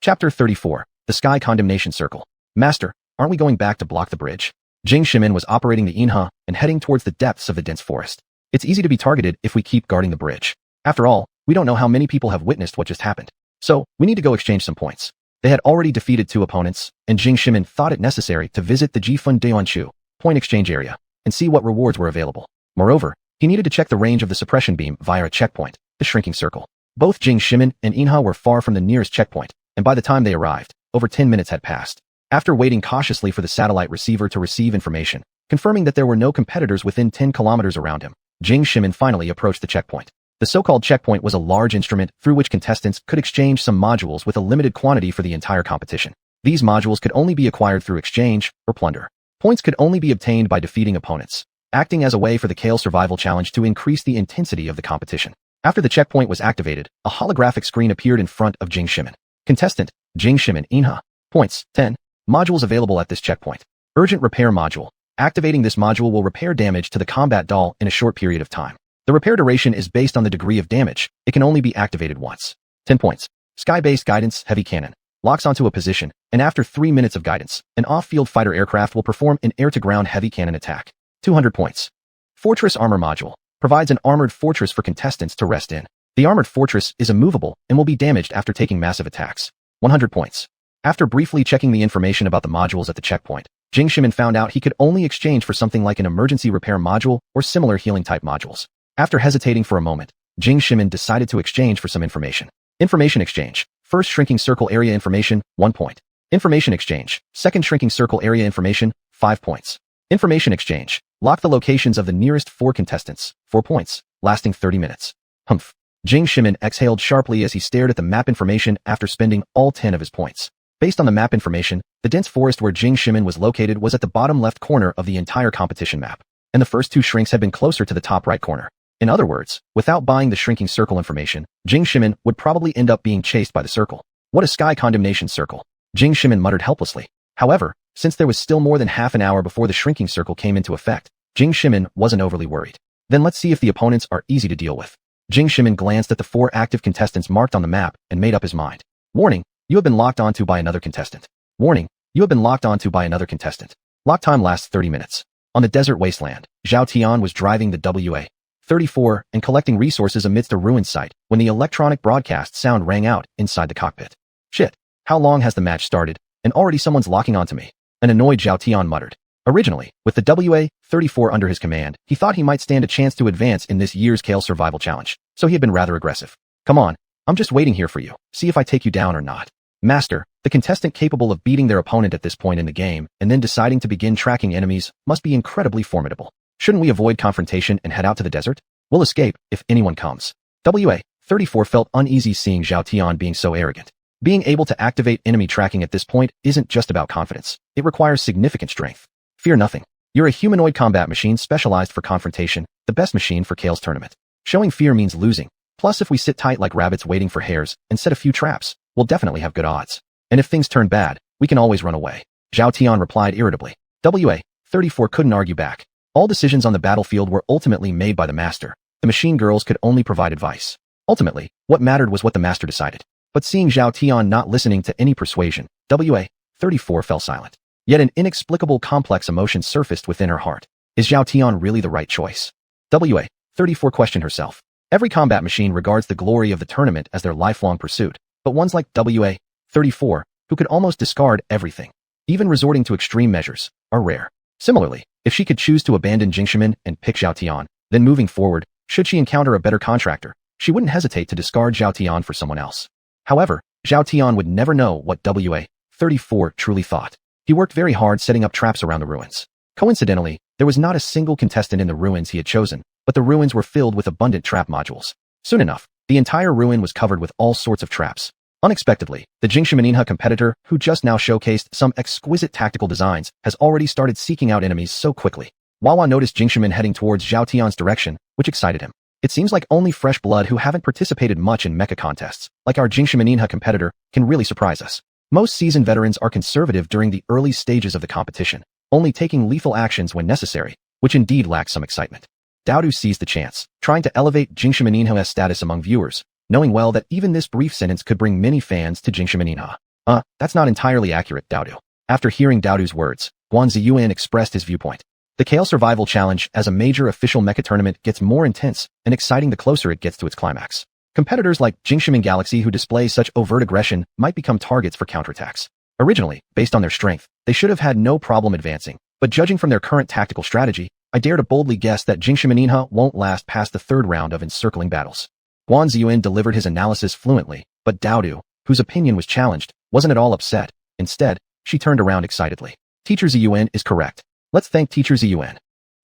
Chapter 34, The Sky Condemnation Circle. Master, aren't we going back to block the bridge? Jing Shimin was operating the Inha and heading towards the depths of the dense forest. It's easy to be targeted if we keep guarding the bridge. After all, we don't know how many people have witnessed what just happened. So, we need to go exchange some points. They had already defeated 2 opponents, and Jing Shimin thought it necessary to visit the Jifun Daoanchu point exchange area and see what rewards were available. Moreover, he needed to check the range of the suppression beam via a checkpoint, the shrinking circle. Both Jing Shimin and Inha were far from the nearest checkpoint, and by the time they arrived, over 10 minutes had passed. After waiting cautiously for the satellite receiver to receive information, confirming that there were no competitors within 10 kilometers around him, Jing Shimin finally approached the checkpoint. The so-called checkpoint was a large instrument through which contestants could exchange some modules with a limited quantity for the entire competition. These modules could only be acquired through exchange or plunder. Points could only be obtained by defeating opponents, acting as a way for the Kale Survival Challenge to increase the intensity of the competition. After the checkpoint was activated, a holographic screen appeared in front of Jing Shimin. Contestant, Jing Shimin Inha. Points, 10. Modules available at this checkpoint. Urgent Repair Module. Activating this module will repair damage to the combat doll in a short period of time. The repair duration is based on the degree of damage. It can only be activated once. 10 points. Sky-based guidance heavy cannon. Locks onto a position, and after 3 minutes of guidance, an off-field fighter aircraft will perform an air-to-ground heavy cannon attack. 200 points. Fortress Armor Module. Provides an armored fortress for contestants to rest in. The armored fortress is immovable and will be damaged after taking massive attacks. 100 points. After briefly checking the information about the modules at the checkpoint, Jing Shimin found out he could only exchange for something like an emergency repair module or similar healing type modules. After hesitating for a moment, Jing Shimin decided to exchange for some information. Information exchange. First shrinking circle area information, 1 point. Information exchange. Second shrinking circle area information, 5 points. Information exchange. Lock the locations of the nearest 4 contestants, 4 points, lasting 30 minutes. Humph. Jing Shimin exhaled sharply as he stared at the map information after spending all 10 of his points. Based on the map information, the dense forest where Jing Shimin was located was at the bottom left corner of the entire competition map, and the first 2 shrinks had been closer to the top right corner. In other words, without buying the shrinking circle information, Jing Shimin would probably end up being chased by the circle. What a sky condemnation circle! Jing Shimin muttered helplessly. However, since there was still more than half an hour before the shrinking circle came into effect, Jing Shimin wasn't overly worried. Then let's see if the opponents are easy to deal with. Jing Shimin glanced at the 4 active contestants marked on the map and made up his mind. Warning, you have been locked onto by another contestant. Warning, you have been locked onto by another contestant. Lock time lasts 30 minutes. On the desert wasteland, Zhao Tian was driving the WA-34 and collecting resources amidst a ruined site when the electronic broadcast sound rang out inside the cockpit. Shit, how long has the match started, and already someone's locking onto me? An annoyed Zhao Tian muttered. Originally, with the WA-34 under his command, he thought he might stand a chance to advance in this year's Kale Survival Challenge, so he had been rather aggressive. Come on, I'm just waiting here for you, see if I take you down or not. Master, the contestant capable of beating their opponent at this point in the game and then deciding to begin tracking enemies must be incredibly formidable. Shouldn't we avoid confrontation and head out to the desert? We'll escape if anyone comes. WA-34 felt uneasy seeing Zhao Tian being so arrogant. Being able to activate enemy tracking at this point isn't just about confidence. It requires significant strength. Fear nothing. You're a humanoid combat machine specialized for confrontation, the best machine for Kale's tournament. Showing fear means losing, Plus, if we sit tight like rabbits waiting for hares and set a few traps, we'll definitely have good odds. And if things turn bad, we can always run away. Zhao Tian replied irritably. WA-34 couldn't argue back. All decisions on the battlefield were ultimately made by the master. The machine girls could only provide advice. Ultimately, what mattered was what the master decided. But seeing Zhao Tian not listening to any persuasion, WA-34 fell silent. Yet an inexplicable complex emotion surfaced within her heart. Is Zhao Tian really the right choice? WA-34 questioned herself. Every combat machine regards the glory of the tournament as their lifelong pursuit, but ones like WA-34, who could almost discard everything, even resorting to extreme measures, are rare. Similarly, if she could choose to abandon Jingshimin and pick Zhao Tian, then moving forward, should she encounter a better contractor, she wouldn't hesitate to discard Zhao Tian for someone else. However, Zhao Tian would never know what WA-34 truly thought. He worked very hard setting up traps around the ruins. Coincidentally, there was not a single contestant in the ruins he had chosen, but the ruins were filled with abundant trap modules. Soon enough, the entire ruin was covered with all sorts of traps. Unexpectedly, the Jingshimin competitor, who just now showcased some exquisite tactical designs, has already started seeking out enemies so quickly. Wawa noticed Jingshimin heading towards Zhao Tian's direction, which excited him. It seems like only fresh blood who haven't participated much in mecha contests, like our Jingshimin competitor, can really surprise us. Most seasoned veterans are conservative during the early stages of the competition, only taking lethal actions when necessary, which indeed lacks some excitement. Daodu seized the chance, trying to elevate Jingshimin status among viewers, knowing well that even this brief sentence could bring many fans to Jingshimin. That's not entirely accurate, Daodu. After hearing Daodu's words, xuanhuan expressed his viewpoint. The Kale Survival Challenge as a major official mecha tournament gets more intense and exciting the closer it gets to its climax. Competitors like Jingshimin Galaxy who display such overt aggression might become targets for counterattacks. Originally, based on their strength, they should have had no problem advancing, but judging from their current tactical strategy, I dare to boldly guess that Jingshimin won't last past the third round of encircling battles. Xuanhuan delivered his analysis fluently, but Daodu, whose opinion was challenged, wasn't at all upset. Instead, she turned around excitedly. Teacher Xuan is correct. Let's thank Teacher Xuan.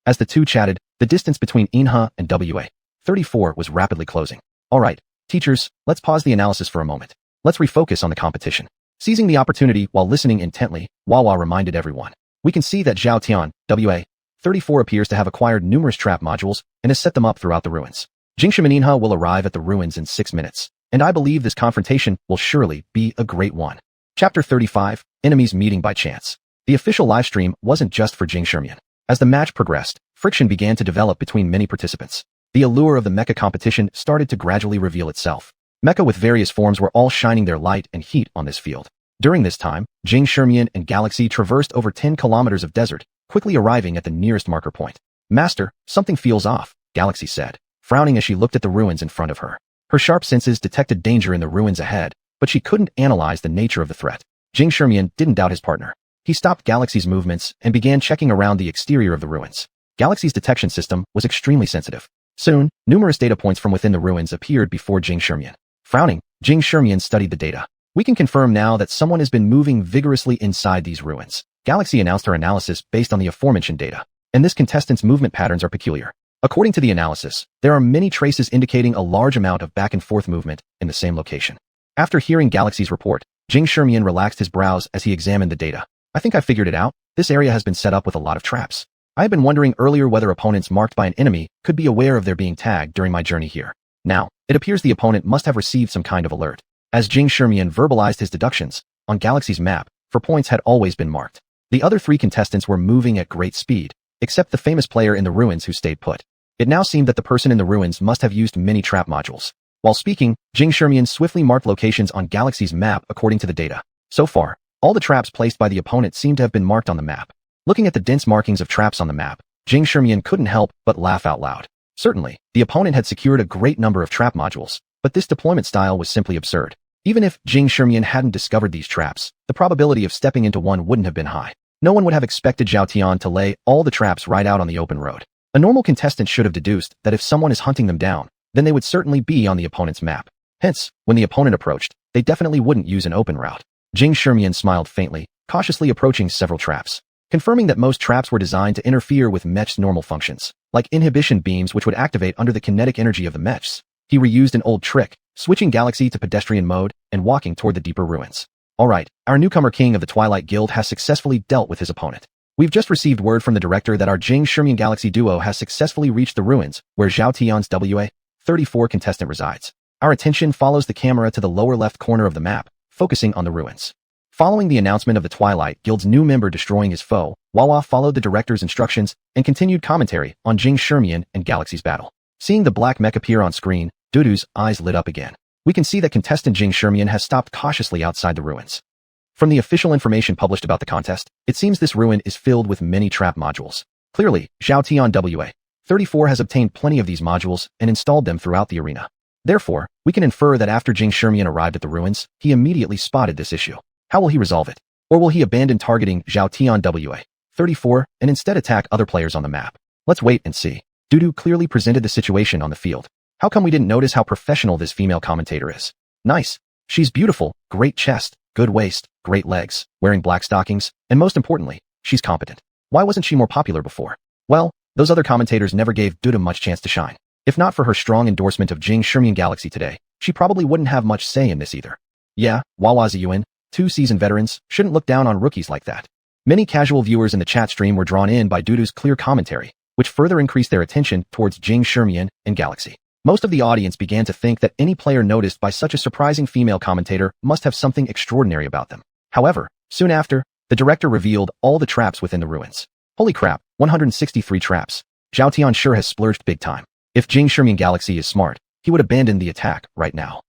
As the two chatted, the distance between Inha and WA-34 was rapidly closing. Alright, teachers, let's pause the analysis for a moment. Let's refocus on the competition. Seizing the opportunity while listening intently, Wawa reminded everyone. We can see that Zhao Tian, WA-34 appears to have acquired numerous trap modules and has set them up throughout the ruins. Jingshimin will arrive at the ruins in 6 minutes, and I believe this confrontation will surely be a great one. Chapter 35, Enemies Meeting by Chance. The official livestream wasn't just for Jingshimin. As the match progressed, friction began to develop between many participants. The allure of the mecha competition started to gradually reveal itself. Mecha with various forms were all shining their light and heat on this field. During this time, Jingshimin and Galaxy traversed over 10 kilometers of desert, quickly arriving at the nearest marker point. Master, something feels off, Galaxy said, frowning as she looked at the ruins in front of her. Her sharp senses detected danger in the ruins ahead, but she couldn't analyze the nature of the threat. Jingshimin didn't doubt his partner. He stopped Galaxy's movements and began checking around the exterior of the ruins. Galaxy's detection system was extremely sensitive. Soon, numerous data points from within the ruins appeared before Jingshimin. Frowning, Jingshimin studied the data. We can confirm now that someone has been moving vigorously inside these ruins. Galaxy announced her analysis based on the aforementioned data, and this contestant's movement patterns are peculiar. According to the analysis, there are many traces indicating a large amount of back-and-forth movement in the same location. After hearing Galaxy's report, Jingshimin relaxed his brows as he examined the data. I think I figured it out. This area has been set up with a lot of traps. I had been wondering earlier whether opponents marked by an enemy could be aware of their being tagged during my journey here. Now, it appears the opponent must have received some kind of alert. As Jingshimin verbalized his deductions, on Galaxy's map, 4 points had always been marked. The other 3 contestants were moving at great speed, except the famous player in the ruins who stayed put. It now seemed that the person in the ruins must have used many trap modules. While speaking, Jingshimin swiftly marked locations on Galaxy's map according to the data. So far, all the traps placed by the opponent seemed to have been marked on the map. Looking at the dense markings of traps on the map, Jingshimin couldn't help but laugh out loud. Certainly, the opponent had secured a great number of trap modules, but this deployment style was simply absurd. Even if Jingshimin hadn't discovered these traps, the probability of stepping into one wouldn't have been high. No one would have expected Zhao Tian to lay all the traps right out on the open road. A normal contestant should have deduced that if someone is hunting them down, then they would certainly be on the opponent's map. Hence, when the opponent approached, they definitely wouldn't use an open route. Jingshimin smiled faintly, cautiously approaching several traps. Confirming that most traps were designed to interfere with mech's normal functions, like inhibition beams which would activate under the kinetic energy of the mechs. He reused an old trick, switching Galaxy to pedestrian mode and walking toward the deeper ruins. Alright, our newcomer king of the Twilight Guild has successfully dealt with his opponent. We've just received word from the director that our Jingshimin Galaxy duo has successfully reached the ruins, where Zhao Tian's 34 contestant resides. Our attention follows the camera to the lower left corner of the map, focusing on the ruins. Following the announcement of the Twilight Guild's new member destroying his foe, Xuanhuan followed the director's instructions and continued commentary on xuanhuan and Galaxy's battle. Seeing the black mech appear on screen, Dudu's eyes lit up again. We can see that contestant xuanhuan has stopped cautiously outside the ruins. From the official information published about the contest, it seems this ruin is filled with many trap modules. Clearly, Xiaotian WA34 has obtained plenty of these modules and installed them throughout the arena. Therefore, we can infer that after xuanhuan arrived at the ruins, he immediately spotted this issue. How will he resolve it? Or will he abandon targeting Xiaotian WA34 and instead attack other players on the map? Let's wait and see. Dudu clearly presented the situation on the field. How come we didn't notice how professional this female commentator is? Nice. She's beautiful, great chest, good waist, great legs, wearing black stockings, and most importantly, she's competent. Why wasn't she more popular before? Well, those other commentators never gave Dudu much chance to shine. If not for her strong endorsement of xuanhuan Galaxy today, she probably wouldn't have much say in this either. Yeah, Xuanhuan, 2 seasoned veterans, shouldn't look down on rookies like that. Many casual viewers in the chat stream were drawn in by Dudu's clear commentary, which further increased their attention towards xuanhuan and Galaxy. Most of the audience began to think that any player noticed by such a surprising female commentator must have something extraordinary about them. However, soon after, the director revealed all the traps within the ruins. Holy crap, 163 traps. Xiaotian sure has splurged big time. If xuanhuan Galaxy is smart, he would abandon the attack right now.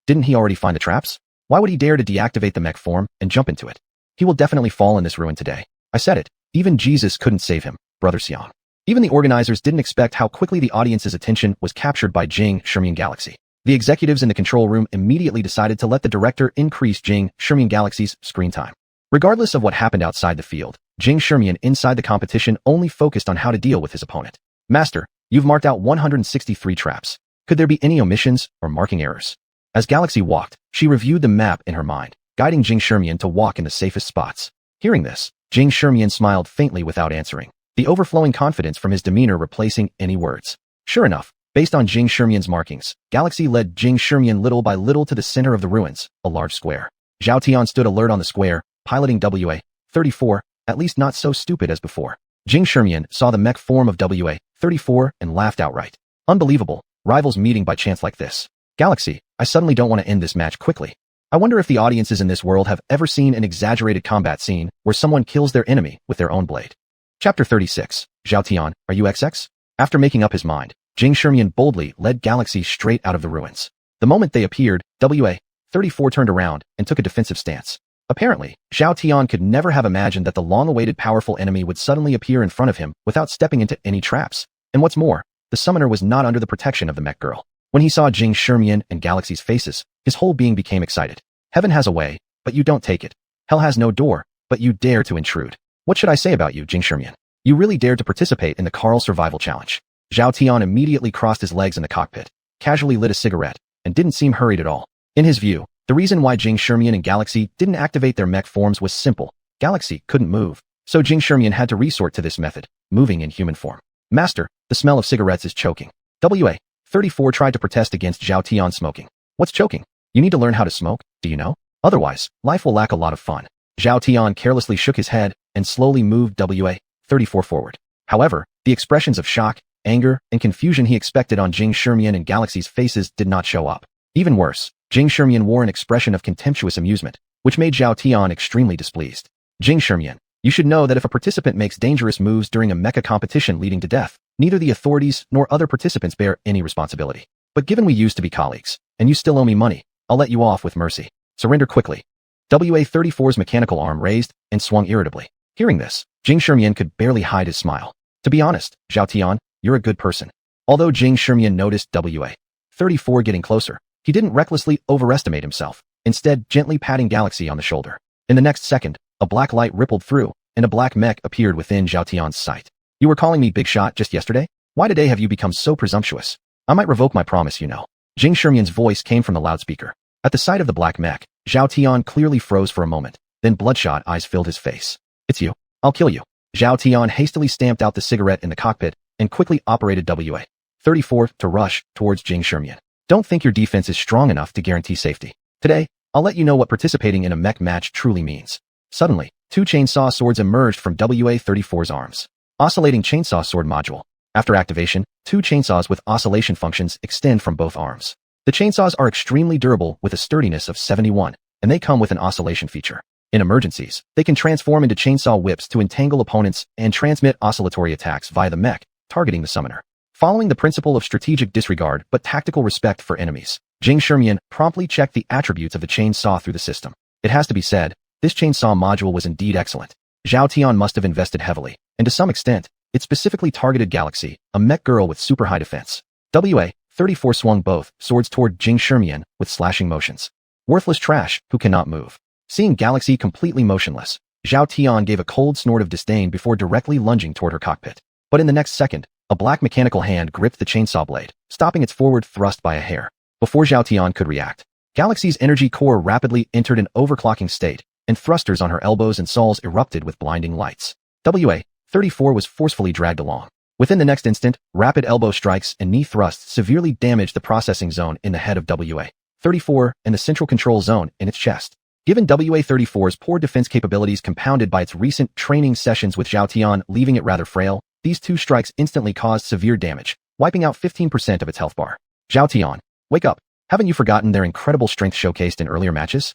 Didn't he already find the traps? Why would he dare to deactivate the mech form and jump into it? He will definitely fall in this ruin today. I said it. Even Jesus couldn't save him, Brother Xian. Even the organizers didn't expect how quickly the audience's attention was captured by xuanhuan Galaxy. The executives in the control room immediately decided to let the director increase xuanhuan Galaxy's screen time. Regardless of what happened outside the field, xuanhuan inside the competition only focused on how to deal with his opponent. Master, you've marked out 163 traps. Could there be any omissions or marking errors? As Galaxy walked, she reviewed the map in her mind, guiding xuanhuan to walk in the safest spots. Hearing this, xuanhuan smiled faintly without answering, the overflowing confidence from his demeanor replacing any words. Sure enough, based on xuanhuan's markings, Galaxy led xuanhuan little by little to the center of the ruins, a large square. Xiaotian stood alert on the square, piloting WA34, at least not so stupid as before. xuanhuan saw the mech form of WA34 and laughed outright. Unbelievable, rivals meeting by chance like this. Galaxy, I suddenly don't want to end this match quickly. I wonder if the audiences in this world have ever seen an exaggerated combat scene where someone kills their enemy with their own blade. Chapter 36, Xiaotian, are you XX? After making up his mind, xuanhuan boldly led Galaxy straight out of the ruins. The moment they appeared, WA34 turned around and took a defensive stance. Apparently, Xiaotian could never have imagined that the long-awaited powerful enemy would suddenly appear in front of him without stepping into any traps. And what's more, the summoner was not under the protection of the mech girl. When he saw xuanhuan and Galaxy's faces, his whole being became excited. Heaven has a way, but you don't take it. Hell has no door, but you dare to intrude. What should I say about you, xuanhuan? You really dared to participate in the Carl Survival Challenge. Xiaotian immediately crossed his legs in the cockpit, casually lit a cigarette, and didn't seem hurried at all. In his view, the reason why xuanhuan and Galaxy didn't activate their mech forms was simple. Galaxy couldn't move, so xuanhuan had to resort to this method, moving in human form. Master, the smell of cigarettes is choking. WA34 tried to protest against Xiaotian smoking. What's choking? You need to learn how to smoke, do you know? Otherwise, life will lack a lot of fun. Xiaotian carelessly shook his head and slowly moved WA34 forward. However, the expressions of shock, anger, and confusion he expected on xuanhuan and Galaxy's faces did not show up. Even worse, xuanhuan wore an expression of contemptuous amusement, which made Xiaotian extremely displeased. xuanhuan, you should know that if a participant makes dangerous moves during a mecha competition leading to death, neither the authorities nor other participants bear any responsibility. But given we used to be colleagues, and you still owe me money, I'll let you off with mercy. Surrender quickly. WA34's mechanical arm raised and swung irritably. Hearing this, xuanhuan could barely hide his smile. To be honest, Xiaotian, you're a good person. Although xuanhuan noticed WA34 getting closer, he didn't recklessly overestimate himself, instead gently patting Galaxy on the shoulder. In the next second, a black light rippled through, and a black mech appeared within Xiaotian's sight. You were calling me big shot just yesterday? Why today have you become so presumptuous? I might revoke my promise, you know. xuanhuan's voice came from the loudspeaker. At the sight of the black mech, Xiaotian clearly froze for a moment, then bloodshot eyes filled his face. It's you. I'll kill you. Xiaotian hastily stamped out the cigarette in the cockpit and quickly operated WA34 to rush towards xuanhuan. Don't think your defense is strong enough to guarantee safety. Today, I'll let you know what participating in a mech match truly means. Suddenly, 2 chainsaw swords emerged from WA34's arms. Oscillating chainsaw sword module. After activation, 2 chainsaws with oscillation functions extend from both arms. The chainsaws are extremely durable with a sturdiness of 71, and they come with an oscillation feature. In emergencies, they can transform into chainsaw whips to entangle opponents and transmit oscillatory attacks via the mech, targeting the summoner. Following the principle of strategic disregard but tactical respect for enemies, xuanhuan promptly checked the attributes of the chainsaw through the system. It has to be said, this chainsaw module was indeed excellent. Zhao Tian must have invested heavily, and to some extent, it specifically targeted Galaxy, a mech girl with super high defense. WA-34 swung both swords toward xuanhuan with slashing motions. Worthless trash, who cannot move. Seeing Galaxy completely motionless, Zhao Tian gave a cold snort of disdain before directly lunging toward her cockpit. But in the next second, a black mechanical hand gripped the chainsaw blade, stopping its forward thrust by a hair. Before Zhao Tian could react, Galaxy's energy core rapidly entered an overclocking state, and thrusters on her elbows and soles erupted with blinding lights. WA-34 was forcefully dragged along. Within the next instant, rapid elbow strikes and knee thrusts severely damaged the processing zone in the head of WA-34 and the central control zone in its chest. Given WA-34's poor defense capabilities compounded by its recent training sessions with Zhao Tian leaving it rather frail, these 2 strikes instantly caused severe damage, wiping out 15% of its health bar. Zhao Tian, wake up. Haven't you forgotten their incredible strength showcased in earlier matches?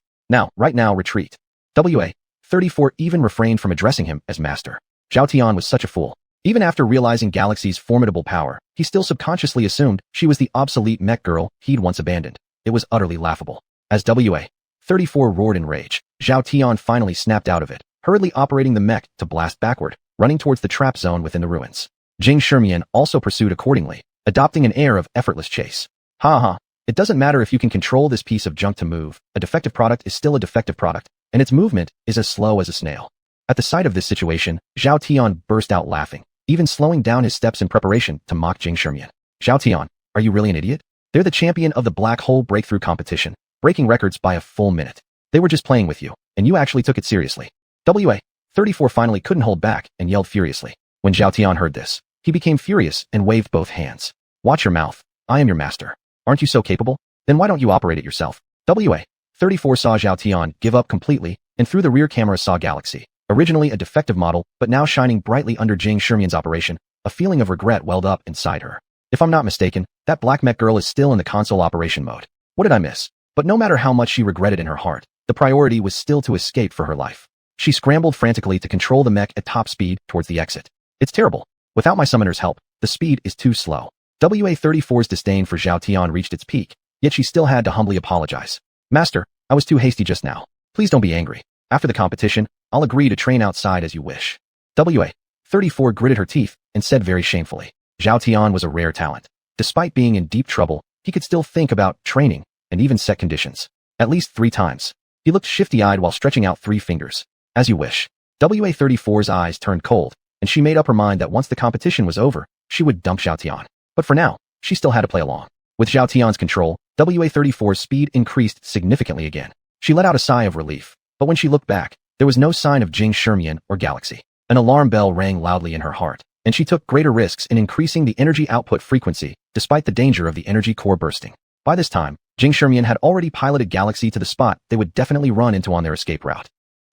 Right now, retreat. WA-34 even refrained from addressing him as master. Zhao Tian was such a fool. Even after realizing Galaxy's formidable power, he still subconsciously assumed she was the obsolete mech girl he'd once abandoned. It was utterly laughable. As WA-34 roared in rage, Zhao Tian finally snapped out of it, hurriedly operating the mech to blast backward, running towards the trap zone within the ruins. xuanhuan also pursued accordingly, adopting an air of effortless chase. Ha. It doesn't matter if you can control this piece of junk to move, a defective product is still a defective product, and its movement is as slow as a snail. At the sight of this situation, Zhao Tian burst out laughing, even slowing down his steps in preparation to mock xuanhuan. Zhao Tian, are you really an idiot? They're the champion of the black hole breakthrough competition, breaking records by a full minute. They were just playing with you, and you actually took it seriously. WA-34 finally couldn't hold back and yelled furiously. When Zhao Tian heard this, he became furious and waved both hands. Watch your mouth. I am your master. Aren't you so capable? Then why don't you operate it yourself? WA-34 saw Zhao Tian give up completely, and through the rear camera saw Galaxy, originally a defective model, but now shining brightly under xuanhuan's operation. A feeling of regret welled up inside her. If I'm not mistaken, that black mech girl is still in the console operation mode. What did I miss? But no matter how much she regretted in her heart, the priority was still to escape for her life. She scrambled frantically to control the mech at top speed towards the exit. It's terrible. Without my summoner's help, the speed is too slow. WA-34's disdain for Zhao Tian reached its peak, yet she still had to humbly apologize. Master, I was too hasty just now. Please don't be angry. After the competition, I'll agree to train outside as you wish. WA-34 gritted her teeth and said very shamefully. Zhao Tian was a rare talent. Despite being in deep trouble, he could still think about training and even set conditions. At least 3 times. He looked shifty-eyed while stretching out 3 fingers. As you wish. WA-34's eyes turned cold, and she made up her mind that once the competition was over, she would dump Zhao Tian. But for now, she still had to play along. With Zhao Tian's control, WA-34's speed increased significantly again. She let out a sigh of relief, but when she looked back, there was no sign of xuanhuan or Galaxy. An alarm bell rang loudly in her heart, and she took greater risks in increasing the energy output frequency, despite the danger of the energy core bursting. By this time, xuanhuan had already piloted Galaxy to the spot they would definitely run into on their escape route.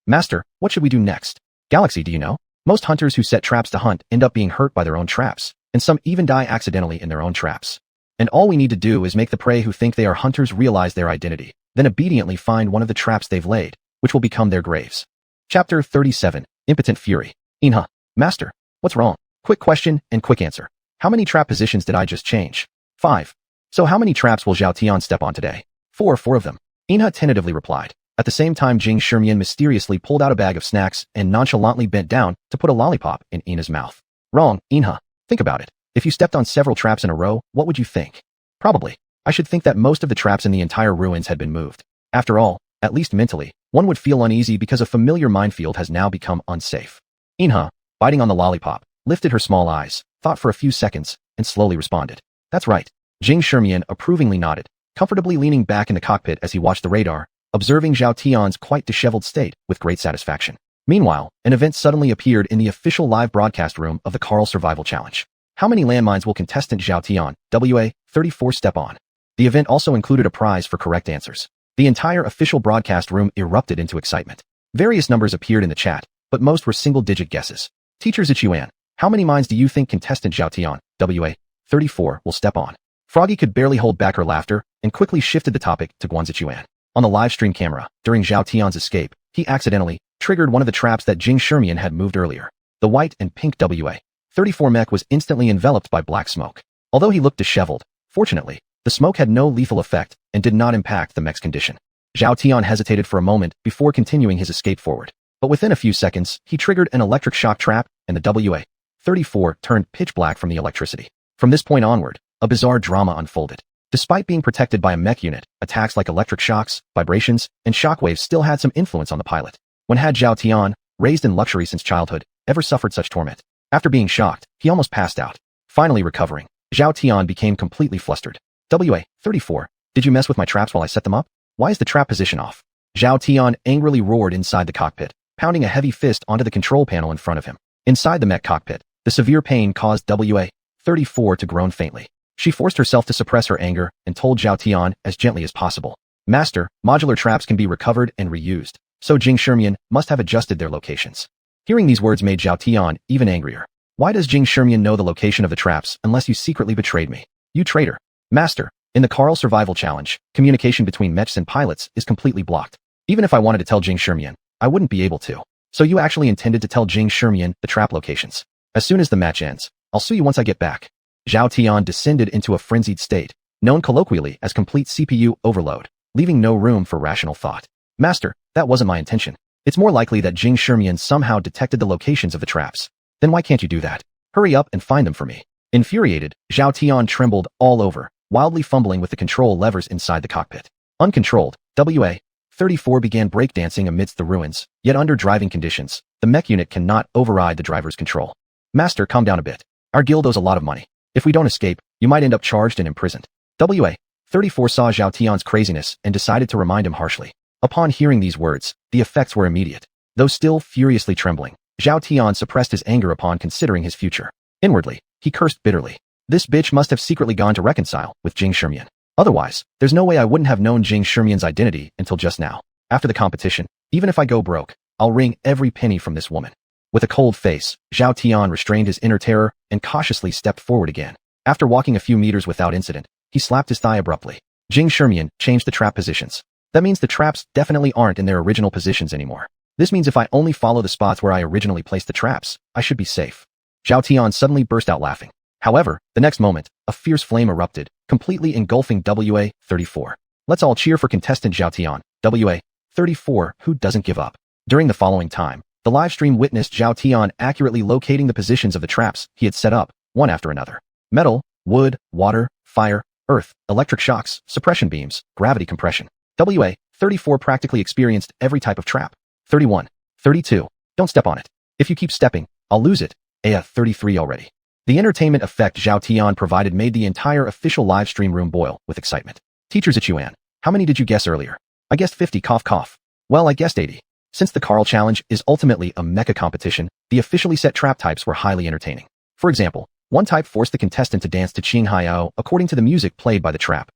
Master, what should we do next? Galaxy, do you know? Most hunters who set traps to hunt end up being hurt by their own traps, and some even die accidentally in their own traps. And all we need to do is make the prey who think they are hunters realize their identity, then obediently find one of the traps they've laid, which will become their graves. Chapter 37, Impotent Fury. Inha, Master, what's wrong? Quick question and quick answer. How many trap positions did I just change? 5. So how many traps will Zhao Tian step on today? 4 of them. Inha tentatively replied. At the same time, xuanhuan mysteriously pulled out a bag of snacks and nonchalantly bent down to put a lollipop in Ina's mouth. Wrong, Inha. Think about it. If you stepped on several traps in a row, what would you think? Probably. I should think that most of the traps in the entire ruins had been moved. After all, at least mentally, one would feel uneasy because a familiar minefield has now become unsafe. Inha, biting on the lollipop, lifted her small eyes, thought for a few seconds, and slowly responded. That's right. xuanhuan approvingly nodded, comfortably leaning back in the cockpit as he watched the radar, observing Zhao Tian's quite disheveled state with great satisfaction. Meanwhile, an event suddenly appeared in the official live broadcast room of the Carl Survival Challenge. How many landmines will contestant Zhao Tian, WA-34 step on? The event also included a prize for correct answers. The entire official broadcast room erupted into excitement. Various numbers appeared in the chat, but most were single-digit guesses. Teacher Xuanhuan, How many mines do you think contestant Zhao Tian, WA34, will step on? Froggy could barely hold back her laughter and quickly shifted the topic to xuanhuan. On the live stream camera, during Zhao Tian's escape, he accidentally triggered one of the traps that Jing Shermian had moved earlier. The white and pink WA34 mech was instantly enveloped by black smoke. Although he looked disheveled, fortunately, the smoke had no lethal effect and did not impact the mech's condition. Zhao Tian hesitated for a moment before continuing his escape forward. But within a few seconds, he triggered an electric shock trap, and the WA34 turned pitch black from the electricity. From this point onward, a bizarre drama unfolded. Despite being protected by a mech unit, attacks like electric shocks, vibrations, and shockwaves still had some influence on the pilot. When had Zhao Tian, raised in luxury since childhood, ever suffered such torment? After being shocked, he almost passed out. Finally recovering, Zhao Tian became completely flustered. WA34, did you mess with my traps while I set them up? Why is the trap position off? Zhao Tian angrily roared inside the cockpit, pounding a heavy fist onto the control panel in front of him. Inside the mech cockpit, the severe pain caused WA34 to groan faintly. She forced herself to suppress her anger and told Zhao Tian as gently as possible. Master, modular traps can be recovered and reused, so Jing Shermian must have adjusted their locations. Hearing these words made Zhao Tian even angrier. Why does Jing Shermian know the location of the traps unless you secretly betrayed me? You traitor. Master, in the Carl Survival Challenge, communication between mechs and pilots is completely blocked. Even if I wanted to tell Jing Shermian, I wouldn't be able to. So you actually intended to tell Jing Shermian the trap locations. As soon as the match ends, I'll sue you once I get back. Zhao Tian descended into a frenzied state, known colloquially as complete CPU overload, leaving no room for rational thought. Master, that wasn't my intention. It's more likely that Jing Shermian somehow detected the locations of the traps. Then why can't you do that? Hurry up and find them for me. Infuriated, Zhao Tian trembled all over, wildly fumbling with the control levers inside the cockpit. Uncontrolled, WA34 began breakdancing amidst the ruins, yet under driving conditions, the mech unit cannot override the driver's control. Master, calm down a bit. Our guild owes a lot of money. If we don't escape, you might end up charged and imprisoned. WA34 saw Zhao Tian's craziness and decided to remind him harshly. Upon hearing these words, the effects were immediate. Though still furiously trembling, Zhao Tian suppressed his anger upon considering his future. Inwardly, he cursed bitterly. This bitch must have secretly gone to reconcile with Jing Shermian. Otherwise, there's no way I wouldn't have known Jing Shermian's identity until just now. After the competition, even if I go broke, I'll wring every penny from this woman. With a cold face, Zhao Tian restrained his inner terror and cautiously stepped forward again. After walking a few meters without incident, he slapped his thigh abruptly. Jing Shermian changed the trap positions. That means the traps definitely aren't in their original positions anymore. This means if I only follow the spots where I originally placed the traps, I should be safe. Zhao Tian suddenly burst out laughing. However, the next moment, a fierce flame erupted, completely engulfing WA34. Let's all cheer for contestant Zhao Tian, WA34, who doesn't give up. During the following time, the livestream witnessed Zhao Tian accurately locating the positions of the traps he had set up, one after another. Metal, wood, water, fire, earth, electric shocks, suppression beams, gravity compression. WA34 practically experienced every type of trap. 31. 32. Don't step on it. If you keep stepping, I'll lose it. 33 already. The entertainment effect Zhao Tian provided made the entire official livestream room boil with excitement. Teachers at Xuan, how many did you guess earlier? I guessed 50, cough cough. Well, I guessed 80. Since the Carl Challenge is ultimately a mecha competition, the officially set trap types were highly entertaining. For example, one type forced the contestant to dance to xuanhuan according to the music played by the trap.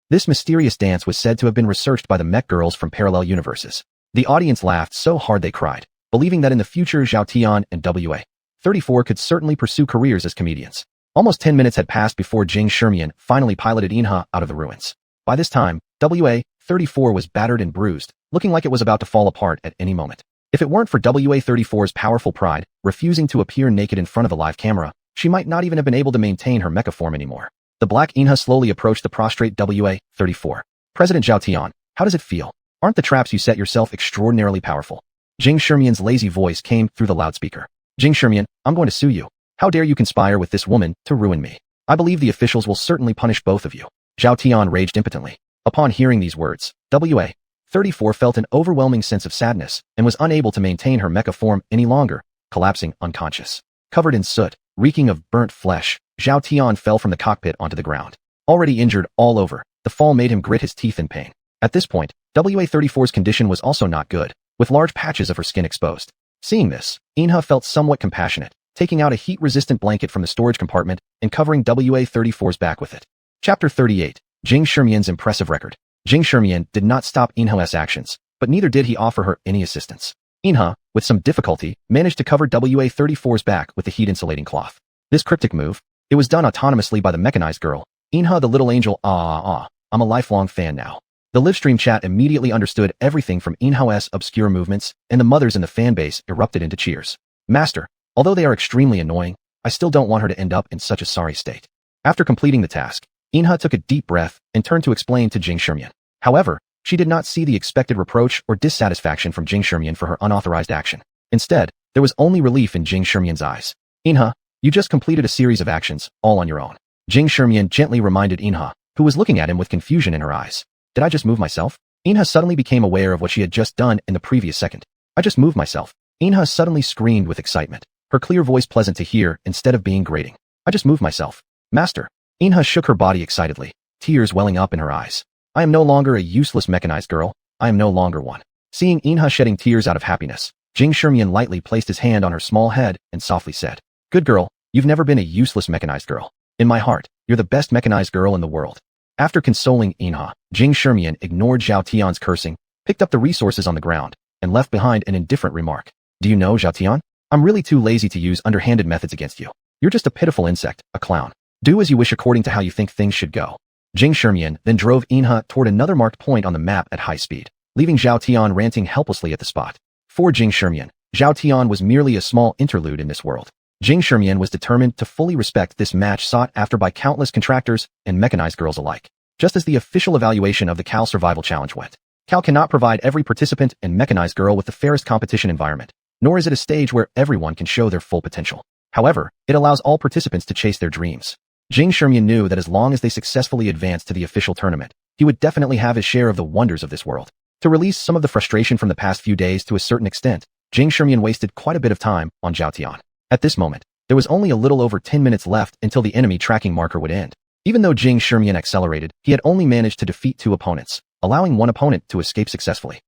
This mysterious dance was said to have been researched by the mech girls from parallel universes. The audience laughed so hard they cried, believing that in the future Zhao Tian and WA34 could certainly pursue careers as comedians. Almost 10 minutes had passed before Jing Shermian finally piloted Xuanhuan out of the ruins. By this time, WA34 was battered and bruised, looking like it was about to fall apart at any moment. If it weren't for WA34's powerful pride, refusing to appear naked in front of a live camera, she might not even have been able to maintain her mecha form anymore. The black Xuanhuan slowly approached the prostrate WA34. President Zhao Tian, how does it feel? Aren't the traps you set yourself extraordinarily powerful? Jing Shermian's lazy voice came through the loudspeaker. Jing Shermian, I'm going to sue you. How dare you conspire with this woman to ruin me? I believe the officials will certainly punish both of you. Zhao Tian raged impotently. Upon hearing these words, WA34 felt an overwhelming sense of sadness and was unable to maintain her mecha form any longer, collapsing unconscious. Covered in soot, reeking of burnt flesh, Zhao Tian fell from the cockpit onto the ground. Already injured all over, the fall made him grit his teeth in pain. At this point, WA34's condition was also not good, with large patches of her skin exposed. Seeing this, Xuanhuan felt somewhat compassionate, taking out a heat-resistant blanket from the storage compartment and covering WA34's back with it. Chapter 38. Jing Shermian's impressive record. Jing Shermian did not stop Xuanhuan's actions, but neither did he offer her any assistance. Inha, with some difficulty, managed to cover WA-34's back with the heat-insulating cloth. This cryptic move, it was done autonomously by the mechanized girl. Inha the little angel, I'm a lifelong fan now. The livestream chat immediately understood everything from Inha's obscure movements, and the mothers in the fanbase erupted into cheers. Master, although they are extremely annoying, I still don't want her to end up in such a sorry state. After completing the task, Inha took a deep breath and turned to explain to Jing Shimian. However, she did not see the expected reproach or dissatisfaction from Jing Shimian for her unauthorized action. Instead, there was only relief in Jing Shimian's eyes. Inha, you just completed a series of actions, all on your own. Jing Shimian gently reminded Inha, who was looking at him with confusion in her eyes. Did I just move myself? Inha suddenly became aware of what she had just done in the previous second. I just moved myself. Inha suddenly screamed with excitement, her clear voice pleasant to hear instead of being grating. I just moved myself. Master. Inha shook her body excitedly, tears welling up in her eyes. I am no longer a useless mechanized girl. I am no longer one. Seeing Inha shedding tears out of happiness, Jing Shimian lightly placed his hand on her small head and softly said, Good girl, you've never been a useless mechanized girl. In my heart, you're the best mechanized girl in the world. After consoling Inha, Jing Shimian ignored Zhao Tian's cursing, picked up the resources on the ground, and left behind an indifferent remark. Do you know, Zhao Tian? I'm really too lazy to use underhanded methods against you. You're just a pitiful insect, a clown. Do as you wish according to how you think things should go. Jing Shimian then drove Inha toward another marked point on the map at high speed, leaving Zhao Tian ranting helplessly at the spot. For Jing Shimian, Zhao Tian was merely a small interlude in this world. Jing Shimian was determined to fully respect this match sought after by countless contractors and mechanized girls alike. Just as the official evaluation of the Cal Survival Challenge went, Cal cannot provide every participant and mechanized girl with the fairest competition environment, nor is it a stage where everyone can show their full potential. However, it allows all participants to chase their dreams. Jing Shimian knew that as long as they successfully advanced to the official tournament, he would definitely have his share of the wonders of this world. To release some of the frustration from the past few days to a certain extent, Jing Shimian wasted quite a bit of time on Zhao Tian. At this moment, there was only a little over 10 minutes left until the enemy tracking marker would end. Even though Jing Shimian accelerated, he had only managed to defeat 2 opponents, allowing one opponent to escape successfully.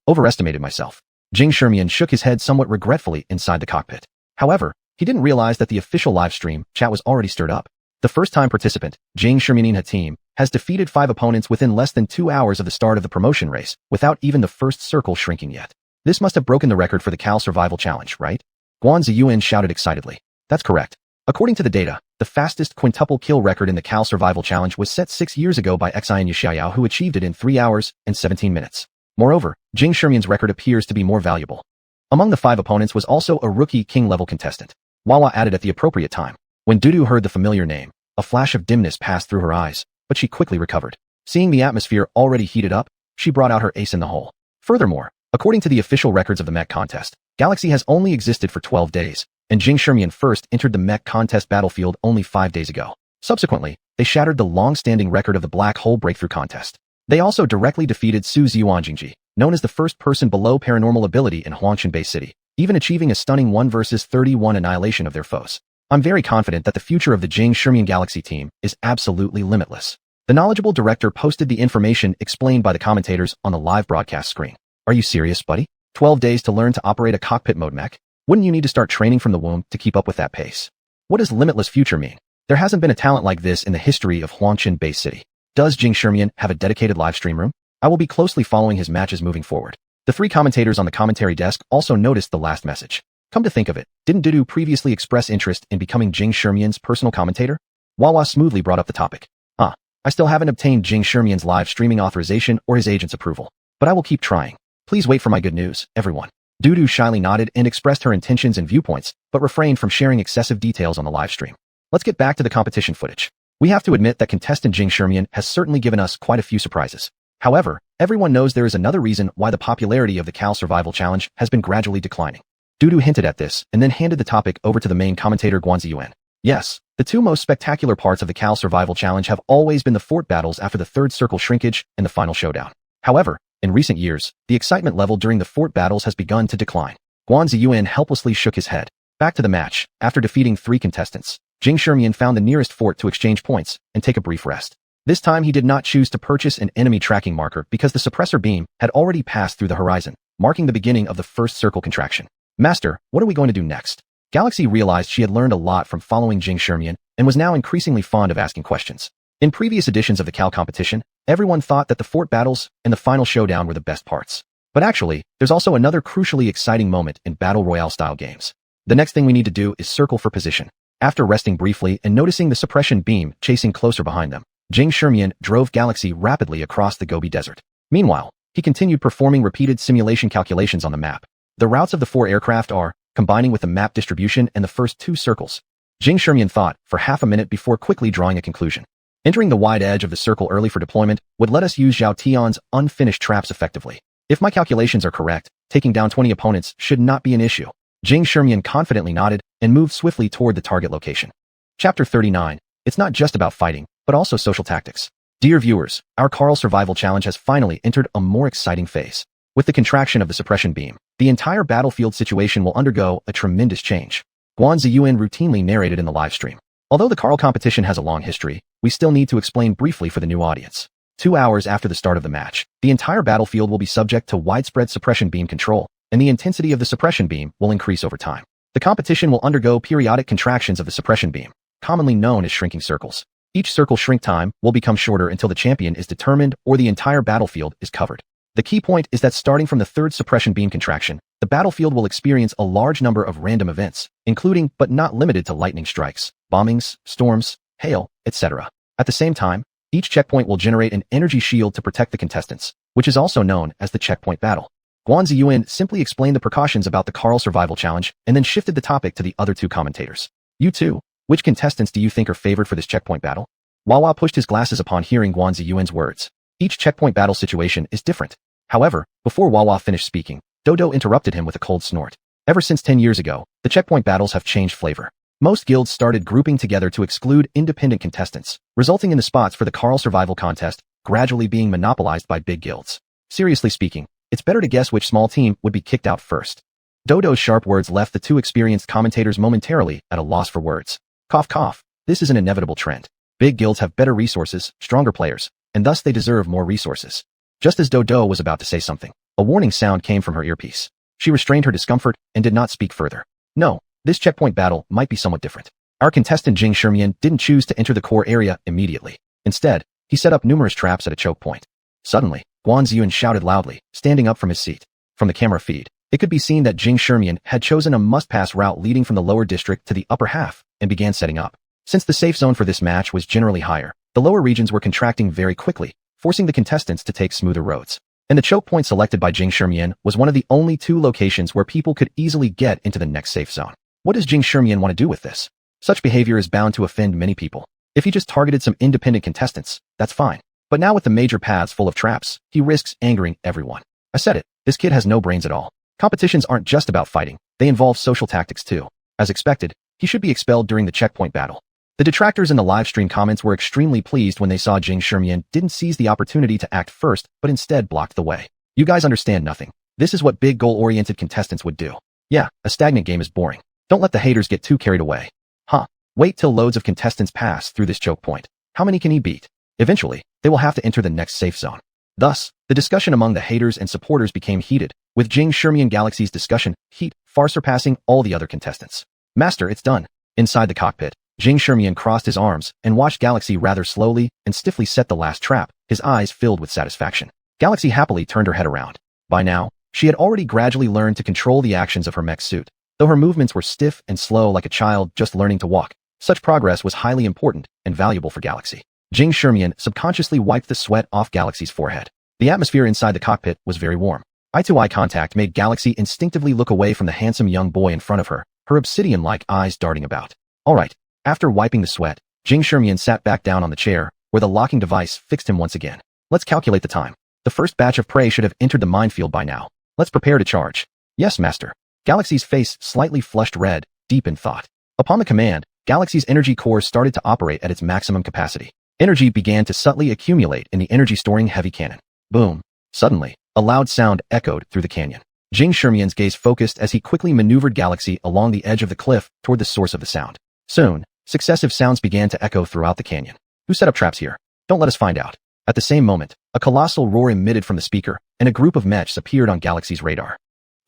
Overestimated myself. Jing Shimian shook his head somewhat regretfully inside the cockpit. However, he didn't realize that the official live stream chat was already stirred up. The first-time participant, Jing Shimian team, has defeated 5 opponents within less than 2 hours of the start of the promotion race, without even the first circle shrinking yet. This must have broken the record for the Cal Survival Challenge, right? Xuanhuan shouted excitedly. That's correct. According to the data, the fastest quintuple kill record in the Cal Survival Challenge was set 6 years ago by xuanhuan, who achieved it in 3 hours and 17 minutes. Moreover, Jing Shimian's record appears to be more valuable. Among the 5 opponents was also a rookie king-level contestant. Wawa added at the appropriate time. When Dudu heard the familiar name, a flash of dimness passed through her eyes, but she quickly recovered. Seeing the atmosphere already heated up, she brought out her ace in the hole. Furthermore, according to the official records of the mech contest, Galaxy has only existed for 12 days, and Jing Shimian first entered the mech contest battlefield only 5 days ago. Subsequently, they shattered the long-standing record of the Black Hole Breakthrough Contest. They also directly defeated Su Xuanjingji, known as the first person below paranormal ability in Huangshan Bay City, even achieving a stunning 1 versus 31 annihilation of their foes. I'm very confident that the future of the Jing Shimian Galaxy team is absolutely limitless. The knowledgeable director posted the information explained by the commentators on the live broadcast screen. Are you serious, buddy? 12 days to learn to operate a cockpit mode mech? Wouldn't you need to start training from the womb to keep up with that pace? What does limitless future mean? There hasn't been a talent like this in the history of Huangshan Bay City. Does Jing Shimian have a dedicated live stream room? I will be closely following his matches moving forward. The 3 commentators on the commentary desk also noticed the last message. Come to think of it, didn't Dudu previously express interest in becoming Jing Shimian's personal commentator? Wawa smoothly brought up the topic. I still haven't obtained Jing Shimian's live streaming authorization or his agent's approval, but I will keep trying. Please wait for my good news, everyone. Dudu shyly nodded and expressed her intentions and viewpoints, but refrained from sharing excessive details on the live stream. Let's get back to the competition footage. We have to admit that contestant Jing Shimian has certainly given us quite a few surprises. However, everyone knows there is another reason why the popularity of the Cal Survival Challenge has been gradually declining. Dudu hinted at this and then handed the topic over to the main commentator Xuanhuan. Yes, the 2 most spectacular parts of the Cal Survival Challenge have always been the fort battles after the 3rd circle shrinkage and the final showdown. However, in recent years, the excitement level during the fort battles has begun to decline. Xuanhuan helplessly shook his head. Back to the match. After defeating 3 contestants, Jing Shimian found the nearest fort to exchange points and take a brief rest. This time he did not choose to purchase an enemy tracking marker because the suppressor beam had already passed through the horizon, marking the beginning of the 1st circle contraction. Master, what are we going to do next? Galaxy realized she had learned a lot from following Jing Shimian and was now increasingly fond of asking questions. In previous editions of the Cal competition, everyone thought that the fort battles and the final showdown were the best parts. But actually, there's also another crucially exciting moment in Battle Royale-style games. The next thing we need to do is circle for position. After resting briefly and noticing the suppression beam chasing closer behind them, Jing Shermian drove Galaxy rapidly across the Gobi Desert. Meanwhile, he continued performing repeated simulation calculations on the map. The routes of the 4 aircraft are, combining with the map distribution and the first 2 circles. Jing Shermian thought for half a minute before quickly drawing a conclusion. Entering the wide edge of the circle early for deployment would let us use Zhao Tian's unfinished traps effectively. If my calculations are correct, taking down 20 opponents should not be an issue. Jing Shermian confidently nodded and moved swiftly toward the target location. Chapter 39. It's not just about fighting, but also social tactics. Dear viewers, our Carl Survival Challenge has finally entered a more exciting phase. With the contraction of the suppression beam, the entire battlefield situation will undergo a tremendous change. Xuanhuan routinely narrated in the livestream. Although the Carl competition has a long history, we still need to explain briefly for the new audience. 2 hours after the start of the match, the entire battlefield will be subject to widespread suppression beam control, and the intensity of the suppression beam will increase over time. The competition will undergo periodic contractions of the suppression beam, commonly known as shrinking circles. Each circle shrink time will become shorter until the champion is determined or the entire battlefield is covered. The key point is that starting from the 3rd suppression beam contraction, the battlefield will experience a large number of random events, including but not limited to lightning strikes, bombings, storms, hail, etc. At the same time, each checkpoint will generate an energy shield to protect the contestants, which is also known as the checkpoint battle. Xuanhuan simply explained the precautions about the Carl Survival Challenge and then shifted the topic to the other 2 commentators. You two, which contestants do you think are favored for this checkpoint battle? Wawa pushed his glasses upon hearing Xuanhuan's words. Each checkpoint battle situation is different. However, before Wawa finished speaking, Dodo interrupted him with a cold snort. Ever since 10 years ago, the checkpoint battles have changed flavor. Most guilds started grouping together to exclude independent contestants, resulting in the spots for the Carl Survival Contest gradually being monopolized by big guilds. Seriously speaking, it's better to guess which small team would be kicked out first. Dodo's sharp words left the 2 experienced commentators momentarily at a loss for words. Cough cough, this is an inevitable trend. Big guilds have better resources, stronger players, and thus they deserve more resources. Just as Dodo was about to say something, a warning sound came from her earpiece. She restrained her discomfort and did not speak further. No, this checkpoint battle might be somewhat different. Our contestant Jing Shermian didn't choose to enter the core area immediately. Instead, he set up numerous traps at a choke point. Suddenly, Xuanhuan shouted loudly, standing up from his seat. From the camera feed, it could be seen that Jing Shermian had chosen a must-pass route leading from the lower district to the upper half and began setting up. Since the safe zone for this match was generally higher, the lower regions were contracting very quickly, forcing the contestants to take smoother roads. And the choke point selected by Jing Shermian was one of the only 2 locations where people could easily get into the next safe zone. What does Jing Shermian want to do with this? Such behavior is bound to offend many people. If he just targeted some independent contestants, that's fine. But now with the major paths full of traps, he risks angering everyone. I said it, this kid has no brains at all. Competitions aren't just about fighting, they involve social tactics too. As expected, he should be expelled during the checkpoint battle. The detractors in the livestream comments were extremely pleased when they saw Jing Shermian didn't seize the opportunity to act first, but instead blocked the way. You guys understand nothing. This is what big goal-oriented contestants would do. Yeah, a stagnant game is boring. Don't let the haters get too carried away. Huh. Wait till loads of contestants pass through this choke point. How many can he beat? Eventually, they will have to enter the next safe zone. Thus, the discussion among the haters and supporters became heated, with Jing Shermian Galaxy's discussion heat far surpassing all the other contestants. Master, it's done. Inside the cockpit, Jing Shermian crossed his arms and watched Galaxy rather slowly and stiffly set the last trap, his eyes filled with satisfaction. Galaxy happily turned her head around. By now, she had already gradually learned to control the actions of her mech suit. Though her movements were stiff and slow like a child just learning to walk, such progress was highly important and valuable for Galaxy. Jing Shermian subconsciously wiped the sweat off Galaxy's forehead. The atmosphere inside the cockpit was very warm. Eye-to-eye contact made Galaxy instinctively look away from the handsome young boy in front of her, her obsidian-like eyes darting about. Alright, after wiping the sweat, Jing Shermian sat back down on the chair, where the locking device fixed him once again. Let's calculate the time. The first batch of prey should have entered the minefield by now. Let's prepare to charge. Yes, master. Galaxy's face slightly flushed red, deep in thought. Upon the command, Galaxy's energy core started to operate at its maximum capacity. Energy began to subtly accumulate in the energy-storing heavy cannon. Boom. Suddenly, a loud sound echoed through the canyon. Jing Shermian's gaze focused as he quickly maneuvered Galaxy along the edge of the cliff toward the source of the sound. Soon, successive sounds began to echo throughout the canyon. Who set up traps here? Don't let us find out. At the same moment, a colossal roar emitted from the speaker, and a group of mechs appeared on Galaxy's radar.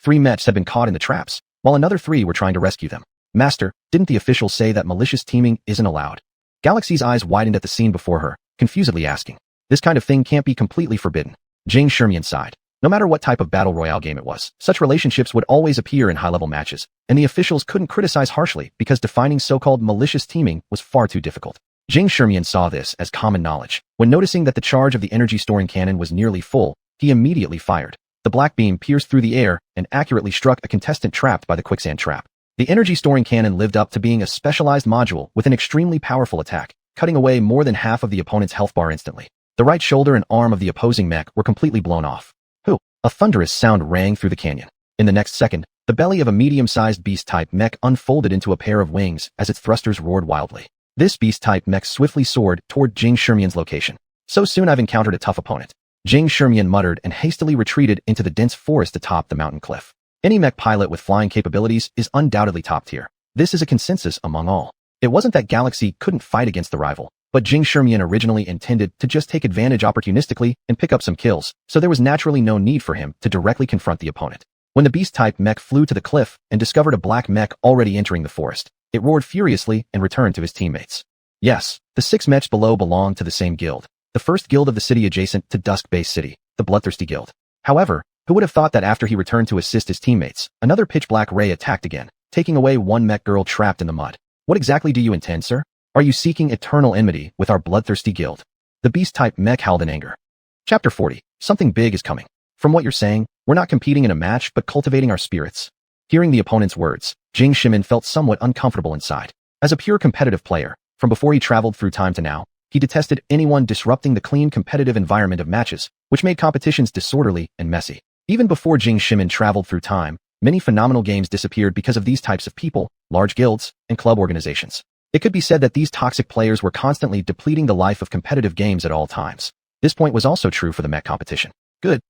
3 mechs had been caught in the traps, while another 3 were trying to rescue them. Master, didn't the officials say that malicious teaming isn't allowed? Galaxy's eyes widened at the scene before her, confusedly asking. This kind of thing can't be completely forbidden. Jing Shermian sighed. No matter what type of battle royale game it was, such relationships would always appear in high-level matches, and the officials couldn't criticize harshly because defining so-called malicious teaming was far too difficult. Xuanhuan saw this as common knowledge. When noticing that the charge of the energy-storing cannon was nearly full, he immediately fired. The black beam pierced through the air and accurately struck a contestant trapped by the quicksand trap. The energy-storing cannon lived up to being a specialized module with an extremely powerful attack, cutting away more than half of the opponent's health bar instantly. The right shoulder and arm of the opposing mech were completely blown off. A thunderous sound rang through the canyon. In the next second, the belly of a medium-sized beast-type mech unfolded into a pair of wings as its thrusters roared wildly. This beast-type mech swiftly soared toward Xuanhuan's location. So soon I've encountered a tough opponent. Xuanhuan muttered and hastily retreated into the dense forest atop the mountain cliff. Any mech pilot with flying capabilities is undoubtedly top tier. This is a consensus among all. It wasn't that Galaxy couldn't fight against the rival, but Xuanhuan originally intended to just take advantage opportunistically and pick up some kills, so there was naturally no need for him to directly confront the opponent. When the beast-type mech flew to the cliff and discovered a black mech already entering the forest, it roared furiously and returned to his teammates. Yes, the 6 mechs below belonged to the same guild, the first guild of the city adjacent to Dusk Base City, the Bloodthirsty Guild. However, who would have thought that after he returned to assist his teammates, another pitch-black ray attacked again, taking away one mech girl trapped in the mud? What exactly do you intend, sir? Are you seeking eternal enmity with our bloodthirsty guild? The beast-type mech howled in anger. Chapter 40. Something big is coming. From what you're saying, we're not competing in a match but cultivating our spirits. Hearing the opponent's words, Xuanhuan felt somewhat uncomfortable inside. As a pure competitive player, from before he traveled through time to now, he detested anyone disrupting the clean competitive environment of matches, which made competitions disorderly and messy. Even before Xuanhuan traveled through time, many phenomenal games disappeared because of these types of people, large guilds, and club organizations. It could be said that these toxic players were constantly depleting the life of competitive games at all times. This point was also true for the mech competition. Good.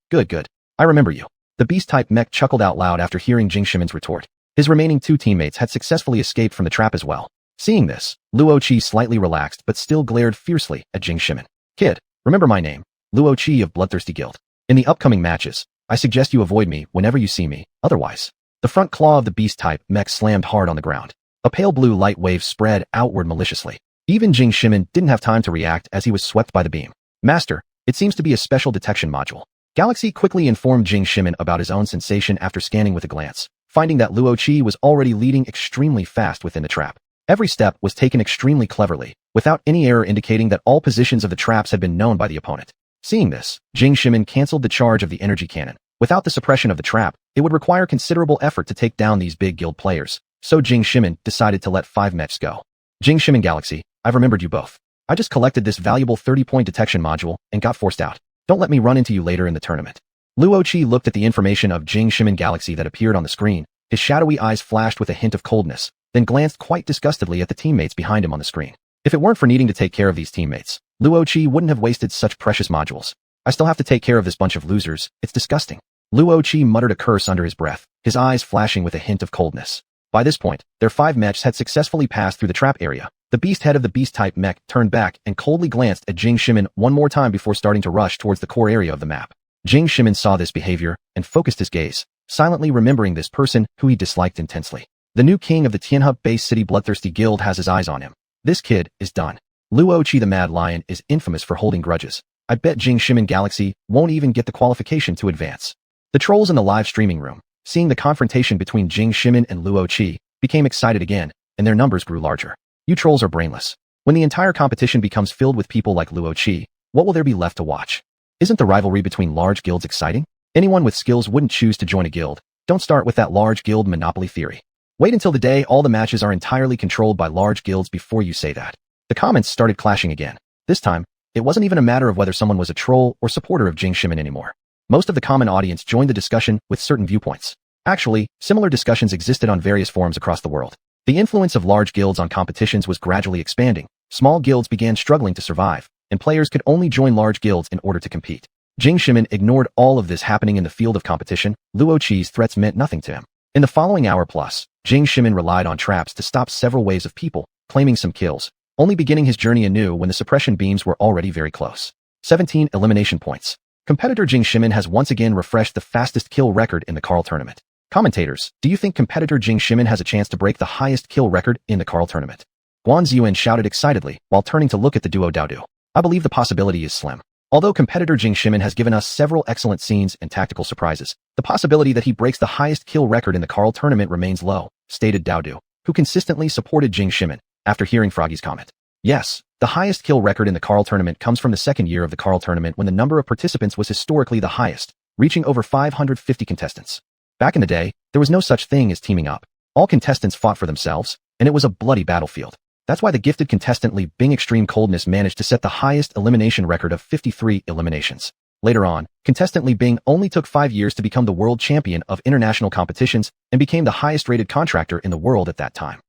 I remember you. The beast-type mech chuckled out loud after hearing Xuanhuan's retort. His remaining 2 teammates had successfully escaped from the trap as well. Seeing this, Luoqi slightly relaxed but still glared fiercely at Xuanhuan. Kid, remember my name, Luoqi of Bloodthirsty Guild. In the upcoming matches, I suggest you avoid me whenever you see me, otherwise. The front claw of the beast-type mech slammed hard on the ground. A pale blue light wave spread outward maliciously. Even Xuanhuan didn't have time to react as he was swept by the beam. Master, it seems to be a special detection module. Galaxy quickly informed Xuanhuan about his own sensation after scanning with a glance, finding that Luoqi was already leading extremely fast within the trap. Every step was taken extremely cleverly, without any error indicating that all positions of the traps had been known by the opponent. Seeing this, Xuanhuan canceled the charge of the energy cannon. Without the suppression of the trap, it would require considerable effort to take down these big guild players. So Xuanhuan decided to let 5 mechs go. Xuanhuan Galaxy, I've remembered you both. I just collected this valuable 30-point detection module and got forced out. Don't let me run into you later in the tournament. Luoqi looked at the information of Xuanhuan Galaxy that appeared on the screen. His shadowy eyes flashed with a hint of coldness, then glanced quite disgustedly at the teammates behind him on the screen. If it weren't for needing to take care of these teammates, Luoqi wouldn't have wasted such precious modules. I still have to take care of this bunch of losers. It's disgusting. Luoqi muttered a curse under his breath, his eyes flashing with a hint of coldness. By this point, their 5 mechs had successfully passed through the trap area. The beast head of the beast-type mech turned back and coldly glanced at Xuanhuan one more time before starting to rush towards the core area of the map. Xuanhuan saw this behavior and focused his gaze, silently remembering this person who he disliked intensely. The new king of the Tianhe Base City Bloodthirsty Guild has his eyes on him. This kid is done. Luoqi the Mad Lion is infamous for holding grudges. I bet Xuanhuan Galaxy won't even get the qualification to advance. The trolls in the live streaming room, seeing the confrontation between Xuanhuan and Luoqi, became excited again, and their numbers grew larger. You trolls are brainless. When the entire competition becomes filled with people like Luoqi, what will there be left to watch? Isn't the rivalry between large guilds exciting? Anyone with skills wouldn't choose to join a guild. Don't start with that large guild monopoly theory. Wait until the day all the matches are entirely controlled by large guilds before you say that. The comments started clashing again. This time, it wasn't even a matter of whether someone was a troll or supporter of Xuanhuan anymore. Most of the common audience joined the discussion with certain viewpoints. Actually, similar discussions existed on various forums across the world. The influence of large guilds on competitions was gradually expanding. Small guilds began struggling to survive, and players could only join large guilds in order to compete. Xuanhuan ignored all of this happening in the field of competition. Luoqi's threats meant nothing to him. In the following hour plus, Xuanhuan relied on traps to stop several waves of people, claiming some kills, only beginning his journey anew when the suppression beams were already very close. 17 elimination points. Competitor Xuanhuan has once again refreshed the fastest kill record in the Carl tournament. Commentators, do you think competitor Xuanhuan has a chance to break the highest kill record in the Carl tournament? Xuanhuan shouted excitedly while turning to look at the duo Daodu. I believe the possibility is slim. Although competitor Jing Shimin has given us several excellent scenes and tactical surprises, the possibility that he breaks the highest kill record in the Carl tournament remains low, stated Daodu, who consistently supported Jing Shimin, after hearing Froggy's comment. Yes, the highest kill record in the Carl tournament comes from the second year of the Carl tournament when the number of participants was historically the highest, reaching over 550 contestants. Back in the day, there was no such thing as teaming up. All contestants fought for themselves, and it was a bloody battlefield. That's why the gifted contestant Li Bing Extreme Coldness managed to set the highest elimination record of 53 eliminations. Later on, contestant Li Bing only took 5 years to become the world champion of international competitions and became the highest-rated contractor in the world at that time.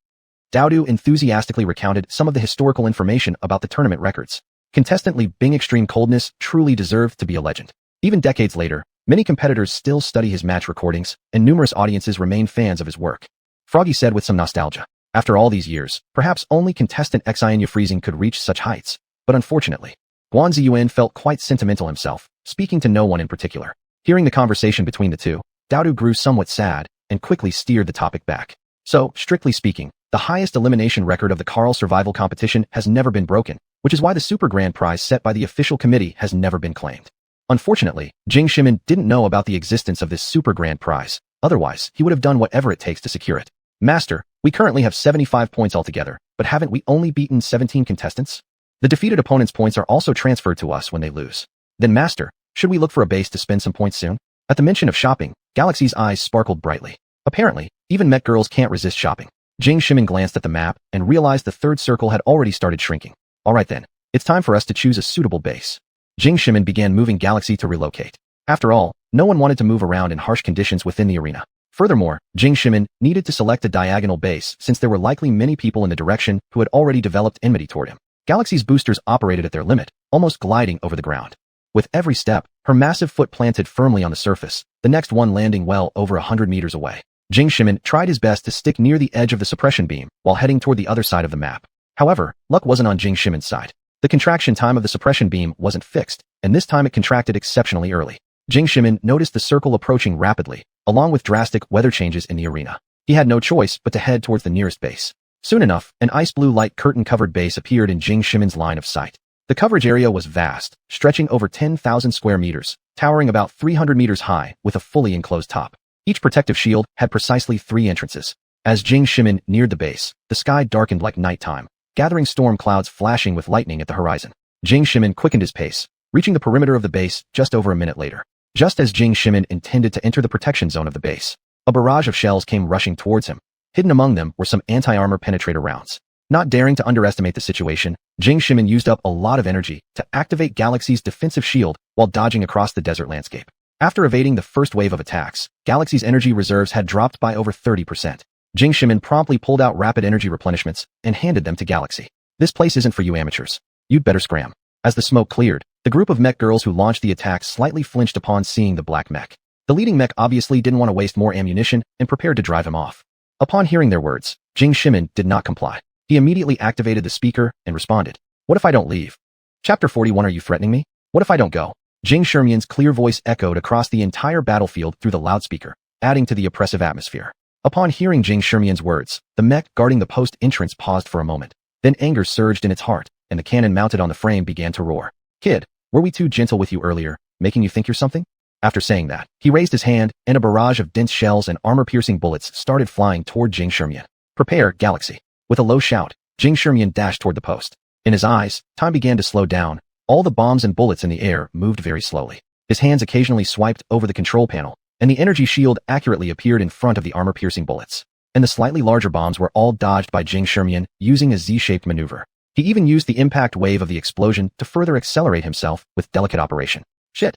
Daodu enthusiastically recounted some of the historical information about the tournament records. Contestant Li Bing Extreme Coldness truly deserved to be a legend. Even decades later, many competitors still study his match recordings, and numerous audiences remain fans of his work. Froggy said with some nostalgia. After all these years, perhaps only contestant xuanhuan could reach such heights. But unfortunately, xuanhuan felt quite sentimental himself, speaking to no one in particular. Hearing the conversation between the two, Daodu grew somewhat sad and quickly steered the topic back. So, strictly speaking, the highest elimination record of the Carl survival competition has never been broken, which is why the super grand prize set by the official committee has never been claimed. Unfortunately, Jing Shimin didn't know about the existence of this super grand prize. Otherwise, he would have done whatever it takes to secure it. Master, we currently have 75 points altogether, but haven't we only beaten 17 contestants? The defeated opponent's points are also transferred to us when they lose. Then Master, should we look for a base to spend some points soon? At the mention of shopping, Galaxy's eyes sparkled brightly. Apparently, even mech girls can't resist shopping. Jing Shimin glanced at the map and realized the third circle had already started shrinking. Alright then, it's time for us to choose a suitable base. Jing Shimin began moving Galaxy to relocate. After all, no one wanted to move around in harsh conditions within the arena. Furthermore, Jing Shimin needed to select a diagonal base since there were likely many people in the direction who had already developed enmity toward him. Galaxy's boosters operated at their limit, almost gliding over the ground. With every step, her massive foot planted firmly on the surface, the next one landing well over 100 meters away. Jing Shimin tried his best to stick near the edge of the suppression beam while heading toward the other side of the map. However, luck wasn't on Jing Shimin's side. The contraction time of the suppression beam wasn't fixed, and this time it contracted exceptionally early. Jing Shimin noticed the circle approaching rapidly, along with drastic weather changes in the arena. He had no choice but to head towards the nearest base. Soon enough, an ice blue light curtain-covered base appeared in Jing Shimin's line of sight. The coverage area was vast, stretching over 10,000 square meters, towering about 300 meters high with a fully enclosed top. Each protective shield had precisely 3 entrances. As Jing Shimin neared the base, the sky darkened like nighttime, gathering storm clouds flashing with lightning at the horizon. Jing Shimin quickened his pace, reaching the perimeter of the base just over a minute later. Just as Jing Shimin intended to enter the protection zone of the base, a barrage of shells came rushing towards him. Hidden among them were some anti-armor penetrator rounds. Not daring to underestimate the situation, Jing Shimin used up a lot of energy to activate Galaxy's defensive shield while dodging across the desert landscape. After evading the first wave of attacks, Galaxy's energy reserves had dropped by over 30%. Jing Shimin promptly pulled out rapid energy replenishments and handed them to Galaxy. This place isn't for you amateurs. You'd better scram. As the smoke cleared, the group of mech girls who launched the attack slightly flinched upon seeing the black mech. The leading mech obviously didn't want to waste more ammunition and prepared to drive him off. Upon hearing their words, Jing Shimin did not comply. He immediately activated the speaker and responded, "What if I don't leave? Chapter 41, are you threatening me? What if I don't go?" Jing Shimin's clear voice echoed across the entire battlefield through the loudspeaker, adding to the oppressive atmosphere. Upon hearing Jing Shimin's words, the mech guarding the post entrance paused for a moment. Then anger surged in its heart, and the cannon mounted on the frame began to roar. "Kid, were we too gentle with you earlier, making you think you're something?" After saying that, he raised his hand, and a barrage of dense shells and armor-piercing bullets started flying toward Jing Shimin. "Prepare, Galaxy." With a low shout, Jing Shimin dashed toward the post. In his eyes, time began to slow down. All the bombs and bullets in the air moved very slowly. His hands occasionally swiped over the control panel, and the energy shield accurately appeared in front of the armor-piercing bullets. And the slightly larger bombs were all dodged by Jing Shimin using a Z-shaped maneuver. He even used the impact wave of the explosion to further accelerate himself with delicate operation. Shit.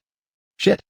Shit.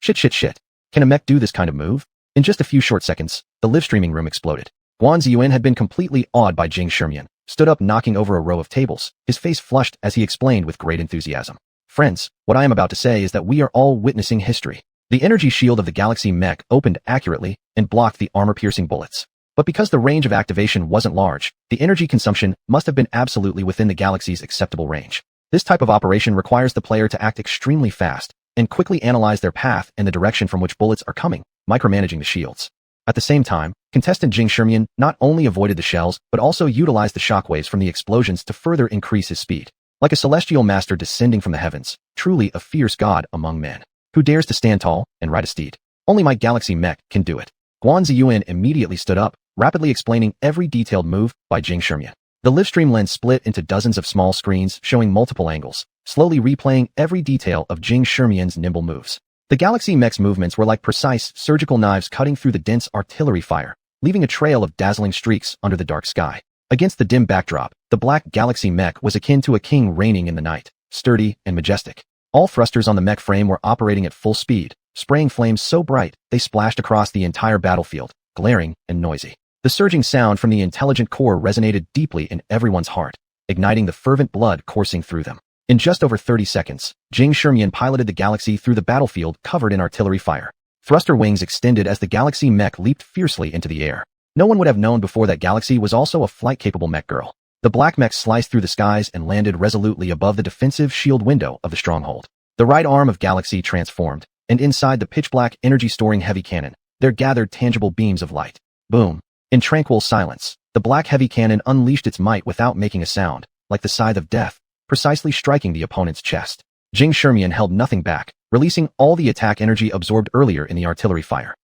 Shit shit shit. Can a mech do this kind of move? In just a few short seconds, the live streaming room exploded. Xuanhuan had been completely awed by Jing Shimin, stood up knocking over a row of tables, his face flushed as he explained with great enthusiasm. "Friends, what I am about to say is that we are all witnessing history. The energy shield of the Galaxy mech opened accurately and blocked the armor-piercing bullets. But because the range of activation wasn't large, the energy consumption must have been absolutely within the Galaxy's acceptable range. This type of operation requires the player to act extremely fast and quickly analyze their path and the direction from which bullets are coming, micromanaging the shields. At the same time, contestant Jing Shimin not only avoided the shells but also utilized the shockwaves from the explosions to further increase his speed. Like a celestial master descending from the heavens, truly a fierce god among men. Who dares to stand tall and ride a steed? Only my galaxy mech can do it. Xuanhuan immediately stood up, rapidly explaining every detailed move by Xuanhuan. The livestream lens split into dozens of small screens showing multiple angles, slowly replaying every detail of Xuanhuan's nimble moves. The galaxy mech's movements were like precise, surgical knives cutting through the dense artillery fire, leaving a trail of dazzling streaks under the dark sky. Against the dim backdrop, the black galaxy mech was akin to a king reigning in the night, sturdy and majestic. All thrusters on the mech frame were operating at full speed, spraying flames so bright they splashed across the entire battlefield, glaring and noisy. The surging sound from the intelligent core resonated deeply in everyone's heart, igniting the fervent blood coursing through them. In just over 30 seconds, Xuanhuan piloted the galaxy through the battlefield covered in artillery fire. Thruster wings extended as the galaxy mech leaped fiercely into the air. No one would have known before that galaxy was also a flight-capable mech girl. The black mech sliced through the skies and landed resolutely above the defensive shield window of the stronghold. The right arm of Galaxy transformed, and inside the pitch-black energy-storing heavy cannon, there gathered tangible beams of light. Boom. In tranquil silence, the black heavy cannon unleashed its might without making a sound, like the scythe of death, precisely striking the opponent's chest. Xuanhuan held nothing back, releasing all the attack energy absorbed earlier in the artillery fire.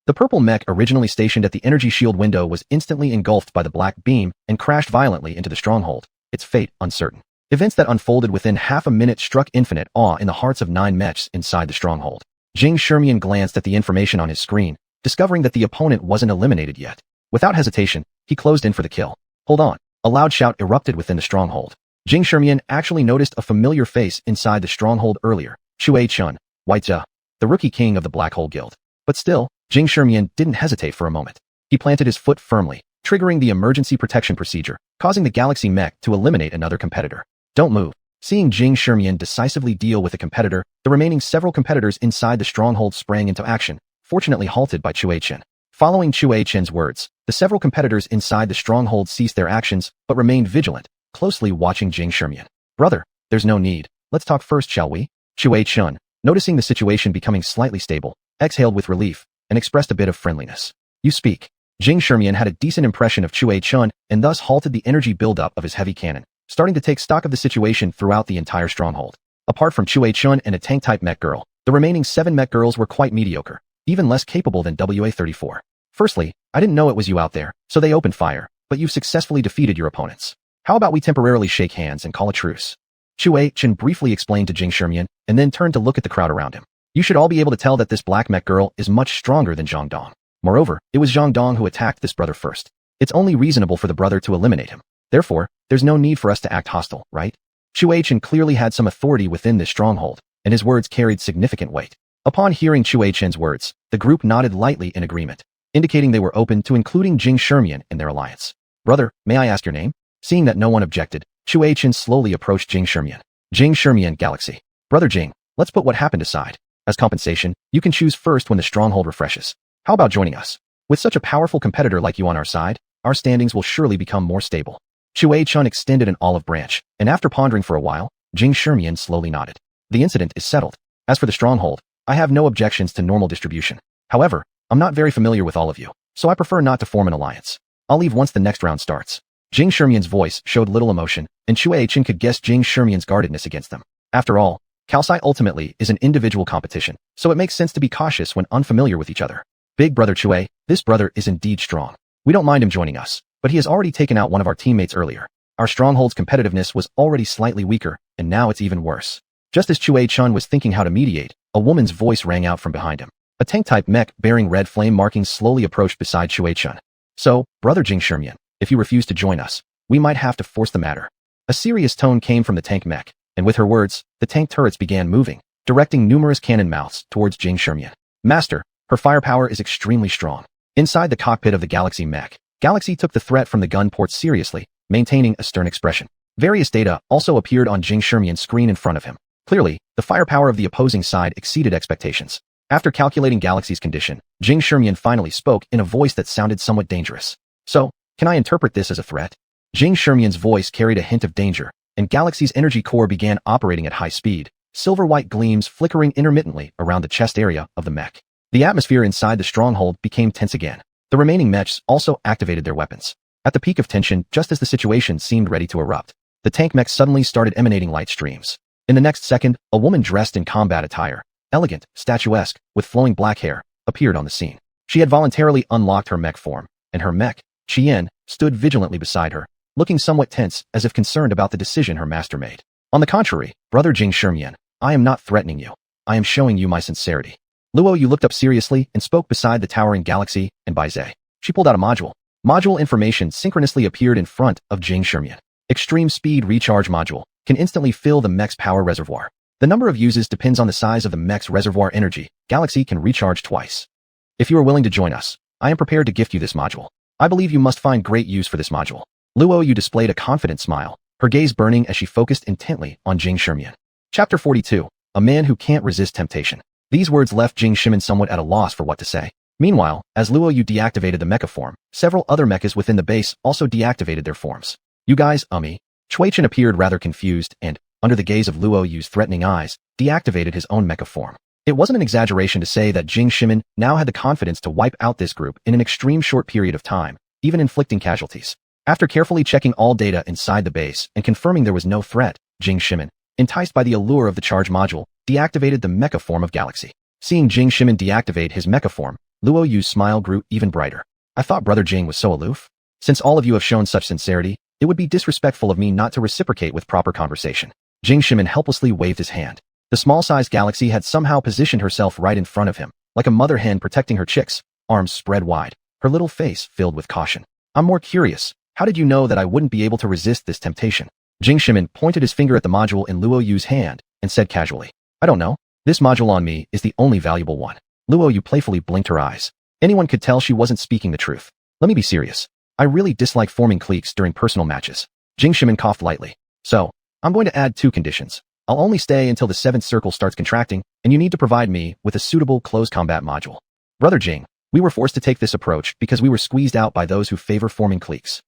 The purple mech originally stationed at the energy shield window was instantly engulfed by the black beam and crashed violently into the stronghold, its fate uncertain. Events that unfolded within half a minute struck infinite awe in the hearts of 9 mechs inside the stronghold. Xuanhuan glanced at the information on his screen, discovering that the opponent wasn't eliminated yet. Without hesitation, he closed in for the kill. Hold on. A loud shout erupted within the stronghold. Xuanhuan actually noticed a familiar face inside the stronghold earlier, xuanhuan, the rookie king of the Black Hole Guild. But still, Xuanhuan didn't hesitate for a moment. He planted his foot firmly, triggering the emergency protection procedure, causing the galaxy mech to eliminate another competitor. Don't move. Seeing Xuanhuan decisively deal with a competitor, the remaining several competitors inside the stronghold sprang into action, fortunately halted by xuanhuan. Following xuanhuan's words, the several competitors inside the stronghold ceased their actions, but remained vigilant, closely watching Xuanhuan. Brother, there's no need. Let's talk first, shall we? Xuanhuan, noticing the situation becoming slightly stable, exhaled with relief, and expressed a bit of friendliness. You speak. Xuanhuan had a decent impression of Xuanhuan and thus halted the energy buildup of his heavy cannon, starting to take stock of the situation throughout the entire stronghold. Apart from Xuanhuan and a tank-type mech girl, the remaining 7 mech girls were quite mediocre, even less capable than WA-34. Firstly, I didn't know it was you out there, so they opened fire, but you've successfully defeated your opponents. How about we temporarily shake hands and call a truce? Xuanhuan briefly explained to Xuanhuan and then turned to look at the crowd around him. You should all be able to tell that this black mech girl is much stronger than Zhang Dong. Moreover, it was Zhang Dong who attacked this brother first. It's only reasonable for the brother to eliminate him. Therefore, there's no need for us to act hostile, right? Xuanhuan clearly had some authority within this stronghold, and his words carried significant weight. Upon hearing Xuanhuan's words, the group nodded lightly in agreement, indicating they were open to including Xuanhuan in their alliance. Brother, may I ask your name? Seeing that no one objected, Xuanhuan slowly approached Xuanhuan. Xuanhuan Galaxy. Brother Jing, let's put what happened aside. As compensation, you can choose first when the stronghold refreshes. How about joining us? With such a powerful competitor like you on our side, our standings will surely become more stable. Xuanhuan extended an olive branch, and after pondering for a while, Xuanhuan slowly nodded. The incident is settled. As for the stronghold, I have no objections to normal distribution. However, I'm not very familiar with all of you, so I prefer not to form an alliance. I'll leave once the next round starts. Xuanhuan's voice showed little emotion, and Xuanhuan could guess Xuanhuan's guardedness against them. After all, Calci ultimately is an individual competition, so it makes sense to be cautious when unfamiliar with each other. Big brother Xue, this brother is indeed strong. We don't mind him joining us, but he has already taken out one of our teammates earlier. Our stronghold's competitiveness was already slightly weaker, and now it's even worse. Just as Xuanhuan was thinking how to mediate, a woman's voice rang out from behind him. A tank-type mech bearing red flame markings slowly approached beside Xuanhuan. So, brother Xuanhuan, if you refuse to join us, we might have to force the matter. A serious tone came from the tank mech, and with her words, the tank turrets began moving, directing numerous cannon mouths towards Xuanhuan. Master, her firepower is extremely strong. Inside the cockpit of the Galaxy mech, Galaxy took the threat from the gun port seriously, maintaining a stern expression. Various data also appeared on Xuanhuan's screen in front of him. Clearly, the firepower of the opposing side exceeded expectations. After calculating Galaxy's condition, Xuanhuan finally spoke in a voice that sounded somewhat dangerous. So, can I interpret this as a threat? Xuanhuan's voice carried a hint of danger, and Galaxy's energy core began operating at high speed, silver-white gleams flickering intermittently around the chest area of the mech. The atmosphere inside the stronghold became tense again. The remaining mechs also activated their weapons. At the peak of tension, just as the situation seemed ready to erupt, The tank mech suddenly started emanating light streams. In the next second, a woman dressed in combat attire, elegant, statuesque, with flowing black hair, appeared on the scene. She had voluntarily unlocked her mech form, and her mech, Qian, stood vigilantly beside her, looking somewhat tense as if concerned about the decision her master made. On the contrary, brother Jing Shermian, I am not threatening you. I am showing you my sincerity. Luo Yu looked up seriously and spoke beside the towering galaxy and Baize. She pulled out a module. Module information synchronously appeared in front of Jing Shermian. Extreme Speed Recharge Module can instantly fill the mech's power reservoir. The number of uses depends on the size of the mech's reservoir energy. Galaxy can recharge twice. If you are willing to join us, I am prepared to gift you this module. I believe you must find great use for this module. Luo Yu displayed a confident smile, her gaze burning as she focused intently on Jing Shermian. Chapter 42. A Man Who Can't Resist Temptation. These words left Jing Shermian somewhat at a loss for what to say. Meanwhile, as Luo Yu deactivated the mecha form, several other mechas within the base also deactivated their forms. You guys, Chuei-chan appeared rather confused and, under the gaze of Luo Yu's threatening eyes, deactivated his own mecha form. It wasn't an exaggeration to say that Jing Shermian now had the confidence to wipe out this group in an extreme short period of time, even inflicting casualties. After carefully checking all data inside the base and confirming there was no threat, Jing Shermian, enticed by the allure of the charge module, deactivated the mecha form of Galaxy. Seeing Jing Shermian deactivate his mecha form, Luo Yu's smile grew even brighter. I thought brother Jing was so aloof. Since all of you have shown such sincerity, it would be disrespectful of me not to reciprocate with proper conversation. Jing Shermian helplessly waved his hand. The small-sized Galaxy had somehow positioned herself right in front of him, like a mother hen protecting her chicks, arms spread wide, her little face filled with caution. I'm more curious. How did you know that I wouldn't be able to resist this temptation? Jing Shermian pointed his finger at the module in Luo Yu's hand and said casually, I don't know. This module on me is the only valuable one. Luo Yu playfully blinked her eyes. Anyone could tell she wasn't speaking the truth. Let me be serious. I really dislike forming cliques during personal matches. Jing Shermian coughed lightly. So, I'm going to add 2 conditions. I'll only stay until the 7th circle starts contracting, and you need to provide me with a suitable close combat module. Brother Jing, we were forced to take this approach because we were squeezed out by those who favor forming cliques.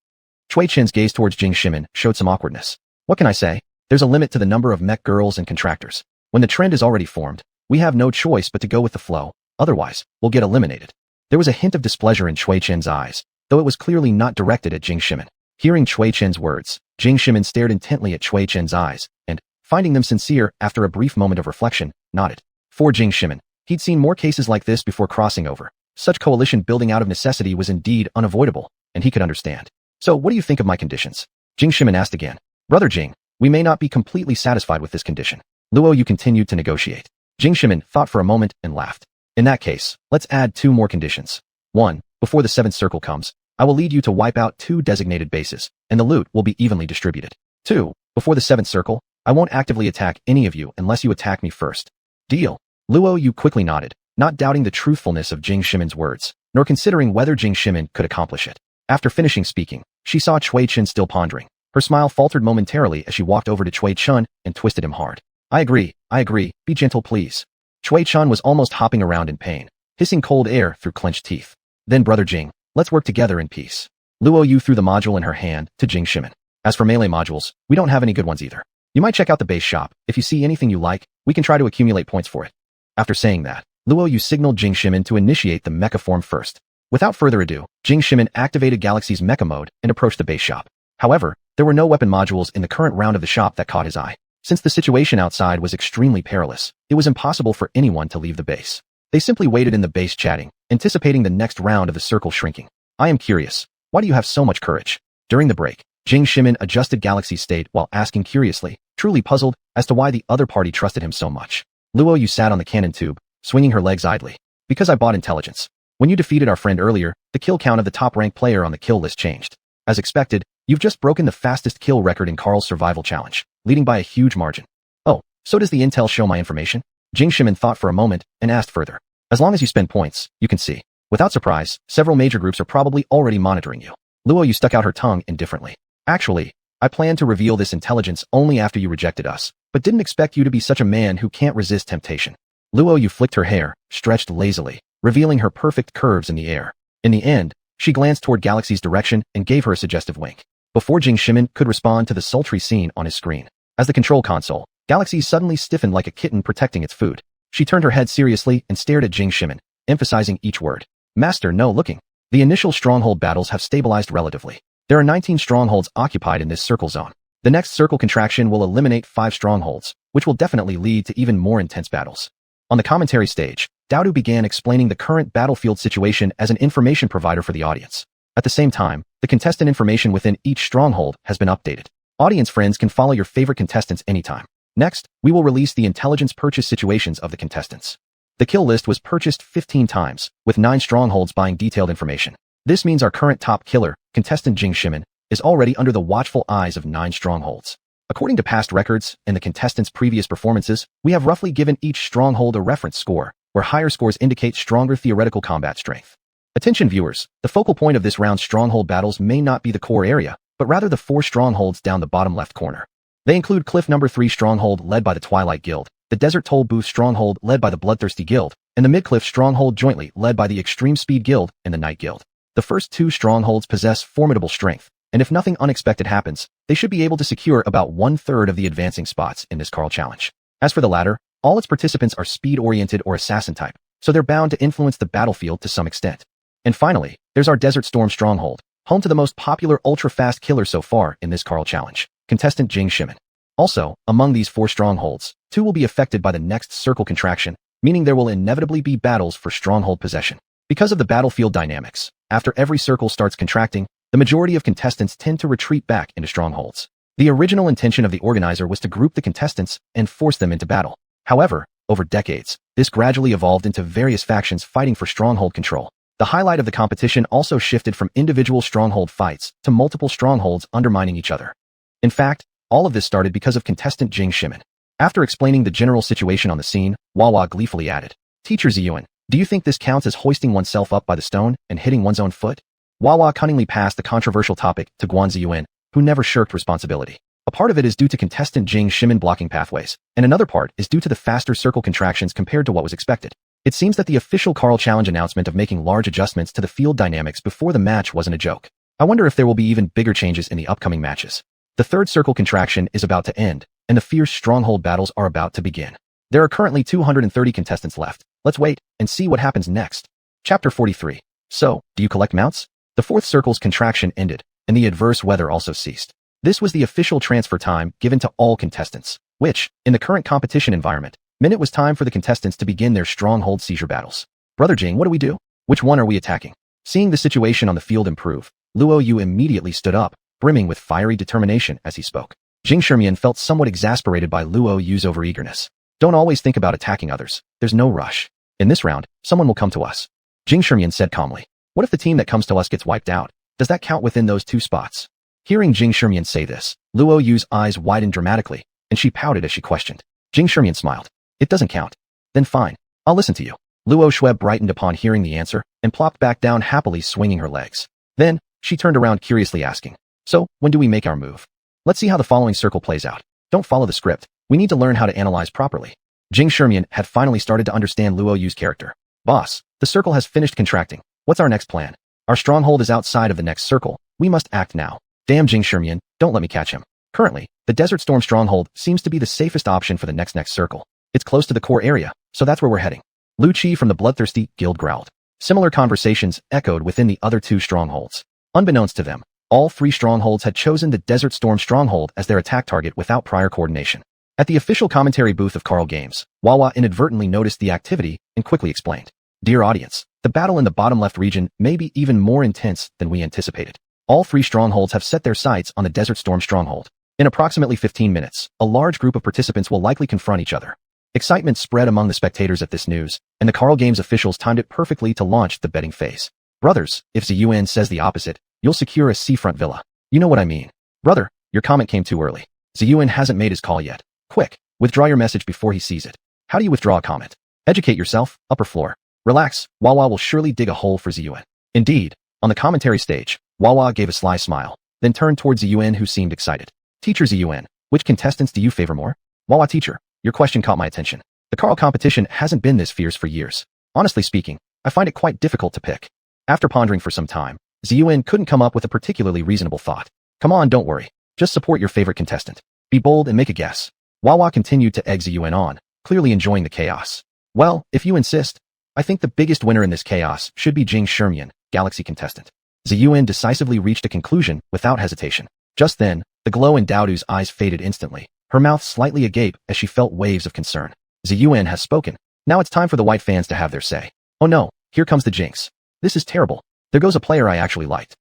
Chuei-chan's gaze towards Jing Shermian showed some awkwardness. What can I say? There's a limit to the number of mech girls and contractors. When the trend is already formed, we have no choice but to go with the flow, otherwise, we'll get eliminated. There was a hint of displeasure in Chuei-chan's eyes, though it was clearly not directed at Jing Shermian. Hearing Chuei-chan's words, Jing Shermian stared intently at Chuei-chan's eyes, and, finding them sincere after a brief moment of reflection, nodded. For Jing Shermian, he'd seen more cases like this before crossing over. Such coalition building out of necessity was indeed unavoidable, and he could understand. So what do you think of my conditions? Jing Shermian asked again. Brother Jing, we may not be completely satisfied with this condition. Luo Yu continued to negotiate. Jing Shermian thought for a moment and laughed. In that case, let's add 2 more conditions. 1. Before the 7th circle comes, I will lead you to wipe out 2 designated bases, and the loot will be evenly distributed. 2. Before the 7th circle, I won't actively attack any of you unless you attack me first. Deal. Luo Yu quickly nodded, not doubting the truthfulness of Jing Shermian's words, nor considering whether Jing Shermian could accomplish it. After finishing speaking, she saw Chuei-chan still pondering. Her smile faltered momentarily as she walked over to Chuei-chan and twisted him hard. I agree, be gentle please. Chuei-chan was almost hopping around in pain, hissing cold air through clenched teeth. Then brother Jing, let's work together in peace. Luo Yu threw the module in her hand to Jing Shermian. As for melee modules, we don't have any good ones either. You might check out the base shop. If you see anything you like, we can try to accumulate points for it. After saying that, Luo Yu signaled Jing Shermian to initiate the mecha form first. Without further ado, Jing Shermian activated Galaxy's mecha mode and approached the base shop. However, there were no weapon modules in the current round of the shop that caught his eye. Since the situation outside was extremely perilous, it was impossible for anyone to leave the base. They simply waited in the base chatting, anticipating the next round of the circle shrinking. I am curious. Why do you have so much courage? During the break, Jing Shermian adjusted Galaxy's state while asking curiously, truly puzzled as to why the other party trusted him so much. Luo Yu sat on the cannon tube, swinging her legs idly. Because I bought intelligence. When you defeated our friend earlier, the kill count of the top-ranked player on the kill list changed. As expected, you've just broken the fastest kill record in Carl's survival challenge, leading by a huge margin. Oh, so does the intel show my information? Jing Shermian thought for a moment and asked further. As long as you spend points, you can see. Without surprise, several major groups are probably already monitoring you. Luo Yu stuck out her tongue indifferently. Actually, I planned to reveal this intelligence only after you rejected us, but didn't expect you to be such a man who can't resist temptation. Luo Yu flicked her hair, stretched lazily, revealing her perfect curves in the air. In the end, she glanced toward Galaxy's direction and gave her a suggestive wink. Before Jing Shermian could respond to the sultry scene on his screen, as the control console, Galaxy suddenly stiffened like a kitten protecting its food. She turned her head seriously and stared at Jing Shermian, emphasizing each word. Master, no looking. The initial stronghold battles have stabilized relatively. There are 19 strongholds occupied in this circle zone. The next circle contraction will eliminate 5 strongholds, which will definitely lead to even more intense battles. On the commentary stage, Dowdu began explaining the current battlefield situation as an information provider for the audience. At the same time, the contestant information within each stronghold has been updated. Audience friends can follow your favorite contestants anytime. Next, we will release the intelligence purchase situations of the contestants. The kill list was purchased 15 times, with 9 strongholds buying detailed information. This means our current top killer, contestant xuanhuan, is already under the watchful eyes of 9 strongholds. According to past records and the contestants' previous performances, we have roughly given each stronghold a reference score, where higher scores indicate stronger theoretical combat strength. Attention viewers, the focal point of this round's stronghold battles may not be the core area, but rather the 4 strongholds down the bottom left corner. They include Cliff Number 3 stronghold led by the Twilight Guild, the Desert Toll Booth stronghold led by the Bloodthirsty Guild, and the Midcliff stronghold jointly led by the Extreme Speed Guild and the Night Guild. The first 2 strongholds possess formidable strength, and if nothing unexpected happens, they should be able to secure about 1/3 of the advancing spots in this Carl challenge. As for the latter, all its participants are speed-oriented or assassin type, so they're bound to influence the battlefield to some extent. And finally, there's our Desert Storm stronghold, home to the most popular ultra-fast killer so far in this Carl challenge, contestant xuanhuan. Also, among these 4 strongholds, 2 will be affected by the next circle contraction, meaning there will inevitably be battles for stronghold possession. Because of the battlefield dynamics, after every circle starts contracting, the majority of contestants tend to retreat back into strongholds. The original intention of the organizer was to group the contestants and force them into battle. However, over decades, this gradually evolved into various factions fighting for stronghold control. The highlight of the competition also shifted from individual stronghold fights to multiple strongholds undermining each other. In fact, all of this started because of contestant xuanhuan. After explaining the general situation on the scene, Wawa gleefully added, "Teacher xuanhuan, do you think this counts as hoisting oneself up by the stone and hitting one's own foot?" Wawa cunningly passed the controversial topic to xuanhuan, who never shirked responsibility. A part of it is due to contestant xuanhuan blocking pathways, and another part is due to the faster circle contractions compared to what was expected. It seems that the official Carl Challenge announcement of making large adjustments to the field dynamics before the match wasn't a joke. I wonder if there will be even bigger changes in the upcoming matches. The third circle contraction is about to end, and the fierce stronghold battles are about to begin. There are currently 230 contestants left. Let's wait and see what happens next. Chapter 43. So, do you collect mounts? The 4th circle's contraction ended, and the adverse weather also ceased. This was the official transfer time given to all contestants, which, in the current competition environment, meant it was time for the contestants to begin their stronghold seizure battles. Brother Jing, what do we do? Which one are we attacking? Seeing the situation on the field improve, Luo Yu immediately stood up, brimming with fiery determination as he spoke. Jing Shermian felt somewhat exasperated by Luo Yu's overeagerness. Don't always think about attacking others. There's no rush. In this round, someone will come to us. Jing Shermian said calmly. What if the team that comes to us gets wiped out? Does that count within those 2 spots? Hearing Jing Shermian say this, Luo Yu's eyes widened dramatically, and she pouted as she questioned. Jing Shermian smiled. It doesn't count. Then fine. I'll listen to you. Luo Shueb brightened upon hearing the answer and plopped back down happily swinging her legs. Then, she turned around curiously asking, so, when do we make our move? Let's see how the following circle plays out. Don't follow the script. We need to learn how to analyze properly. Jing Shermian had finally started to understand Luo Yu's character. Boss, the circle has finished contracting. What's our next plan? Our stronghold is outside of the next circle. We must act now. Damn Jing Shermian, don't let me catch him. Currently, the Desert Storm stronghold seems to be the safest option for the next circle. It's close to the core area, so that's where we're heading. Lu Chi from the Bloodthirsty Guild growled. Similar conversations echoed within the other 2 strongholds. Unbeknownst to them, all 3 strongholds had chosen the Desert Storm stronghold as their attack target without prior coordination. At the official commentary booth of Carl Games, Wawa inadvertently noticed the activity and quickly explained. Dear audience, the battle in the bottom left region may be even more intense than we anticipated. All 3 strongholds have set their sights on the Desert Storm stronghold. In approximately 15 minutes, a large group of participants will likely confront each other. Excitement spread among the spectators at this news, and the Carl Games officials timed it perfectly to launch the betting phase. Brothers, if xuanhuan says the opposite, you'll secure a seafront villa. You know what I mean. Brother, your comment came too early. xuanhuan hasn't made his call yet. Quick, withdraw your message before he sees it. How do you withdraw a comment? Educate yourself, upper floor. Relax, Wawa will surely dig a hole for xuanhuan. Indeed, on the commentary stage, Wawa gave a sly smile, then turned towards xuanhuan who seemed excited. Teacher xuanhuan, which contestants do you favor more? Wawa teacher, your question caught my attention. The Carl competition hasn't been this fierce for years. Honestly speaking, I find it quite difficult to pick. After pondering for some time, xuanhuan couldn't come up with a particularly reasonable thought. Come on, don't worry. Just support your favorite contestant. Be bold and make a guess. Wawa continued to egg xuanhuan on, clearly enjoying the chaos. Well, if you insist, I think the biggest winner in this chaos should be Jing Shermian, Galaxy contestant. xuanhuan decisively reached a conclusion without hesitation. Just then, The glow in Daodu's eyes faded instantly, her mouth slightly agape as she felt waves of concern. Xuanhuan has spoken. Now it's time for the white fans to have their say. Oh no, here comes the jinx. This is terrible. There goes a player I actually liked.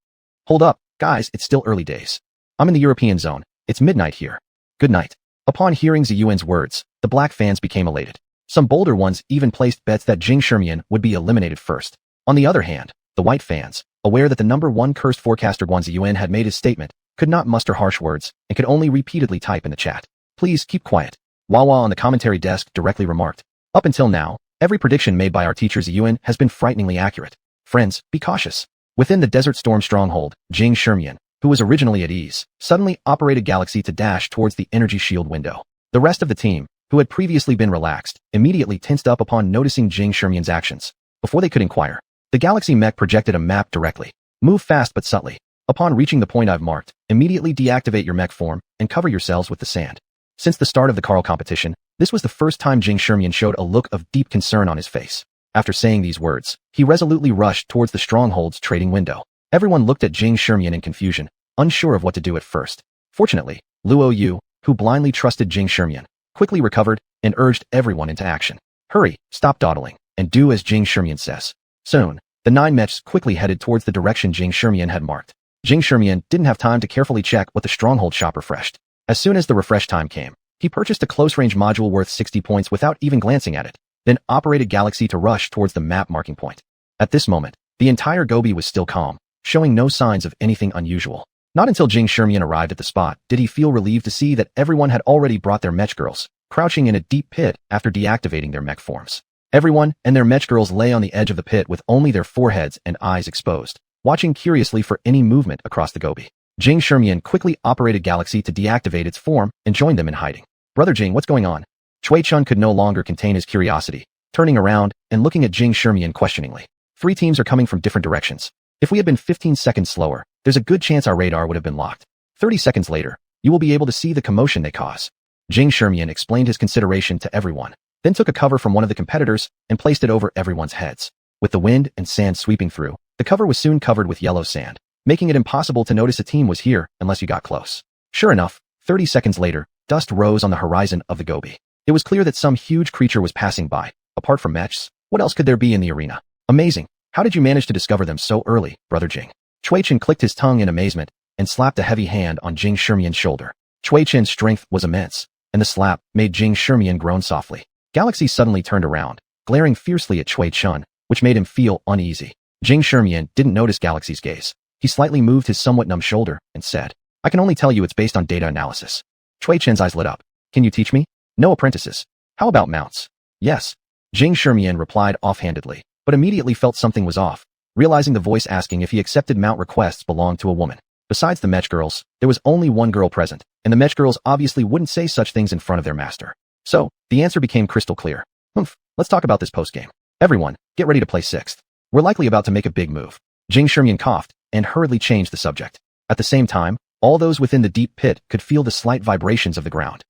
Hold up, guys, it's still early days. I'm in the European zone. It's midnight here. Good night. Upon hearing Xuanhuan's words, the black fans became elated. Some bolder ones even placed bets that Xuanhuan would be eliminated first. On the other hand, the white fans, aware that the #1 cursed forecaster Xuanhuan had made his statement, could not muster harsh words and could only repeatedly type in the chat. Please keep quiet. Wawa on the commentary desk directly remarked. Up until now, every prediction made by our teacher Xuanhuan has been frighteningly accurate. Friends, be cautious. Within the Desert Storm stronghold, Xuanhuan, who was originally at ease, suddenly operated Galaxy to dash towards the energy shield window. The rest of the team, who had previously been relaxed, immediately tensed up upon noticing Xuanhuan's actions. Before they could inquire, the Galaxy mech projected a map directly. Move fast but subtly. Upon reaching the point I've marked, immediately deactivate your mech form and cover yourselves with the sand. Since the start of the Carl competition, this was the first time Xuanhuan showed a look of deep concern on his face. After saying these words, he resolutely rushed towards the stronghold's trading window. Everyone looked at Xuanhuan in confusion, unsure of what to do at first. Fortunately, Luo Yu, who blindly trusted Xuanhuan, quickly recovered and urged everyone into action. Hurry, stop dawdling, and do as Xuanhuan says. Soon, the 9 mechs quickly headed towards the direction Xuanhuan had marked. Xuanhuan didn't have time to carefully check what the stronghold shop refreshed. As soon as the refresh time came, he purchased a close-range module worth 60 points without even glancing at it, then operated Galaxy to rush towards the map marking point. At this moment, the entire Gobi was still calm, showing no signs of anything unusual. Not until Xuanhuan arrived at the spot did he feel relieved to see that everyone had already brought their mech girls, crouching in a deep pit after deactivating their mech forms. Everyone and their mech girls lay on the edge of the pit with only their foreheads and eyes exposed, watching curiously for any movement across the Gobi. Xuanhuan quickly operated Galaxy to deactivate its form and joined them in hiding. Brother Jing, what's going on? Chui-chun could no longer contain his curiosity, turning around and looking at Xuanhuan questioningly. 3 teams are coming from different directions. If we had been 15 seconds slower, there's a good chance our radar would have been locked. 30 seconds later, you will be able to see the commotion they cause. Xuanhuan explained his consideration to everyone, then took a cover from one of the competitors and placed it over everyone's heads. With the wind and sand sweeping through, the cover was soon covered with yellow sand, making it impossible to notice a team was here unless you got close. Sure enough, 30 seconds later, dust rose on the horizon of the Gobi. It was clear that some huge creature was passing by. Apart from mechs, what else could there be in the arena? Amazing. How did you manage to discover them so early, Brother Jing? Chui-chun clicked his tongue in amazement and slapped a heavy hand on Xuanhuan's shoulder. Chui-chun's strength was immense, and the slap made Xuanhuan groan softly. Galaxy suddenly turned around, glaring fiercely at Chui-chun, which made him feel uneasy. Xuanhuan didn't notice Galaxy's gaze. He slightly moved his somewhat numb shoulder and said, I can only tell you it's based on data analysis. Chui-chun's eyes lit up. Can you teach me? No apprentices. How about mounts? Yes. Xuanhuan replied offhandedly, but immediately felt something was off, realizing the voice asking if he accepted mount requests belonged to a woman. Besides the mech girls, there was only one girl present, and the mech girls obviously wouldn't say such things in front of their master. So, the answer became crystal clear. Let's talk about this postgame. Everyone, get ready to play 6th. We're likely about to make a big move. Xuanhuan coughed and hurriedly changed the subject. At the same time, all those within the deep pit could feel the slight vibrations of the ground.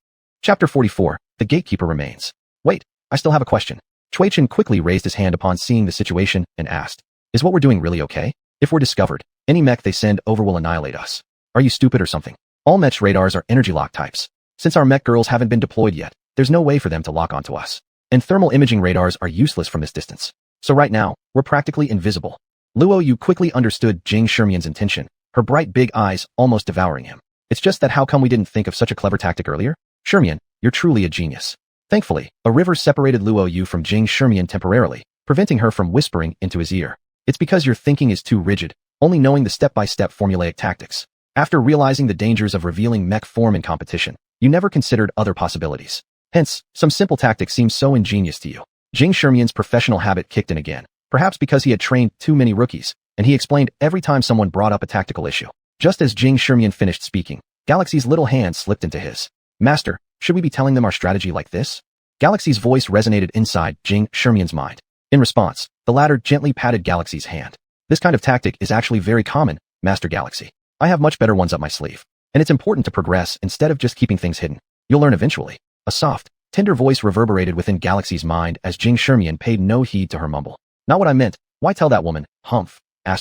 Chapter 44, The Gatekeeper Remains. Wait, I still have a question. Chui-chun quickly raised his hand upon seeing the situation and asked, Is what we're doing really okay? If we're discovered, any mech they send over will annihilate us. Are you stupid or something? All mech radars are energy lock types. Since our mech girls haven't been deployed yet, there's no way for them to lock onto us. And thermal imaging radars are useless from this distance. So right now, we're practically invisible. Luo Yu quickly understood Xuanhuan's intention, her bright big eyes almost devouring him. It's just that how come we didn't think of such a clever tactic earlier? Xuanhuan, you're truly a genius. Thankfully, a river separated Luo Yu from Xuanhuan temporarily, preventing her from whispering into his ear. It's because your thinking is too rigid, only knowing the step-by-step formulaic tactics. After realizing the dangers of revealing mech form in competition, you never considered other possibilities. Hence, some simple tactics seem so ingenious to you. Xuanhuan's professional habit kicked in again, perhaps because he had trained too many rookies, and he explained every time someone brought up a tactical issue. Just as Xuanhuan finished speaking, Galaxy's little hand slipped into his. Master, should we be telling them our strategy like this? Galaxy's voice resonated inside Xuanhuan's mind. In response, the latter gently patted Galaxy's hand. This kind of tactic is actually very common, Master Galaxy. I have much better ones up my sleeve. And it's important to progress instead of just keeping things hidden. You'll learn eventually. A soft, tender voice reverberated within Galaxy's mind as Xuanhuan paid no heed to her mumble. Not what I meant. Why tell that woman? Humph. ****. As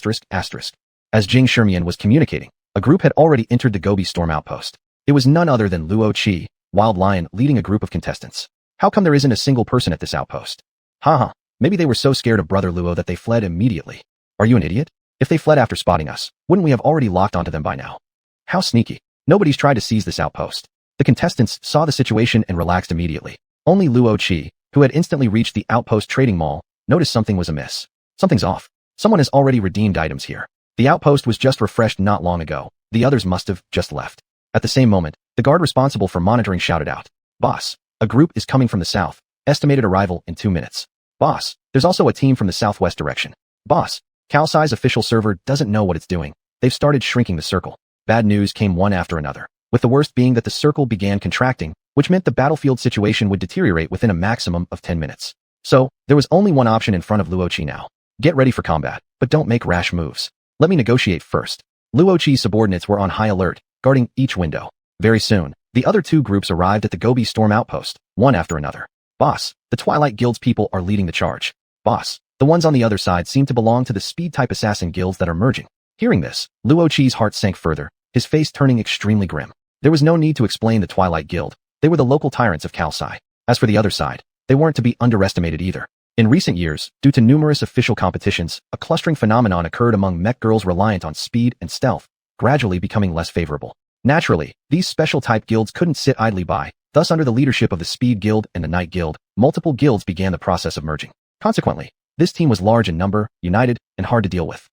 Xuanhuan was communicating, a group had already entered the Gobi storm outpost. It was none other than Luo Qi, Wild Lion, leading a group of contestants. How come there isn't a single person at this outpost? Haha, maybe they were so scared of Brother Luo that they fled immediately. Are you an idiot? If they fled after spotting us, wouldn't we have already locked onto them by now? How sneaky. Nobody's tried to seize this outpost. The contestants saw the situation and relaxed immediately. Only Luo Qi, who had instantly reached the outpost trading mall, noticed something was amiss. Something's off. Someone has already redeemed items here. The outpost was just refreshed not long ago. The others must have just left. At the same moment, the guard responsible for monitoring shouted out, "Boss, a group is coming from the south. Estimated arrival in 2 minutes. Boss, there's also a team from the southwest direction. Boss, Calsai's official server doesn't know what it's doing. They've started shrinking the circle." Bad news came one after another, with the worst being that the circle began contracting, which meant the battlefield situation would deteriorate within a maximum of 10 minutes. So, there was only one option in front of Luo Qi now. Get ready for combat, but don't make rash moves. Let me negotiate first. Luo Qi's subordinates were on high alert, guarding each window. Very soon, the other two groups arrived at the Gobi Storm outpost, one after another. Boss, the Twilight Guild's people are leading the charge. Boss, the ones on the other side seem to belong to the speed-type assassin guilds that are merging. Hearing this, Luo Qi's heart sank further, his face turning extremely grim. There was no need to explain the Twilight Guild. They were the local tyrants of Calsai. As for the other side, they weren't to be underestimated either. In recent years, due to numerous official competitions, a clustering phenomenon occurred among mech girls reliant on speed and stealth, gradually becoming less favorable. Naturally, these special-type guilds couldn't sit idly by. Thus, under the leadership of the Speed Guild and the Night Guild, multiple guilds began the process of merging. Consequently, this team was large in number, united, and hard to deal with.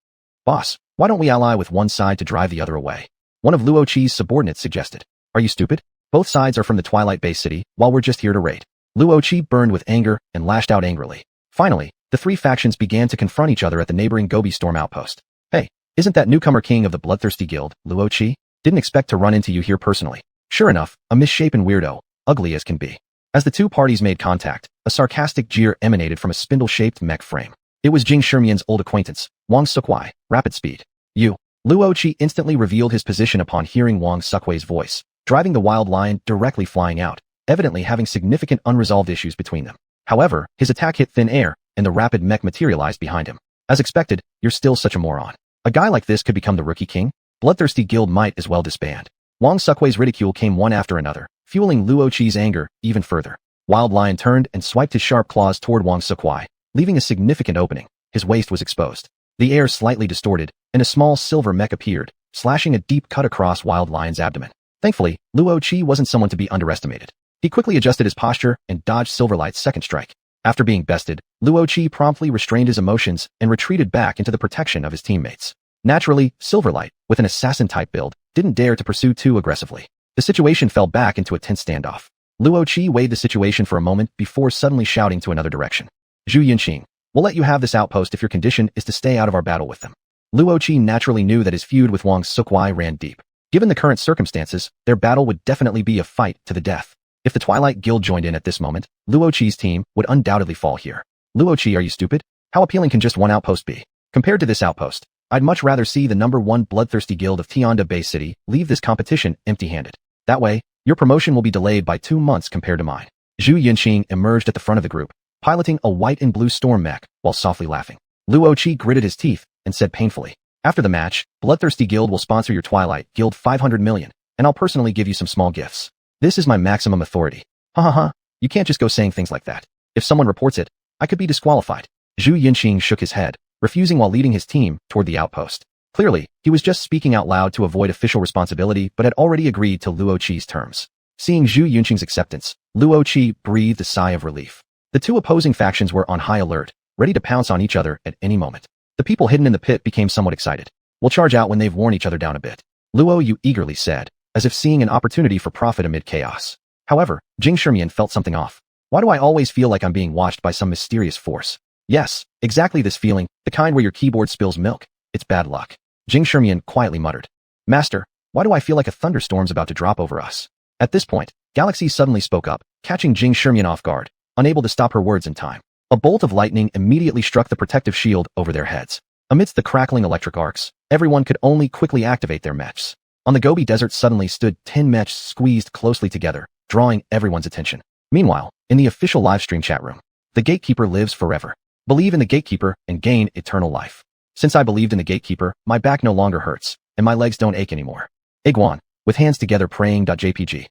Boss, why don't we ally with one side to drive the other away? One of Luo Qi's subordinates suggested. Are you stupid? Both sides are from the Twilight Bay City, while we're just here to raid. Luo Qi burned with anger and lashed out angrily. Finally, the three factions began to confront each other at the neighboring Gobi Storm outpost. Hey, isn't that newcomer king of the Bloodthirsty Guild, Luo Qi? Didn't expect to run into you here personally. Sure enough, a misshapen weirdo, ugly as can be. As the two parties made contact, a sarcastic jeer emanated from a spindle-shaped mech frame. It was Jing Shermian's old acquaintance, Wang Sukwai, Rapid Speed. You. Luo Qi instantly revealed his position upon hearing Wang Sukwai's voice, driving the Wild Lion directly flying out, evidently having significant unresolved issues between them. However, his attack hit thin air, and the rapid mech materialized behind him. As expected, you're still such a moron. A guy like this could become the rookie king? Bloodthirsty Guild might as well disband. Wang Sukwai's ridicule came one after another, fueling Luo Qi's anger even further. Wild Lion turned and swiped his sharp claws toward Wang Sukwai, leaving a significant opening. His waist was exposed. The air slightly distorted, and a small silver mech appeared, slashing a deep cut across Wild Lion's abdomen. Thankfully, Luo Qi wasn't someone to be underestimated. He quickly adjusted his posture and dodged Silverlight's second strike. After being bested, Luo Qi promptly restrained his emotions and retreated back into the protection of his teammates. Naturally, Silverlight, with an assassin-type build, didn't dare to pursue too aggressively. The situation fell back into a tense standoff. Luo Qi weighed the situation for a moment before suddenly shouting to another direction. Zhu Yunqing, we'll let you have this outpost if your condition is to stay out of our battle with them. Luo Qi naturally knew that his feud with Wang Sukwai ran deep. Given the current circumstances, their battle would definitely be a fight to the death. If the Twilight Guild joined in at this moment, Luo Qi's team would undoubtedly fall here. Luo Qi, are you stupid? How appealing can just one outpost be? Compared to this outpost, I'd much rather see the #1 Bloodthirsty Guild of Tianda Bay City leave this competition empty-handed. That way, your promotion will be delayed by 2 months compared to mine. Zhu Yunqing emerged at the front of the group, piloting a white and blue storm mech while softly laughing. Luo Qi gritted his teeth and said painfully, after the match, Bloodthirsty Guild will sponsor your Twilight Guild 500 million, and I'll personally give you some small gifts. This is my maximum authority. Ha ha ha, you can't just go saying things like that. If someone reports it, I could be disqualified. Zhu Yunqing shook his head, refusing while leading his team toward the outpost. Clearly, he was just speaking out loud to avoid official responsibility but had already agreed to Luo Qi's terms. Seeing Zhu Yunqing's acceptance, Luo Qi breathed a sigh of relief. The two opposing factions were on high alert, ready to pounce on each other at any moment. The people hidden in the pit became somewhat excited. We'll charge out when they've worn each other down a bit. Luo Yu eagerly said, as if seeing an opportunity for profit amid chaos. However, Jing Shermian felt something off. Why do I always feel like I'm being watched by some mysterious force? Yes, exactly this feeling, the kind where your keyboard spills milk. It's bad luck. Jing Shermian quietly muttered. Master, why do I feel like a thunderstorm's about to drop over us? At this point, Galaxy suddenly spoke up, catching Jing Shermian off guard, unable to stop her words in time. A bolt of lightning immediately struck the protective shield over their heads. Amidst the crackling electric arcs, everyone could only quickly activate their mechs. On the Gobi Desert suddenly stood 10 mechs squeezed closely together, drawing everyone's attention. Meanwhile, in the official livestream chat room, the Gatekeeper lives forever. Believe in the Gatekeeper and gain eternal life. Since I believed in the Gatekeeper, my back no longer hurts, and my legs don't ache anymore. Iguan, with hands together praying.jpg.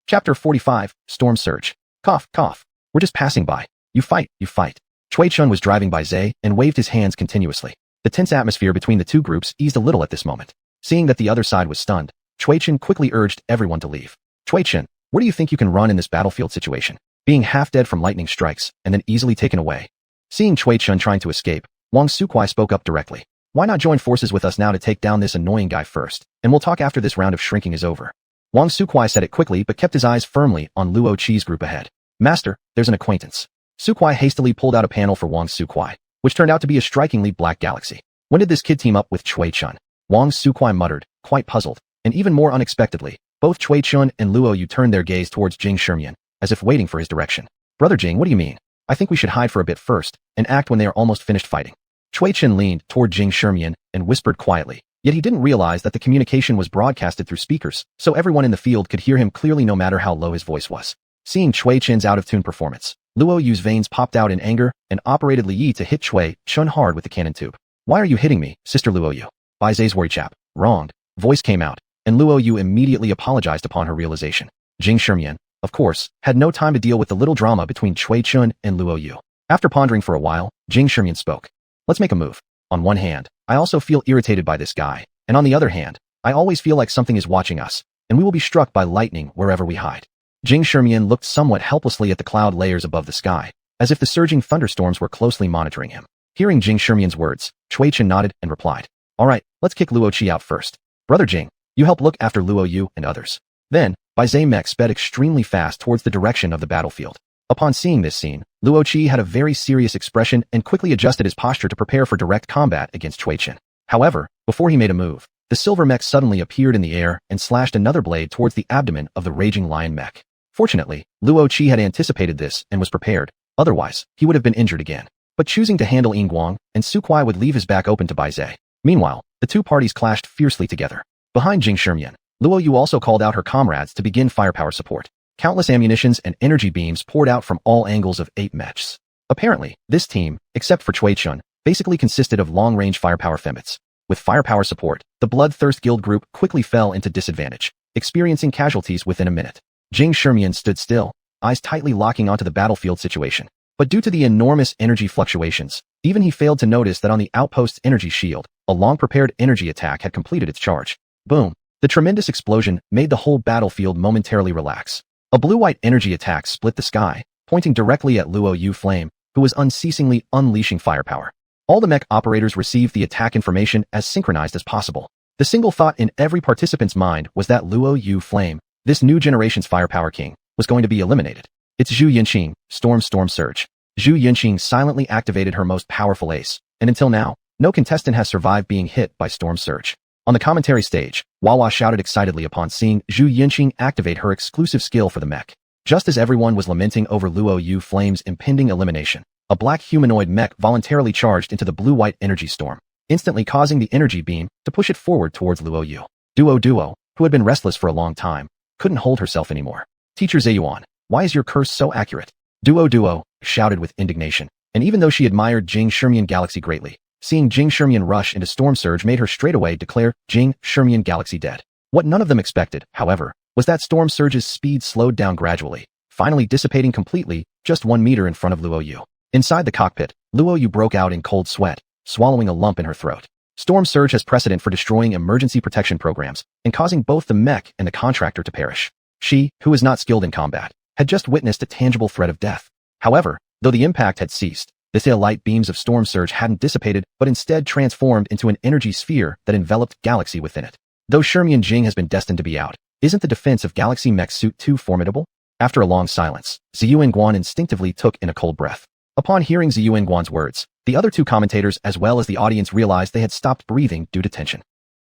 Chapter 45, Storm Surge. Cough, cough. We're just passing by. You fight, you fight. Chun was driving by Zay and waved his hands continuously. The tense atmosphere between the two groups eased a little at this moment. Seeing that the other side was stunned, Chun quickly urged everyone to leave. Chun, where do you think you can run in this battlefield situation? Being half dead from lightning strikes and then easily taken away. Seeing Chun trying to escape, Wang Sukwai spoke up directly. Why not join forces with us now to take down this annoying guy first, and we'll talk after this round of shrinking is over. Wang Sukwai said it quickly but kept his eyes firmly on Luo Qi's group ahead. Master, there's an acquaintance. Sukwai hastily pulled out a panel for Wang Sukwai, which turned out to be a strikingly black galaxy. When did this kid team up with Chun? Wang Sukwai muttered, quite puzzled, and even more unexpectedly, both Chun and Luo Yu turned their gaze towards Jing Shermian, as if waiting for his direction. Brother Jing, what do you mean? I think we should hide for a bit first, and act when they are almost finished fighting. Chun leaned toward Jing Shermian and whispered quietly, yet he didn't realize that the communication was broadcasted through speakers, so everyone in the field could hear him clearly no matter how low his voice was. Seeing Chun's out-of-tune performance, Luo Yu's veins popped out in anger and operated Li Yi to hit Chun hard with the cannon tube. Why are you hitting me, Sister Luo Yu? By Zay's worry chap. Wronged. Voice came out, and Luo Yu immediately apologized upon her realization. Jing Shermian, of course, had no time to deal with the little drama between Chun and Luo Yu. After pondering for a while, Jing Shermian spoke. Let's make a move. On one hand, I also feel irritated by this guy, and on the other hand, I always feel like something is watching us, and we will be struck by lightning wherever we hide. Jing Shermian looked somewhat helplessly at the cloud layers above the sky, as if the surging thunderstorms were closely monitoring him. Hearing Jing Shermian's words, Chun nodded and replied, all right, let's kick Luo Qi out first. Brother Jing, you help look after Luo Yu and others. Then, Bai Zay mech sped extremely fast towards the direction of the battlefield. Upon seeing this scene, Luo Qi had a very serious expression and quickly adjusted his posture to prepare for direct combat against Chun. However, before he made a move, the silver mech suddenly appeared in the air and slashed another blade towards the abdomen of the raging lion mech. Fortunately, Luo Qi had anticipated this and was prepared, otherwise, he would have been injured again. But choosing to handle Yingguang and Sukwai would leave his back open to Bai Zay. Meanwhile, the two parties clashed fiercely together. Behind Jing Shermian, Luo Yu also called out her comrades to begin firepower support. Countless ammunitions and energy beams poured out from all angles of 8 mechs. Apparently, this team, except for Chun, basically consisted of long-range firepower fembots. With firepower support, the Bloodthirst Guild group quickly fell into disadvantage, experiencing casualties within a minute. Jing Shermian stood still, eyes tightly locking onto the battlefield situation. But due to the enormous energy fluctuations, even he failed to notice that on the outpost's energy shield, a long-prepared energy attack had completed its charge. Boom! The tremendous explosion made the whole battlefield momentarily relax. A blue-white energy attack split the sky, pointing directly at Luo Yu Flame, who was unceasingly unleashing firepower. All the mech operators received the attack information as synchronized as possible. The single thought in every participant's mind was that Luo Yu Flame, this new generation's firepower king, was going to be eliminated. It's Zhu Yinqing, Storm Surge. Zhu Yinqing silently activated her most powerful ace, and until now, no contestant has survived being hit by Storm Surge. On the commentary stage, Wawa shouted excitedly upon seeing Zhu Yinqing activate her exclusive skill for the mech. Just as everyone was lamenting over Luo Yu Flame's impending elimination, a black humanoid mech voluntarily charged into the blue-white energy storm, instantly causing the energy beam to push it forward towards Luo Yu. Duo, who had been restless for a long time, couldn't hold herself anymore. Teacher Xuanhuan, why is your curse so accurate? Duo shouted with indignation, and even though she admired Jing Shermian Galaxy greatly, seeing Jing Shermian rush into Storm Surge made her straightaway declare Jing Shermian Galaxy dead. What none of them expected, however, was that Storm Surge's speed slowed down gradually, finally dissipating completely just 1 meter in front of Luo Yu. Inside the cockpit, Luo Yu broke out in cold sweat, swallowing a lump in her throat. Storm Surge has precedent for destroying emergency protection programs and causing both the mech and the contractor to perish. She, who is not skilled in combat, had just witnessed a tangible threat of death. However, though the impact had ceased, the tail light beams of Storm Surge hadn't dissipated but instead transformed into an energy sphere that enveloped Galaxy within it. Though Shermian Jing has been destined to be out, isn't the defense of Galaxy Mech Suit too formidable? After a long silence, Xuanhuan instinctively took in a cold breath. Upon hearing Xuanhuan's words, the other two commentators as well as the audience realized they had stopped breathing due to tension.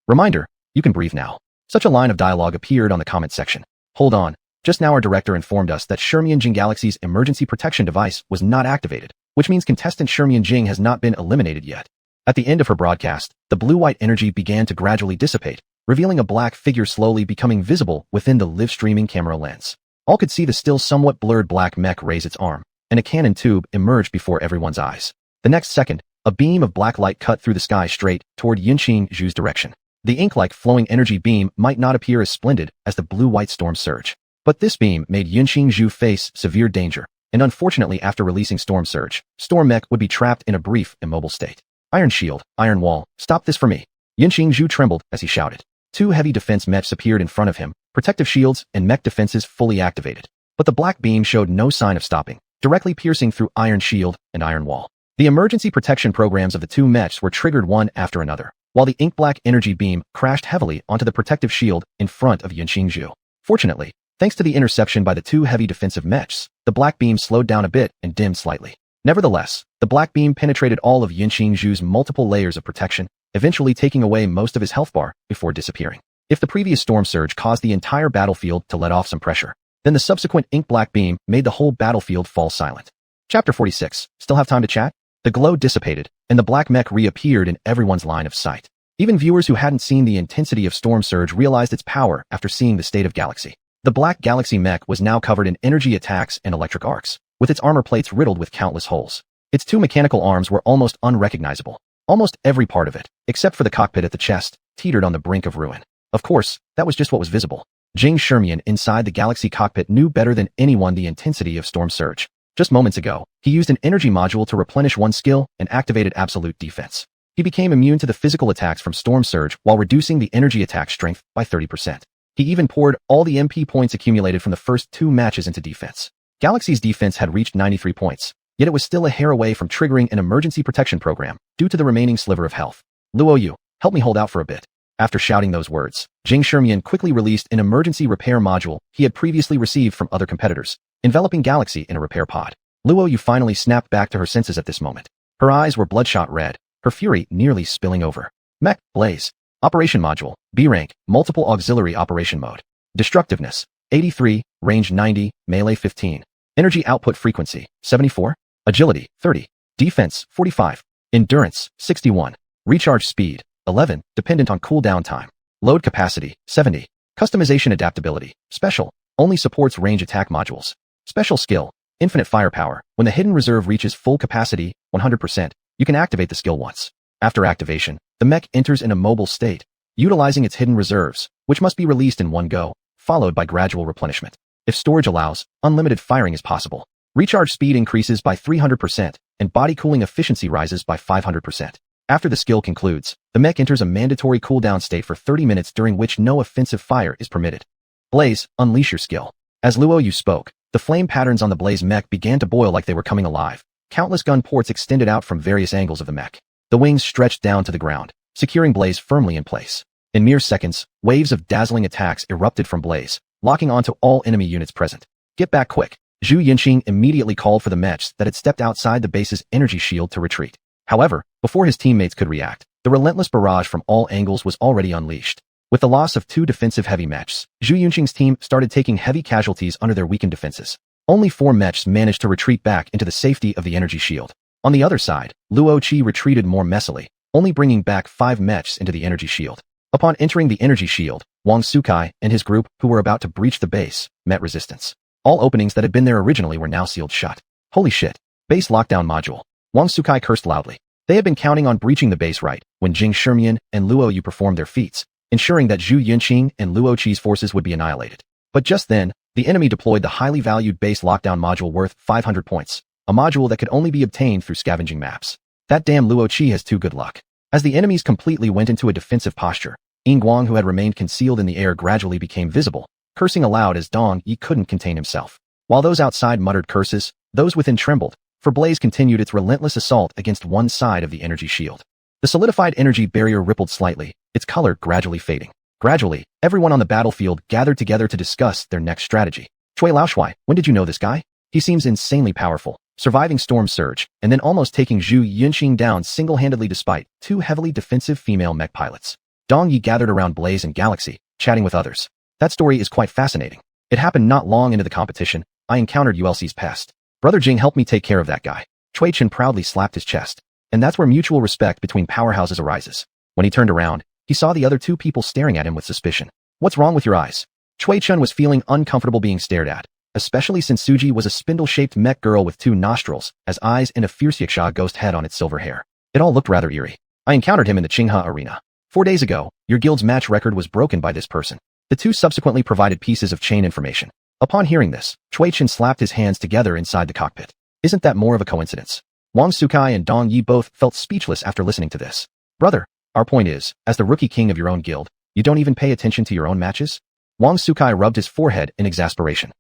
Reminder, you can breathe now. Such a line of dialogue appeared on the comment section. Hold on, just now our director informed us that Shermian Jing Galaxy's emergency protection device was not activated, which means contestant Shermian Jing has not been eliminated yet. At the end of her broadcast, the blue-white energy began to gradually dissipate, revealing a black figure slowly becoming visible within the live-streaming camera lens. All could see the still somewhat blurred black mech raise its arm, and a cannon tube emerged before everyone's eyes. The next second, a beam of black light cut through the sky straight toward Yinqing Zhu's direction. The ink-like flowing energy beam might not appear as splendid as the blue-white storm surge. But this beam made Yunqing Zhu face severe danger, and unfortunately after releasing Storm Surge, Storm Mech would be trapped in a brief, immobile state. Iron Shield, Iron Wall, stop this for me. Yunqing Zhu trembled as he shouted. Two heavy defense mechs appeared in front of him, protective shields and mech defenses fully activated. But the black beam showed no sign of stopping, directly piercing through Iron Shield and Iron Wall. The emergency protection programs of the two mechs were triggered one after another, while the ink-black energy beam crashed heavily onto the protective shield in front of Yunqing Zhu. Fortunately, thanks to the interception by the two heavy defensive mechs, the black beam slowed down a bit and dimmed slightly. Nevertheless, the black beam penetrated all of Yunqing Zhu's multiple layers of protection, eventually taking away most of his health bar before disappearing. If the previous storm surge caused the entire battlefield to let off some pressure, then the subsequent ink-black beam made the whole battlefield fall silent. Chapter 46. Still have time to chat? The glow dissipated, and the black mech reappeared in everyone's line of sight. Even viewers who hadn't seen the intensity of storm surge realized its power after seeing the state of Galaxy. The black Galaxy mech was now covered in energy attacks and electric arcs, with its armor plates riddled with countless holes. Its two mechanical arms were almost unrecognizable. Almost every part of it, except for the cockpit at the chest, teetered on the brink of ruin. Of course, that was just what was visible. Jing Shermian inside the Galaxy cockpit knew better than anyone the intensity of storm surge. Just moments ago, he used an energy module to replenish one skill and activated absolute defense. He became immune to the physical attacks from storm surge while reducing the energy attack strength by 30%. He even poured all the MP points accumulated from the first two matches into defense. Galaxy's defense had reached 93 points, yet it was still a hair away from triggering an emergency protection program due to the remaining sliver of health. Luo Yu, help me hold out for a bit. After shouting those words, Jing Shermian quickly released an emergency repair module he had previously received from other competitors, enveloping Galaxy in a repair pod. Luo Yu finally snapped back to her senses at this moment. Her eyes were bloodshot red, her fury nearly spilling over. Mech, Blaze. Operation Module, B rank, Multiple Auxiliary Operation Mode. Destructiveness, 83, Range 90, Melee 15. Energy Output Frequency, 74. Agility, 30. Defense, 45. Endurance, 61. Recharge Speed, 11, dependent on cooldown time. Load Capacity, 70. Customization Adaptability, Special, only supports range attack modules. Special Skill, Infinite Firepower. When the hidden reserve reaches full capacity, 100%, you can activate the skill once. After activation, the mech enters in a mobile state, utilizing its hidden reserves, which must be released in one go, followed by gradual replenishment. If storage allows, unlimited firing is possible. Recharge speed increases by 300%, and body cooling efficiency rises by 500%. After the skill concludes, the mech enters a mandatory cooldown state for 30 minutes during which no offensive fire is permitted. Blaze, unleash your skill. As Luo Yu spoke, the flame patterns on the Blaze mech began to boil like they were coming alive. Countless gun ports extended out from various angles of the mech. The wings stretched down to the ground, securing Blaze firmly in place. In mere seconds, waves of dazzling attacks erupted from Blaze, locking onto all enemy units present. Get back quick. Zhu Yinqing immediately called for the mechs that had stepped outside the base's energy shield to retreat. However, before his teammates could react, the relentless barrage from all angles was already unleashed. With the loss of two defensive heavy mechs, Zhu Yunqing's team started taking heavy casualties under their weakened defenses. Only 4 mechs managed to retreat back into the safety of the energy shield. On the other side, Luo Qi retreated more messily, only bringing back 5 mechs into the energy shield. Upon entering the energy shield, Wang Sukai and his group, who were about to breach the base, met resistance. All openings that had been there originally were now sealed shut. Holy shit. Base lockdown module. Wang Sukai cursed loudly. They had been counting on breaching the base right when Jing Shermian and Luo Yu performed their feats, ensuring that Zhu Yunqing and Luo Qi's forces would be annihilated. But just then, the enemy deployed the highly valued base lockdown module worth 500 points, a module that could only be obtained through scavenging maps. That damn Luo Qi has too good luck. As the enemies completely went into a defensive posture, Ying Guang, who had remained concealed in the air, gradually became visible, cursing aloud as Dong Yi couldn't contain himself. While those outside muttered curses, those within trembled, for Blaze continued its relentless assault against one side of the energy shield. The solidified energy barrier rippled slightly, its color gradually fading. Gradually, everyone on the battlefield gathered together to discuss their next strategy. Cui Laoshuai, when did you know this guy? He seems insanely powerful, surviving Storm Surge, and then almost taking Zhu Yunqing down single-handedly despite 2 heavily defensive female mech pilots. Dong Yi gathered around Blaze and Galaxy, chatting with others. That story is quite fascinating. It happened not long into the competition. I encountered ULC's pest. Brother Jing helped me take care of that guy. Cui Chen proudly slapped his chest. And that's where mutual respect between powerhouses arises. When he turned around, he saw the other 2 people staring at him with suspicion. What's wrong with your eyes? Cui Chen was feeling uncomfortable being stared at, especially since Suji was a spindle-shaped mech girl with 2 nostrils, as eyes and a fierce yaksha ghost head on its silver hair. It all looked rather eerie. I encountered him in the Qinghe arena. 4 days ago, your guild's match record was broken by this person. The two subsequently provided pieces of chain information. Upon hearing this, Xuanhuan slapped his hands together inside the cockpit. Isn't that more of a coincidence? Wang Sukai and Dong Yi both felt speechless after listening to this. Brother, our point is, as the rookie king of your own guild, you don't even pay attention to your own matches? Wang Sukai rubbed his forehead in exasperation.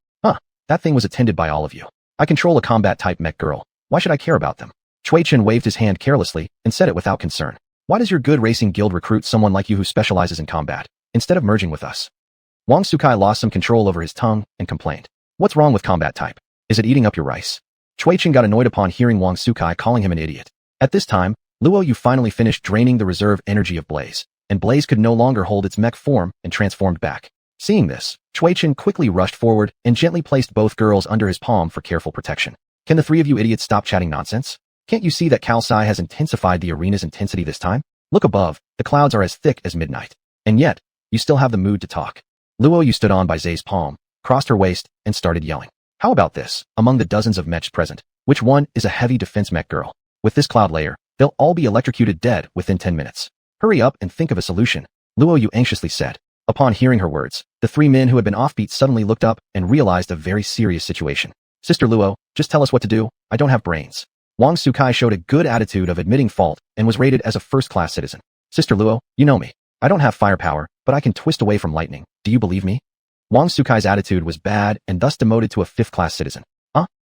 That thing was attended by all of you. I control a combat-type mech girl. Why should I care about them? Xuanhuan waved his hand carelessly and said it without concern. Why does your good racing guild recruit someone like you who specializes in combat, instead of merging with us? Wang Sukai lost some control over his tongue and complained. What's wrong with combat type? Is it eating up your rice? Xuanhuan got annoyed upon hearing Wang Sukai calling him an idiot. At this time, Luo Yu finally finished draining the reserve energy of Blaze, and Blaze could no longer hold its mech form and transformed back. Seeing this, Xuanhuan quickly rushed forward and gently placed both girls under his palm for careful protection. Can the three of you idiots stop chatting nonsense? Can't you see that Kalsai has intensified the arena's intensity this time? Look above, the clouds are as thick as midnight. And yet, you still have the mood to talk. Luo Yu stood on by Zay's palm, crossed her waist, and started yelling. How about this? Among the dozens of mechs present, which one is a heavy defense mech girl? With this cloud layer, they'll all be electrocuted dead within 10 minutes. Hurry up and think of a solution, Luo Yu anxiously said. Upon hearing her words, the three men who had been offbeat suddenly looked up and realized a very serious situation. Sister Luo, just tell us what to do, I don't have brains. Wang Sukai showed a good attitude of admitting fault and was rated as a first-class citizen. Sister Luo, you know me. I don't have firepower, but I can twist away from lightning. Do you believe me? Wang Sukai's attitude was bad and thus demoted to a fifth-class citizen.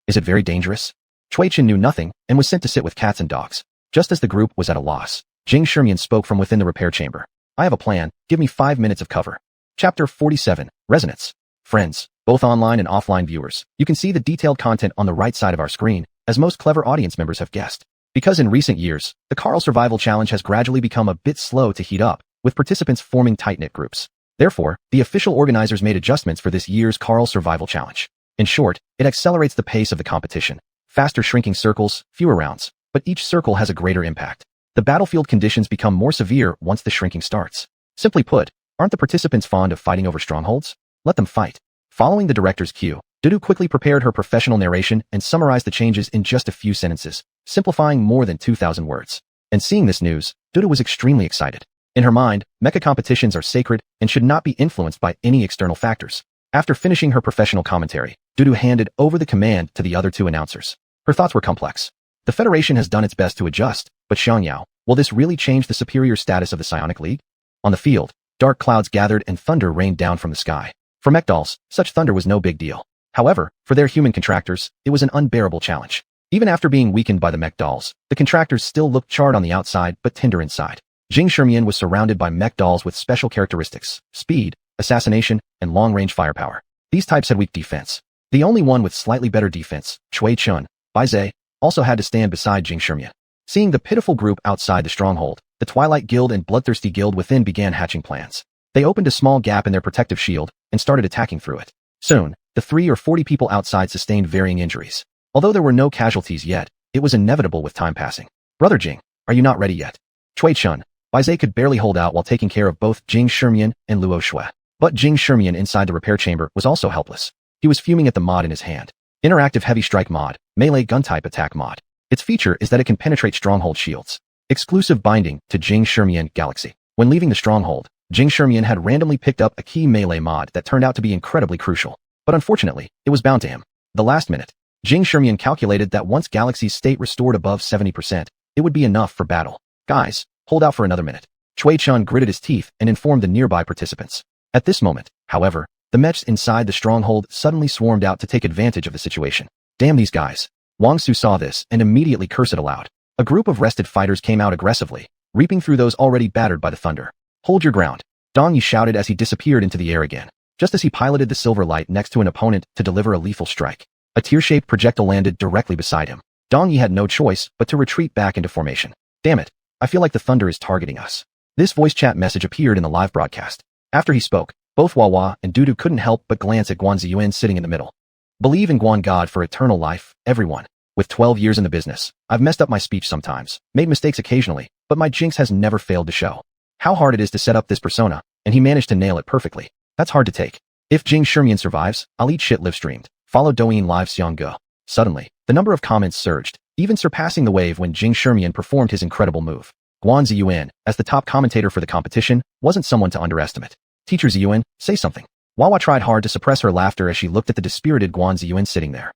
Is it very dangerous? Xuanhuan knew nothing and was sent to sit with cats and dogs. Just as the group was at a loss, Jing Shermian spoke from within the repair chamber. I have a plan, give me 5 minutes of cover. Chapter 47, Resonance. Friends, both online and offline viewers, you can see the detailed content on the right side of our screen, as most clever audience members have guessed. Because in recent years, the Carl Survival Challenge has gradually become a bit slow to heat up, with participants forming tight-knit groups. Therefore, the official organizers made adjustments for this year's Carl Survival Challenge. In short, it accelerates the pace of the competition. Faster shrinking circles, fewer rounds, but each circle has a greater impact. The battlefield conditions become more severe once the shrinking starts. Simply put, aren't the participants fond of fighting over strongholds? Let them fight. Following the director's cue, Dudu quickly prepared her professional narration and summarized the changes in just a few sentences, simplifying more than 2,000 words. And seeing this news, Dudu was extremely excited. In her mind, mecha competitions are sacred and should not be influenced by any external factors. After finishing her professional commentary, Dudu handed over the command to the other two announcers. Her thoughts were complex. The Federation has done its best to adjust, but Xiangyao, will this really change the superior status of the Psionic League? On the field, dark clouds gathered and thunder rained down from the sky. For mech dolls, such thunder was no big deal. However, for their human contractors, it was an unbearable challenge. Even after being weakened by the mech dolls, the contractors still looked charred on the outside but tender inside. Jing Shermian was surrounded by mech dolls with special characteristics, speed, assassination, and long-range firepower. These types had weak defense. The only one with slightly better defense, Xuanhuan, by Zay, also had to stand beside Jing Shermian. Seeing the pitiful group outside the stronghold, the Twilight Guild and Bloodthirsty Guild within began hatching plans. They opened a small gap in their protective shield and started attacking through it. Soon, the 30 or 40 people outside sustained varying injuries. Although there were no casualties yet, it was inevitable with time passing. Brother Jing, are you not ready yet? Xuanhuan, Baizai could barely hold out while taking care of both Jing Shermian and Luo Shui. But Jing Shermian inside the repair chamber was also helpless. He was fuming at the mod in his hand. Interactive Heavy Strike mod, Melee Gun-Type Attack mod. Its feature is that it can penetrate stronghold shields. Exclusive binding to Jing Shermian Galaxy. When leaving the stronghold, Jing Shermian had randomly picked up a key melee mod that turned out to be incredibly crucial. But unfortunately, it was bound to him. The last minute, Jing Shermian calculated that once Galaxy's state restored above 70%, it would be enough for battle. Guys, hold out for another minute. Xuanhuan gritted his teeth and informed the nearby participants. At this moment, however, the mechs inside the stronghold suddenly swarmed out to take advantage of the situation. Damn these guys. Wang Su saw this and immediately cursed aloud. A group of rested fighters came out aggressively, reaping through those already battered by the thunder. Hold your ground, Dong Yi shouted as he disappeared into the air again, just as he piloted the silver light next to an opponent to deliver a lethal strike. A tear-shaped projectile landed directly beside him. Dong Yi had no choice but to retreat back into formation. Damn it, I feel like the thunder is targeting us. This voice chat message appeared in the live broadcast. After he spoke, both Wawa and Dudu couldn't help but glance at Guan Ziyuan sitting in the middle. Believe in Guan God for eternal life, everyone. With 12 years in the business, I've messed up my speech sometimes, made mistakes occasionally, but my jinx has never failed to show. How hard it is to set up this persona, and he managed to nail it perfectly. That's hard to take. If Jing Shermian survives, I'll eat shit live streamed. Follow Douyin Live Xiangge. Suddenly, the number of comments surged, even surpassing the wave when Jing Shermian performed his incredible move. Guan Ziyuan, as the top commentator for the competition, wasn't someone to underestimate. Teacher Ziyuan, say something. Wawa tried hard to suppress her laughter as she looked at the dispirited Guan Ziyuan sitting there.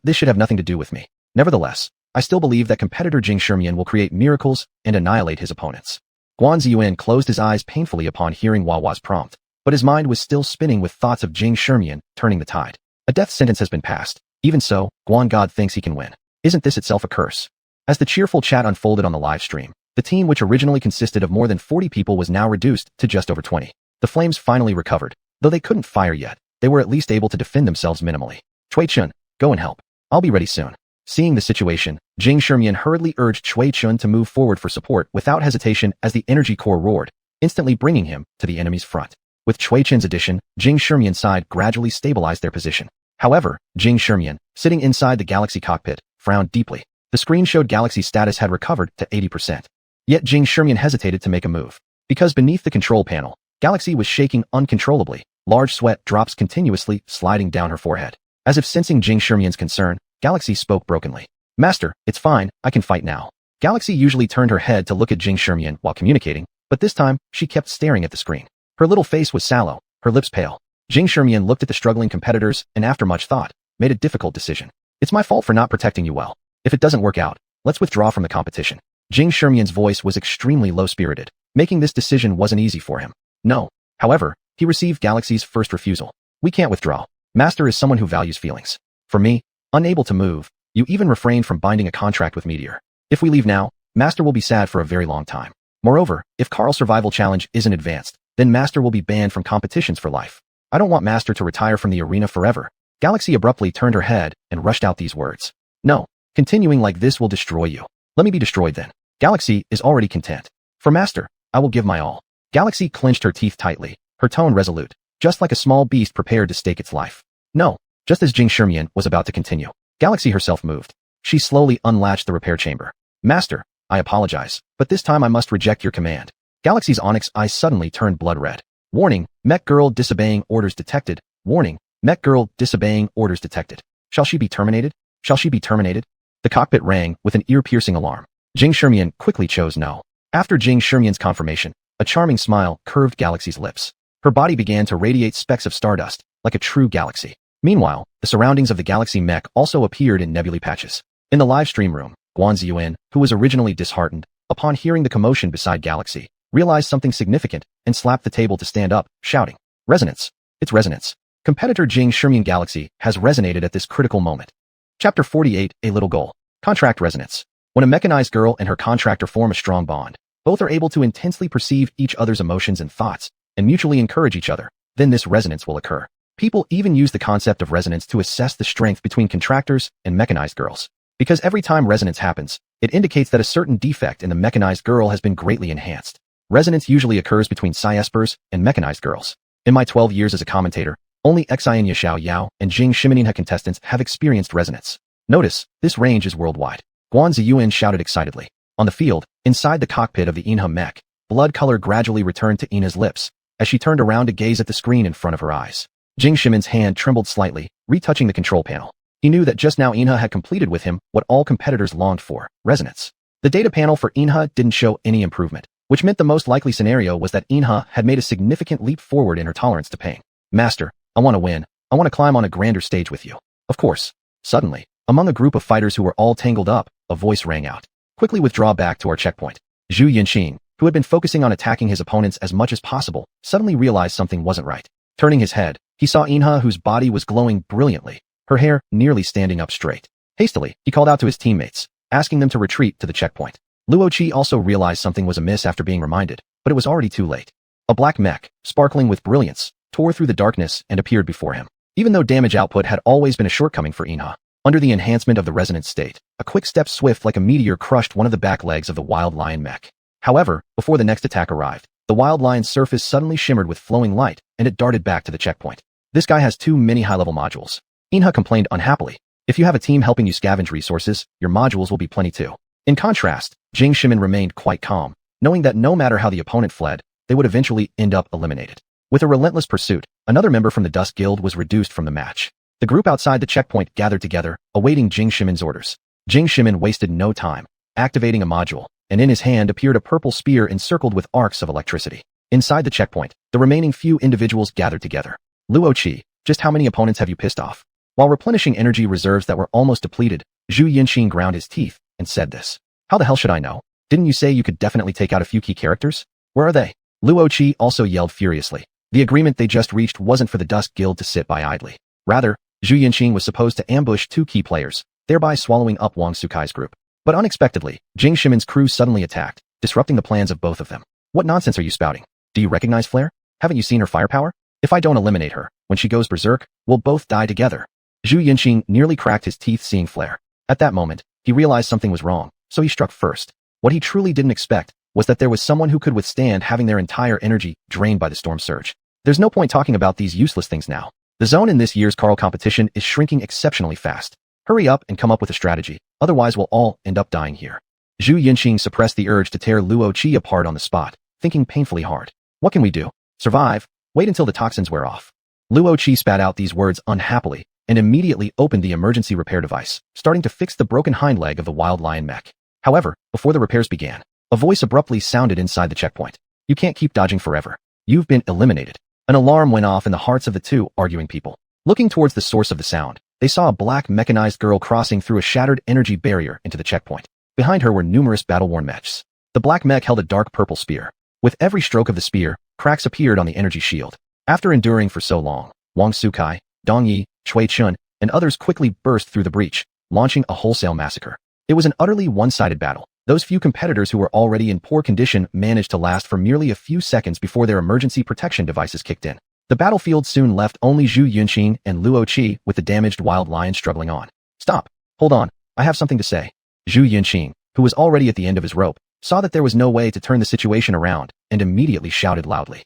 This should have nothing to do with me. Nevertheless, I still believe that competitor Jing Shimian will create miracles and annihilate his opponents. Guan Ziyuan closed his eyes painfully upon hearing Wawa's prompt, but his mind was still spinning with thoughts of Jing Shimian turning the tide. A death sentence has been passed. Even so, Guan God thinks he can win. Isn't this itself a curse? As the cheerful chat unfolded on the live stream, the team which originally consisted of more than 40 people was now reduced to just over 20. The flames finally recovered. Though they couldn't fire yet, they were at least able to defend themselves minimally. Cui Chun, go and help. I'll be ready soon. Seeing the situation, Jing Shimian hurriedly urged Cui Chun to move forward for support without hesitation as the energy core roared, instantly bringing him to the enemy's front. With Cui Chun's addition, Jing Shimian's side gradually stabilized their position. However, Jing Shimian, sitting inside the Galaxy cockpit, frowned deeply. The screen showed Galaxy's status had recovered to 80%. Yet Jing Shimian hesitated to make a move. Because beneath the control panel, Galaxy was shaking uncontrollably, large sweat drops continuously sliding down her forehead. As if sensing Jing Shimian's concern, Galaxy spoke brokenly. Master, it's fine, I can fight now. Galaxy usually turned her head to look at Jing Shimian while communicating, but this time, she kept staring at the screen. Her little face was sallow, her lips pale. Jing Shimian looked at the struggling competitors and after much thought, made a difficult decision. It's my fault for not protecting you well. If it doesn't work out, let's withdraw from the competition. Jing Shimian's voice was extremely low-spirited. Making this decision wasn't easy for him. No. However, he received Galaxy's first refusal. We can't withdraw. Master is someone who values feelings. For me, unable to move, you even refrained from binding a contract with Meteor. If we leave now, Master will be sad for a very long time. Moreover, if Carl's survival challenge isn't advanced, then Master will be banned from competitions for life. I don't want Master to retire from the arena forever. Galaxy abruptly turned her head and rushed out these words. No. Continuing like this will destroy you. Let me be destroyed then. Galaxy is already content. For Master, I will give my all. Galaxy clenched her teeth tightly, her tone resolute, just like a small beast prepared to stake its life. No. Just as Jing Shimian was about to continue, Galaxy herself moved. She slowly unlatched the repair chamber. Master, I apologize, but this time I must reject your command. Galaxy's onyx eyes suddenly turned blood red. Warning, Mech Girl disobeying orders detected. Warning, Mech Girl disobeying orders detected. Shall she be terminated? Shall she be terminated? The cockpit rang with an ear-piercing alarm. Jing Shimian quickly chose no. After Jing Shimian's confirmation, a charming smile curved Galaxy's lips. Her body began to radiate specks of stardust, like a true galaxy. Meanwhile, the surroundings of the Galaxy mech also appeared in nebulae patches. In the live stream room, Guan Ziyuan, who was originally disheartened, upon hearing the commotion beside Galaxy, realized something significant and slapped the table to stand up, shouting, Resonance! It's resonance! Competitor Jing Shimian Galaxy has resonated at this critical moment. Chapter 48, A Little Goal. Contract Resonance. When a mechanized girl and her contractor form a strong bond, both are able to intensely perceive each other's emotions and thoughts, and mutually encourage each other, then this resonance will occur. People even use the concept of resonance to assess the strength between contractors and mechanized girls. Because every time resonance happens, it indicates that a certain defect in the mechanized girl has been greatly enhanced. Resonance usually occurs between Psi-espers and mechanized girls. In my 12 years as a commentator, only Xianya Xiao Yao and Jing Shimian contestants have experienced resonance. Notice, this range is worldwide. Guan Ziyuan shouted excitedly. On the field, inside the cockpit of the Inha mech, blood color gradually returned to Ina's lips, as she turned around to gaze at the screen in front of her eyes. Jing Shimian's hand trembled slightly, retouching the control panel. He knew that just now Inha had completed with him what all competitors longed for, resonance. The data panel for Inha didn't show any improvement, which meant the most likely scenario was that Inha had made a significant leap forward in her tolerance to pain. Master, I want to win. I want to climb on a grander stage with you. Of course. Suddenly, among a group of fighters who were all tangled up, a voice rang out. Quickly withdraw back to our checkpoint. Zhu Yinqing, who had been focusing on attacking his opponents as much as possible, suddenly realized something wasn't right. Turning his head, he saw Inha whose body was glowing brilliantly, her hair nearly standing up straight. Hastily, he called out to his teammates, asking them to retreat to the checkpoint. Luo Qi also realized something was amiss after being reminded, but it was already too late. A black mech, sparkling with brilliance, tore through the darkness and appeared before him. Even though damage output had always been a shortcoming for Inha, under the enhancement of the resonance state, a quick step swift like a meteor crushed one of the back legs of the wild lion mech. However, before the next attack arrived, the wild lion's surface suddenly shimmered with flowing light, and it darted back to the checkpoint. This guy has too many high-level modules. Inha complained unhappily. If you have a team helping you scavenge resources, your modules will be plenty too. In contrast, Jing Shimian remained quite calm, knowing that no matter how the opponent fled, they would eventually end up eliminated. With a relentless pursuit, another member from the Dust Guild was reduced from the match. The group outside the checkpoint gathered together, awaiting Jing Shimian's orders. Jing Shimian wasted no time, activating a module, and in his hand appeared a purple spear encircled with arcs of electricity. Inside the checkpoint, the remaining few individuals gathered together. Luo Qi, just how many opponents have you pissed off? While replenishing energy reserves that were almost depleted, Zhu Yinxing ground his teeth and said this. How the hell should I know? Didn't you say you could definitely take out a few key characters? Where are they? Luo Qi also yelled furiously. The agreement they just reached wasn't for the Dusk Guild to sit by idly. Rather, Zhu Yinxing was supposed to ambush 2 key players, thereby swallowing up Wang Sukai's group. But unexpectedly, Jing Shimin's crew suddenly attacked, disrupting the plans of both of them. What nonsense are you spouting? Do you recognize Flare? Haven't you seen her firepower? If I don't eliminate her, when she goes berserk, we'll both die together. Zhu Yinxing nearly cracked his teeth seeing Flare. At that moment, he realized something was wrong, so he struck first. What he truly didn't expect was that there was someone who could withstand having their entire energy drained by the storm surge. There's no point talking about these useless things now. The zone in this year's Carl competition is shrinking exceptionally fast. Hurry up and come up with a strategy, otherwise we'll all end up dying here. Zhu Yinxing suppressed the urge to tear Luo Qi apart on the spot, thinking painfully hard. What can we do? Survive? Wait until the toxins wear off. Luo Qi spat out these words unhappily and immediately opened the emergency repair device, starting to fix the broken hind leg of the wild lion mech. However, before the repairs began, a voice abruptly sounded inside the checkpoint. You can't keep dodging forever. You've been eliminated. An alarm went off in the hearts of the 2 arguing people. Looking towards the source of the sound, they saw a black mechanized girl crossing through a shattered energy barrier into the checkpoint. Behind her were numerous battle-worn mechs. The black mech held a dark purple spear. With every stroke of the spear, cracks appeared on the energy shield. After enduring for so long, Wang Sukai, Dong Yi, Cui Chun, and others quickly burst through the breach, launching a wholesale massacre. It was an utterly one-sided battle. Those few competitors who were already in poor condition managed to last for merely a few seconds before their emergency protection devices kicked in. The battlefield soon left only Zhu Yinxing and Luo Qi with the damaged wild lion struggling on. Stop. Hold on. I have something to say. Zhu Yinxing, who was already at the end of his rope, saw that there was no way to turn the situation around and immediately shouted loudly.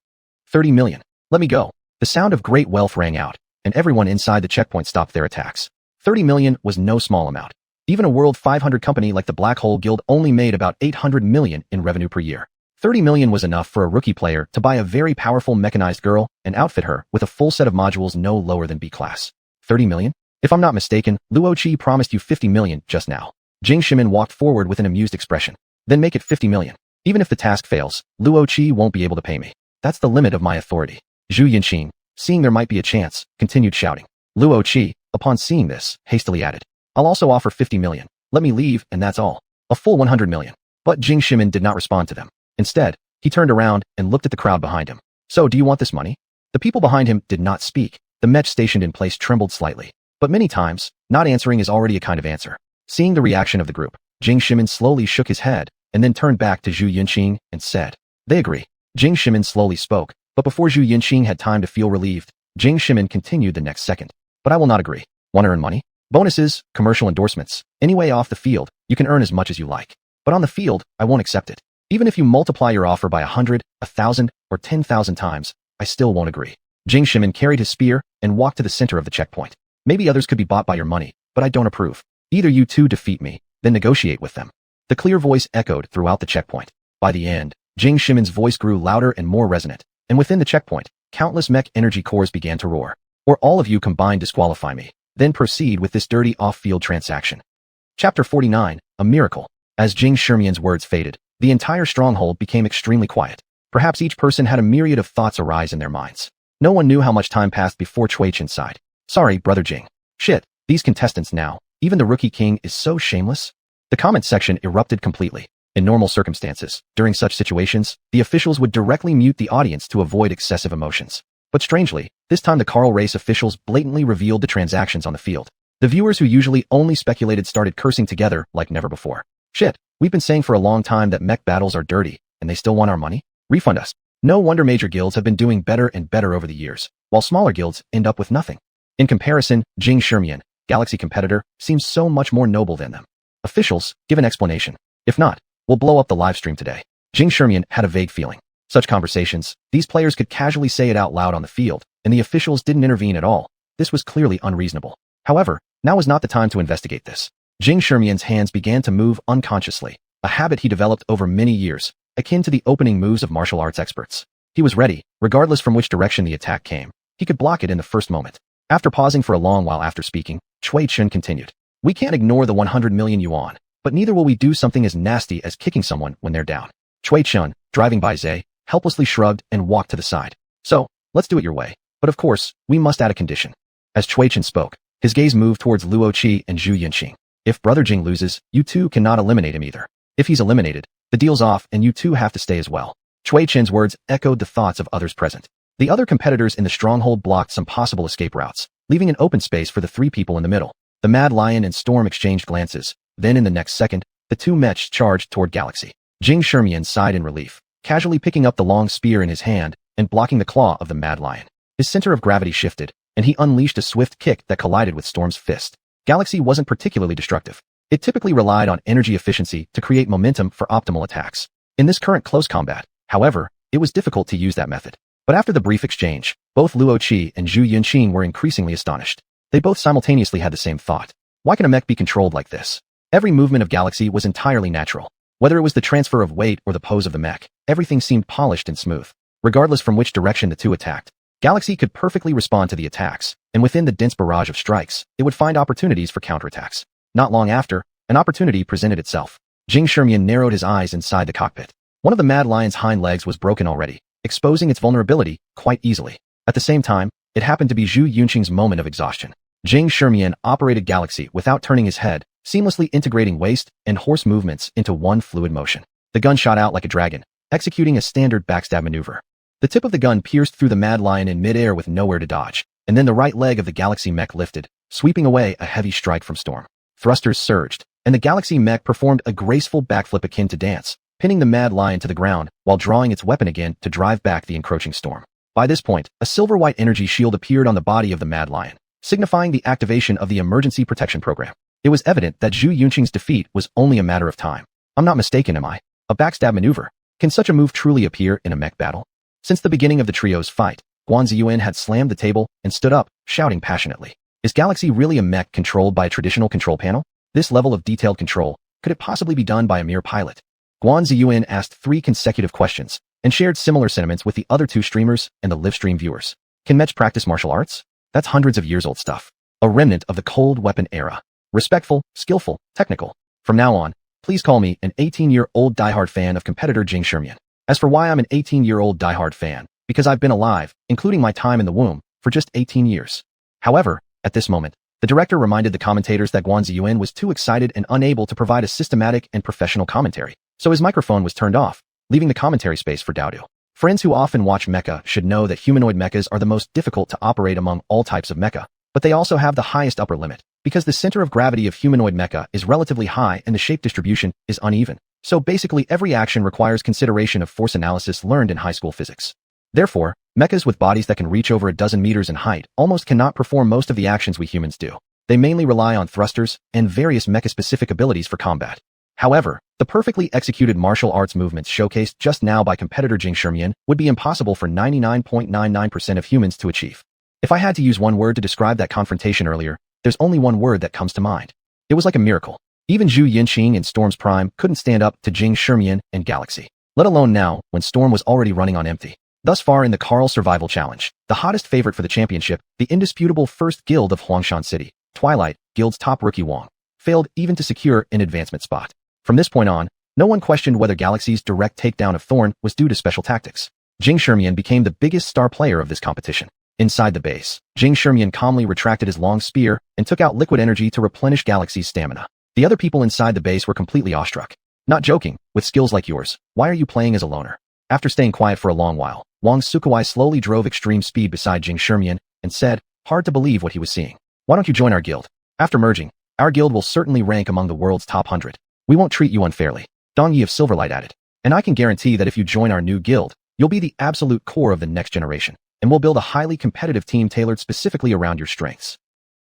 30 million. Let me go. The sound of great wealth rang out, and everyone inside the checkpoint stopped their attacks. 30 million was no small amount. Even a World 500 company like the Black Hole Guild only made about 800 million in revenue per year. 30 million was enough for a rookie player to buy a very powerful mechanized girl and outfit her with a full set of modules no lower than B class. 30 million? If I'm not mistaken, Luo Qi promised you 50 million just now. Jing Shimin walked forward with an amused expression. Then make it 50 million. Even if the task fails, Luo Qi won't be able to pay me. That's the limit of my authority. Zhu Yinxing, seeing there might be a chance, continued shouting. Luo Qi, upon seeing this, hastily added. I'll also offer 50 million. Let me leave, and that's all. A full 100 million. But Jing Shimin did not respond to them. Instead, he turned around and looked at the crowd behind him. So do you want this money? The people behind him did not speak. The mech stationed in place trembled slightly. But many times, not answering is already a kind of answer. Seeing the reaction of the group, Jing Shimin slowly shook his head and then turned back to Zhu Yinxing and said, They agree. Jing Shimin slowly spoke, but before Zhu Yinxing had time to feel relieved, Jing Shimin continued the next second. But I will not agree. Want to earn money? Bonuses, commercial endorsements, anyway off the field, you can earn as much as you like. But on the field, I won't accept it. Even if you multiply your offer by 100, 1,000, or 10,000 times, I still won't agree. Jing Shimin carried his spear and walked to the center of the checkpoint. Maybe others could be bought by your money, but I don't approve. Either you two defeat me, then negotiate with them. The clear voice echoed throughout the checkpoint. By the end, Jing Shimin's voice grew louder and more resonant, and within the checkpoint, countless mech energy cores began to roar. Or all of you combined disqualify me. Then proceed with this dirty off-field transaction. Chapter 49, A Miracle. As Jing Shimin's words faded, the entire stronghold became extremely quiet. Perhaps each person had a myriad of thoughts arise in their minds. No one knew how much time passed before Cui Chen sighed. Sorry, brother Jing. Shit, these contestants now, even the rookie king is so shameless. The comment section erupted completely. In normal circumstances, during such situations, the officials would directly mute the audience to avoid excessive emotions. But strangely, this time the Carl race officials blatantly revealed the transactions on the field. The viewers who usually only speculated started cursing together like never before. Shit, we've been saying for a long time that mech battles are dirty, and they still want our money? Refund us. No wonder major guilds have been doing better and better over the years, while smaller guilds end up with nothing. In comparison, Jing Shimin, Galaxy competitor, seems so much more noble than them. Officials, give an explanation. If not, we'll blow up the live stream today. Jing Shimin had a vague feeling. Such conversations, these players could casually say it out loud on the field, and the officials didn't intervene at all. This was clearly unreasonable. However, now was not the time to investigate this. Jing Shimin's hands began to move unconsciously, a habit he developed over many years, akin to the opening moves of martial arts experts. He was ready, regardless from which direction the attack came. He could block it in the first moment. After pausing for a long while after speaking, Cui Chen continued. We can't ignore the 100 million yuan, but but neither will we do something as nasty as kicking someone when they're down. Chui Chun, driving by Zhe, helplessly shrugged and walked to the side. So, let's do it your way. But of course, we must add a condition. As Chui Chun spoke, his gaze moved towards Luo Qi and Zhu Yunqing. If Brother Jing loses, you two cannot eliminate him either. If he's eliminated, the deal's off and you two have to stay as well. Chui Chen's words echoed the thoughts of others present. The other competitors in the stronghold blocked some possible escape routes, leaving an open space for the three people in the middle. The Mad Lion and Storm exchanged glances. Then in the next second, the two mechs charged toward Galaxy. Jing Shimian sighed in relief, casually picking up the long spear in his hand and blocking the claw of the Mad Lion. His center of gravity shifted, and he unleashed a swift kick that collided with Storm's fist. Galaxy wasn't particularly destructive. It typically relied on energy efficiency to create momentum for optimal attacks. In this current close combat, however, it was difficult to use that method. But after the brief exchange, both Luo Qi and Zhu Yunqing were increasingly astonished. They both simultaneously had the same thought. Why can a mech be controlled like this? Every movement of Galaxy was entirely natural. Whether it was the transfer of weight or the pose of the mech, everything seemed polished and smooth. Regardless from which direction the two attacked, Galaxy could perfectly respond to the attacks, and within the dense barrage of strikes, it would find opportunities for counterattacks. Not long after, an opportunity presented itself. Jing Shimian narrowed his eyes inside the cockpit. One of the Mad Lion's hind legs was broken already, exposing its vulnerability quite easily. At the same time, it happened to be Zhu Yunqing's moment of exhaustion. Jing Shimian operated Galaxy without turning his head, seamlessly integrating waist and horse movements into one fluid motion. The gun shot out like a dragon, executing a standard backstab maneuver. The tip of the gun pierced through the Mad Lion in midair with nowhere to dodge, and then the right leg of the Galaxy mech lifted, sweeping away a heavy strike from Storm. Thrusters surged, and the Galaxy mech performed a graceful backflip akin to dance, pinning the Mad Lion to the ground while drawing its weapon again to drive back the encroaching Storm. By this point, a silver-white energy shield appeared on the body of the Mad Lion, signifying the activation of the emergency protection program. It was evident that Zhu Yunqing's defeat was only a matter of time. I'm not mistaken, am I? A backstab maneuver. Can such a move truly appear in a mech battle? Since the beginning of the trio's fight, Xuanhuan had slammed the table and stood up, shouting passionately. Is Galaxy really a mech controlled by a traditional control panel? This level of detailed control, could it possibly be done by a mere pilot? Xuanhuan asked 3 consecutive questions, and shared similar sentiments with the other 2 streamers and the livestream viewers. Can mechs practice martial arts? That's hundreds of years old stuff. A remnant of the cold weapon era. Respectful, skillful, technical. From now on, please call me an 18-year-old diehard fan of competitor Jing Shimian. As for why I'm an 18-year-old diehard fan, because I've been alive, including my time in the womb, for just 18 years. However, at this moment, the director reminded the commentators that Xuanhuan was too excited and unable to provide a systematic and professional commentary, so his microphone was turned off, leaving the commentary space for Daodu. Friends who often watch Mecha should know that humanoid mechas are the most difficult to operate among all types of mecha, but they also have the highest upper limit, because the center of gravity of humanoid mecha is relatively high and the shape distribution is uneven. So basically every action requires consideration of force analysis learned in high school physics. Therefore, mechas with bodies that can reach over a dozen meters in height almost cannot perform most of the actions we humans do. They mainly rely on thrusters and various mecha-specific abilities for combat. However, the perfectly executed martial arts movements showcased just now by competitor Jing Shimian would be impossible for 99.99% of humans to achieve. If I had to use one word to describe that confrontation earlier, there's only one word that comes to mind. It was like a miracle. Even Zhu Yunqing and Storm's Prime couldn't stand up to Jing Shimian and Galaxy, let alone now, when Storm was already running on empty. Thus far in the Carl Survival Challenge, the hottest favorite for the championship, the indisputable first guild of Huangshan City, Twilight, guild's top rookie Wang, failed even to secure an advancement spot. From this point on, no one questioned whether Galaxy's direct takedown of Thorn was due to special tactics. Jing Shimian became the biggest star player of this competition. Inside the base, Jing Shimian calmly retracted his long spear and took out liquid energy to replenish Galaxy's stamina. The other people inside the base were completely awestruck. Not joking, with skills like yours, why are you playing as a loner? After staying quiet for a long while, Wang Sukuai slowly drove extreme speed beside Jing Shimian and said, hard to believe what he was seeing. Why don't you join our guild? After merging, our guild will certainly rank among the world's top 100. We won't treat you unfairly. Dong Yi of Silverlight added. And I can guarantee that if you join our new guild, you'll be the absolute core of the next generation, and we'll build a highly competitive team tailored specifically around your strengths.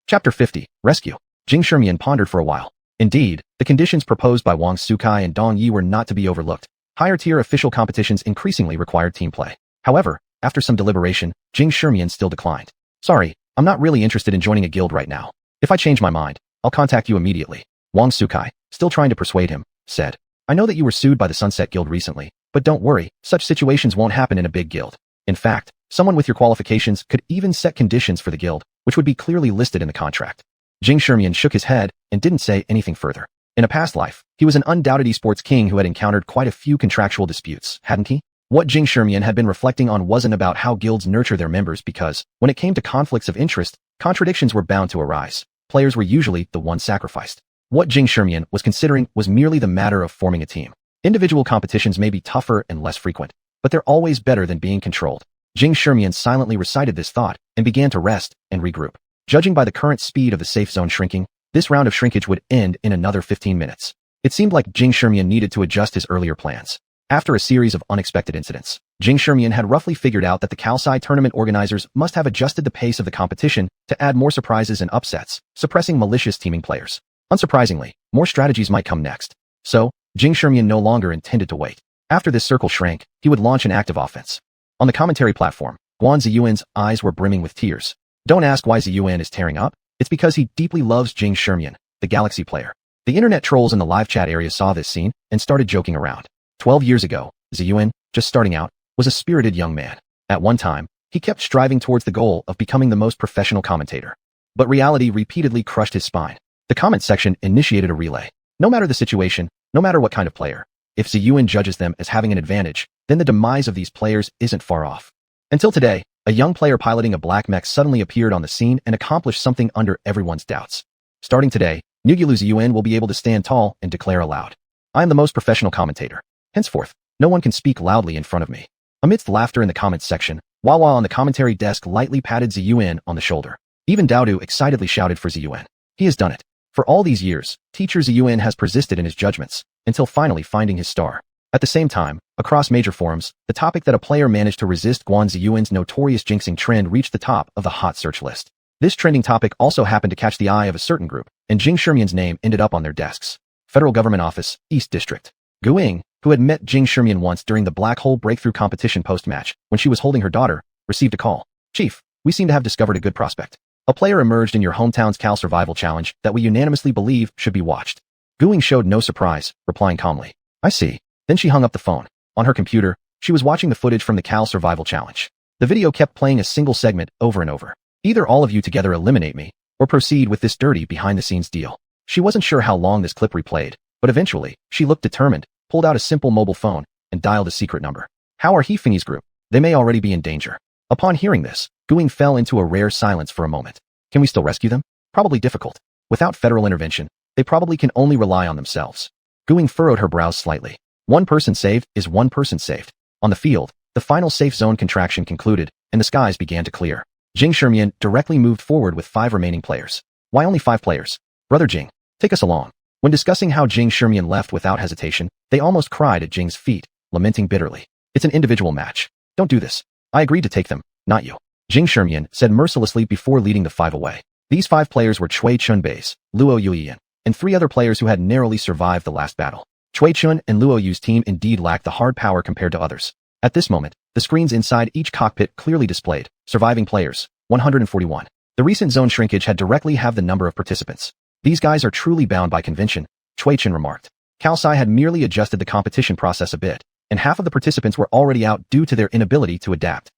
Chapter 50, Rescue. Jing Shimian pondered for a while. Indeed, the conditions proposed by Wang Sukai and Dong Yi were not to be overlooked. Higher-tier official competitions increasingly required team play. However, after some deliberation, Jing Shimian still declined. Sorry, I'm not really interested in joining a guild right now. If I change my mind, I'll contact you immediately. Wang Sukai, still trying to persuade him, said. I know that you were sued by the Sunset Guild recently, but don't worry, such situations won't happen in a big guild. In fact, someone with your qualifications could even set conditions for the guild, which would be clearly listed in the contract. Jing Shimian shook his head and didn't say anything further. In a past life, he was an undoubted esports king who had encountered quite a few contractual disputes, hadn't he? What Jing Shermian had been reflecting on wasn't about how guilds nurture their members because, when it came to conflicts of interest, contradictions were bound to arise. Players were usually the ones sacrificed. What Jing Shermian was considering was merely the matter of forming a team. Individual competitions may be tougher and less frequent, but they're always better than being controlled. Jing Shermian silently recited this thought and began to rest and regroup. Judging by the current speed of the safe zone shrinking, this round of shrinkage would end in another 15 minutes. It seemed like Jing Shermian needed to adjust his earlier plans. After a series of unexpected incidents, Jing Shermian had roughly figured out that the Kalsai tournament organizers must have adjusted the pace of the competition to add more surprises and upsets, suppressing malicious teaming players. Unsurprisingly, more strategies might come next. So, Jing Shermian no longer intended to wait. After this circle shrank, he would launch an active offense. On the commentary platform, xuanhuan's eyes were brimming with tears. Don't ask why xuanhuan is tearing up. It's because he deeply loves Jing Shermian, the Galaxy player. The internet trolls in the live chat area saw this scene and started joking around. 12 years ago, xuanhuan, just starting out, was a spirited young man. At one time, he kept striving towards the goal of becoming the most professional commentator. But reality repeatedly crushed his spine. The comment section initiated a relay. No matter the situation, no matter what kind of player, if xuanhuan judges them as having an advantage, then the demise of these players isn't far off. Until today, a young player piloting a black mech suddenly appeared on the scene and accomplished something under everyone's doubts. Starting today, Nugulu xuanhuan will be able to stand tall and declare aloud, "I am the most professional commentator. Henceforth, no one can speak loudly in front of me." Amidst laughter in the comments section, Wawa on the commentary desk lightly patted xuanhuan on the shoulder. Even Daodu excitedly shouted for xuanhuan. He has done it. For all these years, teacher xuanhuan has persisted in his judgments, until finally finding his star. At the same time, across major forums, the topic that a player managed to resist xuanhuan's notorious jinxing trend reached the top of the hot search list. This trending topic also happened to catch the eye of a certain group, and Jing Shermian's name ended up on their desks. Federal Government Office, East District. Guing, who had met Jing Shermian once during the Black Hole Breakthrough competition post-match, when she was holding her daughter, received a call. "Chief, we seem to have discovered a good prospect. A player emerged in your hometown's Cal Survival Challenge that we unanimously believe should be watched." Guing showed no surprise, replying calmly, "I see." Then she hung up the phone. On her computer, she was watching the footage from the Cal Survival Challenge. The video kept playing a single segment over and over. "Either all of you together eliminate me, or proceed with this dirty behind-the-scenes deal." She wasn't sure how long this clip replayed, but eventually, she looked determined, pulled out a simple mobile phone, and dialed a secret number. How are Hefingi's group? They may already be in danger. Upon hearing this, Guing fell into a rare silence for a moment. Can we still rescue them? Probably difficult. Without federal intervention, they probably can only rely on themselves. Guing furrowed her brows slightly. One person saved is one person saved. On the field, the final safe zone contraction concluded, and the skies began to clear. Jing Shermian directly moved forward with 5 remaining players. Why only 5 players? Brother Jing, take us along. When discussing how Jing Shermian left without hesitation, they almost cried at Jing's feet, lamenting bitterly. "It's an individual match. Don't do this. I agreed to take them, not you." Jing Shermian said mercilessly before leading the 5 away. These 5 players were Chui Chunbei's, Luo Yuiyan, and 3 other players who had narrowly survived the last battle. Chui Chun and Luo Yu's team indeed lacked the hard power compared to others. At this moment, the screens inside each cockpit clearly displayed, surviving players, 141. The recent zone shrinkage had directly halved the number of participants. "These guys are truly bound by convention," Chui Chun remarked. Kalsai had merely adjusted the competition process a bit, and half of the participants were already out due to their inability to adapt.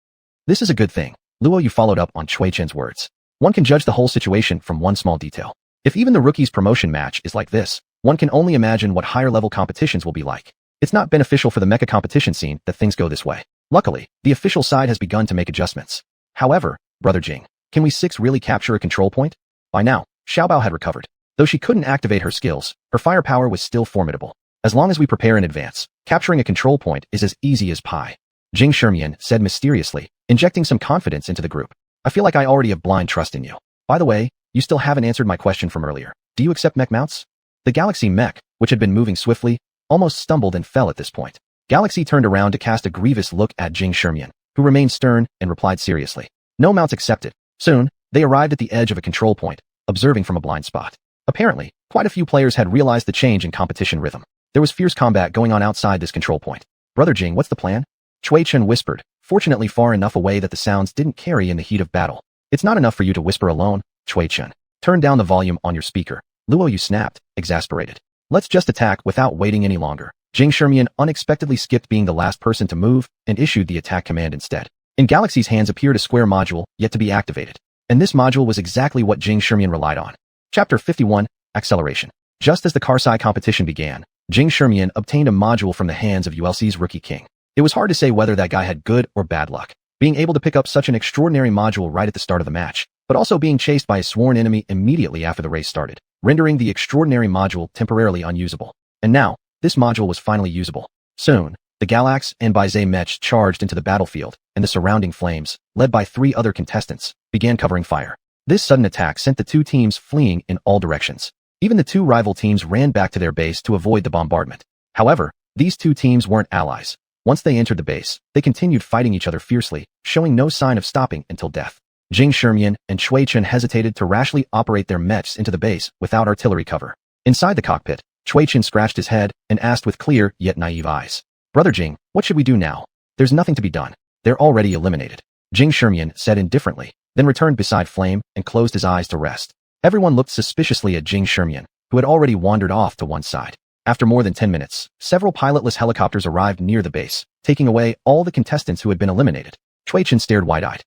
"This is a good thing," Luo Yu followed up on Chui Chun's words. "One can judge the whole situation from one small detail. If even the rookie's promotion match is like this, one can only imagine what higher-level competitions will be like. It's not beneficial for the mecha competition scene that things go this way. Luckily, the official side has begun to make adjustments. However, Brother Jing, can we 6 really capture a control point?" By now, Xiaobao had recovered. Though she couldn't activate her skills, her firepower was still formidable. "As long as we prepare in advance, capturing a control point is as easy as pie," Jing Shermian said mysteriously, injecting some confidence into the group. "I feel like I already have blind trust in you. By the way, you still haven't answered my question from earlier. Do you accept mech mounts?" The Galaxy mech, which had been moving swiftly, almost stumbled and fell at this point. Galaxy turned around to cast a grievous look at Jing Shermian, who remained stern and replied seriously. "No mounts accepted." Soon, they arrived at the edge of a control point, observing from a blind spot. Apparently, quite a few players had realized the change in competition rhythm. There was fierce combat going on outside this control point. "Brother Jing, what's the plan?" Chui Chun whispered, fortunately far enough away that the sounds didn't carry in the heat of battle. "It's not enough for you to whisper alone, Chui Chun. Turn down the volume on your speaker." Luo Yu snapped, exasperated. "Let's just attack without waiting any longer." Jing Shermian unexpectedly skipped being the last person to move and issued the attack command instead. In Galaxy's hands appeared a square module yet to be activated. And this module was exactly what Jing Shermian relied on. Chapter 51, Acceleration. Just as the Karsai competition began, Jing Shermian obtained a module from the hands of ULC's rookie king. It was hard to say whether that guy had good or bad luck, being able to pick up such an extraordinary module right at the start of the match, but also being chased by a sworn enemy immediately after the race started, rendering the extraordinary module temporarily unusable. And now, this module was finally usable. Soon, the Galax and Baizé mechs charged into the battlefield, and the surrounding flames, led by 3 other contestants, began covering fire. This sudden attack sent the 2 teams fleeing in all directions. Even the 2 rival teams ran back to their base to avoid the bombardment. However, these 2 teams weren't allies. Once they entered the base, they continued fighting each other fiercely, showing no sign of stopping until death. Jing Shermian and Cui Chen hesitated to rashly operate their mechs into the base without artillery cover. Inside the cockpit, Cui Chen scratched his head and asked with clear yet naive eyes, "Brother Jing, what should we do now? There's nothing to be done. They're already eliminated." Jing Shermian said indifferently, then returned beside Flame and closed his eyes to rest. Everyone looked suspiciously at Jing Shermian, who had already wandered off to one side. After more than 10 minutes, several pilotless helicopters arrived near the base, taking away all the contestants who had been eliminated. Cui Chen stared wide-eyed.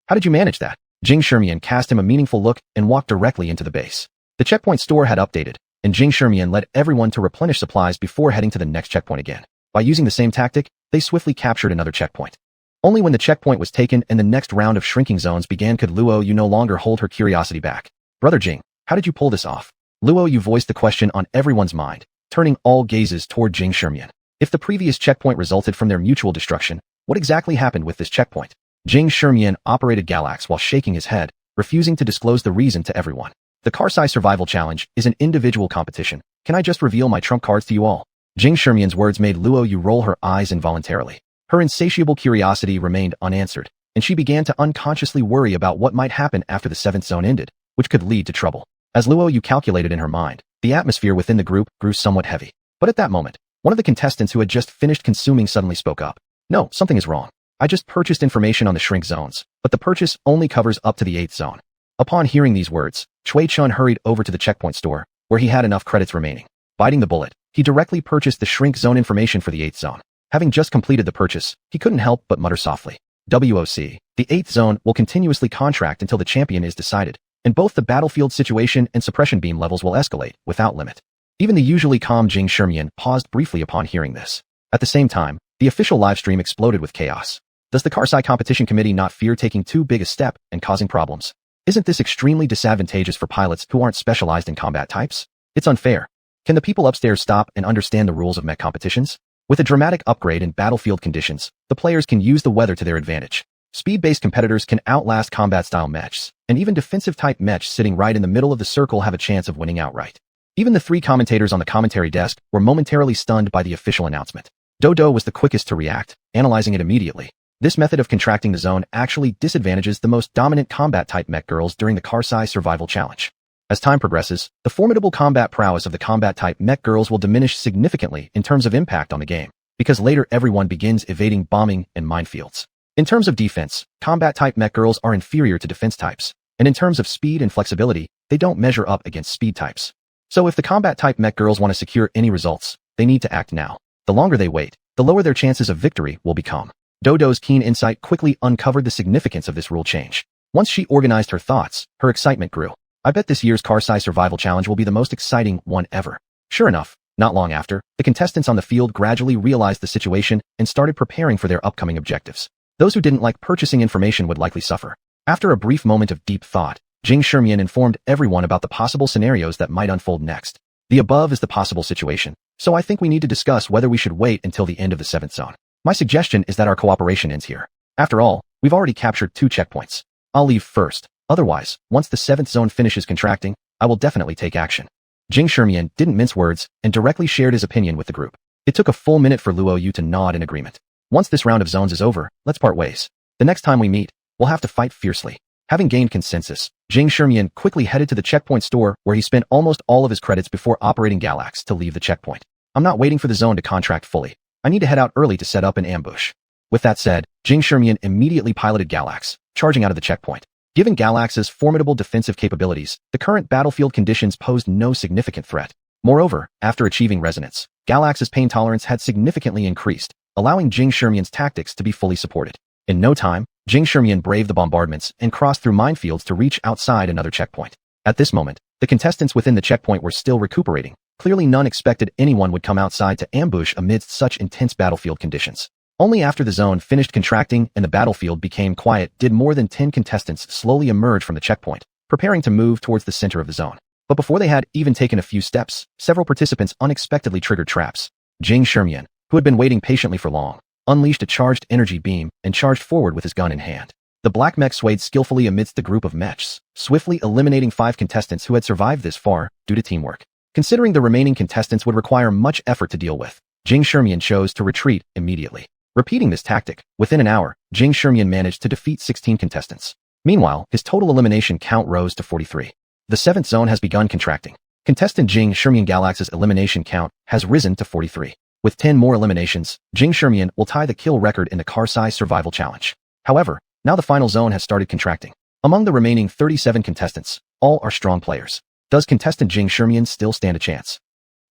How did you manage that?" Jing Shermian cast him a meaningful look and walked directly into the base. The checkpoint store had updated, and Jing Shermian led everyone to replenish supplies before heading to the next checkpoint again. By using the same tactic, they swiftly captured another checkpoint. Only when the checkpoint was taken and the next round of shrinking zones began could Luo Yu no longer hold her curiosity back. "Brother Jing, how did you pull this off?" Luo Yu voiced the question on everyone's mind, turning all gazes toward Jing Shermian. If the previous checkpoint resulted from their mutual destruction, what exactly happened with this checkpoint? Jing Shermian operated Galax while shaking his head, refusing to disclose the reason to everyone. "The Karsai Survival Challenge is an individual competition. Can I just reveal my trump cards to you all?" Jing Shermian's words made Luo Yu roll her eyes involuntarily. Her insatiable curiosity remained unanswered, and she began to unconsciously worry about what might happen after the 7th zone ended, which could lead to trouble. As Luo Yu calculated in her mind, the atmosphere within the group grew somewhat heavy. But at that moment, one of the contestants who had just finished consuming suddenly spoke up. "No, something is wrong. I just purchased information on the shrink zones, but the purchase only covers up to the 8th zone." Upon hearing these words, Cui Chen hurried over to the checkpoint store, where he had enough credits remaining. Biting the bullet, he directly purchased the shrink zone information for the 8th zone. Having just completed the purchase, he couldn't help but mutter softly, "WOC, the 8th zone will continuously contract until the champion is decided, and both the battlefield situation and suppression beam levels will escalate without limit." Even the usually calm Jing Shermian paused briefly upon hearing this. At the same time, the official livestream exploded with chaos. Does the Karsai Competition Committee not fear taking too big a step and causing problems? Isn't this extremely disadvantageous for pilots who aren't specialized in combat types? It's unfair. Can the people upstairs stop and understand the rules of mech competitions? With a dramatic upgrade in battlefield conditions, the players can use the weather to their advantage. Speed-based competitors can outlast combat-style mechs, and even defensive-type mechs sitting right in the middle of the circle have a chance of winning outright. Even the 3 commentators on the commentary desk were momentarily stunned by the official announcement. Dodo was the quickest to react, analyzing it immediately. This method of contracting the zone actually disadvantages the most dominant combat-type mech girls during the Karsai Survival Challenge. As time progresses, the formidable combat prowess of the combat-type mech girls will diminish significantly in terms of impact on the game, because later everyone begins evading bombing and minefields. In terms of defense, combat-type mech girls are inferior to defense types, and in terms of speed and flexibility, they don't measure up against speed types. So if the combat-type mech girls want to secure any results, they need to act now. The longer they wait, the lower their chances of victory will become. Dodo's keen insight quickly uncovered the significance of this rule change. Once she organized her thoughts, her excitement grew. "I bet this year's Karsai Survival Challenge will be the most exciting one ever." Sure enough, not long after, the contestants on the field gradually realized the situation and started preparing for their upcoming objectives. Those who didn't like purchasing information would likely suffer. After a brief moment of deep thought, Jing Shermian informed everyone about the possible scenarios that might unfold next. "The above is the possible situation, so I think we need to discuss whether we should wait until the end of the 7th zone. My suggestion is that our cooperation ends here. After all, we've already captured 2 checkpoints. I'll leave first. Otherwise, once the 7th zone finishes contracting, I will definitely take action." Jing Shermian didn't mince words and directly shared his opinion with the group. It took a full minute for Luo Yu to nod in agreement. "Once this round of zones is over, let's part ways. The next time we meet, we'll have to fight fiercely." Having gained consensus, Jing Shermian quickly headed to the checkpoint store where he spent almost all of his credits before operating Galax to leave the checkpoint. "I'm not waiting for the zone to contract fully. I need to head out early to set up an ambush." With that said, Jing Shermian immediately piloted Galax, charging out of the checkpoint. Given Galax's formidable defensive capabilities, the current battlefield conditions posed no significant threat. Moreover, after achieving resonance, Galax's pain tolerance had significantly increased, allowing Jing Shermian's tactics to be fully supported. In no time, Jing Shermian braved the bombardments and crossed through minefields to reach outside another checkpoint. At this moment, The contestants within the checkpoint were still recuperating. Clearly none expected anyone would come outside to ambush amidst such intense battlefield conditions. Only after the zone finished contracting and the battlefield became quiet did more than 10 contestants slowly emerge from the checkpoint, preparing to move towards the center of the zone. But before they had even taken a few steps, several participants unexpectedly triggered traps. Xuanhuan, who had been waiting patiently for long, unleashed a charged energy beam and charged forward with his gun in hand. The black mech swayed skillfully amidst the group of mechs, swiftly eliminating 5 contestants who had survived this far due to teamwork. Considering the remaining contestants would require much effort to deal with, Xuanhuan chose to retreat immediately. Repeating this tactic, within an hour, Xuanhuan managed to defeat 16 contestants. Meanwhile, his total elimination count rose to 43. The 7th zone has begun contracting. Contestant Xuanhuan Galaxy's elimination count has risen to 43. With 10 more eliminations, Xuanhuan will tie the kill record in the car-size survival challenge. However, now the final zone has started contracting. Among the remaining 37 contestants, all are strong players. Does contestant Xuanhuan still stand a chance?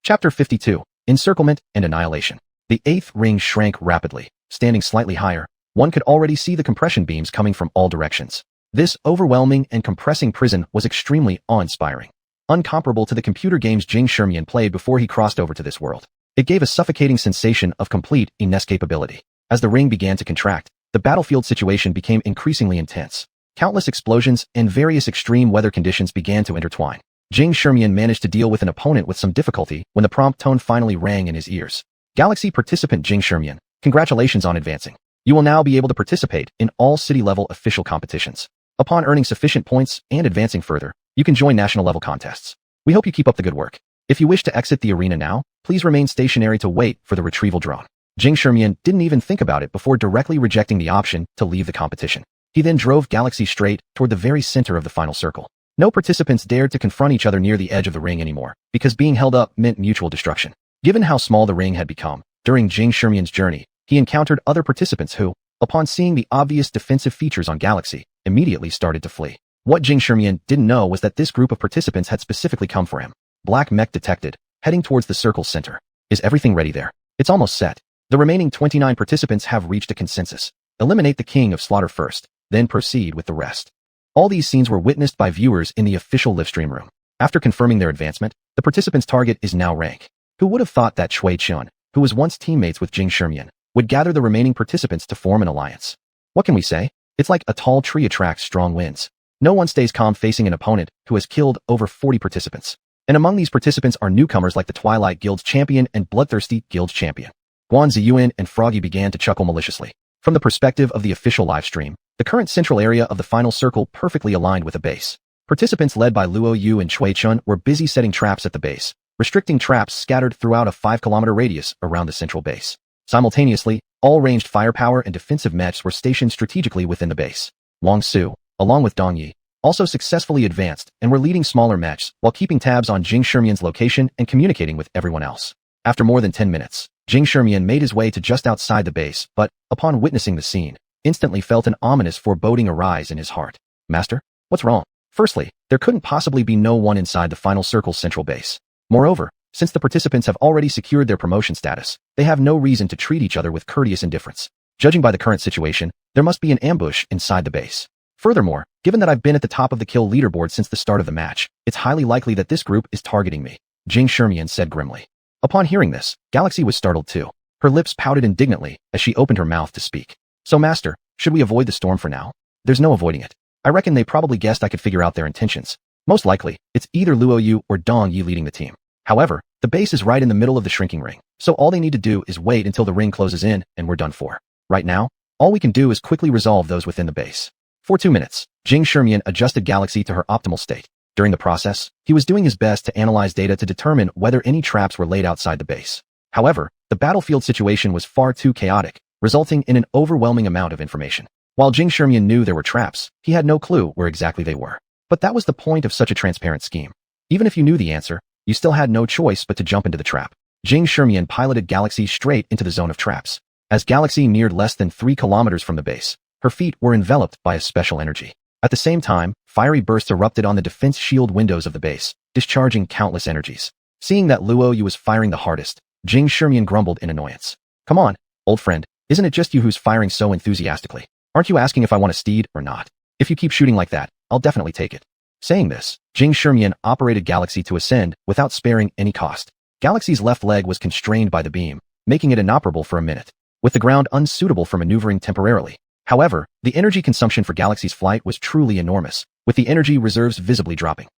Chapter 52, Encirclement and Annihilation. The 8th ring shrank rapidly. Standing slightly higher, one could already see the compression beams coming from all directions. This overwhelming and compressing prison was extremely awe-inspiring. Uncomparable to the computer games Xuanhuan played before he crossed over to this world. It gave a suffocating sensation of complete inescapability. As the ring began to contract, the battlefield situation became increasingly intense. Countless explosions and various extreme weather conditions began to intertwine. Xuanhuan managed to deal with an opponent with some difficulty when the prompt tone finally rang in his ears. Galaxy participant Xuanhuan, congratulations on advancing. You will now be able to participate in all city-level official competitions. Upon earning sufficient points and advancing further, you can join national-level contests. We hope you keep up the good work. If you wish to exit the arena now, please remain stationary to wait for the retrieval drone. Xuanhuan didn't even think about it before directly rejecting the option to leave the competition. He then drove Galaxy straight toward the very center of the final circle. No participants dared to confront each other near the edge of the ring anymore, because being held up meant mutual destruction. Given how small the ring had become, during Xuanhuan's journey, he encountered other participants who, upon seeing the obvious defensive features on Galaxy, immediately started to flee. What Xuanhuan didn't know was that this group of participants had specifically come for him. Black mech detected, heading towards the circle's center. Is everything ready there? It's almost set. The remaining 29 participants have reached a consensus. Eliminate the king of slaughter first, then proceed with the rest. All these scenes were witnessed by viewers in the official livestream room. After confirming their advancement, the participants' target is now rank. Who would have thought that xuanhuan, who was once teammates with Xuanhuan, would gather the remaining participants to form an alliance? What can we say? It's like a tall tree attracts strong winds. No one stays calm facing an opponent who has killed over 40 participants. And among these participants are newcomers like the Twilight Guild's champion and Bloodthirsty Guild's champion. Xuanhuan and Froggy began to chuckle maliciously. From the perspective of the official livestream, the current central area of the final circle perfectly aligned with the base. Participants led by Luo Yu and Chui Chun were busy setting traps at the base, restricting traps scattered throughout a 5-kilometer radius around the central base. Simultaneously, all ranged firepower and defensive mechs were stationed strategically within the base. Wang Su, along with Dong Yi, also successfully advanced and were leading smaller mechs while keeping tabs on Xuanhuan's location and communicating with everyone else. After more than 10 minutes, Xuanhuan made his way to just outside the base, but, upon witnessing the scene, instantly felt an ominous foreboding arise in his heart. Master? What's wrong? Firstly, there couldn't possibly be no one inside the final circle's central base. Moreover, since the participants have already secured their promotion status, they have no reason to treat each other with courteous indifference. Judging by the current situation, there must be an ambush inside the base. Furthermore, given that I've been at the top of the kill leaderboard since the start of the match, it's highly likely that this group is targeting me, Xuanhuan said grimly. Upon hearing this, Galaxy was startled too. Her lips pouted indignantly as she opened her mouth to speak. So master, should we avoid the storm for now? There's no avoiding it. I reckon they probably guessed I could figure out their intentions. Most likely, it's either Luo Yu or Dong Yi leading the team. However, the base is right in the middle of the shrinking ring, so all they need to do is wait until the ring closes in and we're done for. Right now, all we can do is quickly resolve those within the base. For 2 minutes, Xuanhuan adjusted Galaxy to her optimal state. During the process, he was doing his best to analyze data to determine whether any traps were laid outside the base. However, the battlefield situation was far too chaotic, resulting in an overwhelming amount of information. While Xuanhuan knew there were traps, he had no clue where exactly they were. But that was the point of such a transparent scheme. Even if you knew the answer, you still had no choice but to jump into the trap. Xuanhuan piloted Galaxy straight into the zone of traps. As Galaxy neared less than 3 kilometers from the base, her feet were enveloped by a special energy. At the same time, fiery bursts erupted on the defense shield windows of the base, discharging countless energies. Seeing that Luo Yu was firing the hardest, Xuanhuan grumbled in annoyance. Come on, old friend, isn't it just you who's firing so enthusiastically? Aren't you asking if I want a steed or not? If you keep shooting like that, I'll definitely take it. Saying this, Jing Shermian operated Galaxy to ascend without sparing any cost. Galaxy's left leg was constrained by the beam, making it inoperable for a minute, with the ground unsuitable for maneuvering temporarily. However, the energy consumption for Galaxy's flight was truly enormous, with the energy reserves visibly dropping.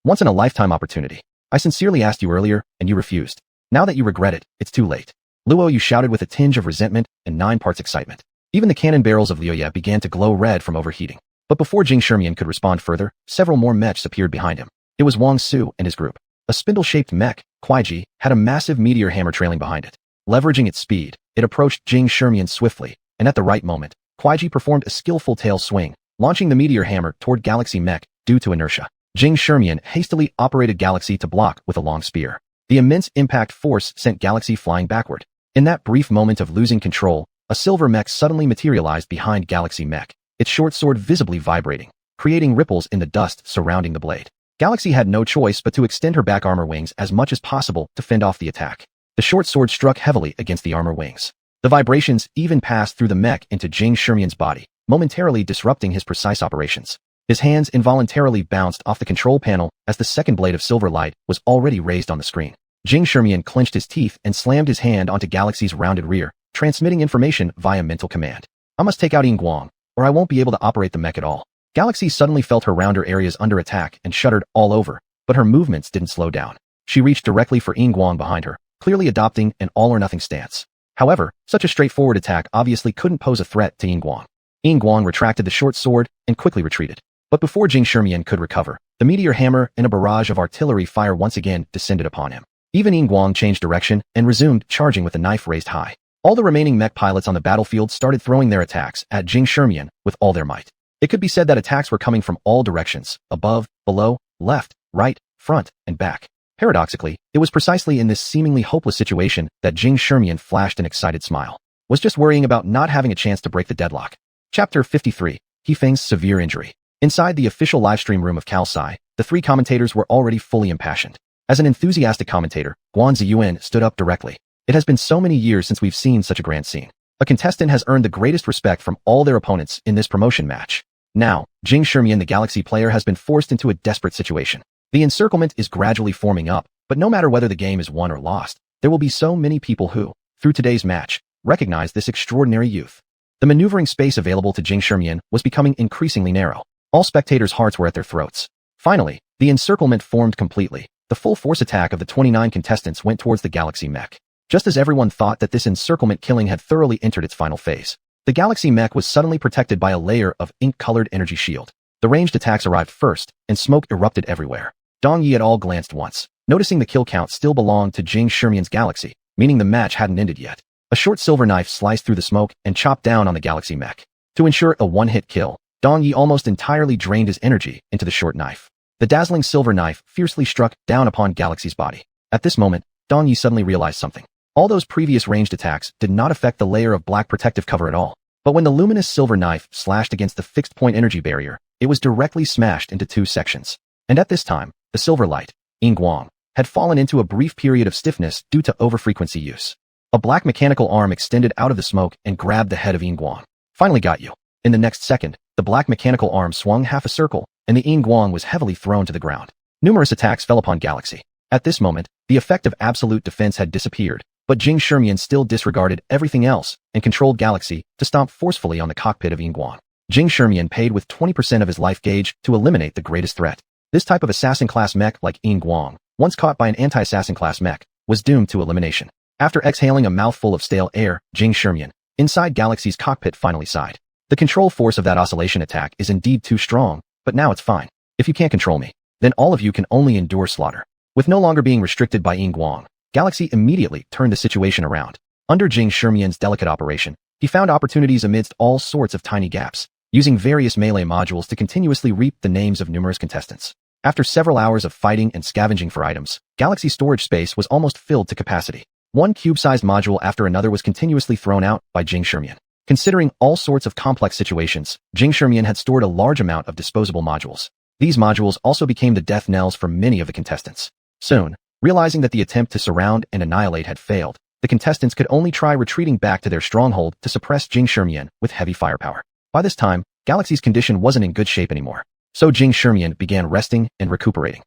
Once-in-a-lifetime opportunity. I sincerely asked you earlier, and you refused. Now that you regret it, it's too late. Luo, you shouted with a tinge of resentment and 9 parts excitement. Even the cannon barrels of Liuye began to glow red from overheating. But before Jing Shermian could respond further, several more mechs appeared behind him. It was Wang Su and his group. A spindle-shaped mech, Kuaiji, had a massive meteor hammer trailing behind it. Leveraging its speed, it approached Jing Shermian swiftly, and at the right moment, Kuaiji performed a skillful tail swing, launching the meteor hammer toward Galaxy mech due to inertia. Jing Shermian hastily operated Galaxy to block with a long spear. The immense impact force sent Galaxy flying backward. In that brief moment of losing control, a silver mech suddenly materialized behind Galaxy mech, its short sword visibly vibrating, creating ripples in the dust surrounding the blade. Galaxy had no choice but to extend her back armor wings as much as possible to fend off the attack. The short sword struck heavily against the armor wings. The vibrations even passed through the mech into Jing Shermian's body, momentarily disrupting his precise operations. His hands involuntarily bounced off the control panel as the second blade of silver light was already raised on the screen. Jing Shermian clenched his teeth and slammed his hand onto Galaxy's rounded rear, transmitting information via mental command. I must take out Xuanhuan, or I won't be able to operate the mech at all. Galaxy suddenly felt her rounder areas under attack and shuddered all over, but her movements didn't slow down. She reached directly for Xuanhuan behind her, clearly adopting an all-or-nothing stance. However, such a straightforward attack obviously couldn't pose a threat to Xuanhuan. Xuanhuan retracted the short sword and quickly retreated. But before Jing Shermian could recover, the meteor hammer and a barrage of artillery fire once again descended upon him. Even Xuanhuan changed direction and resumed charging with the knife raised high. All the remaining mech pilots on the battlefield started throwing their attacks at Jing Shermian with all their might. It could be said that attacks were coming from all directions, above, below, left, right, front, and back. Paradoxically, it was precisely in this seemingly hopeless situation that Jing Shermian flashed an excited smile. Was just worrying about not having a chance to break the deadlock. Chapter 53. He feigns severe injury. Inside the official livestream room of Kalsai, the 3 commentators were already fully impassioned. As an enthusiastic commentator, Guan Ziyuan stood up directly. It has been so many years since we've seen such a grand scene. A contestant has earned the greatest respect from all their opponents in this promotion match. Now, Jing Shermian, the Galaxy player, has been forced into a desperate situation. The encirclement is gradually forming up, but no matter whether the game is won or lost, there will be so many people who, through today's match, recognize this extraordinary youth. The maneuvering space available to Jing Shermian was becoming increasingly narrow. All spectators' hearts were at their throats. Finally, the encirclement formed completely. The full force attack of the 29 contestants went towards the Galaxy mech. Just as everyone thought that this encirclement killing had thoroughly entered its final phase, the Galaxy mech was suddenly protected by a layer of ink-colored energy shield. The ranged attacks arrived first, and smoke erupted everywhere. Dong Yi et al. Glanced once, noticing the kill count still belonged to Jing Shermian's Galaxy, meaning the match hadn't ended yet. A short silver knife sliced through the smoke and chopped down on the Galaxy mech. To ensure a one-hit kill, Dong Yi almost entirely drained his energy into the short knife. The dazzling silver knife fiercely struck down upon Galaxy's body. At this moment, Dong Yi suddenly realized something. All those previous ranged attacks did not affect the layer of black protective cover at all. But when the luminous silver knife slashed against the fixed-point energy barrier, it was directly smashed into 2 sections. And at this time, the silver light, Xuanhuan, had fallen into a brief period of stiffness due to overfrequency use. A black mechanical arm extended out of the smoke and grabbed the head of Xuanhuan. Finally got you. In the next second, the black mechanical arm swung half a circle, and the Xuanhuan was heavily thrown to the ground. Numerous attacks fell upon Galaxy. At this moment, the effect of absolute defense had disappeared, but Jing Shermian still disregarded everything else and controlled Galaxy to stomp forcefully on the cockpit of Xuanhuan. Jing Shermian paid with 20% of his life gauge to eliminate the greatest threat. This type of assassin-class mech like Xuanhuan, once caught by an anti-assassin-class mech, was doomed to elimination. After exhaling a mouthful of stale air, Jing Shermian, inside Galaxy's cockpit, finally sighed. The control force of that oscillation attack is indeed too strong, but now it's fine. If you can't control me, then all of you can only endure slaughter. With no longer being restricted by Xuanhuan, Galaxy immediately turned the situation around. Under Jing Shermian's delicate operation, he found opportunities amidst all sorts of tiny gaps, using various melee modules to continuously reap the names of numerous contestants. After several hours of fighting and scavenging for items, Galaxy storage space was almost filled to capacity. One cube-sized module after another was continuously thrown out by Jing Shermian. Considering all sorts of complex situations, Jing Shermian had stored a large amount of disposable modules. These modules also became the death knells for many of the contestants. Soon, realizing that the attempt to surround and annihilate had failed, the contestants could only try retreating back to their stronghold to suppress Jing Shermian with heavy firepower. By this time, Galaxy's condition wasn't in good shape anymore. So Jing Shimian began resting and recuperating.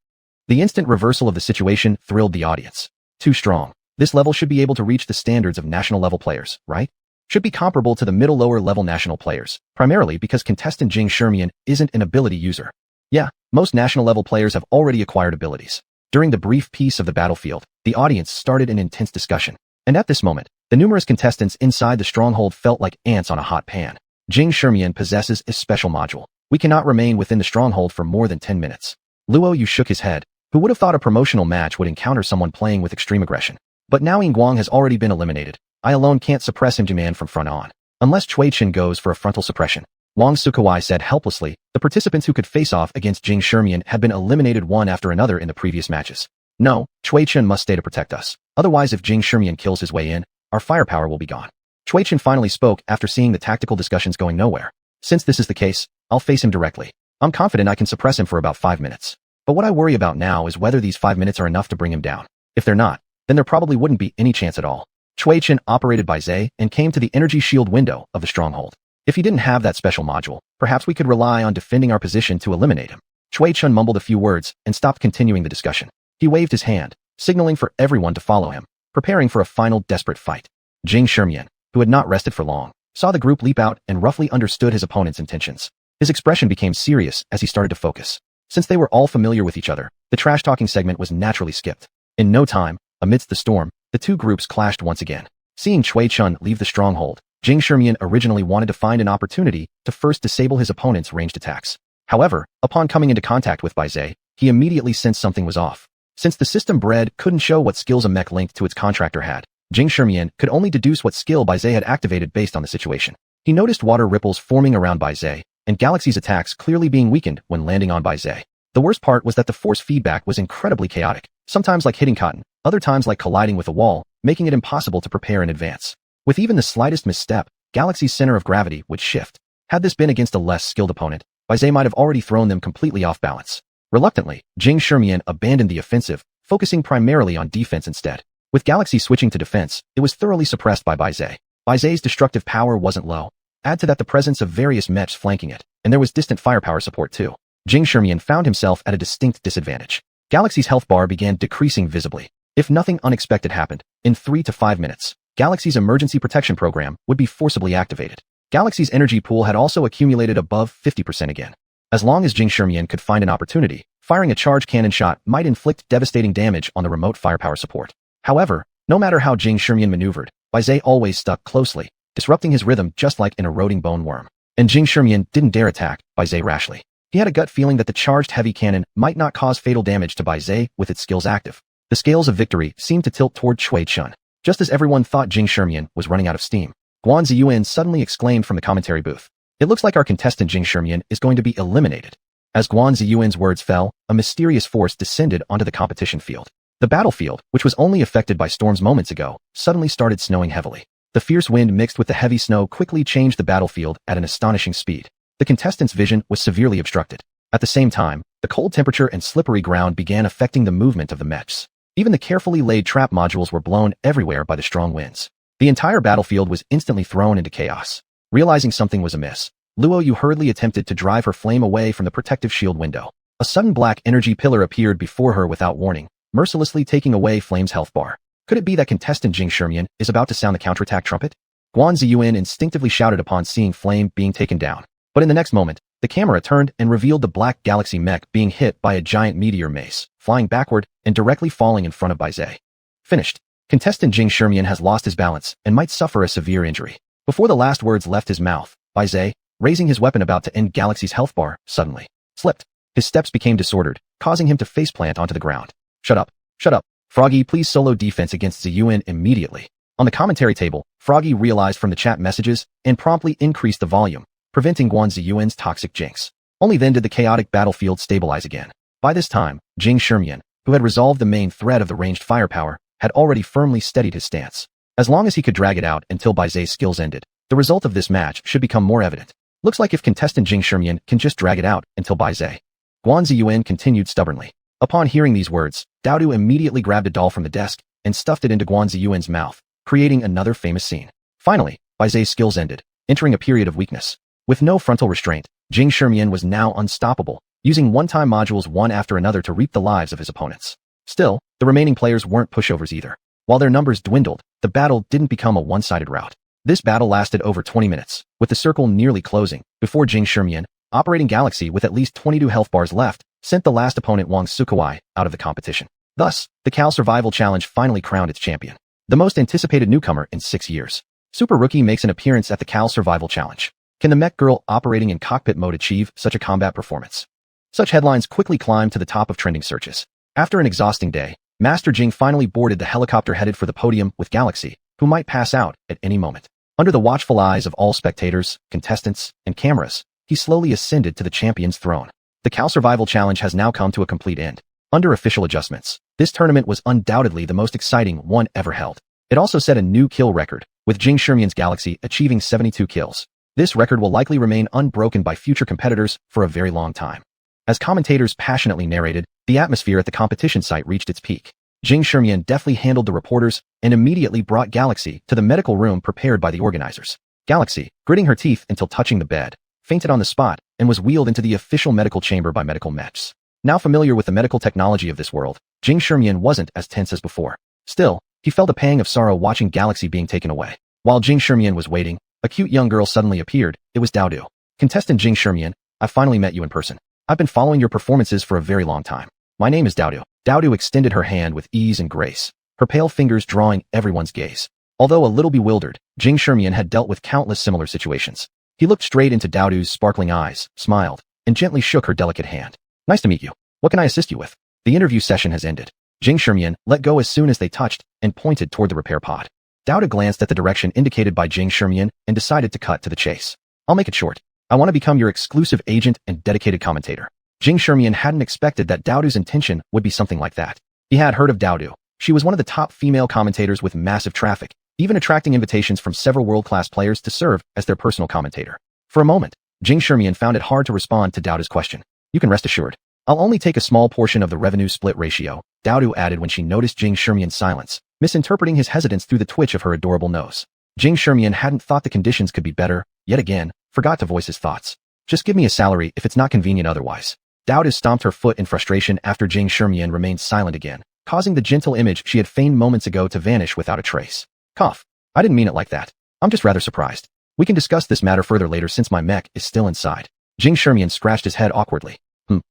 The instant reversal of the situation thrilled the audience. Too strong. This level should be able to reach the standards of national level players, right? Should be comparable to the middle-lower level national players, primarily because contestant Jing Shimian isn't an ability user. Yeah, most national level players have already acquired abilities. During the brief peace of the battlefield, the audience started an intense discussion. And at this moment, the numerous contestants inside the stronghold felt like ants on a hot pan. Jing Shimian possesses a special module. We cannot remain within the stronghold for more than 10 minutes. Luo Yu shook his head. Who would have thought a promotional match would encounter someone playing with extreme aggression? But now Yingguang has already been eliminated. I alone can't suppress him demand from front on. Unless Cui Chen goes for a frontal suppression. Wang Sukawai said helplessly. The participants who could face off against Jing Shimian had been eliminated one after another in the previous matches. No, Cui Chen must stay to protect us. Otherwise, if Jing Shimian kills his way in, our firepower will be gone. Cui Chen finally spoke after seeing the tactical discussions going nowhere. Since this is the case, I'll face him directly. I'm confident I can suppress him for about 5 minutes. But what I worry about now is whether these 5 minutes are enough to bring him down. If they're not, then there probably wouldn't be any chance at all. Cui Chen operated by Zhe and came to the energy shield window of the stronghold. If he didn't have that special module, perhaps we could rely on defending our position to eliminate him. Cui Chen mumbled a few words and stopped continuing the discussion. He waved his hand, signaling for everyone to follow him, preparing for a final desperate fight. Jing Shimian, who had not rested for long, saw the group leap out and roughly understood his opponent's intentions. His expression became serious as he started to focus. Since they were all familiar with each other, the trash-talking segment was naturally skipped. In no time, amidst the storm, the two groups clashed once again. Seeing Cui Chen leave the stronghold, Jing Shimian originally wanted to find an opportunity to first disable his opponent's ranged attacks. However, upon coming into contact with Bai Zhe, he immediately sensed something was off. Since the system bred couldn't show what skills a mech linked to its contractor had, Jing Shimian could only deduce what skill Bai Zhe had activated based on the situation. He noticed water ripples forming around Bai Zhe, and Galaxy's attacks clearly being weakened when landing on Bai Zhe. The worst part was that the force feedback was incredibly chaotic, sometimes like hitting cotton, other times like colliding with a wall, making it impossible to prepare in advance. With even the slightest misstep, Galaxy's center of gravity would shift. Had this been against a less skilled opponent, Bai Zhe might have already thrown them completely off balance. Reluctantly, Jing Shimian abandoned the offensive, focusing primarily on defense instead. With Galaxy switching to defense, it was thoroughly suppressed by Bai Zhe. Bai Zhe's destructive power wasn't low. Add to that the presence of various mechs flanking it, and there was distant firepower support too. Jing Shimian found himself at a distinct disadvantage. Galaxy's health bar began decreasing visibly. If nothing unexpected happened, in 3 to 5 minutes, Galaxy's emergency protection program would be forcibly activated. Galaxy's energy pool had also accumulated above 50% again. As long as Jing Shimian could find an opportunity, firing a charge cannon shot might inflict devastating damage on the remote firepower support. However, no matter how Jing Shimian maneuvered, Bai Zhe always stuck closely, disrupting his rhythm just like an eroding bone worm. And Jing Shimian didn't dare attack Bai Zhe rashly. He had a gut feeling that the charged heavy cannon might not cause fatal damage to Bai Zhe with its skills active. The scales of victory seemed to tilt toward Cui Chen. Just as everyone thought Jing Shimian was running out of steam, xuanhuan suddenly exclaimed from the commentary booth. It looks like our contestant Jing Shimian is going to be eliminated. As xuanhuan's words fell, a mysterious force descended onto the competition field. The battlefield, which was only affected by storms moments ago, suddenly started snowing heavily. The fierce wind mixed with the heavy snow quickly changed the battlefield at an astonishing speed. The contestants' vision was severely obstructed. At the same time, the cold temperature and slippery ground began affecting the movement of the mechs. Even the carefully laid trap modules were blown everywhere by the strong winds. The entire battlefield was instantly thrown into chaos. Realizing something was amiss, Luo Yu hurriedly attempted to drive her flame away from the protective shield window. A sudden black energy pillar appeared before her without warning, mercilessly taking away Flame's health bar. Could it be that contestant Jing Shimian is about to sound the counterattack trumpet? xuanhuan instinctively shouted upon seeing Flame being taken down. But in the next moment, the camera turned and revealed the black Galaxy mech being hit by a giant meteor mace, flying backward and directly falling in front of Bai Zhe. Finished. Contestant Jing Shimian has lost his balance and might suffer a severe injury. Before the last words left his mouth, Bai Zhe, raising his weapon about to end Galaxy's health bar, suddenly slipped. His steps became disordered, causing him to faceplant onto the ground. Shut up. Shut up. Froggy, please solo defense against Xuan immediately. On the commentary table, Froggy realized from the chat messages and promptly increased the volume, preventing xuanhuan's toxic jinx. Only then did the chaotic battlefield stabilize again. By this time, Jing Shimian, who had resolved the main threat of the ranged firepower, had already firmly steadied his stance. As long as he could drag it out until Bai Zhe's skills ended, the result of this match should become more evident. Looks like if contestant Jing Shimian can just drag it out until Bai Zhe. xuanhuan continued stubbornly. Upon hearing these words, Daodu immediately grabbed a doll from the desk and stuffed it into xuanhuan's mouth, creating another famous scene. Finally, Bai Zhe's skills ended, entering a period of weakness. With no frontal restraint, Jing Shimian was now unstoppable, using one-time modules one after another to reap the lives of his opponents. Still, the remaining players weren't pushovers either. While their numbers dwindled, the battle didn't become a one-sided rout. This battle lasted over 20 minutes, with the circle nearly closing, before Jing Shimian, operating Galaxy with at least 22 health bars left, sent the last opponent Wang Sukuai out of the competition. Thus, the Cal Survival Challenge finally crowned its champion, the most anticipated newcomer in 6 years. Super Rookie makes an appearance at the Cal Survival Challenge. Can the mech girl operating in cockpit mode achieve such a combat performance? Such headlines quickly climbed to the top of trending searches. After an exhausting day, Master Jing finally boarded the helicopter headed for the podium with Galaxy, who might pass out at any moment. Under the watchful eyes of all spectators, contestants, and cameras, he slowly ascended to the champion's throne. The Cal Survival Challenge has now come to a complete end. Under official adjustments, this tournament was undoubtedly the most exciting one ever held. It also set a new kill record, with Jing Shimian's Galaxy achieving 72 kills. This record will likely remain unbroken by future competitors for a very long time. As commentators passionately narrated, the atmosphere at the competition site reached its peak. Jing Shimian deftly handled the reporters and immediately brought Galaxy to the medical room prepared by the organizers. Galaxy, gritting her teeth until touching the bed, fainted on the spot and was wheeled into the official medical chamber by medical mechs. Now familiar with the medical technology of this world, Jing Shimian wasn't as tense as before. Still, he felt a pang of sorrow watching Galaxy being taken away. While Jing Shimian was waiting, a cute young girl suddenly appeared. It was Daodu. Contestant Jing Shimian, I finally met you in person. I've been following your performances for a very long time. My name is Daodu. Daodu extended her hand with ease and grace, her pale fingers drawing everyone's gaze. Although a little bewildered, Jing Shimian had dealt with countless similar situations. He looked straight into Daodu's sparkling eyes, smiled, and gently shook her delicate hand. Nice to meet you. What can I assist you with? The interview session has ended. Jing Shimian let go as soon as they touched and pointed toward the repair pod. Daodu glanced at the direction indicated by Jing Shimian and decided to cut to the chase. I'll make it short. I want to become your exclusive agent and dedicated commentator. Jing Shimian hadn't expected that Daodu's intention would be something like that. He had heard of Daodu. She was one of the top female commentators with massive traffic, even attracting invitations from several world-class players to serve as their personal commentator. For a moment, Jing Shimian found it hard to respond to Daodu's question. You can rest assured. I'll only take a small portion of the revenue split ratio, Daodu added when she noticed Jing Shimian's silence, misinterpreting his hesitance through the twitch of her adorable nose. Jing Shimian hadn't thought the conditions could be better, yet again, forgot to voice his thoughts. Just give me a salary if it's not convenient otherwise. Daodu stomped her foot in frustration after Jing Shimian remained silent again, causing the gentle image she had feigned moments ago to vanish without a trace. Cough. I didn't mean it like that. I'm just rather surprised. We can discuss this matter further later since my mech is still inside. Jing Shimian scratched his head awkwardly.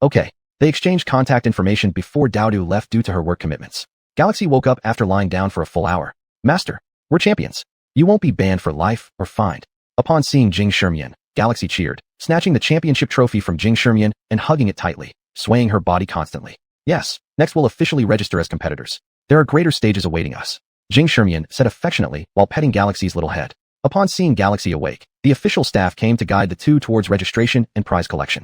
Okay. They exchanged contact information before Daodu left due to her work commitments. Galaxy woke up after lying down for a full hour. Master, we're champions. You won't be banned for life or fined. Upon seeing Jing Shimian, Galaxy cheered, snatching the championship trophy from Jing Shimian and hugging it tightly, swaying her body constantly. Yes, next we'll officially register as competitors. There are greater stages awaiting us. Jing Shimian said affectionately while petting Galaxy's little head. Upon seeing Galaxy awake, the official staff came to guide the two towards registration and prize collection.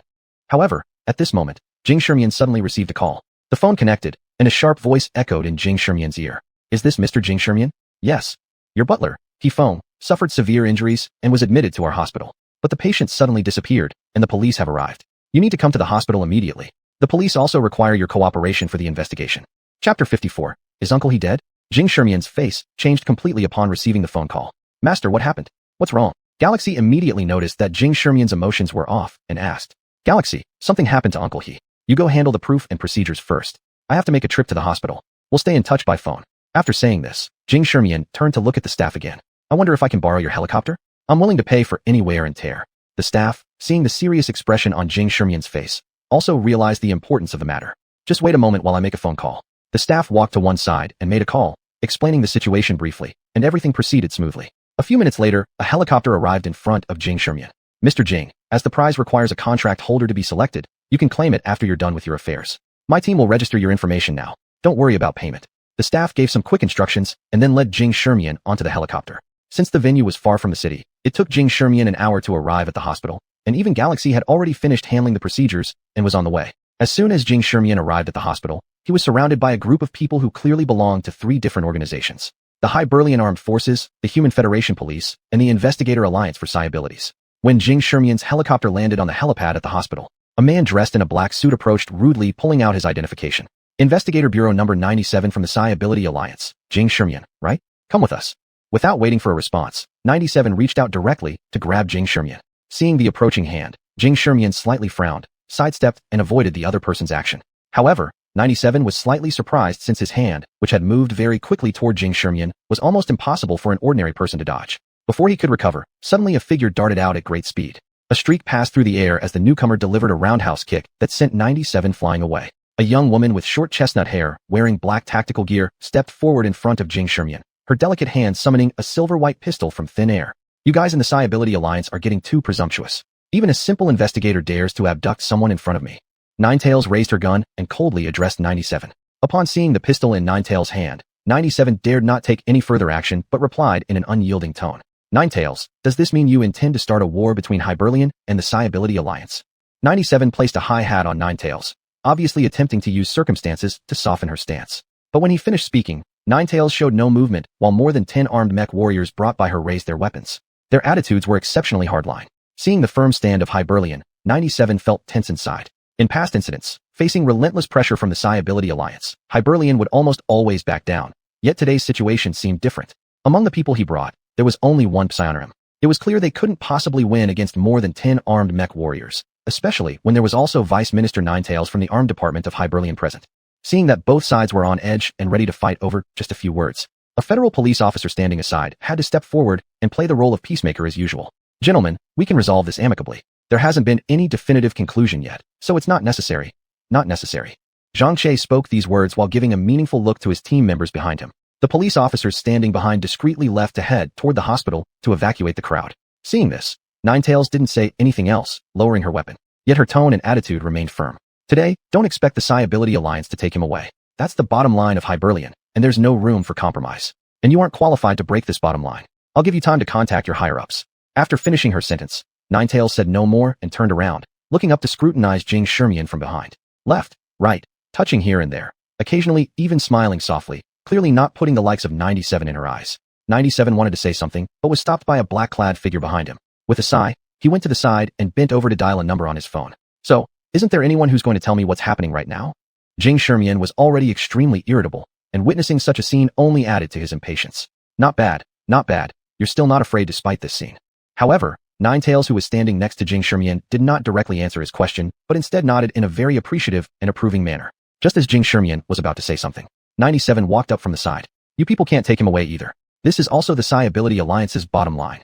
However, at this moment, Jing Shimian suddenly received a call. The phone connected, and a sharp voice echoed in Jing Shimian's ear. Is this Mr. Jing Shimian? Yes. Your butler, He-Feng, suffered severe injuries and was admitted to our hospital. But the patient suddenly disappeared, and the police have arrived. You need to come to the hospital immediately. The police also require your cooperation for the investigation. Chapter 54. Is Uncle He dead? Jing Shimian's face changed completely upon receiving the phone call. Master, what happened? What's wrong? Galaxy immediately noticed that Jing Shimian's emotions were off and asked. Galaxy, something happened to Uncle He. You go handle the proof and procedures first. I have to make a trip to the hospital. We'll stay in touch by phone. After saying this, Jing Shimian turned to look at the staff again. I wonder if I can borrow your helicopter? I'm willing to pay for any wear and tear. The staff, seeing the serious expression on Jing Shimian's face, also realized the importance of the matter. Just wait a moment while I make a phone call. The staff walked to one side and made a call, explaining the situation briefly, and everything proceeded smoothly. A few minutes later, a helicopter arrived in front of Jing Shimian. Mr. Jing, as the prize requires a contract holder to be selected, you can claim it after you're done with your affairs. My team will register your information now. Don't worry about payment. The staff gave some quick instructions and then led Jing Shimian onto the helicopter. Since the venue was far from the city, it took Jing Shimian an hour to arrive at the hospital, and even Galaxy had already finished handling the procedures and was on the way. As soon as Jing Shimian arrived at the hospital, he was surrounded by a group of people who clearly belonged to 3 different organizations: the Hiberlian Armed Forces, the Human Federation Police, and the Investigator Alliance for Psi Abilities. When Jing Shimian's helicopter landed on the helipad at the hospital, a man dressed in a black suit approached rudely, pulling out his identification. Investigator Bureau number 97 from the Psi Ability Alliance. Jing Shimian, right? Come with us. Without waiting for a response, 97 reached out directly to grab Jing Shimian. Seeing the approaching hand, Jing Shimian slightly frowned, sidestepped, and avoided the other person's action. However, 97 was slightly surprised since his hand, which had moved very quickly toward Jing Shimian, was almost impossible for an ordinary person to dodge. Before he could recover, suddenly a figure darted out at great speed. A streak passed through the air as the newcomer delivered a roundhouse kick that sent 97 flying away. A young woman with short chestnut hair, wearing black tactical gear, stepped forward in front of Jing Shimian, her delicate hand summoning a silver-white pistol from thin air. You guys in the Psi Ability Alliance are getting too presumptuous. Even a simple investigator dares to abduct someone in front of me. Ninetails raised her gun and coldly addressed 97. Upon seeing the pistol in Ninetails' hand, 97 dared not take any further action but replied in an unyielding tone. Ninetails, does this mean you intend to start a war between Hyberlian and the Psi Ability Alliance? 97 placed a high hat on Ninetails, obviously attempting to use circumstances to soften her stance. But when he finished speaking, Ninetails showed no movement while more than 10 armed mech warriors brought by her raised their weapons. Their attitudes were exceptionally hardline. Seeing the firm stand of Hyberlian, 97 felt tense inside. In past incidents, facing relentless pressure from the Psi Ability Alliance, Hyberlian would almost always back down. Yet today's situation seemed different. Among the people he brought, there was only one Psi under him. It was clear they couldn't possibly win against more than 10 armed mech warriors, especially when there was also Vice Minister Ninetails from the Armed Department of Hyberlian present. Seeing that both sides were on edge and ready to fight over just a few words, a federal police officer standing aside had to step forward and play the role of peacemaker as usual. Gentlemen, we can resolve this amicably. There hasn't been any definitive conclusion yet, so it's not necessary. Not necessary. Zhang Che spoke these words while giving a meaningful look to his team members behind him. The police officers standing behind discreetly left to head toward the hospital to evacuate the crowd. Seeing this, Ninetails didn't say anything else, lowering her weapon. Yet her tone and attitude remained firm. Today, don't expect the Psi Ability Alliance to take him away. That's the bottom line of Hyberlian, and there's no room for compromise. And you aren't qualified to break this bottom line. I'll give you time to contact your higher-ups. After finishing her sentence, Ninetails said no more and turned around, looking up to scrutinize Jing Shimian from behind. Left, right, touching here and there, occasionally even smiling softly, clearly not putting the likes of 97 in her eyes. 97 wanted to say something, but was stopped by a black-clad figure behind him. With a sigh, he went to the side and bent over to dial a number on his phone. So, isn't there anyone who's going to tell me what's happening right now? Jing Shimian was already extremely irritable, and witnessing such a scene only added to his impatience. Not bad, not bad. You're still not afraid despite this scene. However, Ninetails, who was standing next to Jing Shimian, did not directly answer his question, but instead nodded in a very appreciative and approving manner. Just as Jing Shimian was about to say something, 97 walked up from the side. You people can't take him away either. This is also the Psi Ability Alliance's bottom line.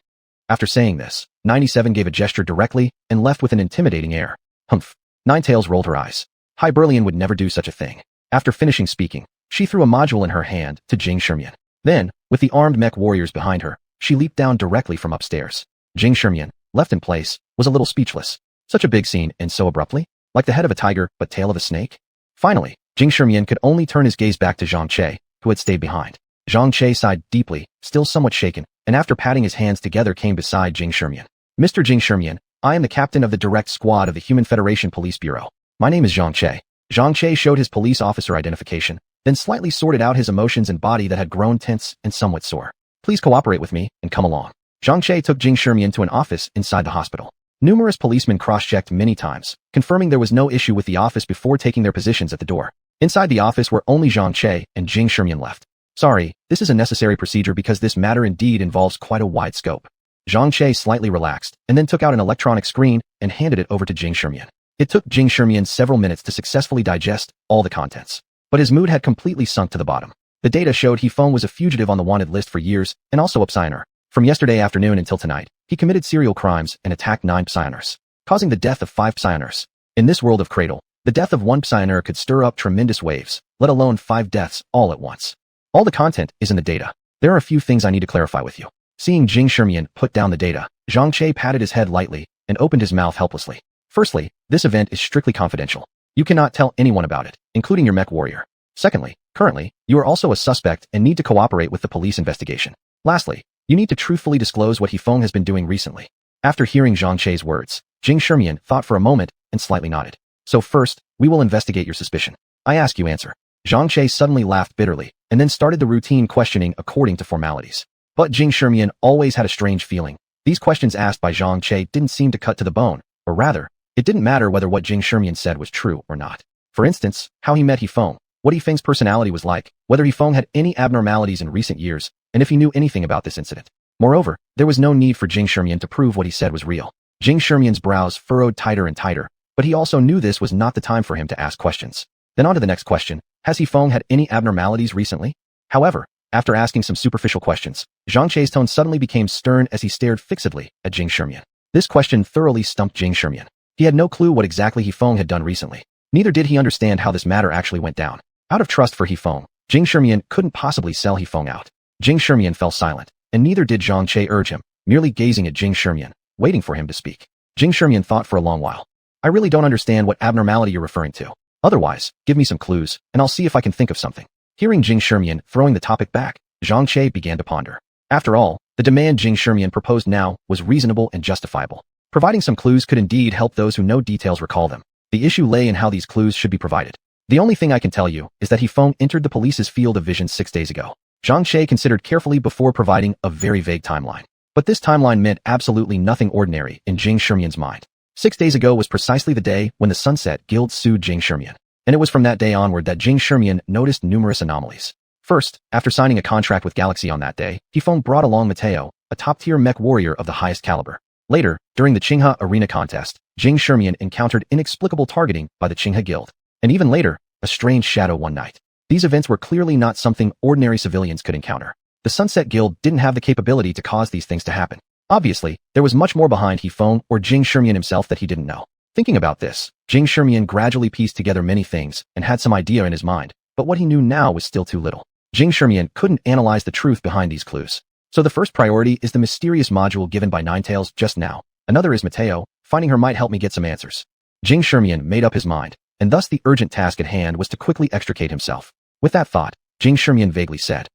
After saying this, 97 gave a gesture directly and left with an intimidating air. Humph. Ninetails rolled her eyes. Hyberlian would never do such a thing. After finishing speaking, she threw a module in her hand to Jing Shimian. Then, with the armed mech warriors behind her, she leaped down directly from upstairs. Jing Shimian, left in place, was a little speechless. Such a big scene and so abruptly? Like the head of a tiger but tail of a snake? Finally, Jing Shimian could only turn his gaze back to Zhang Che, who had stayed behind. Zhang Che sighed deeply, still somewhat shaken, and after patting his hands together came beside Jing Shimian. Mr. Jing Shimian, I am the captain of the direct squad of the Human Federation Police Bureau. My name is Zhang Che. Zhang Che showed his police officer identification, then slightly sorted out his emotions and body that had grown tense and somewhat sore. Please cooperate with me and come along. Zhang Che took Jing Shimian to an office inside the hospital. Numerous policemen cross-checked many times, confirming there was no issue with the office before taking their positions at the door. Inside the office were only Zhang Che and Jing Shimian left. Sorry, this is a necessary procedure because this matter indeed involves quite a wide scope. Zhang Che slightly relaxed, and then took out an electronic screen and handed it over to Jing Shimian. It took Jing Shimian several minutes to successfully digest all the contents. But his mood had completely sunk to the bottom. The data showed He-Feng was a fugitive on the wanted list for years, and also a Psioneer. From yesterday afternoon until tonight, he committed serial crimes and attacked 9 Psioneers, causing the death of 5 Psioneers. In this world of Cradle, the death of one Psioneer could stir up tremendous waves, let alone 5 deaths all at once. All the content is in the data. There are a few things I need to clarify with you. Seeing Jing Shimian put down the data, Zhang Che patted his head lightly and opened his mouth helplessly. Firstly, this event is strictly confidential. You cannot tell anyone about it, including your mech warrior. Secondly, currently, you are also a suspect and need to cooperate with the police investigation. Lastly, you need to truthfully disclose what He-Feng has been doing recently. After hearing Zhang Che's words, Jing Shimian thought for a moment and slightly nodded. So first, we will investigate your suspicion. I ask you answer. Zhang Che suddenly laughed bitterly, and then started the routine questioning according to formalities. But Jing Shimian always had a strange feeling. These questions asked by Zhang Che didn't seem to cut to the bone, or rather, it didn't matter whether what Jing Shimian said was true or not. For instance, how he met He-Feng, what He-Feng's personality was like, whether He-Feng had any abnormalities in recent years, and if he knew anything about this incident. Moreover, there was no need for Jing Shimian to prove what he said was real. Jing Shimian's brows furrowed tighter and tighter, but he also knew this was not the time for him to ask questions. Then on to the next question. Has Hifeng had any abnormalities recently? However, after asking some superficial questions, Zhang Chei's tone suddenly became stern as he stared fixedly at Jing Shimian. This question thoroughly stumped Jing Shimian. He had no clue what exactly Hifeng had done recently. Neither did he understand how this matter actually went down. Out of trust for Hifeng, Jing Shimian couldn't possibly sell Hifeng out. Jing Shimian fell silent, and neither did Zhang Chei urge him, merely gazing at Jing Shimian, waiting for him to speak. Jing Shimian thought for a long while. I really don't understand what abnormality you're referring to. Otherwise, give me some clues, and I'll see if I can think of something. Hearing Jing Shimian throwing the topic back, Zhang Chei began to ponder. After all, the demand Jing Shimian proposed now was reasonable and justifiable. Providing some clues could indeed help those who know details recall them. The issue lay in how these clues should be provided. The only thing I can tell you is that Hifeng entered the police's field of vision 6 days ago. Zhang Chei considered carefully before providing a very vague timeline. But this timeline meant absolutely nothing ordinary in Jing Shimian's mind. 6 days ago was precisely the day when the Sunset Guild sued Jing Shimian. And it was from that day onward that Jing Shimian noticed numerous anomalies. First, after signing a contract with Galaxy on that day, Hifeng brought along Mateo, a top-tier mech warrior of the highest caliber. Later, during the Qinghe Arena contest, Jing Shimian encountered inexplicable targeting by the Qinghe Guild. And even later, a strange shadow one night. These events were clearly not something ordinary civilians could encounter. The Sunset Guild didn't have the capability to cause these things to happen. Obviously, there was much more behind Hifeng or Jing Shimian himself that he didn't know. Thinking about this, Jing Shimian gradually pieced together many things and had some idea in his mind, but what he knew now was still too little. Jing Shimian couldn't analyze the truth behind these clues. So the first priority is the mysterious module given by Ninetales just now. Another is Mateo. Finding her might help me get some answers. Jing Shimian made up his mind, and thus the urgent task at hand was to quickly extricate himself. With that thought, Jing Shimian vaguely said,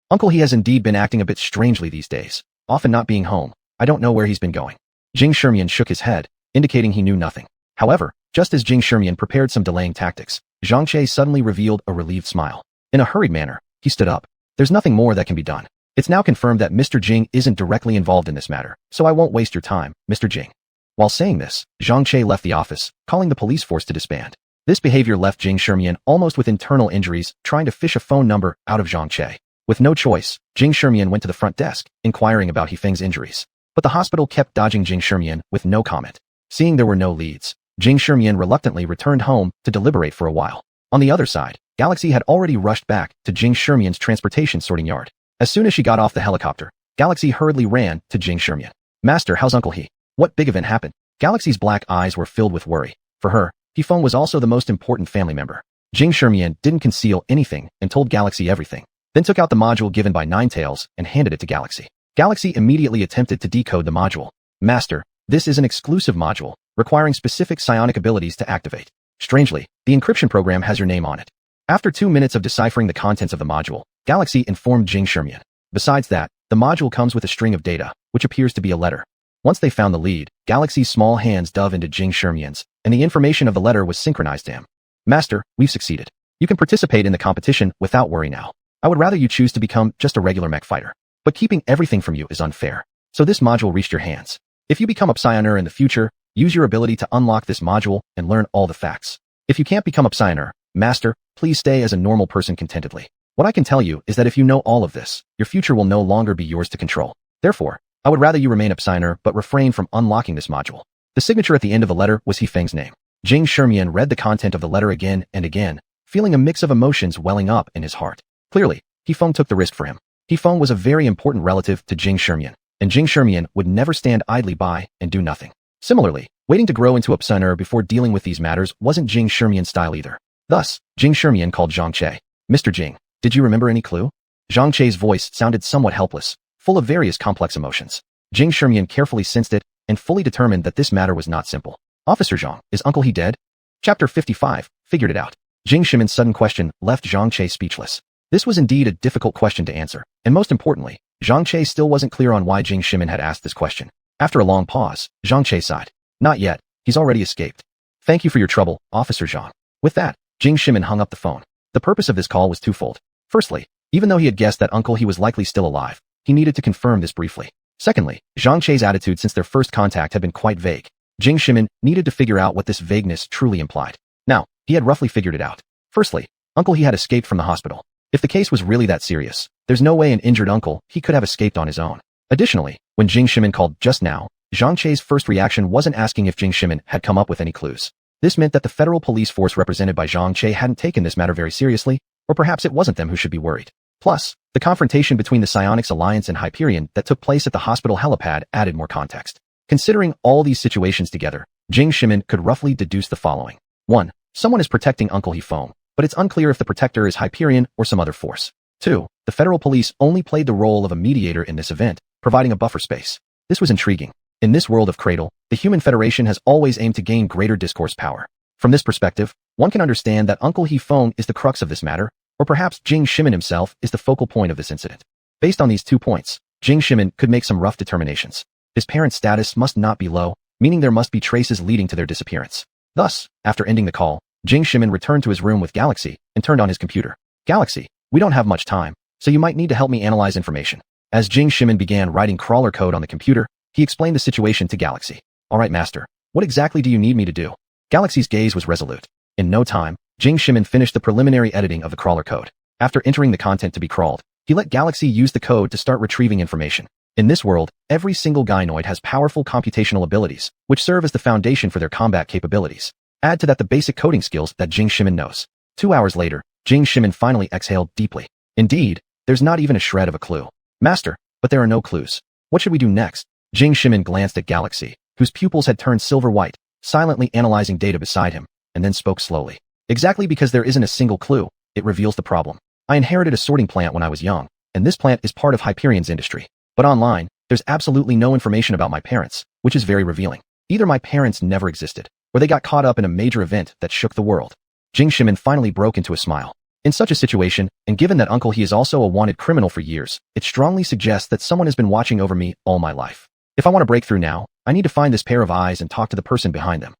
Uncle, he has indeed been acting a bit strangely these days, often not being home. I don't know where he's been going. Jing Shimian shook his head, indicating he knew nothing. However, just as Jing Shimian prepared some delaying tactics, Zhang Chei suddenly revealed a relieved smile. In a hurried manner, he stood up. There's nothing more that can be done. It's now confirmed that Mr. Jing isn't directly involved in this matter, so I won't waste your time, Mr. Jing. While saying this, Zhang Chei left the office, calling the police force to disband. This behavior left Jing Shimian almost with internal injuries, trying to fish a phone number out of Zhang Chei. With no choice, Jing Shimian went to the front desk, inquiring about Hifeng's injuries. But the hospital kept dodging Jing Shimian with no comment. Seeing there were no leads, Jing Shimian reluctantly returned home to deliberate for a while. On the other side, Galaxy had already rushed back to Jing Shimian's transportation sorting yard. As soon as she got off the helicopter, Galaxy hurriedly ran to Jing Shimian. Master, how's Uncle He? What big event happened? Galaxy's black eyes were filled with worry. For her, Hifeng was also the most important family member. Jing Shimian didn't conceal anything and told Galaxy everything, then took out the module given by Ninetales and handed it to Galaxy. Galaxy immediately attempted to decode the module. Master, this is an exclusive module, requiring specific psionic abilities to activate. Strangely, the encryption program has your name on it. After 2 minutes of deciphering the contents of the module, Galaxy informed Jing Shimian. Besides that, the module comes with a string of data, which appears to be a letter. Once they found the lead, Galaxy's small hands dove into Jing Shimian's, and the information of the letter was synchronized to him. Master, we've succeeded. You can participate in the competition without worry now. I would rather you choose to become just a regular mech fighter. But keeping everything from you is unfair. So this module reached your hands. If you become a Psioneer in the future, use your ability to unlock this module and learn all the facts. If you can't become a Psioneer, Master, please stay as a normal person contentedly. What I can tell you is that if you know all of this, your future will no longer be yours to control. Therefore, I would rather you remain a Psioneer but refrain from unlocking this module. The signature at the end of the letter was Hifeng's name. Jing Shimian read the content of the letter again and again, feeling a mix of emotions welling up in his heart. Clearly, Hifeng took the risk for him. Hifeng was a very important relative to Jing Shimian, and Jing Shimian would never stand idly by and do nothing. Similarly, waiting to grow into a Psioneer before dealing with these matters wasn't Jing Shimian's style either. Thus, Jing Shimian called Zhang Chei. Mr. Jing, did you remember any clue? Zhang Chei's voice sounded somewhat helpless, full of various complex emotions. Jing Shimian carefully sensed it and fully determined that this matter was not simple. Officer Zhang, is Uncle He dead? Chapter 55, figured it out. Jing Shimian's sudden question left Zhang Chei speechless. This was indeed a difficult question to answer, and most importantly, Zhang Chei still wasn't clear on why Jing Shimian had asked this question. After a long pause, Zhang Chei sighed. Not yet, he's already escaped. Thank you for your trouble, Officer Zhang. With that, Jing Shimian hung up the phone. The purpose of this call was twofold. Firstly, even though he had guessed that Uncle He was likely still alive, he needed to confirm this briefly. Secondly, Zhang Chei's attitude since their first contact had been quite vague. Jing Shimian needed to figure out what this vagueness truly implied. Now, he had roughly figured it out. Firstly, Uncle He had escaped from the hospital. If the case was really that serious, there's no way an injured Uncle He could have escaped on his own. Additionally, when Jing Shimian called just now, Zhang Chei's first reaction wasn't asking if Jing Shimian had come up with any clues. This meant that the federal police force represented by Zhang Che hadn't taken this matter very seriously, or perhaps it wasn't them who should be worried. Plus, the confrontation between the Psionics Alliance and Hyperion that took place at the hospital helipad added more context. Considering all these situations together, Jing Shimin could roughly deduce the following. 1. Someone is protecting Uncle Hifeng, but it's unclear if the protector is Hyperion or some other force. 2. The federal police only played the role of a mediator in this event, providing a buffer space. This was intriguing. In this world of Cradle, the Human Federation has always aimed to gain greater discourse power. From this perspective, one can understand that Uncle Hifeng is the crux of this matter, or perhaps Jing Shimin himself is the focal point of this incident. Based on these 2 points, Jing Shimin could make some rough determinations. His parents' status must not be low, meaning there must be traces leading to their disappearance. Thus, after ending the call, Jing Shimin returned to his room with Galaxy and turned on his computer. Galaxy, we don't have much time, so you might need to help me analyze information. As Jing Shimin began writing crawler code on the computer, he explained the situation to Galaxy. Alright master, what exactly do you need me to do? Galaxy's gaze was resolute. In no time, Jing Shimin finished the preliminary editing of the crawler code. After entering the content to be crawled, he let Galaxy use the code to start retrieving information. In this world, every single gynoid has powerful computational abilities, which serve as the foundation for their combat capabilities. Add to that the basic coding skills that Jing Shimin knows. 2 hours later, Jing Shimin finally exhaled deeply. Indeed, there's not even a shred of a clue. Master, but there are no clues. What should we do next? Jing Shimin glanced at Galaxy, whose pupils had turned silver white, silently analyzing data beside him, and then spoke slowly. Exactly because there isn't a single clue, it reveals the problem. I inherited a sorting plant when I was young, and this plant is part of Hyperion's industry. But online, there's absolutely no information about my parents, which is very revealing. Either my parents never existed, or they got caught up in a major event that shook the world. Jing Shimin finally broke into a smile. In such a situation, and given that Uncle He is also a wanted criminal for years, it strongly suggests that someone has been watching over me all my life. If I want to break through now, I need to find this pair of eyes and talk to the person behind them.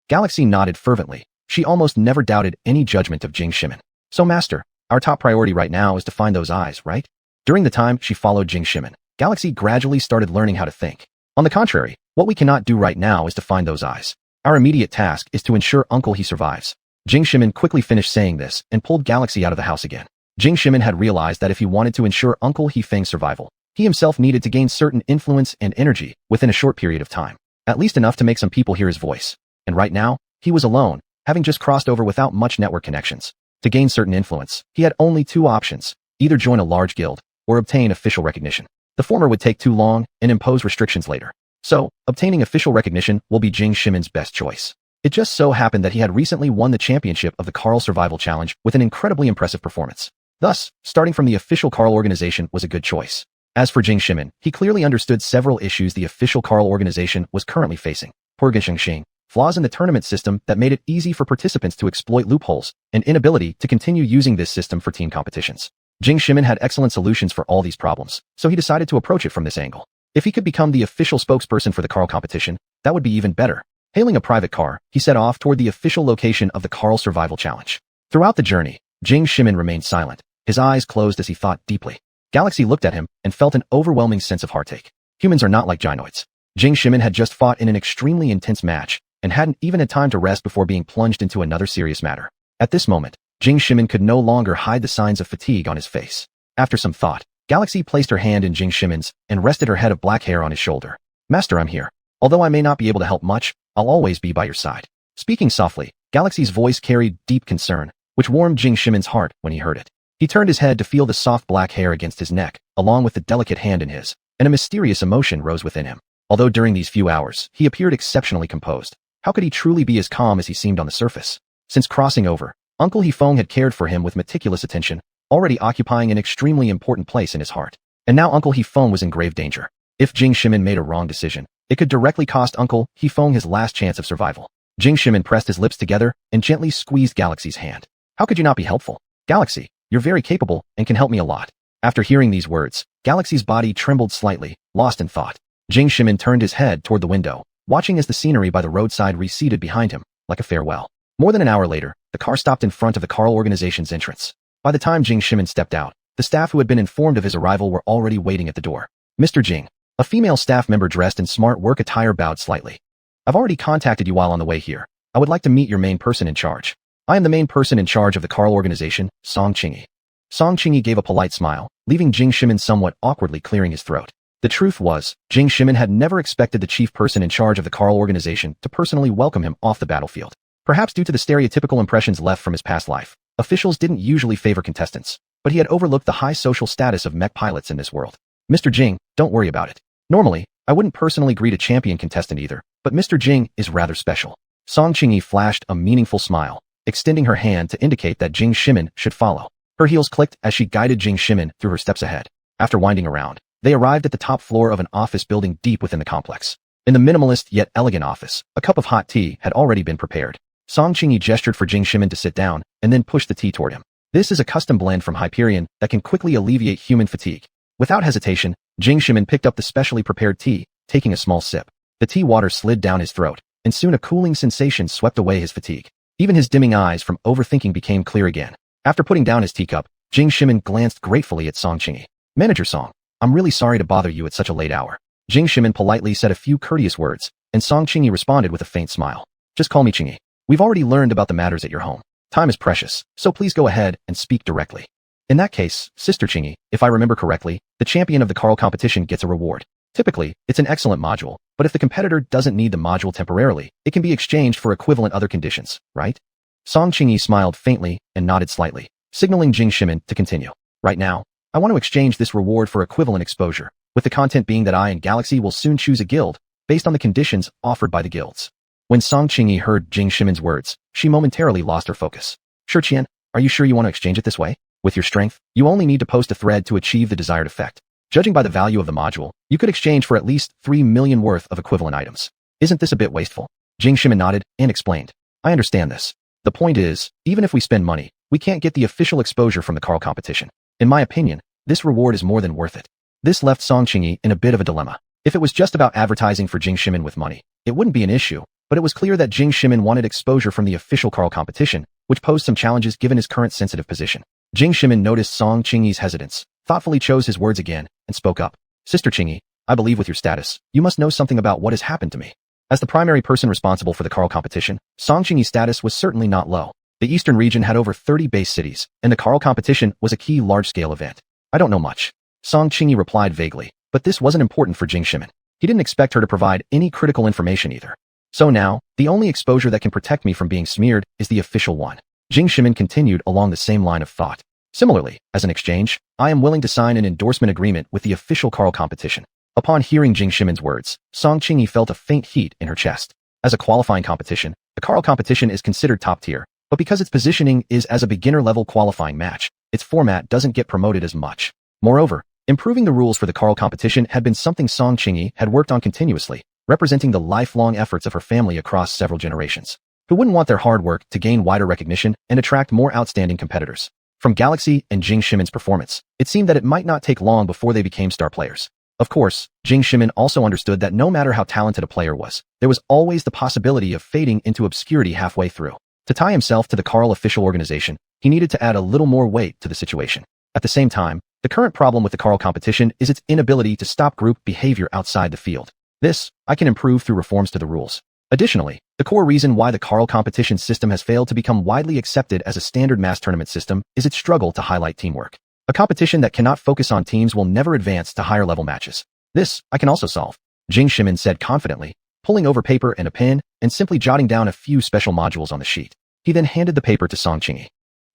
Galaxy nodded fervently. She almost never doubted any judgment of Jing Shimin. So master, our top priority right now is to find those eyes, right? During the time she followed Jing Shimin, Galaxy gradually started learning how to think. On the contrary, what we cannot do right now is to find those eyes. Our immediate task is to ensure Uncle He survives. Jing Shimin quickly finished saying this and pulled Galaxy out of the house again. Jing Shimin had realized that if he wanted to ensure Uncle Hifeng's survival, he himself needed to gain certain influence and energy within a short period of time. At least enough to make some people hear his voice. And right now, he was alone, having just crossed over without much network connections. To gain certain influence, he had only 2 options, either join a large guild, or obtain official recognition. The former would take too long and impose restrictions later. So, obtaining official recognition will be Jing Shimin's best choice. It just so happened that he had recently won the championship of the Carl Survival Challenge with an incredibly impressive performance. Thus, starting from the official Carl organization was a good choice. As for Jing Shimin, he clearly understood several issues the official Carl organization was currently facing. Poor Xingxing, flaws in the tournament system that made it easy for participants to exploit loopholes, and inability to continue using this system for team competitions. Jing Shimin had excellent solutions for all these problems, so he decided to approach it from this angle. If he could become the official spokesperson for the Carl competition, that would be even better. Hailing a private car, he set off toward the official location of the Carl Survival Challenge. Throughout the journey, Jing Shimin remained silent, his eyes closed as he thought deeply. Galaxy looked at him and felt an overwhelming sense of heartache. Humans are not like gynoids. Jing Shimin had just fought in an extremely intense match, and hadn't even had time to rest before being plunged into another serious matter. At this moment, Jing Shimin could no longer hide the signs of fatigue on his face. After some thought, Galaxy placed her hand in Jing Shimin's and rested her head of black hair on his shoulder. Master, I'm here. Although I may not be able to help much, I'll always be by your side. Speaking softly, Galaxy's voice carried deep concern, which warmed Jing Shimin's heart when he heard it. He turned his head to feel the soft black hair against his neck, along with the delicate hand in his, and a mysterious emotion rose within him. Although during these few hours, he appeared exceptionally composed, how could he truly be as calm as he seemed on the surface? Since crossing over, Uncle Hifeng had cared for him with meticulous attention, already occupying an extremely important place in his heart. And now Uncle Hifeng was in grave danger. If Jing Shimin made a wrong decision, it could directly cost Uncle Hifeng his last chance of survival. Jing Shimin pressed his lips together and gently squeezed Galaxy's hand. How could you not be helpful? Galaxy, you're very capable and can help me a lot. After hearing these words, Galaxy's body trembled slightly, lost in thought. Jing Shimin turned his head toward the window, watching as the scenery by the roadside receded behind him, like a farewell. More than an hour later, the car stopped in front of the Carl organization's entrance. By the time Jing Shimin stepped out, the staff who had been informed of his arrival were already waiting at the door. Mr. Jing, a female staff member dressed in smart work attire bowed slightly. I've already contacted you while on the way here. I would like to meet your main person in charge. I am the main person in charge of the Carl organization, Song Qingyi. Song Qingyi gave a polite smile, leaving Jing Shimin somewhat awkwardly clearing his throat. The truth was, Jing Shimin had never expected the chief person in charge of the Carl organization to personally welcome him off the battlefield. Perhaps due to the stereotypical impressions left from his past life, officials didn't usually favor contestants, but he had overlooked the high social status of mech pilots in this world. Mr. Jing, don't worry about it. Normally, I wouldn't personally greet a champion contestant either, but Mr. Jing is rather special. Song Qingyi flashed a meaningful smile, extending her hand to indicate that Jing Shimin should follow. Her heels clicked as she guided Jing Shimin through her steps ahead. After winding around, they arrived at the top floor of an office building deep within the complex. In the minimalist yet elegant office, a cup of hot tea had already been prepared. Song Qingyi gestured for Jing Shimin to sit down and then pushed the tea toward him. This is a custom blend from Hyperion that can quickly alleviate human fatigue. Without hesitation, Jing Shimin picked up the specially prepared tea, taking a small sip. The tea water slid down his throat, and soon a cooling sensation swept away his fatigue. Even his dimming eyes from overthinking became clear again. After putting down his teacup, Jing Shimin glanced gratefully at Song Qingyi. Manager Song, I'm really sorry to bother you at such a late hour. Jing Shimin politely said a few courteous words, and Song Qingyi responded with a faint smile. Just call me Qingyi. We've already learned about the matters at your home. Time is precious, so please go ahead and speak directly. In that case, Sister Qingyi, if I remember correctly, the champion of the Carl competition gets a reward. Typically, it's an excellent module, but if the competitor doesn't need the module temporarily, it can be exchanged for equivalent other conditions, right? Song Qingyi smiled faintly and nodded slightly, signaling Jing Shimin to continue. Right now, I want to exchange this reward for equivalent exposure, with the content being that I and Galaxy will soon choose a guild, based on the conditions offered by the guilds. When Song Qingyi heard Jing Shimin's words, she momentarily lost her focus. Sure Qian, are you sure you want to exchange it this way? With your strength, you only need to post a thread to achieve the desired effect. Judging by the value of the module, you could exchange for at least 3 million worth of equivalent items. Isn't this a bit wasteful? Jing Shimin nodded and explained. I understand this. The point is, even if we spend money, we can't get the official exposure from the Carl competition. In my opinion, this reward is more than worth it. This left Song Qingyi in a bit of a dilemma. If it was just about advertising for Jing Shimin with money, it wouldn't be an issue, but it was clear that Jing Shimin wanted exposure from the official Carl competition, which posed some challenges given his current sensitive position. Jing Shimin noticed Song Qingyi's hesitance, thoughtfully chose his words again, and spoke up. Sister Qingyi, I believe with your status, you must know something about what has happened to me. As the primary person responsible for the Carl competition, Song Qingyi's status was certainly not low. The eastern region had over 30 base cities, and the Carl competition was a key large-scale event. I don't know much. Song Qingyi replied vaguely, but this wasn't important for Jing Shimin. He didn't expect her to provide any critical information either. So now, the only exposure that can protect me from being smeared is the official one. Jing Shimin continued along the same line of thought. Similarly, as an exchange, I am willing to sign an endorsement agreement with the official Carl competition. Upon hearing Jing Shimin's words, Song Qingyi felt a faint heat in her chest. As a qualifying competition, the Carl competition is considered top tier, but because its positioning is as a beginner-level qualifying match, its format doesn't get promoted as much. Moreover, improving the rules for the Carl competition had been something Song Qingyi had worked on continuously, representing the lifelong efforts of her family across several generations. Who wouldn't want their hard work to gain wider recognition and attract more outstanding competitors? From Galaxy and Jing Shimin's performance, it seemed that it might not take long before they became star players. Of course, Jing Shimin also understood that no matter how talented a player was, there was always the possibility of fading into obscurity halfway through. To tie himself to the Carl official organization, he needed to add a little more weight to the situation. At the same time, the current problem with the Carl competition is its inability to stop group behavior outside the field. This, I can improve through reforms to the rules. Additionally, the core reason why the Carl competition system has failed to become widely accepted as a standard mass tournament system is its struggle to highlight teamwork. A competition that cannot focus on teams will never advance to higher level matches. This, I can also solve, Jing Shimin said confidently, pulling over paper and a pen and simply jotting down a few special modules on the sheet. He then handed the paper to Song Qingyi.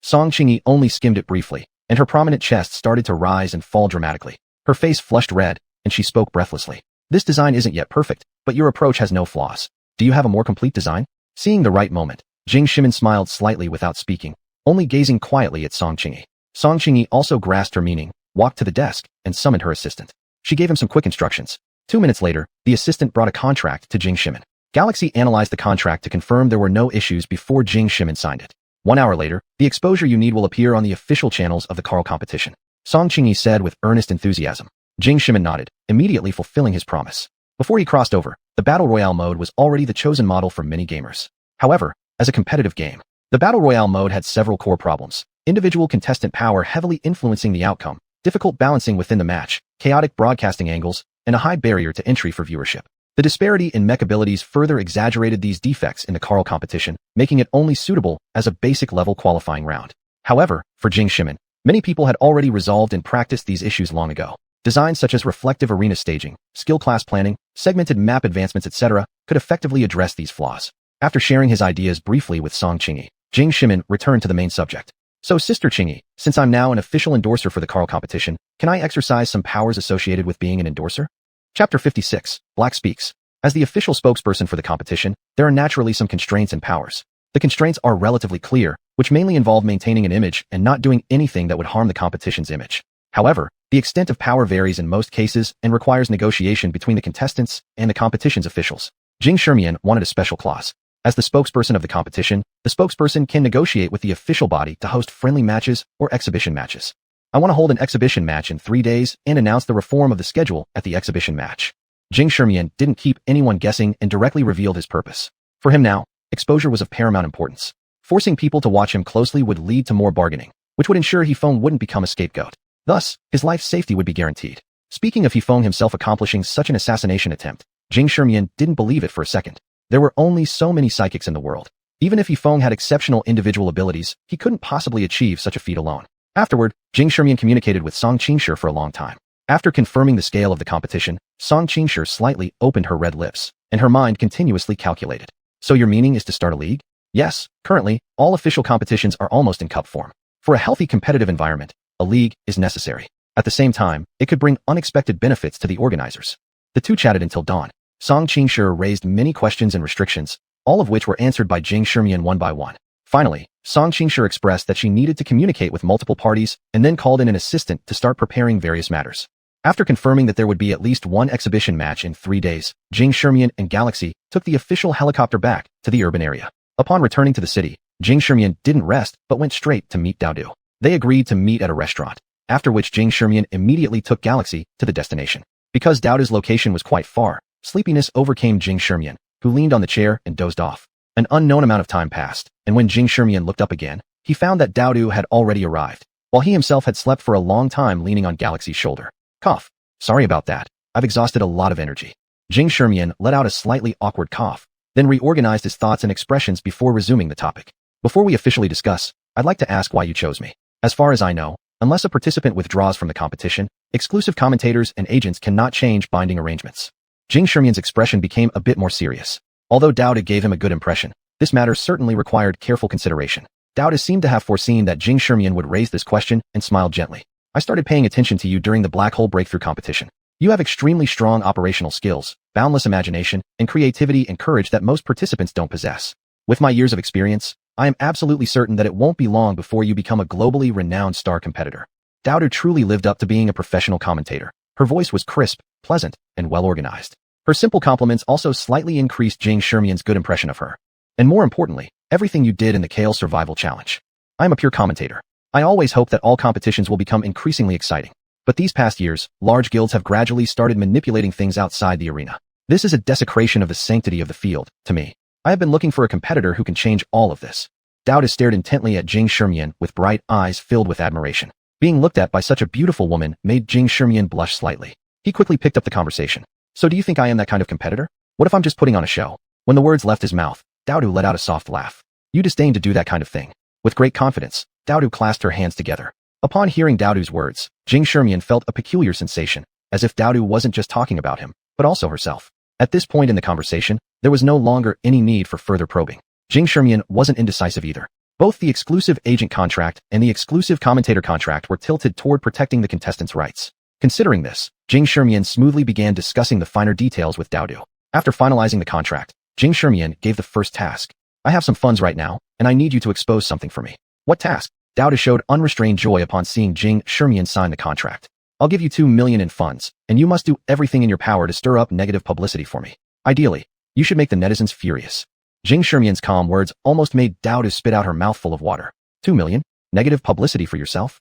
Song Qingyi only skimmed it briefly, and her prominent chest started to rise and fall dramatically. Her face flushed red, and she spoke breathlessly. This design isn't yet perfect, but your approach has no flaws. Do you have a more complete design? Seeing the right moment, Jing Shimin smiled slightly without speaking, only gazing quietly at Song Qingyi. Song Qingyi also grasped her meaning, walked to the desk, and summoned her assistant. She gave him some quick instructions. 2 minutes later, the assistant brought a contract to Jing Shimin. Galaxy analyzed the contract to confirm there were no issues before Jing Shimin signed it. 1 hour later, the exposure you need will appear on the official channels of the Carl competition, Song Qingyi said with earnest enthusiasm. Jing Shimin nodded, immediately fulfilling his promise. Before he crossed over, the Battle Royale mode was already the chosen model for many gamers. However, as a competitive game, the Battle Royale mode had several core problems. Individual contestant power heavily influencing the outcome, difficult balancing within the match, chaotic broadcasting angles, and a high barrier to entry for viewership. The disparity in mech abilities further exaggerated these defects in the Carl competition, making it only suitable as a basic level qualifying round. However, for Jing Shimin, many people had already resolved and practiced these issues long ago. Designs such as reflective arena staging, skill class planning, segmented map advancements, etc., could effectively address these flaws. After sharing his ideas briefly with Song Qingyi, Jing Shimin returned to the main subject. So Sister Qingyi, since I'm now an official endorser for the Carl competition, can I exercise some powers associated with being an endorser? Chapter 56, Black Speaks. As the official spokesperson for the competition, there are naturally some constraints and powers. The constraints are relatively clear, which mainly involve maintaining an image and not doing anything that would harm the competition's image. However, the extent of power varies in most cases and requires negotiation between the contestants and the competition's officials. Jing Shimian wanted a special clause. As the spokesperson of the competition, the spokesperson can negotiate with the official body to host friendly matches or exhibition matches. I want to hold an exhibition match in 3 days and announce the reform of the schedule at the exhibition match. Jing Shimian didn't keep anyone guessing and directly revealed his purpose. For him now, exposure was of paramount importance. Forcing people to watch him closely would lead to more bargaining, which would ensure Hifeng wouldn't become a scapegoat. Thus, his life's safety would be guaranteed. Speaking of Hifeng himself accomplishing such an assassination attempt, Jing Shimian didn't believe it for a second. There were only so many psychics in the world. Even if Hifeng had exceptional individual abilities, he couldn't possibly achieve such a feat alone. Afterward, Jing Shimian communicated with Song Qingshi for a long time. After confirming the scale of the competition, Song Qingshi slightly opened her red lips, and her mind continuously calculated. So your meaning is to start a league? Yes, currently, all official competitions are almost in cup form. For a healthy competitive environment, a league is necessary. At the same time, it could bring unexpected benefits to the organizers. The two chatted until dawn. Song Qingshi raised many questions and restrictions, all of which were answered by Jing Shimian one by one. Finally, Song Qingshi expressed that she needed to communicate with multiple parties and then called in an assistant to start preparing various matters. After confirming that there would be at least one exhibition match in 3 days, Jing Shimian and Galaxy took the official helicopter back to the urban area. Upon returning to the city, Jing Shimian didn't rest but went straight to meet Dao Du. They agreed to meet at a restaurant, after which Jing Shimian immediately took Galaxy to the destination. Because Dao Du's location was quite far, sleepiness overcame Jing Shimian, who leaned on the chair and dozed off. An unknown amount of time passed, and when Jing Shimian looked up again, he found that Dao Du had already arrived, while he himself had slept for a long time leaning on Galaxy's shoulder. Cough. Sorry about that. I've exhausted a lot of energy. Jing Shimian let out a slightly awkward cough, then reorganized his thoughts and expressions before resuming the topic. Before we officially discuss, I'd like to ask why you chose me. As far as I know, unless a participant withdraws from the competition, exclusive commentators and agents cannot change binding arrangements. Jing Shimian's expression became a bit more serious. Although Dao Du gave him a good impression, this matter certainly required careful consideration. Dao Du seemed to have foreseen that Jing Shimian would raise this question and smiled gently. I started paying attention to you during the Black Hole Breakthrough competition. You have extremely strong operational skills, boundless imagination, and creativity and courage that most participants don't possess. With my years of experience, I am absolutely certain that it won't be long before you become a globally renowned star competitor. Dao Du truly lived up to being a professional commentator. Her voice was crisp, pleasant, and well-organized. Her simple compliments also slightly increased Jing Shimian's good impression of her. And more importantly, everything you did in the Kale Survival Challenge. I am a pure commentator. I always hope that all competitions will become increasingly exciting. But these past years, large guilds have gradually started manipulating things outside the arena. This is a desecration of the sanctity of the field, to me. I have been looking for a competitor who can change all of this. Dao Du stared intently at Jing Shimian with bright eyes filled with admiration. Being looked at by such a beautiful woman made Jing Shimian blush slightly. He quickly picked up the conversation. So do you think I am that kind of competitor? What if I'm just putting on a show? When the words left his mouth, Dao Du let out a soft laugh. You disdain to do that kind of thing. With great confidence, Dao Du clasped her hands together. Upon hearing Dao Du's words, Jing Shimian felt a peculiar sensation, as if Dao Du wasn't just talking about him, but also herself. At this point in the conversation, there was no longer any need for further probing. Jing Shimian wasn't indecisive either. Both the exclusive agent contract and the exclusive commentator contract were tilted toward protecting the contestants' rights. Considering this, Jing Shimian smoothly began discussing the finer details with Dao Du. After finalizing the contract, Jing Shimian gave the first task. I have some funds right now, and I need you to expose something for me. What task? Dao Du showed unrestrained joy upon seeing Jing Shimian sign the contract. I'll give you 2 million in funds, and you must do everything in your power to stir up negative publicity for me. Ideally, you should make the netizens furious. Jing Shimian's calm words almost made Dao Du spit out her mouth full of water. 2 million? Negative publicity for yourself?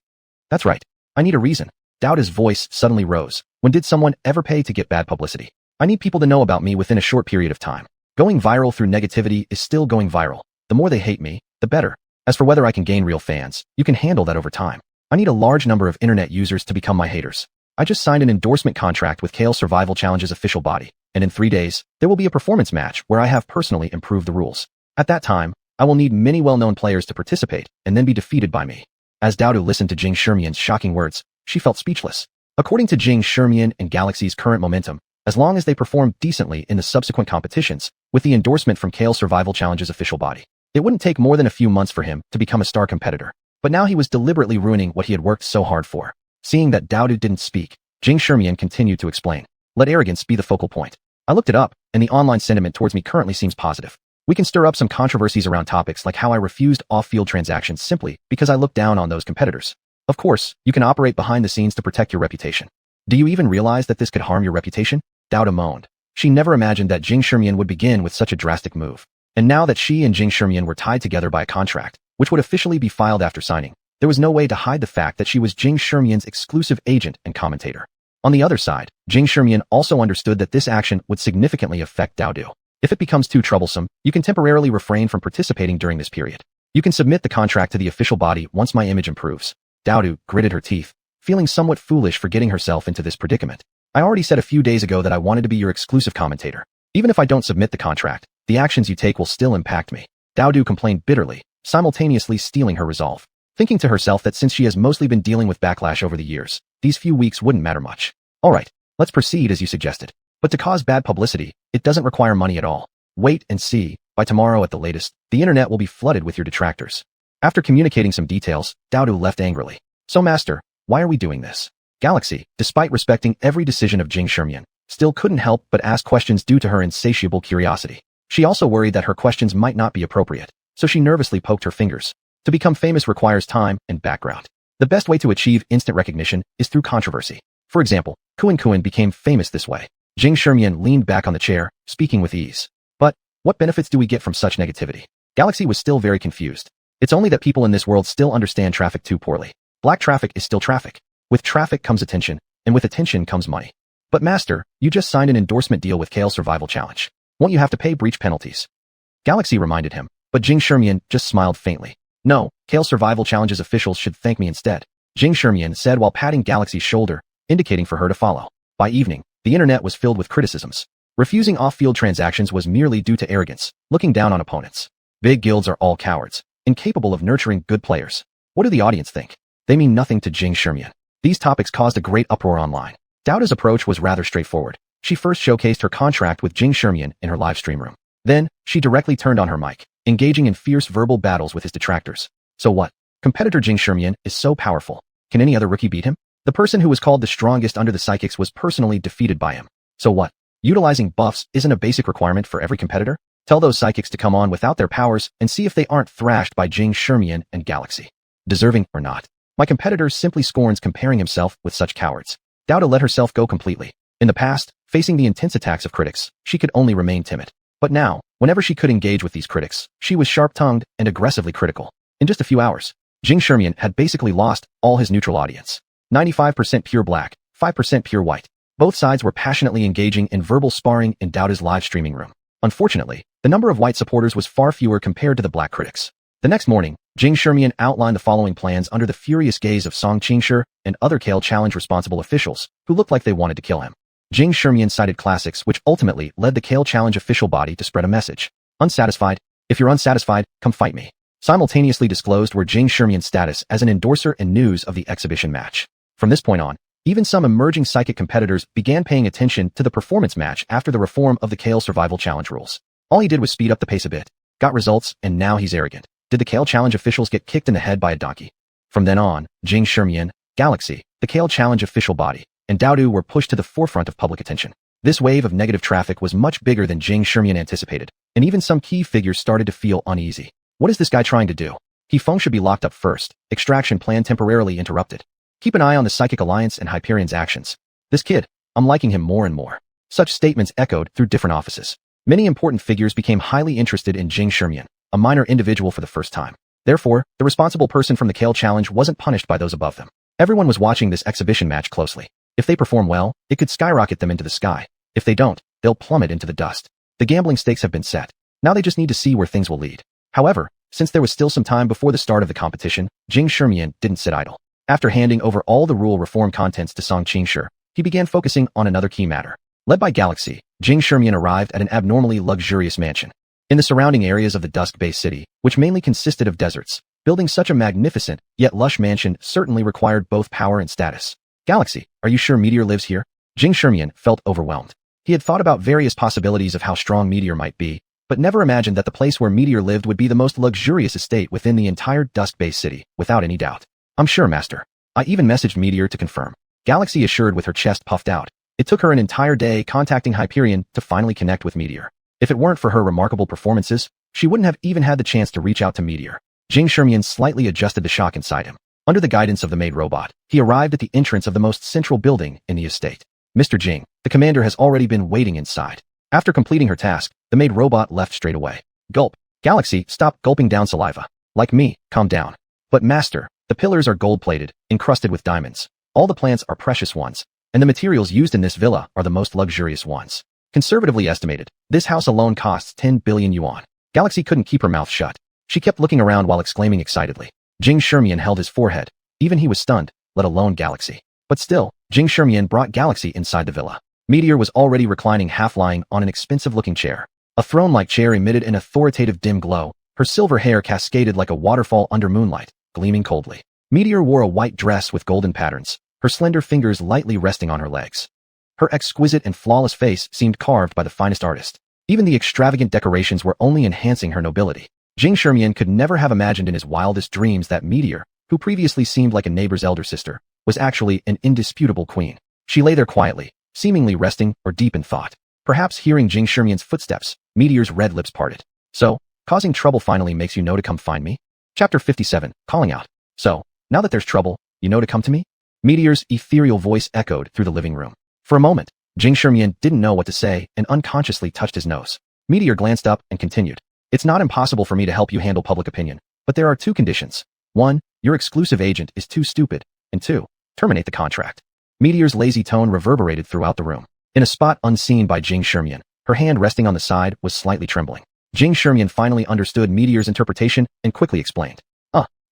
That's right. I need a reason. Dao Du's voice suddenly rose. When did someone ever pay to get bad publicity? I need people to know about me within a short period of time. Going viral through negativity is still going viral. The more they hate me, the better. As for whether I can gain real fans, you can handle that over time. I need a large number of internet users to become my haters. I just signed an endorsement contract with Kale Survival Challenge's official body, and in 3 days, there will be a performance match where I have personally improved the rules. At that time, I will need many well-known players to participate and then be defeated by me. As Dao Du listened to Jing Shimian's shocking words, she felt speechless. According to Jing Shimian and Galaxy's current momentum, as long as they performed decently in the subsequent competitions, with the endorsement from Kale Survival Challenge's official body. It wouldn't take more than a few months for him to become a star competitor, but now he was deliberately ruining what he had worked so hard for. Seeing that Daodu didn't speak, Jing Shimian continued to explain. Let arrogance be the focal point. I looked it up, and the online sentiment towards me currently seems positive. We can stir up some controversies around topics like how I refused off-field transactions simply because I looked down on those competitors. Of course, you can operate behind the scenes to protect your reputation. Do you even realize that this could harm your reputation? Daodu moaned. She never imagined that Jing Shimian would begin with such a drastic move. And now that she and Jing Shimian were tied together by a contract, which would officially be filed after signing, there was no way to hide the fact that she was Jing Shimian's exclusive agent and commentator. On the other side, Jing Shimian also understood that this action would significantly affect Daodu. If it becomes too troublesome, you can temporarily refrain from participating during this period. You can submit the contract to the official body once my image improves. Daodu gritted her teeth, feeling somewhat foolish for getting herself into this predicament. I already said a few days ago that I wanted to be your exclusive commentator. Even if I don't submit the contract, the actions you take will still impact me. Daodu complained bitterly, simultaneously steeling her resolve, thinking to herself that since she has mostly been dealing with backlash over the years, these few weeks wouldn't matter much. Alright, let's proceed as you suggested. But to cause bad publicity, it doesn't require money at all. Wait and see, by tomorrow at the latest, the internet will be flooded with your detractors. After communicating some details, Daodu left angrily. So master, why are we doing this? Galaxy, despite respecting every decision of Jing Shimian, still couldn't help but ask questions due to her insatiable curiosity. She also worried that her questions might not be appropriate, so she nervously poked her fingers. To become famous requires time and background. The best way to achieve instant recognition is through controversy. For example, xuanhuan became famous this way. Jing Shimian leaned back on the chair, speaking with ease. But, what benefits do we get from such negativity? Galaxy was still very confused. It's only that people in this world still understand traffic too poorly. Black traffic is still traffic. With traffic comes attention, and with attention comes money. But master, you just signed an endorsement deal with Kale Survival Challenge. Won't you have to pay breach penalties? Galaxy reminded him, but Jing Shimian just smiled faintly. No, Kale Survival Challenge's officials should thank me instead, Jing Shimian said while patting Galaxy's shoulder, indicating for her to follow. By evening, the internet was filled with criticisms. Refusing off-field transactions was merely due to arrogance, looking down on opponents. Big guilds are all cowards, incapable of nurturing good players. What do the audience think? They mean nothing to Jing Shimian. These topics caused a great uproar online. Daodu's approach was rather straightforward. She first showcased her contract with Jing Shimian in her live stream room. Then, she directly turned on her mic, engaging in fierce verbal battles with his detractors. So what? Competitor Jing Shimian is so powerful. Can any other rookie beat him? The person who was called the strongest under the psychics was personally defeated by him. So what? Utilizing buffs isn't a basic requirement for every competitor? Tell those psychics to come on without their powers and see if they aren't thrashed by Jing Shimian and Galaxy. Deserving or not. My competitor simply scorns comparing himself with such cowards. Daodu let herself go completely. In the past, facing the intense attacks of critics, she could only remain timid. But now, whenever she could engage with these critics, she was sharp-tongued and aggressively critical. In just a few hours, Jing Shimian had basically lost all his neutral audience. 95% pure black, 5% pure white. Both sides were passionately engaging in verbal sparring in Daodu's live streaming room. Unfortunately, the number of white supporters was far fewer compared to the black critics. The next morning, Jing Shimian outlined the following plans under the furious gaze of Song Qingshi and other Kale Challenge responsible officials, who looked like they wanted to kill him. Jing Shimian cited classics which ultimately led the Kale Challenge official body to spread a message. Unsatisfied? If you're unsatisfied, come fight me. Simultaneously disclosed were Jing Shimian's status as an endorser and news of the exhibition match. From this point on, even some emerging psychic competitors began paying attention to the performance match after the reform of the Kale Survival Challenge rules. All he did was speed up the pace a bit, got results, and now he's arrogant. Did the Kale Challenge officials get kicked in the head by a donkey? From then on, Jing Shimian, Galaxy, the Kale Challenge official body, and Daodu were pushed to the forefront of public attention. This wave of negative traffic was much bigger than Jing Shimian anticipated, and even some key figures started to feel uneasy. What is this guy trying to do? He-Feng should be locked up first. Extraction plan temporarily interrupted. Keep an eye on the Psychic Alliance and Hyperion's actions. This kid, I'm liking him more and more. Such statements echoed through different offices. Many important figures became highly interested in Jing Shimian, a minor individual for the first time. Therefore, the responsible person from the Kale Challenge wasn't punished by those above them. Everyone was watching this exhibition match closely. If they perform well, it could skyrocket them into the sky. If they don't, they'll plummet into the dust. The gambling stakes have been set. Now they just need to see where things will lead. However, since there was still some time before the start of the competition, Jing Shimian didn't sit idle. After handing over all the rule reform contents to Song Qingshi, he began focusing on another key matter. Led by Galaxy, Jing Shimian arrived at an abnormally luxurious mansion. In the surrounding areas of the Dusk-based city, which mainly consisted of deserts, building such a magnificent, yet lush mansion certainly required both power and status. Galaxy, are you sure Meteor lives here? Jing Shimian felt overwhelmed. He had thought about various possibilities of how strong Meteor might be, but never imagined that the place where Meteor lived would be the most luxurious estate within the entire Dusk-based city, without any doubt. I'm sure, Master. I even messaged Meteor to confirm. Galaxy assured with her chest puffed out. It took her an entire day contacting Hyperion to finally connect with Meteor. If it weren't for her remarkable performances, she wouldn't have even had the chance to reach out to Meteor. Jing Shermian slightly adjusted the shock inside him. Under the guidance of the maid robot, he arrived at the entrance of the most central building in the estate. Mr. Jing, the commander has already been waiting inside. After completing her task, the maid robot left straight away. Gulp. Galaxy, stop gulping down saliva. Like me, calm down. But Master, the pillars are gold-plated, encrusted with diamonds. All the plants are precious ones, and the materials used in this villa are the most luxurious ones. Conservatively estimated, this house alone costs 10 billion yuan. Galaxy couldn't keep her mouth shut. She kept looking around while exclaiming excitedly. Jing Shermian held his forehead. Even he was stunned, let alone Galaxy. But still, Jing Shermian brought Galaxy inside the villa. Meteor was already reclining half-lying on an expensive-looking chair. A throne-like chair emitted an authoritative dim glow. Her silver hair cascaded like a waterfall under moonlight, gleaming coldly. Meteor wore a white dress with golden patterns, her slender fingers lightly resting on her legs. Her exquisite and flawless face seemed carved by the finest artist. Even the extravagant decorations were only enhancing her nobility. Jing Shermian could never have imagined in his wildest dreams that Meteor, who previously seemed like a neighbor's elder sister, was actually an indisputable queen. She lay there quietly, seemingly resting or deep in thought. Perhaps hearing Jing Shermian's footsteps, Meteor's red lips parted. So, causing trouble finally makes you know to come find me? Chapter 57, Calling Out. So, now that there's trouble, you know to come to me? Meteor's ethereal voice echoed through the living room. For a moment, Jing Shermian didn't know what to say and unconsciously touched his nose. Meteor glanced up and continued. It's not impossible for me to help you handle public opinion, but there are two conditions. 1, your exclusive agent is too stupid, and 2, terminate the contract. Meteor's lazy tone reverberated throughout the room. In a spot unseen by Jing Shermian, her hand resting on the side was slightly trembling. Jing Shermian finally understood Meteor's interpretation and quickly explained.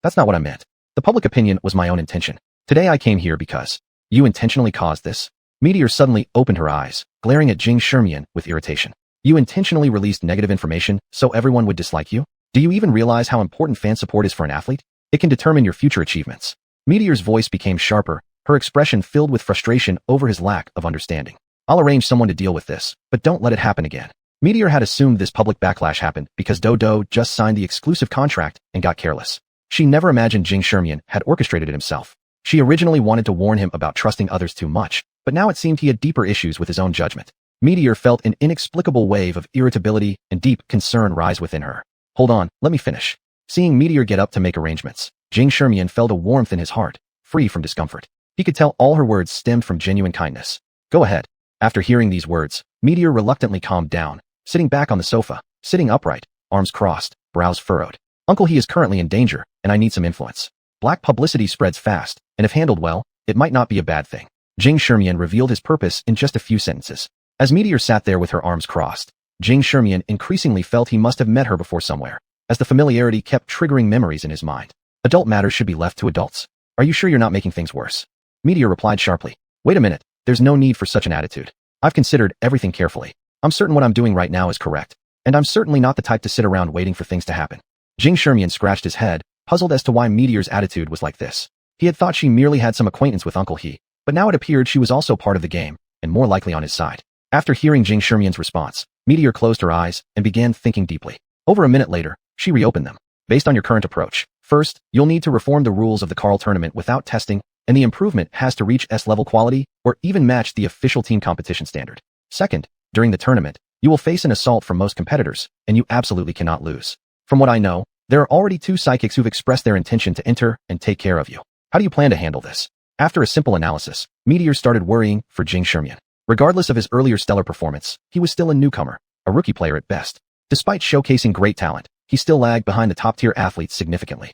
That's not what I meant. The public opinion was my own intention. Today I came here because you intentionally caused this. Meteor suddenly opened her eyes, glaring at Jing Shermian with irritation. You intentionally released negative information so everyone would dislike you? Do you even realize how important fan support is for an athlete? It can determine your future achievements. Meteor's voice became sharper, her expression filled with frustration over his lack of understanding. I'll arrange someone to deal with this, but don't let it happen again. Meteor had assumed this public backlash happened because Dodo just signed the exclusive contract and got careless. She never imagined Jing Shermian had orchestrated it himself. She originally wanted to warn him about trusting others too much, but now it seemed he had deeper issues with his own judgment. Meteor felt an inexplicable wave of irritability and deep concern rise within her. Hold on, let me finish. Seeing Meteor get up to make arrangements, Jing Shermian felt a warmth in his heart, free from discomfort. He could tell all her words stemmed from genuine kindness. Go ahead. After hearing these words, Meteor reluctantly calmed down, sitting back on the sofa, sitting upright, arms crossed, brows furrowed. Uncle He is currently in danger, and I need some influence. Black publicity spreads fast, and if handled well, it might not be a bad thing. Jing Shermian revealed his purpose in just a few sentences. As Meteor sat there with her arms crossed, Jing Shermian increasingly felt he must have met her before somewhere, as the familiarity kept triggering memories in his mind. Adult matters should be left to adults. Are you sure you're not making things worse? Meteor replied sharply. Wait a minute, there's no need for such an attitude. I've considered everything carefully. I'm certain what I'm doing right now is correct, and I'm certainly not the type to sit around waiting for things to happen. Jing Shermian scratched his head, puzzled as to why Meteor's attitude was like this. He had thought she merely had some acquaintance with Uncle He, but now it appeared she was also part of the game, and more likely on his side. After hearing Jing Shermian's response, Meteor closed her eyes and began thinking deeply. Over a minute later, she reopened them. Based on your current approach, first, you'll need to reform the rules of the Carl tournament without testing, and the improvement has to reach S-level quality or even match the official team competition standard. Second, during the tournament, you will face an assault from most competitors, and you absolutely cannot lose. From what I know, there are already 2 psychics who've expressed their intention to enter and take care of you. How do you plan to handle this? After a simple analysis, Meteor started worrying for Jing Shermian. Regardless of his earlier stellar performance, he was still a newcomer, a rookie player at best. Despite showcasing great talent, he still lagged behind the top-tier athletes significantly.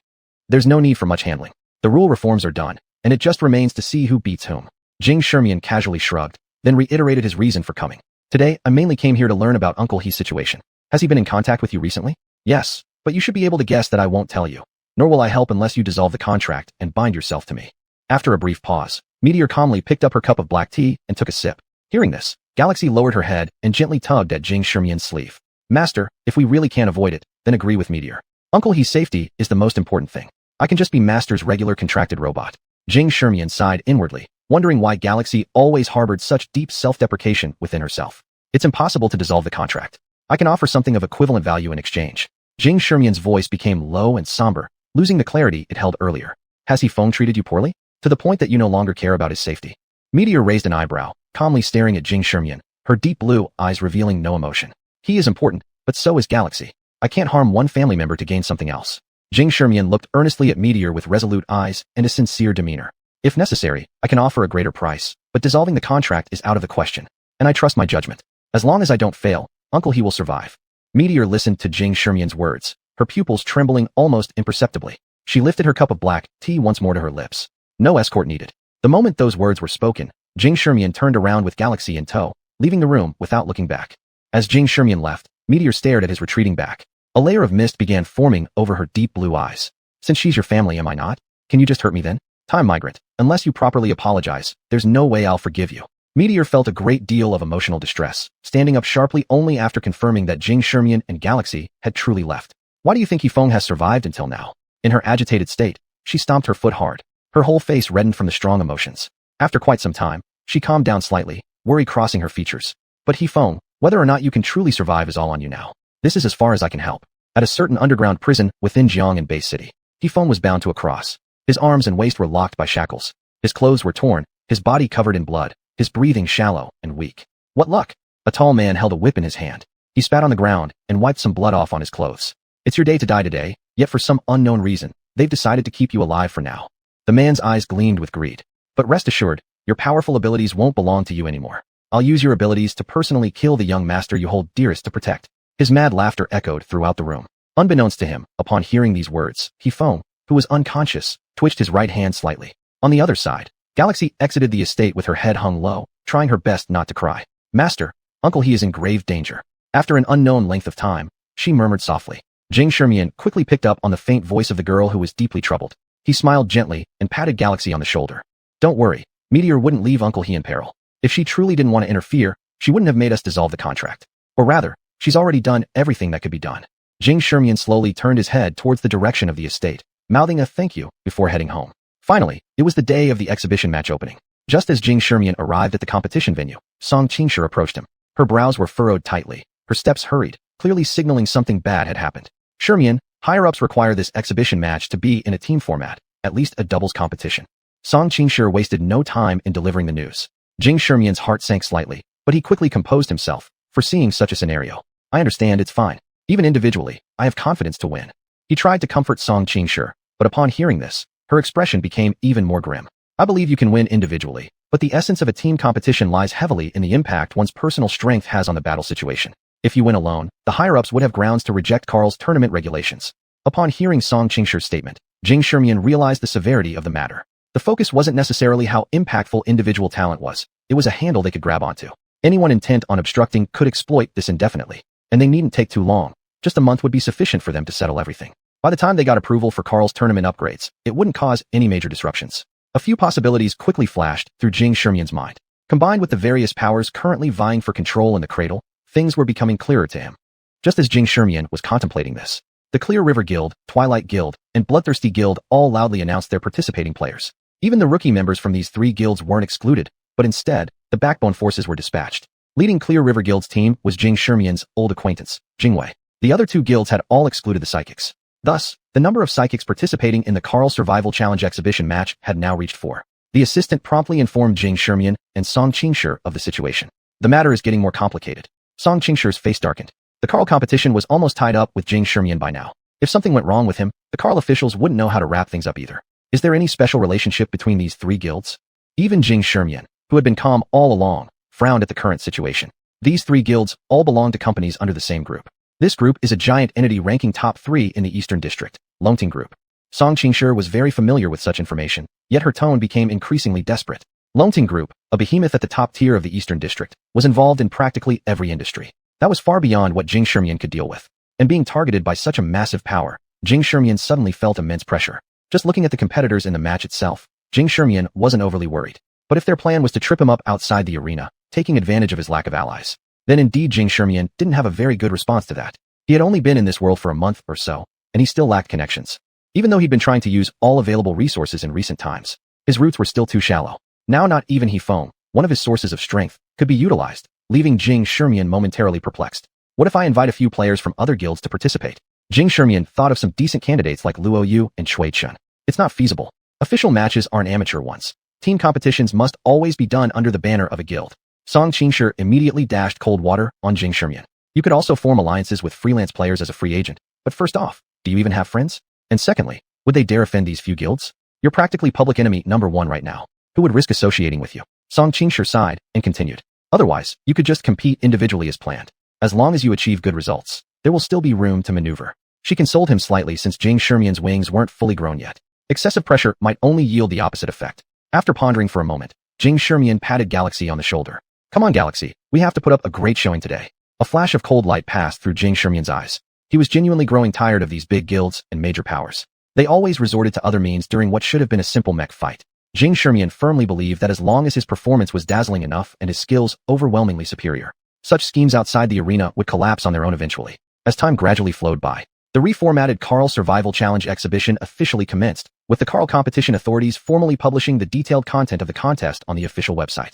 There's no need for much handling. The rule reforms are done, and it just remains to see who beats whom. Jing Shermian casually shrugged, then reiterated his reason for coming. Today, I mainly came here to learn about Uncle He's situation. Has he been in contact with you recently? Yes, but you should be able to guess that I won't tell you. Nor will I help unless you dissolve the contract and bind yourself to me. After a brief pause, Meteor calmly picked up her cup of black tea and took a sip. Hearing this, Galaxy lowered her head and gently tugged at Jing Shermian's sleeve. Master, if we really can't avoid it, then agree with Meteor. Uncle He's safety is the most important thing. I can just be Master's regular contracted robot. Jing Shermian sighed inwardly, wondering why Galaxy always harbored such deep self-deprecation within herself. It's impossible to dissolve the contract. I can offer something of equivalent value in exchange. Jing Shermian's voice became low and somber, losing the clarity it held earlier. Has he Feng treated you poorly? To the point that you no longer care about his safety? Meteor raised an eyebrow, calmly staring at Jing Shermian, her deep blue eyes revealing no emotion. He is important, but so is Galaxy. I can't harm one family member to gain something else. Jing Shermian looked earnestly at Meteor with resolute eyes and a sincere demeanor. If necessary, I can offer a greater price, but dissolving the contract is out of the question, and I trust my judgment. As long as I don't fail, Uncle he will survive. Meteor listened to Jing Shermian's words, her pupils trembling almost imperceptibly. She lifted her cup of black tea once more to her lips. No escort needed. The moment those words were spoken, Jing Shermian turned around with Galaxy in tow, leaving the room without looking back. As Jing Shermian left, Meteor stared at his retreating back. A layer of mist began forming over her deep blue eyes. Since she's your family, am I not? Can you just hurt me then? Time migrant, unless you properly apologize, there's no way I'll forgive you. Meteor felt a great deal of emotional distress, standing up sharply only after confirming that Jing Shermian and Galaxy had truly left. Why do you think Yifeng has survived until now? In her agitated state, she stomped her foot hard. Her whole face reddened from the strong emotions. After quite some time, she calmed down slightly, worry crossing her features. But Yifeng, whether or not you can truly survive is all on you now. This is as far as I can help. At a certain underground prison within Jiang and Bay City, Yifeng was bound to a cross. His arms and waist were locked by shackles. His clothes were torn, his body covered in blood, his breathing shallow and weak. What luck! A tall man held a whip in his hand. He spat on the ground and wiped some blood off on his clothes. It's your day to die today, yet for some unknown reason, they've decided to keep you alive for now. The man's eyes gleamed with greed. But rest assured, your powerful abilities won't belong to you anymore. I'll use your abilities to personally kill the young master you hold dearest to protect. His mad laughter echoed throughout the room. Unbeknownst to him, upon hearing these words, Yifeng, who was unconscious, twitched his right hand slightly. On the other side, Galaxy exited the estate with her head hung low, trying her best not to cry. Master, Uncle he is in grave danger. After an unknown length of time, she murmured softly. Jing Shermian quickly picked up on the faint voice of the girl who was deeply troubled. He smiled gently and patted Galaxy on the shoulder. Don't worry, Meteor wouldn't leave Uncle he in peril. If she truly didn't want to interfere, she wouldn't have made us dissolve the contract. Or rather, she's already done everything that could be done. Jing Shermian slowly turned his head towards the direction of the estate, mouthing a thank you before heading home. Finally, it was the day of the exhibition match opening. Just as Jing Shermian arrived at the competition venue, Song Qingshi approached him. Her brows were furrowed tightly, her steps hurried, clearly signaling something bad had happened. Shermian, higher-ups require this exhibition match to be in a team format, at least a doubles competition. Song Qingshi wasted no time in delivering the news. Jing Shermian's heart sank slightly, but he quickly composed himself, foreseeing such a scenario. I understand, it's fine. Even individually, I have confidence to win. He tried to comfort Song Qingshi, but upon hearing this, her expression became even more grim. I believe you can win individually, but the essence of a team competition lies heavily in the impact one's personal strength has on the battle situation. If you win alone, the higher-ups would have grounds to reject Carl's tournament regulations. Upon hearing Song Qingshi's statement, Jing Shermian realized the severity of the matter. The focus wasn't necessarily how impactful individual talent was, it was a handle they could grab onto. Anyone intent on obstructing could exploit this indefinitely. And they needn't take too long. Just a month would be sufficient for them to settle everything. By the time they got approval for Carl's tournament upgrades, it wouldn't cause any major disruptions. A few possibilities quickly flashed through Jing Shermian's mind. Combined with the various powers currently vying for control in the cradle, things were becoming clearer to him. Just as Jing Shermian was contemplating this, the Clear River Guild, Twilight Guild, and Bloodthirsty Guild all loudly announced their participating players. Even the rookie members from these three guilds weren't excluded, but instead, the backbone forces were dispatched. Leading Clear River Guild's team was Jing Shermian's old acquaintance, Jingwei. The other two guilds had all excluded the psychics. Thus, the number of psychics participating in the Carl Survival Challenge exhibition match had now reached 4. The assistant promptly informed Jing Shermian and Song Qingshi of the situation. The matter is getting more complicated. Song Qingshi's face darkened. The Carl competition was almost tied up with Jing Shermian by now. If something went wrong with him, the Carl officials wouldn't know how to wrap things up either. Is there any special relationship between these three guilds? Even Jing Shermian, who had been calm all along, frowned at the current situation. These three guilds all belong to companies under the same group. This group is a giant entity ranking top 3 in the Eastern District, Longting Group. Song Qingshi was very familiar with such information, yet her tone became increasingly desperate. Longting Group, a behemoth at the top tier of the Eastern District, was involved in practically every industry. That was far beyond what Jing Shermian could deal with. And being targeted by such a massive power, Jing Shermian suddenly felt immense pressure. Just looking at the competitors in the match itself, Jing Shermian wasn't overly worried. But if their plan was to trip him up outside the arena, taking advantage of his lack of allies, then indeed Jing Shermian didn't have a very good response to that. He had only been in this world for a month or so, and he still lacked connections. Even though he'd been trying to use all available resources in recent times, his roots were still too shallow. Now not even Yifeng, one of his sources of strength, could be utilized. leaving Jing Shimian momentarily perplexed. What if I invite a few players from other guilds to participate? Jing Shimian thought of some decent candidates like Luo Yu and Shui Chun. It's not feasible. Official matches aren't amateur ones. Team competitions must always be done under the banner of a guild. Song Qingshi immediately dashed cold water on Jing Shimian. You could also form alliances with freelance players as a free agent. But first off, do you even have friends? And secondly, would they dare offend these few guilds? You're practically public enemy number one right now. Who would risk associating with you? Song Qingshi sighed and continued. Otherwise, you could just compete individually as planned. As long as you achieve good results, there will still be room to maneuver. She consoled him slightly since Jing Shimian's wings weren't fully grown yet. Excessive pressure might only yield the opposite effect. After pondering for a moment, Jing Shimian patted Galaxy on the shoulder. Come on, Galaxy, we have to put up a great showing today. A flash of cold light passed through Jing Shimian's eyes. He was genuinely growing tired of these big guilds and major powers. They always resorted to other means during what should have been a simple mech fight. Jing Shimian firmly believed that as long as his performance was dazzling enough and his skills overwhelmingly superior, such schemes outside the arena would collapse on their own eventually. As time gradually flowed by, the reformatted Carl Survival Challenge exhibition officially commenced, with the Carl competition authorities formally publishing the detailed content of the contest on the official website.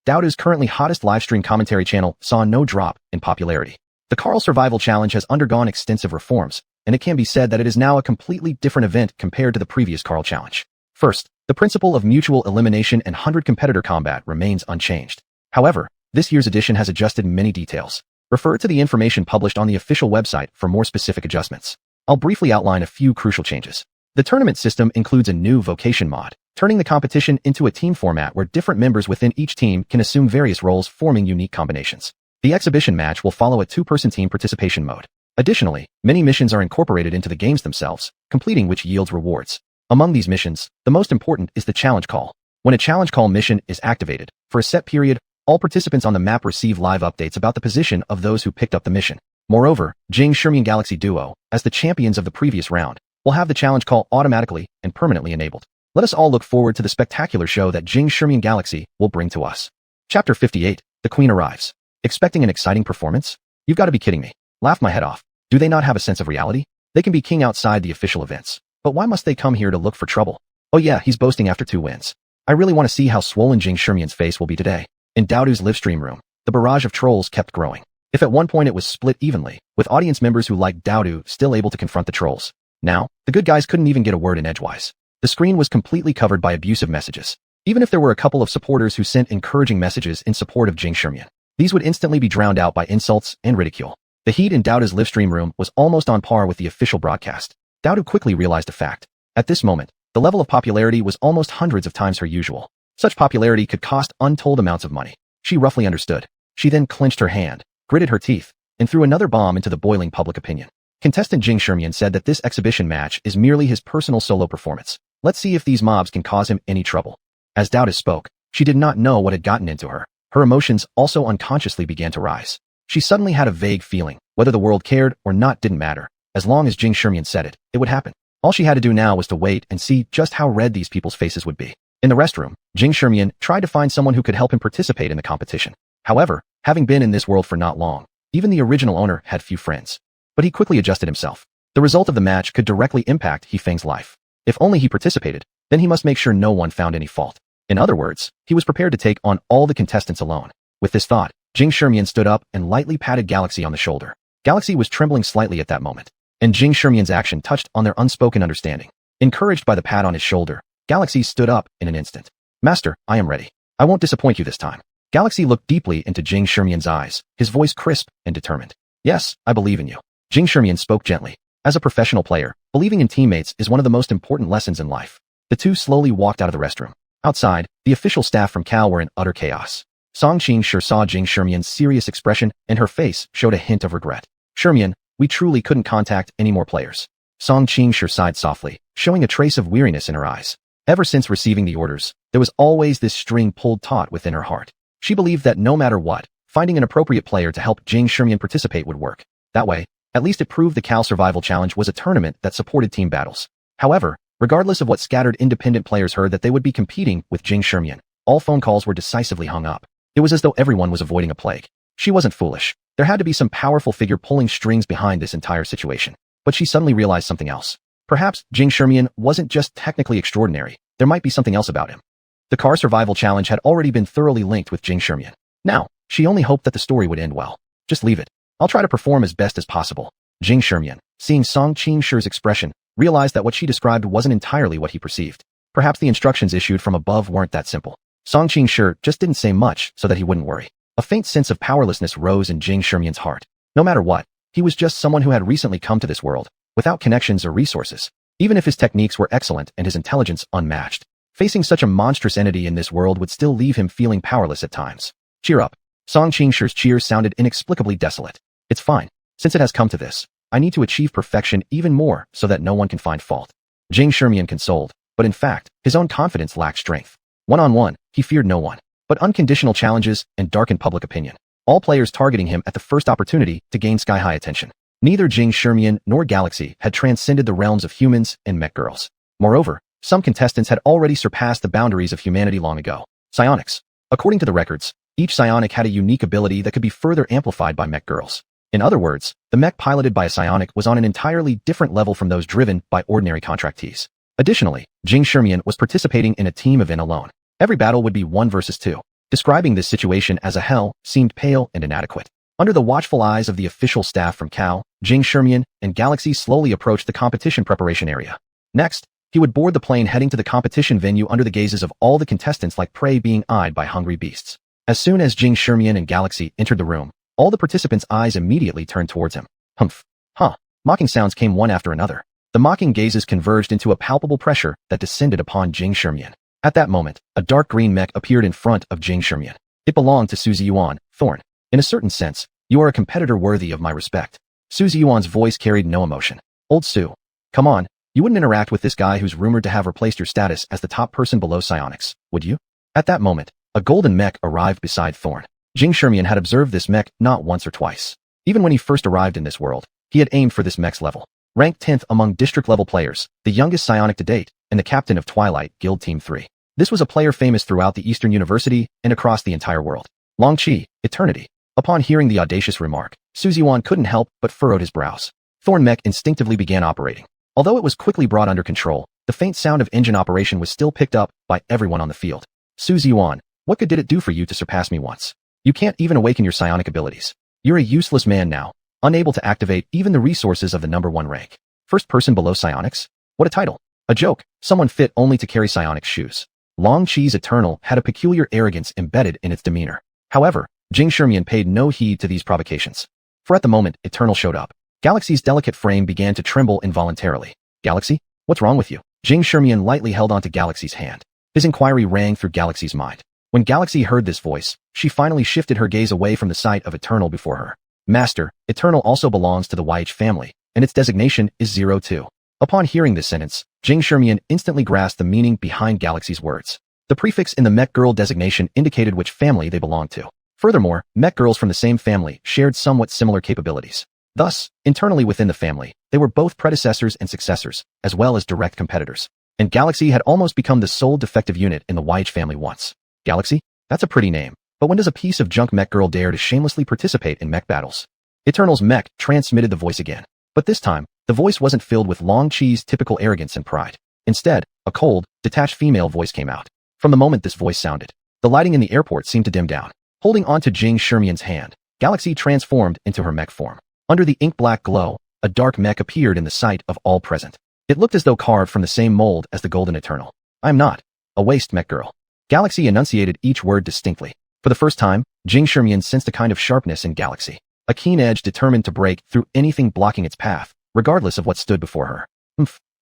Dowda's currently hottest livestream commentary channel saw no drop in popularity. The Carl Survival Challenge has undergone extensive reforms, and it can be said that it is now a completely different event compared to the previous Carl Challenge. First, the principle of mutual elimination and 100 competitor combat remains unchanged. However, this year's edition has adjusted many details. Refer to the information published on the official website for more specific adjustments. I'll briefly outline a few crucial changes. The tournament system includes a new vocation mod, turning the competition into a team format where different members within each team can assume various roles, forming unique combinations. The exhibition match will follow a two-person team participation mode. Additionally, many missions are incorporated into the games themselves, completing which yields rewards. Among these missions, the most important is the challenge call. When a challenge call mission is activated, for a set period, all participants on the map receive live updates about the position of those who picked up the mission. Moreover, Jing Shimian Galaxy Duo, as the champions of the previous round, will have the challenge call automatically and permanently enabled. Let us all look forward to the spectacular show that Jing Shimian Galaxy will bring to us. Chapter 58, The Queen Arrives. Expecting an exciting performance? You've got to be kidding me. Laughed my head off. Do they not have a sense of reality? They can be king outside the official events. But why must they come here to look for trouble? Oh yeah, he's boasting after 2 wins. I really want to see how swollen Jing Shimian's face will be today. In Dowda's livestream room, the barrage of trolls kept growing. If at one point it was split evenly, with audience members who liked Dowda still able to confront the trolls. Now, the good guys couldn't even get a word in edgewise. The screen was completely covered by abusive messages. Even if there were a couple of supporters who sent encouraging messages in support of Jing Shimian, these would instantly be drowned out by insults and ridicule. The heat in Dowda's livestream room was almost on par with the official broadcast. Dowda quickly realized a fact. At this moment, the level of popularity was almost hundreds of times her usual. Such popularity could cost untold amounts of money. She roughly understood. She then clenched her hand, gritted her teeth, and threw another bomb into the boiling public opinion. Contestant Jing Shimian said that this exhibition match is merely his personal solo performance. Let's see if these mobs can cause him any trouble. As Dowda spoke, she did not know what had gotten into her. Her emotions also unconsciously began to rise. She suddenly had a vague feeling, whether the world cared or not didn't matter. As long as Jing Shimian said it, it would happen. All she had to do now was to wait and see just how red these people's faces would be. In the restroom, Jing Shimian tried to find someone who could help him participate in the competition. However, having been in this world for not long, even the original owner had few friends. But he quickly adjusted himself. The result of the match could directly impact He Feng's life. If only he participated, then he must make sure no one found any fault. In other words, he was prepared to take on all the contestants alone. With this thought, Jing Shimian stood up and lightly patted Galaxy on the shoulder. Galaxy was trembling slightly at that moment, and Jing Shimian's action touched on their unspoken understanding. Encouraged by the pat on his shoulder, Galaxy stood up in an instant. Master, I am ready. I won't disappoint you this time. Galaxy looked deeply into Jing Shimian's eyes, his voice crisp and determined. Yes, I believe in you. Jing Shimian spoke gently. As a professional player, believing in teammates is one of the most important lessons in life. The two slowly walked out of the restroom. Outside, the official staff from Cal were in utter chaos. Song Qingshi saw Jing Shimian's serious expression, and her face showed a hint of regret. Shimian, we truly couldn't contact any more players. Song Qingshi sighed softly, showing a trace of weariness in her eyes. Ever since receiving the orders, there was always this string pulled taut within her heart. She believed that no matter what, finding an appropriate player to help Jing Shimian participate would work. That way, at least it proved the Cal Survival Challenge was a tournament that supported team battles. However, regardless of what scattered independent players heard that they would be competing with Jing Shimian, all phone calls were decisively hung up. It was as though everyone was avoiding a plague. She wasn't foolish. There had to be some powerful figure pulling strings behind this entire situation. But she suddenly realized something else. Perhaps Jing Shimian wasn't just technically extraordinary. There might be something else about him. The Car Survival Challenge had already been thoroughly linked with Jing Shimian. Now, She only hoped that the story would end well. Just leave it. I'll try to perform as best as possible. Jing Shermian, seeing Song Qingshir's expression, realized that what she described wasn't entirely what he perceived. Perhaps the instructions issued from above weren't that simple. Song Qingshir just didn't say much so that he wouldn't worry. A faint sense of powerlessness rose in Jing Shermian's heart. No matter what, he was just someone who had recently come to this world, without connections or resources. Even if his techniques were excellent and his intelligence unmatched, facing such a monstrous entity in this world would still leave him feeling powerless at times. Cheer up. Song Qingshir's cheers sounded inexplicably desolate. It's fine. Since it has come to this, I need to achieve perfection even more so that no one can find fault. Jing Shermian consoled, but in fact, his own confidence lacked strength. One-on-one, he feared no one, but unconditional challenges and darkened public opinion. All players targeting him at the first opportunity to gain sky-high attention. Neither Jing Shermian nor Galaxy had transcended the realms of humans and mech girls. Moreover, some contestants had already surpassed the boundaries of humanity long ago. Psionics. According to the records, each psionic had a unique ability that could be further amplified by mech girls. In other words, the mech piloted by a psionic was on an entirely different level from those driven by ordinary contractees. Additionally, Jing Shermian was participating in a team event alone. Every battle would be 1 versus 2. Describing this situation as a hell seemed pale and inadequate. Under the watchful eyes of the official staff from Kao, Jing Shermian and Galaxy slowly approached the competition preparation area. Next, he would board the plane heading to the competition venue under the gazes of all the contestants like prey being eyed by hungry beasts. As soon as Jing Shermian and Galaxy entered the room, all the participants' eyes immediately turned towards him. Humph. Huh. Mocking sounds came one after another. The mocking gazes converged into a palpable pressure that descended upon Jing Shermian. At that moment, a dark green mech appeared in front of Jing Shermian. It belonged to Xuanhuan, Thorn. In a certain sense, you are a competitor worthy of my respect. Xuanhuan's voice carried no emotion. Old Su. Come on, you wouldn't interact with this guy who's rumored to have replaced your status as the top person below psionics, would you? At that moment, a golden mech arrived beside Thorn. Jing Shermian had observed this mech not once or twice. Even when he first arrived in this world, he had aimed for this mech's level. Ranked 10th among district-level players, the youngest psionic to date, and the captain of Twilight Guild Team 3. This was a player famous throughout the Eastern University and across the entire world. Long Chi, Eternity. Upon hearing the audacious remark, Xuanhuan couldn't help but furrowed his brows. Thorn mech instinctively began operating. Although it was quickly brought under control, the faint sound of engine operation was still picked up by everyone on the field. Xuanhuan, what good did it do for you to surpass me once? You can't even awaken your psionic abilities. You're a useless man now, unable to activate even the resources of the #1 rank. First person below psionics? What a title. A joke, someone fit only to carry psionic shoes. Long Chi's Eternal had a peculiar arrogance embedded in its demeanor. However, Jing Shermian paid no heed to these provocations. For at the moment Eternal showed up, Galaxy's delicate frame began to tremble involuntarily. Galaxy? What's wrong with you? Jing Shermian lightly held onto Galaxy's hand. His inquiry rang through Galaxy's mind. When Galaxy heard this voice, she finally shifted her gaze away from the sight of Eternal before her. Master, Eternal also belongs to the YH family, and its designation is 02. Upon hearing this sentence, Jing Shermian instantly grasped the meaning behind Galaxy's words. The prefix in the mech girl designation indicated which family they belonged to. Furthermore, mech girls from the same family shared somewhat similar capabilities. Thus, internally within the family, they were both predecessors and successors, as well as direct competitors. And Galaxy had almost become the sole defective unit in the YH family once. Galaxy? That's a pretty name. But when does a piece of junk mech girl dare to shamelessly participate in mech battles? Eternal's mech transmitted the voice again. But this time, the voice wasn't filled with Long Chi's typical arrogance and pride. Instead, a cold, detached female voice came out. From the moment this voice sounded, the lighting in the airport seemed to dim down. Holding onto Jing Shermian's hand, Galaxy transformed into her mech form. Under the ink-black glow, a dark mech appeared in the sight of all present. It looked as though carved from the same mold as the Golden Eternal. I'm not a waste mech girl. Galaxy enunciated each word distinctly. For the first time, Jing Shermian sensed a kind of sharpness in Galaxy. A keen edge determined to break through anything blocking its path, regardless of what stood before her.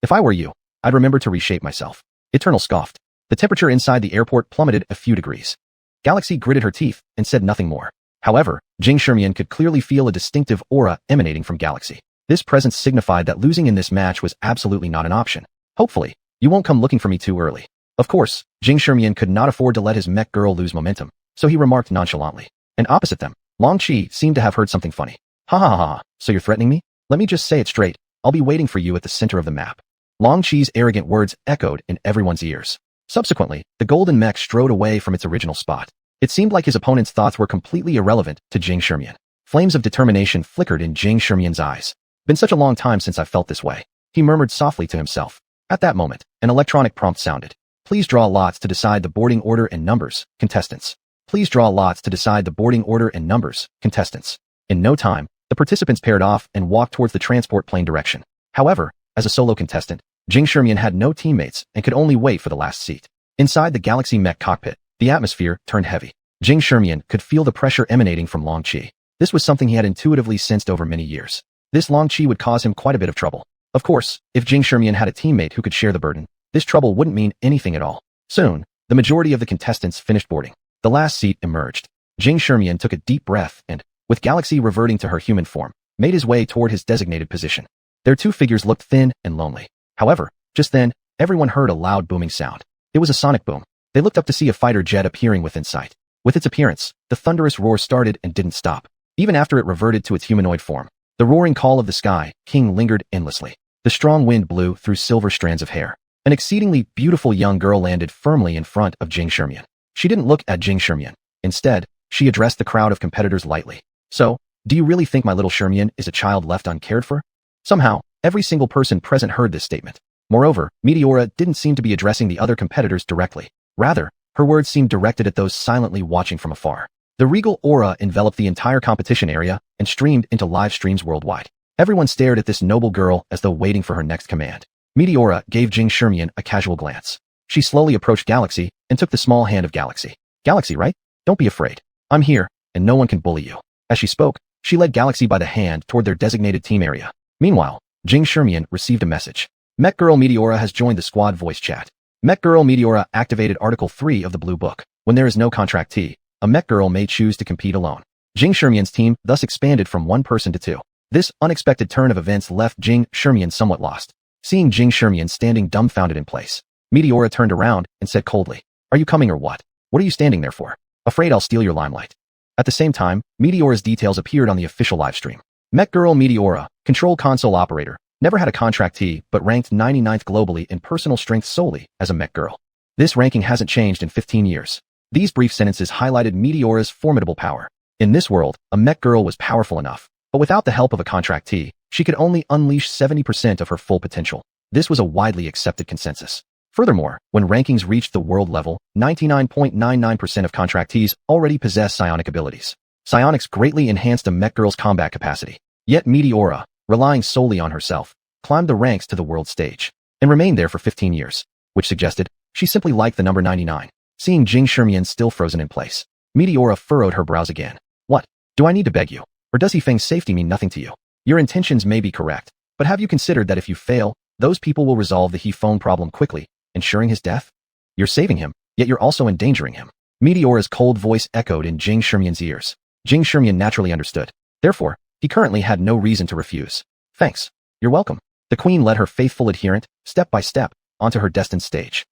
If I were you, I'd remember to reshape myself. Eternal scoffed. The temperature inside the airport plummeted a few degrees. Galaxy gritted her teeth and said nothing more. However, Jing Shermian could clearly feel a distinctive aura emanating from Galaxy. This presence signified that losing in this match was absolutely not an option. Hopefully, you won't come looking for me too early. Of course, Jing Shermian could not afford to let his mech girl lose momentum, so he remarked nonchalantly. And opposite them, Long Chi seemed to have heard something funny. Ha ha ha ha, so you're threatening me? Let me just say it straight, I'll be waiting for you at the center of the map. Long Chi's arrogant words echoed in everyone's ears. Subsequently, the golden mech strode away from its original spot. It seemed like his opponent's thoughts were completely irrelevant to Jing Shermian. Flames of determination flickered in Jing Shermian's eyes. Been such a long time since I felt this way. He murmured softly to himself. At that moment, an electronic prompt sounded. Please draw lots to decide the boarding order and numbers, contestants. Please draw lots to decide the boarding order and numbers, contestants. In no time, the participants paired off and walked towards the transport plane direction. However, as a solo contestant, xuanhuan had no teammates and could only wait for the last seat. Inside the Galaxy Mech cockpit, the atmosphere turned heavy. xuanhuan could feel the pressure emanating from Long Qi. This was something he had intuitively sensed over many years. This Long Qi would cause him quite a bit of trouble. Of course, if xuanhuan had a teammate who could share the burden, this trouble wouldn't mean anything at all. Soon, the majority of the contestants finished boarding. The last seat emerged. xuanhuan took a deep breath and, with Galaxy reverting to her human form, made his way toward his designated position. Their two figures looked thin and lonely. However, just then, everyone heard a loud booming sound. It was a sonic boom. They looked up to see a fighter jet appearing within sight. With its appearance, the thunderous roar started and didn't stop. Even after it reverted to its humanoid form, the roaring call of the sky king lingered endlessly. The strong wind blew through silver strands of hair. An exceedingly beautiful young girl landed firmly in front of xuanhuan. She didn't look at xuanhuan. Instead, she addressed the crowd of competitors lightly. So, do you really think my little Xuanhuan is a child left uncared for? Somehow, every single person present heard this statement. Moreover, Meteora didn't seem to be addressing the other competitors directly. Rather, her words seemed directed at those silently watching from afar. The regal aura enveloped the entire competition area and streamed into live streams worldwide. Everyone stared at this noble girl as though waiting for her next command. Meteora gave xuanhuan a casual glance. She slowly approached Galaxy and took the small hand of Galaxy. Galaxy, right? Don't be afraid. I'm here, and no one can bully you. As she spoke, she led Galaxy by the hand toward their designated team area. Meanwhile, xuanhuan received a message. Mech Girl Meteora has joined the squad voice chat. Mech Girl Meteora activated Article 3 of the Blue Book. When there is no contractee, a Mech Girl may choose to compete alone. xuanhuan's team thus expanded from one person to two. This unexpected turn of events left xuanhuan somewhat lost. Seeing xuanhuan standing dumbfounded in place, Meteora turned around and said coldly, "Are you coming or what? What are you standing there for? Afraid I'll steal your limelight." At the same time, Meteora's details appeared on the official livestream. Mech Girl Meteora, control console operator, never had a contractee but ranked 99th globally in personal strength solely as a Mech Girl. This ranking hasn't changed in 15 years. These brief sentences highlighted Meteora's formidable power. In this world, a Mech Girl was powerful enough, but without the help of a contractee, she could only unleash 70% of her full potential. This was a widely accepted consensus. Furthermore, when rankings reached the world level, 99.99% of contractees already possess psionic abilities. Psionics greatly enhanced a Mech Girl's combat capacity. Yet Meteora, relying solely on herself, climbed the ranks to the world stage, and remained there for 15 years, which suggested she simply liked the number 99. Seeing xuanhuan still frozen in place, Meteora furrowed her brows again. What? Do I need to beg you? Or does Yifeng's safety mean nothing to you? Your intentions may be correct, but have you considered that if you fail, those people will resolve the Yifeng problem quickly, ensuring his death? You're saving him, yet you're also endangering him. Meteora's cold voice echoed in xuanhuan's ears. xuanhuan naturally understood. Therefore, he currently had no reason to refuse. Thanks. You're welcome. The queen led her faithful adherent, step by step, onto her destined stage.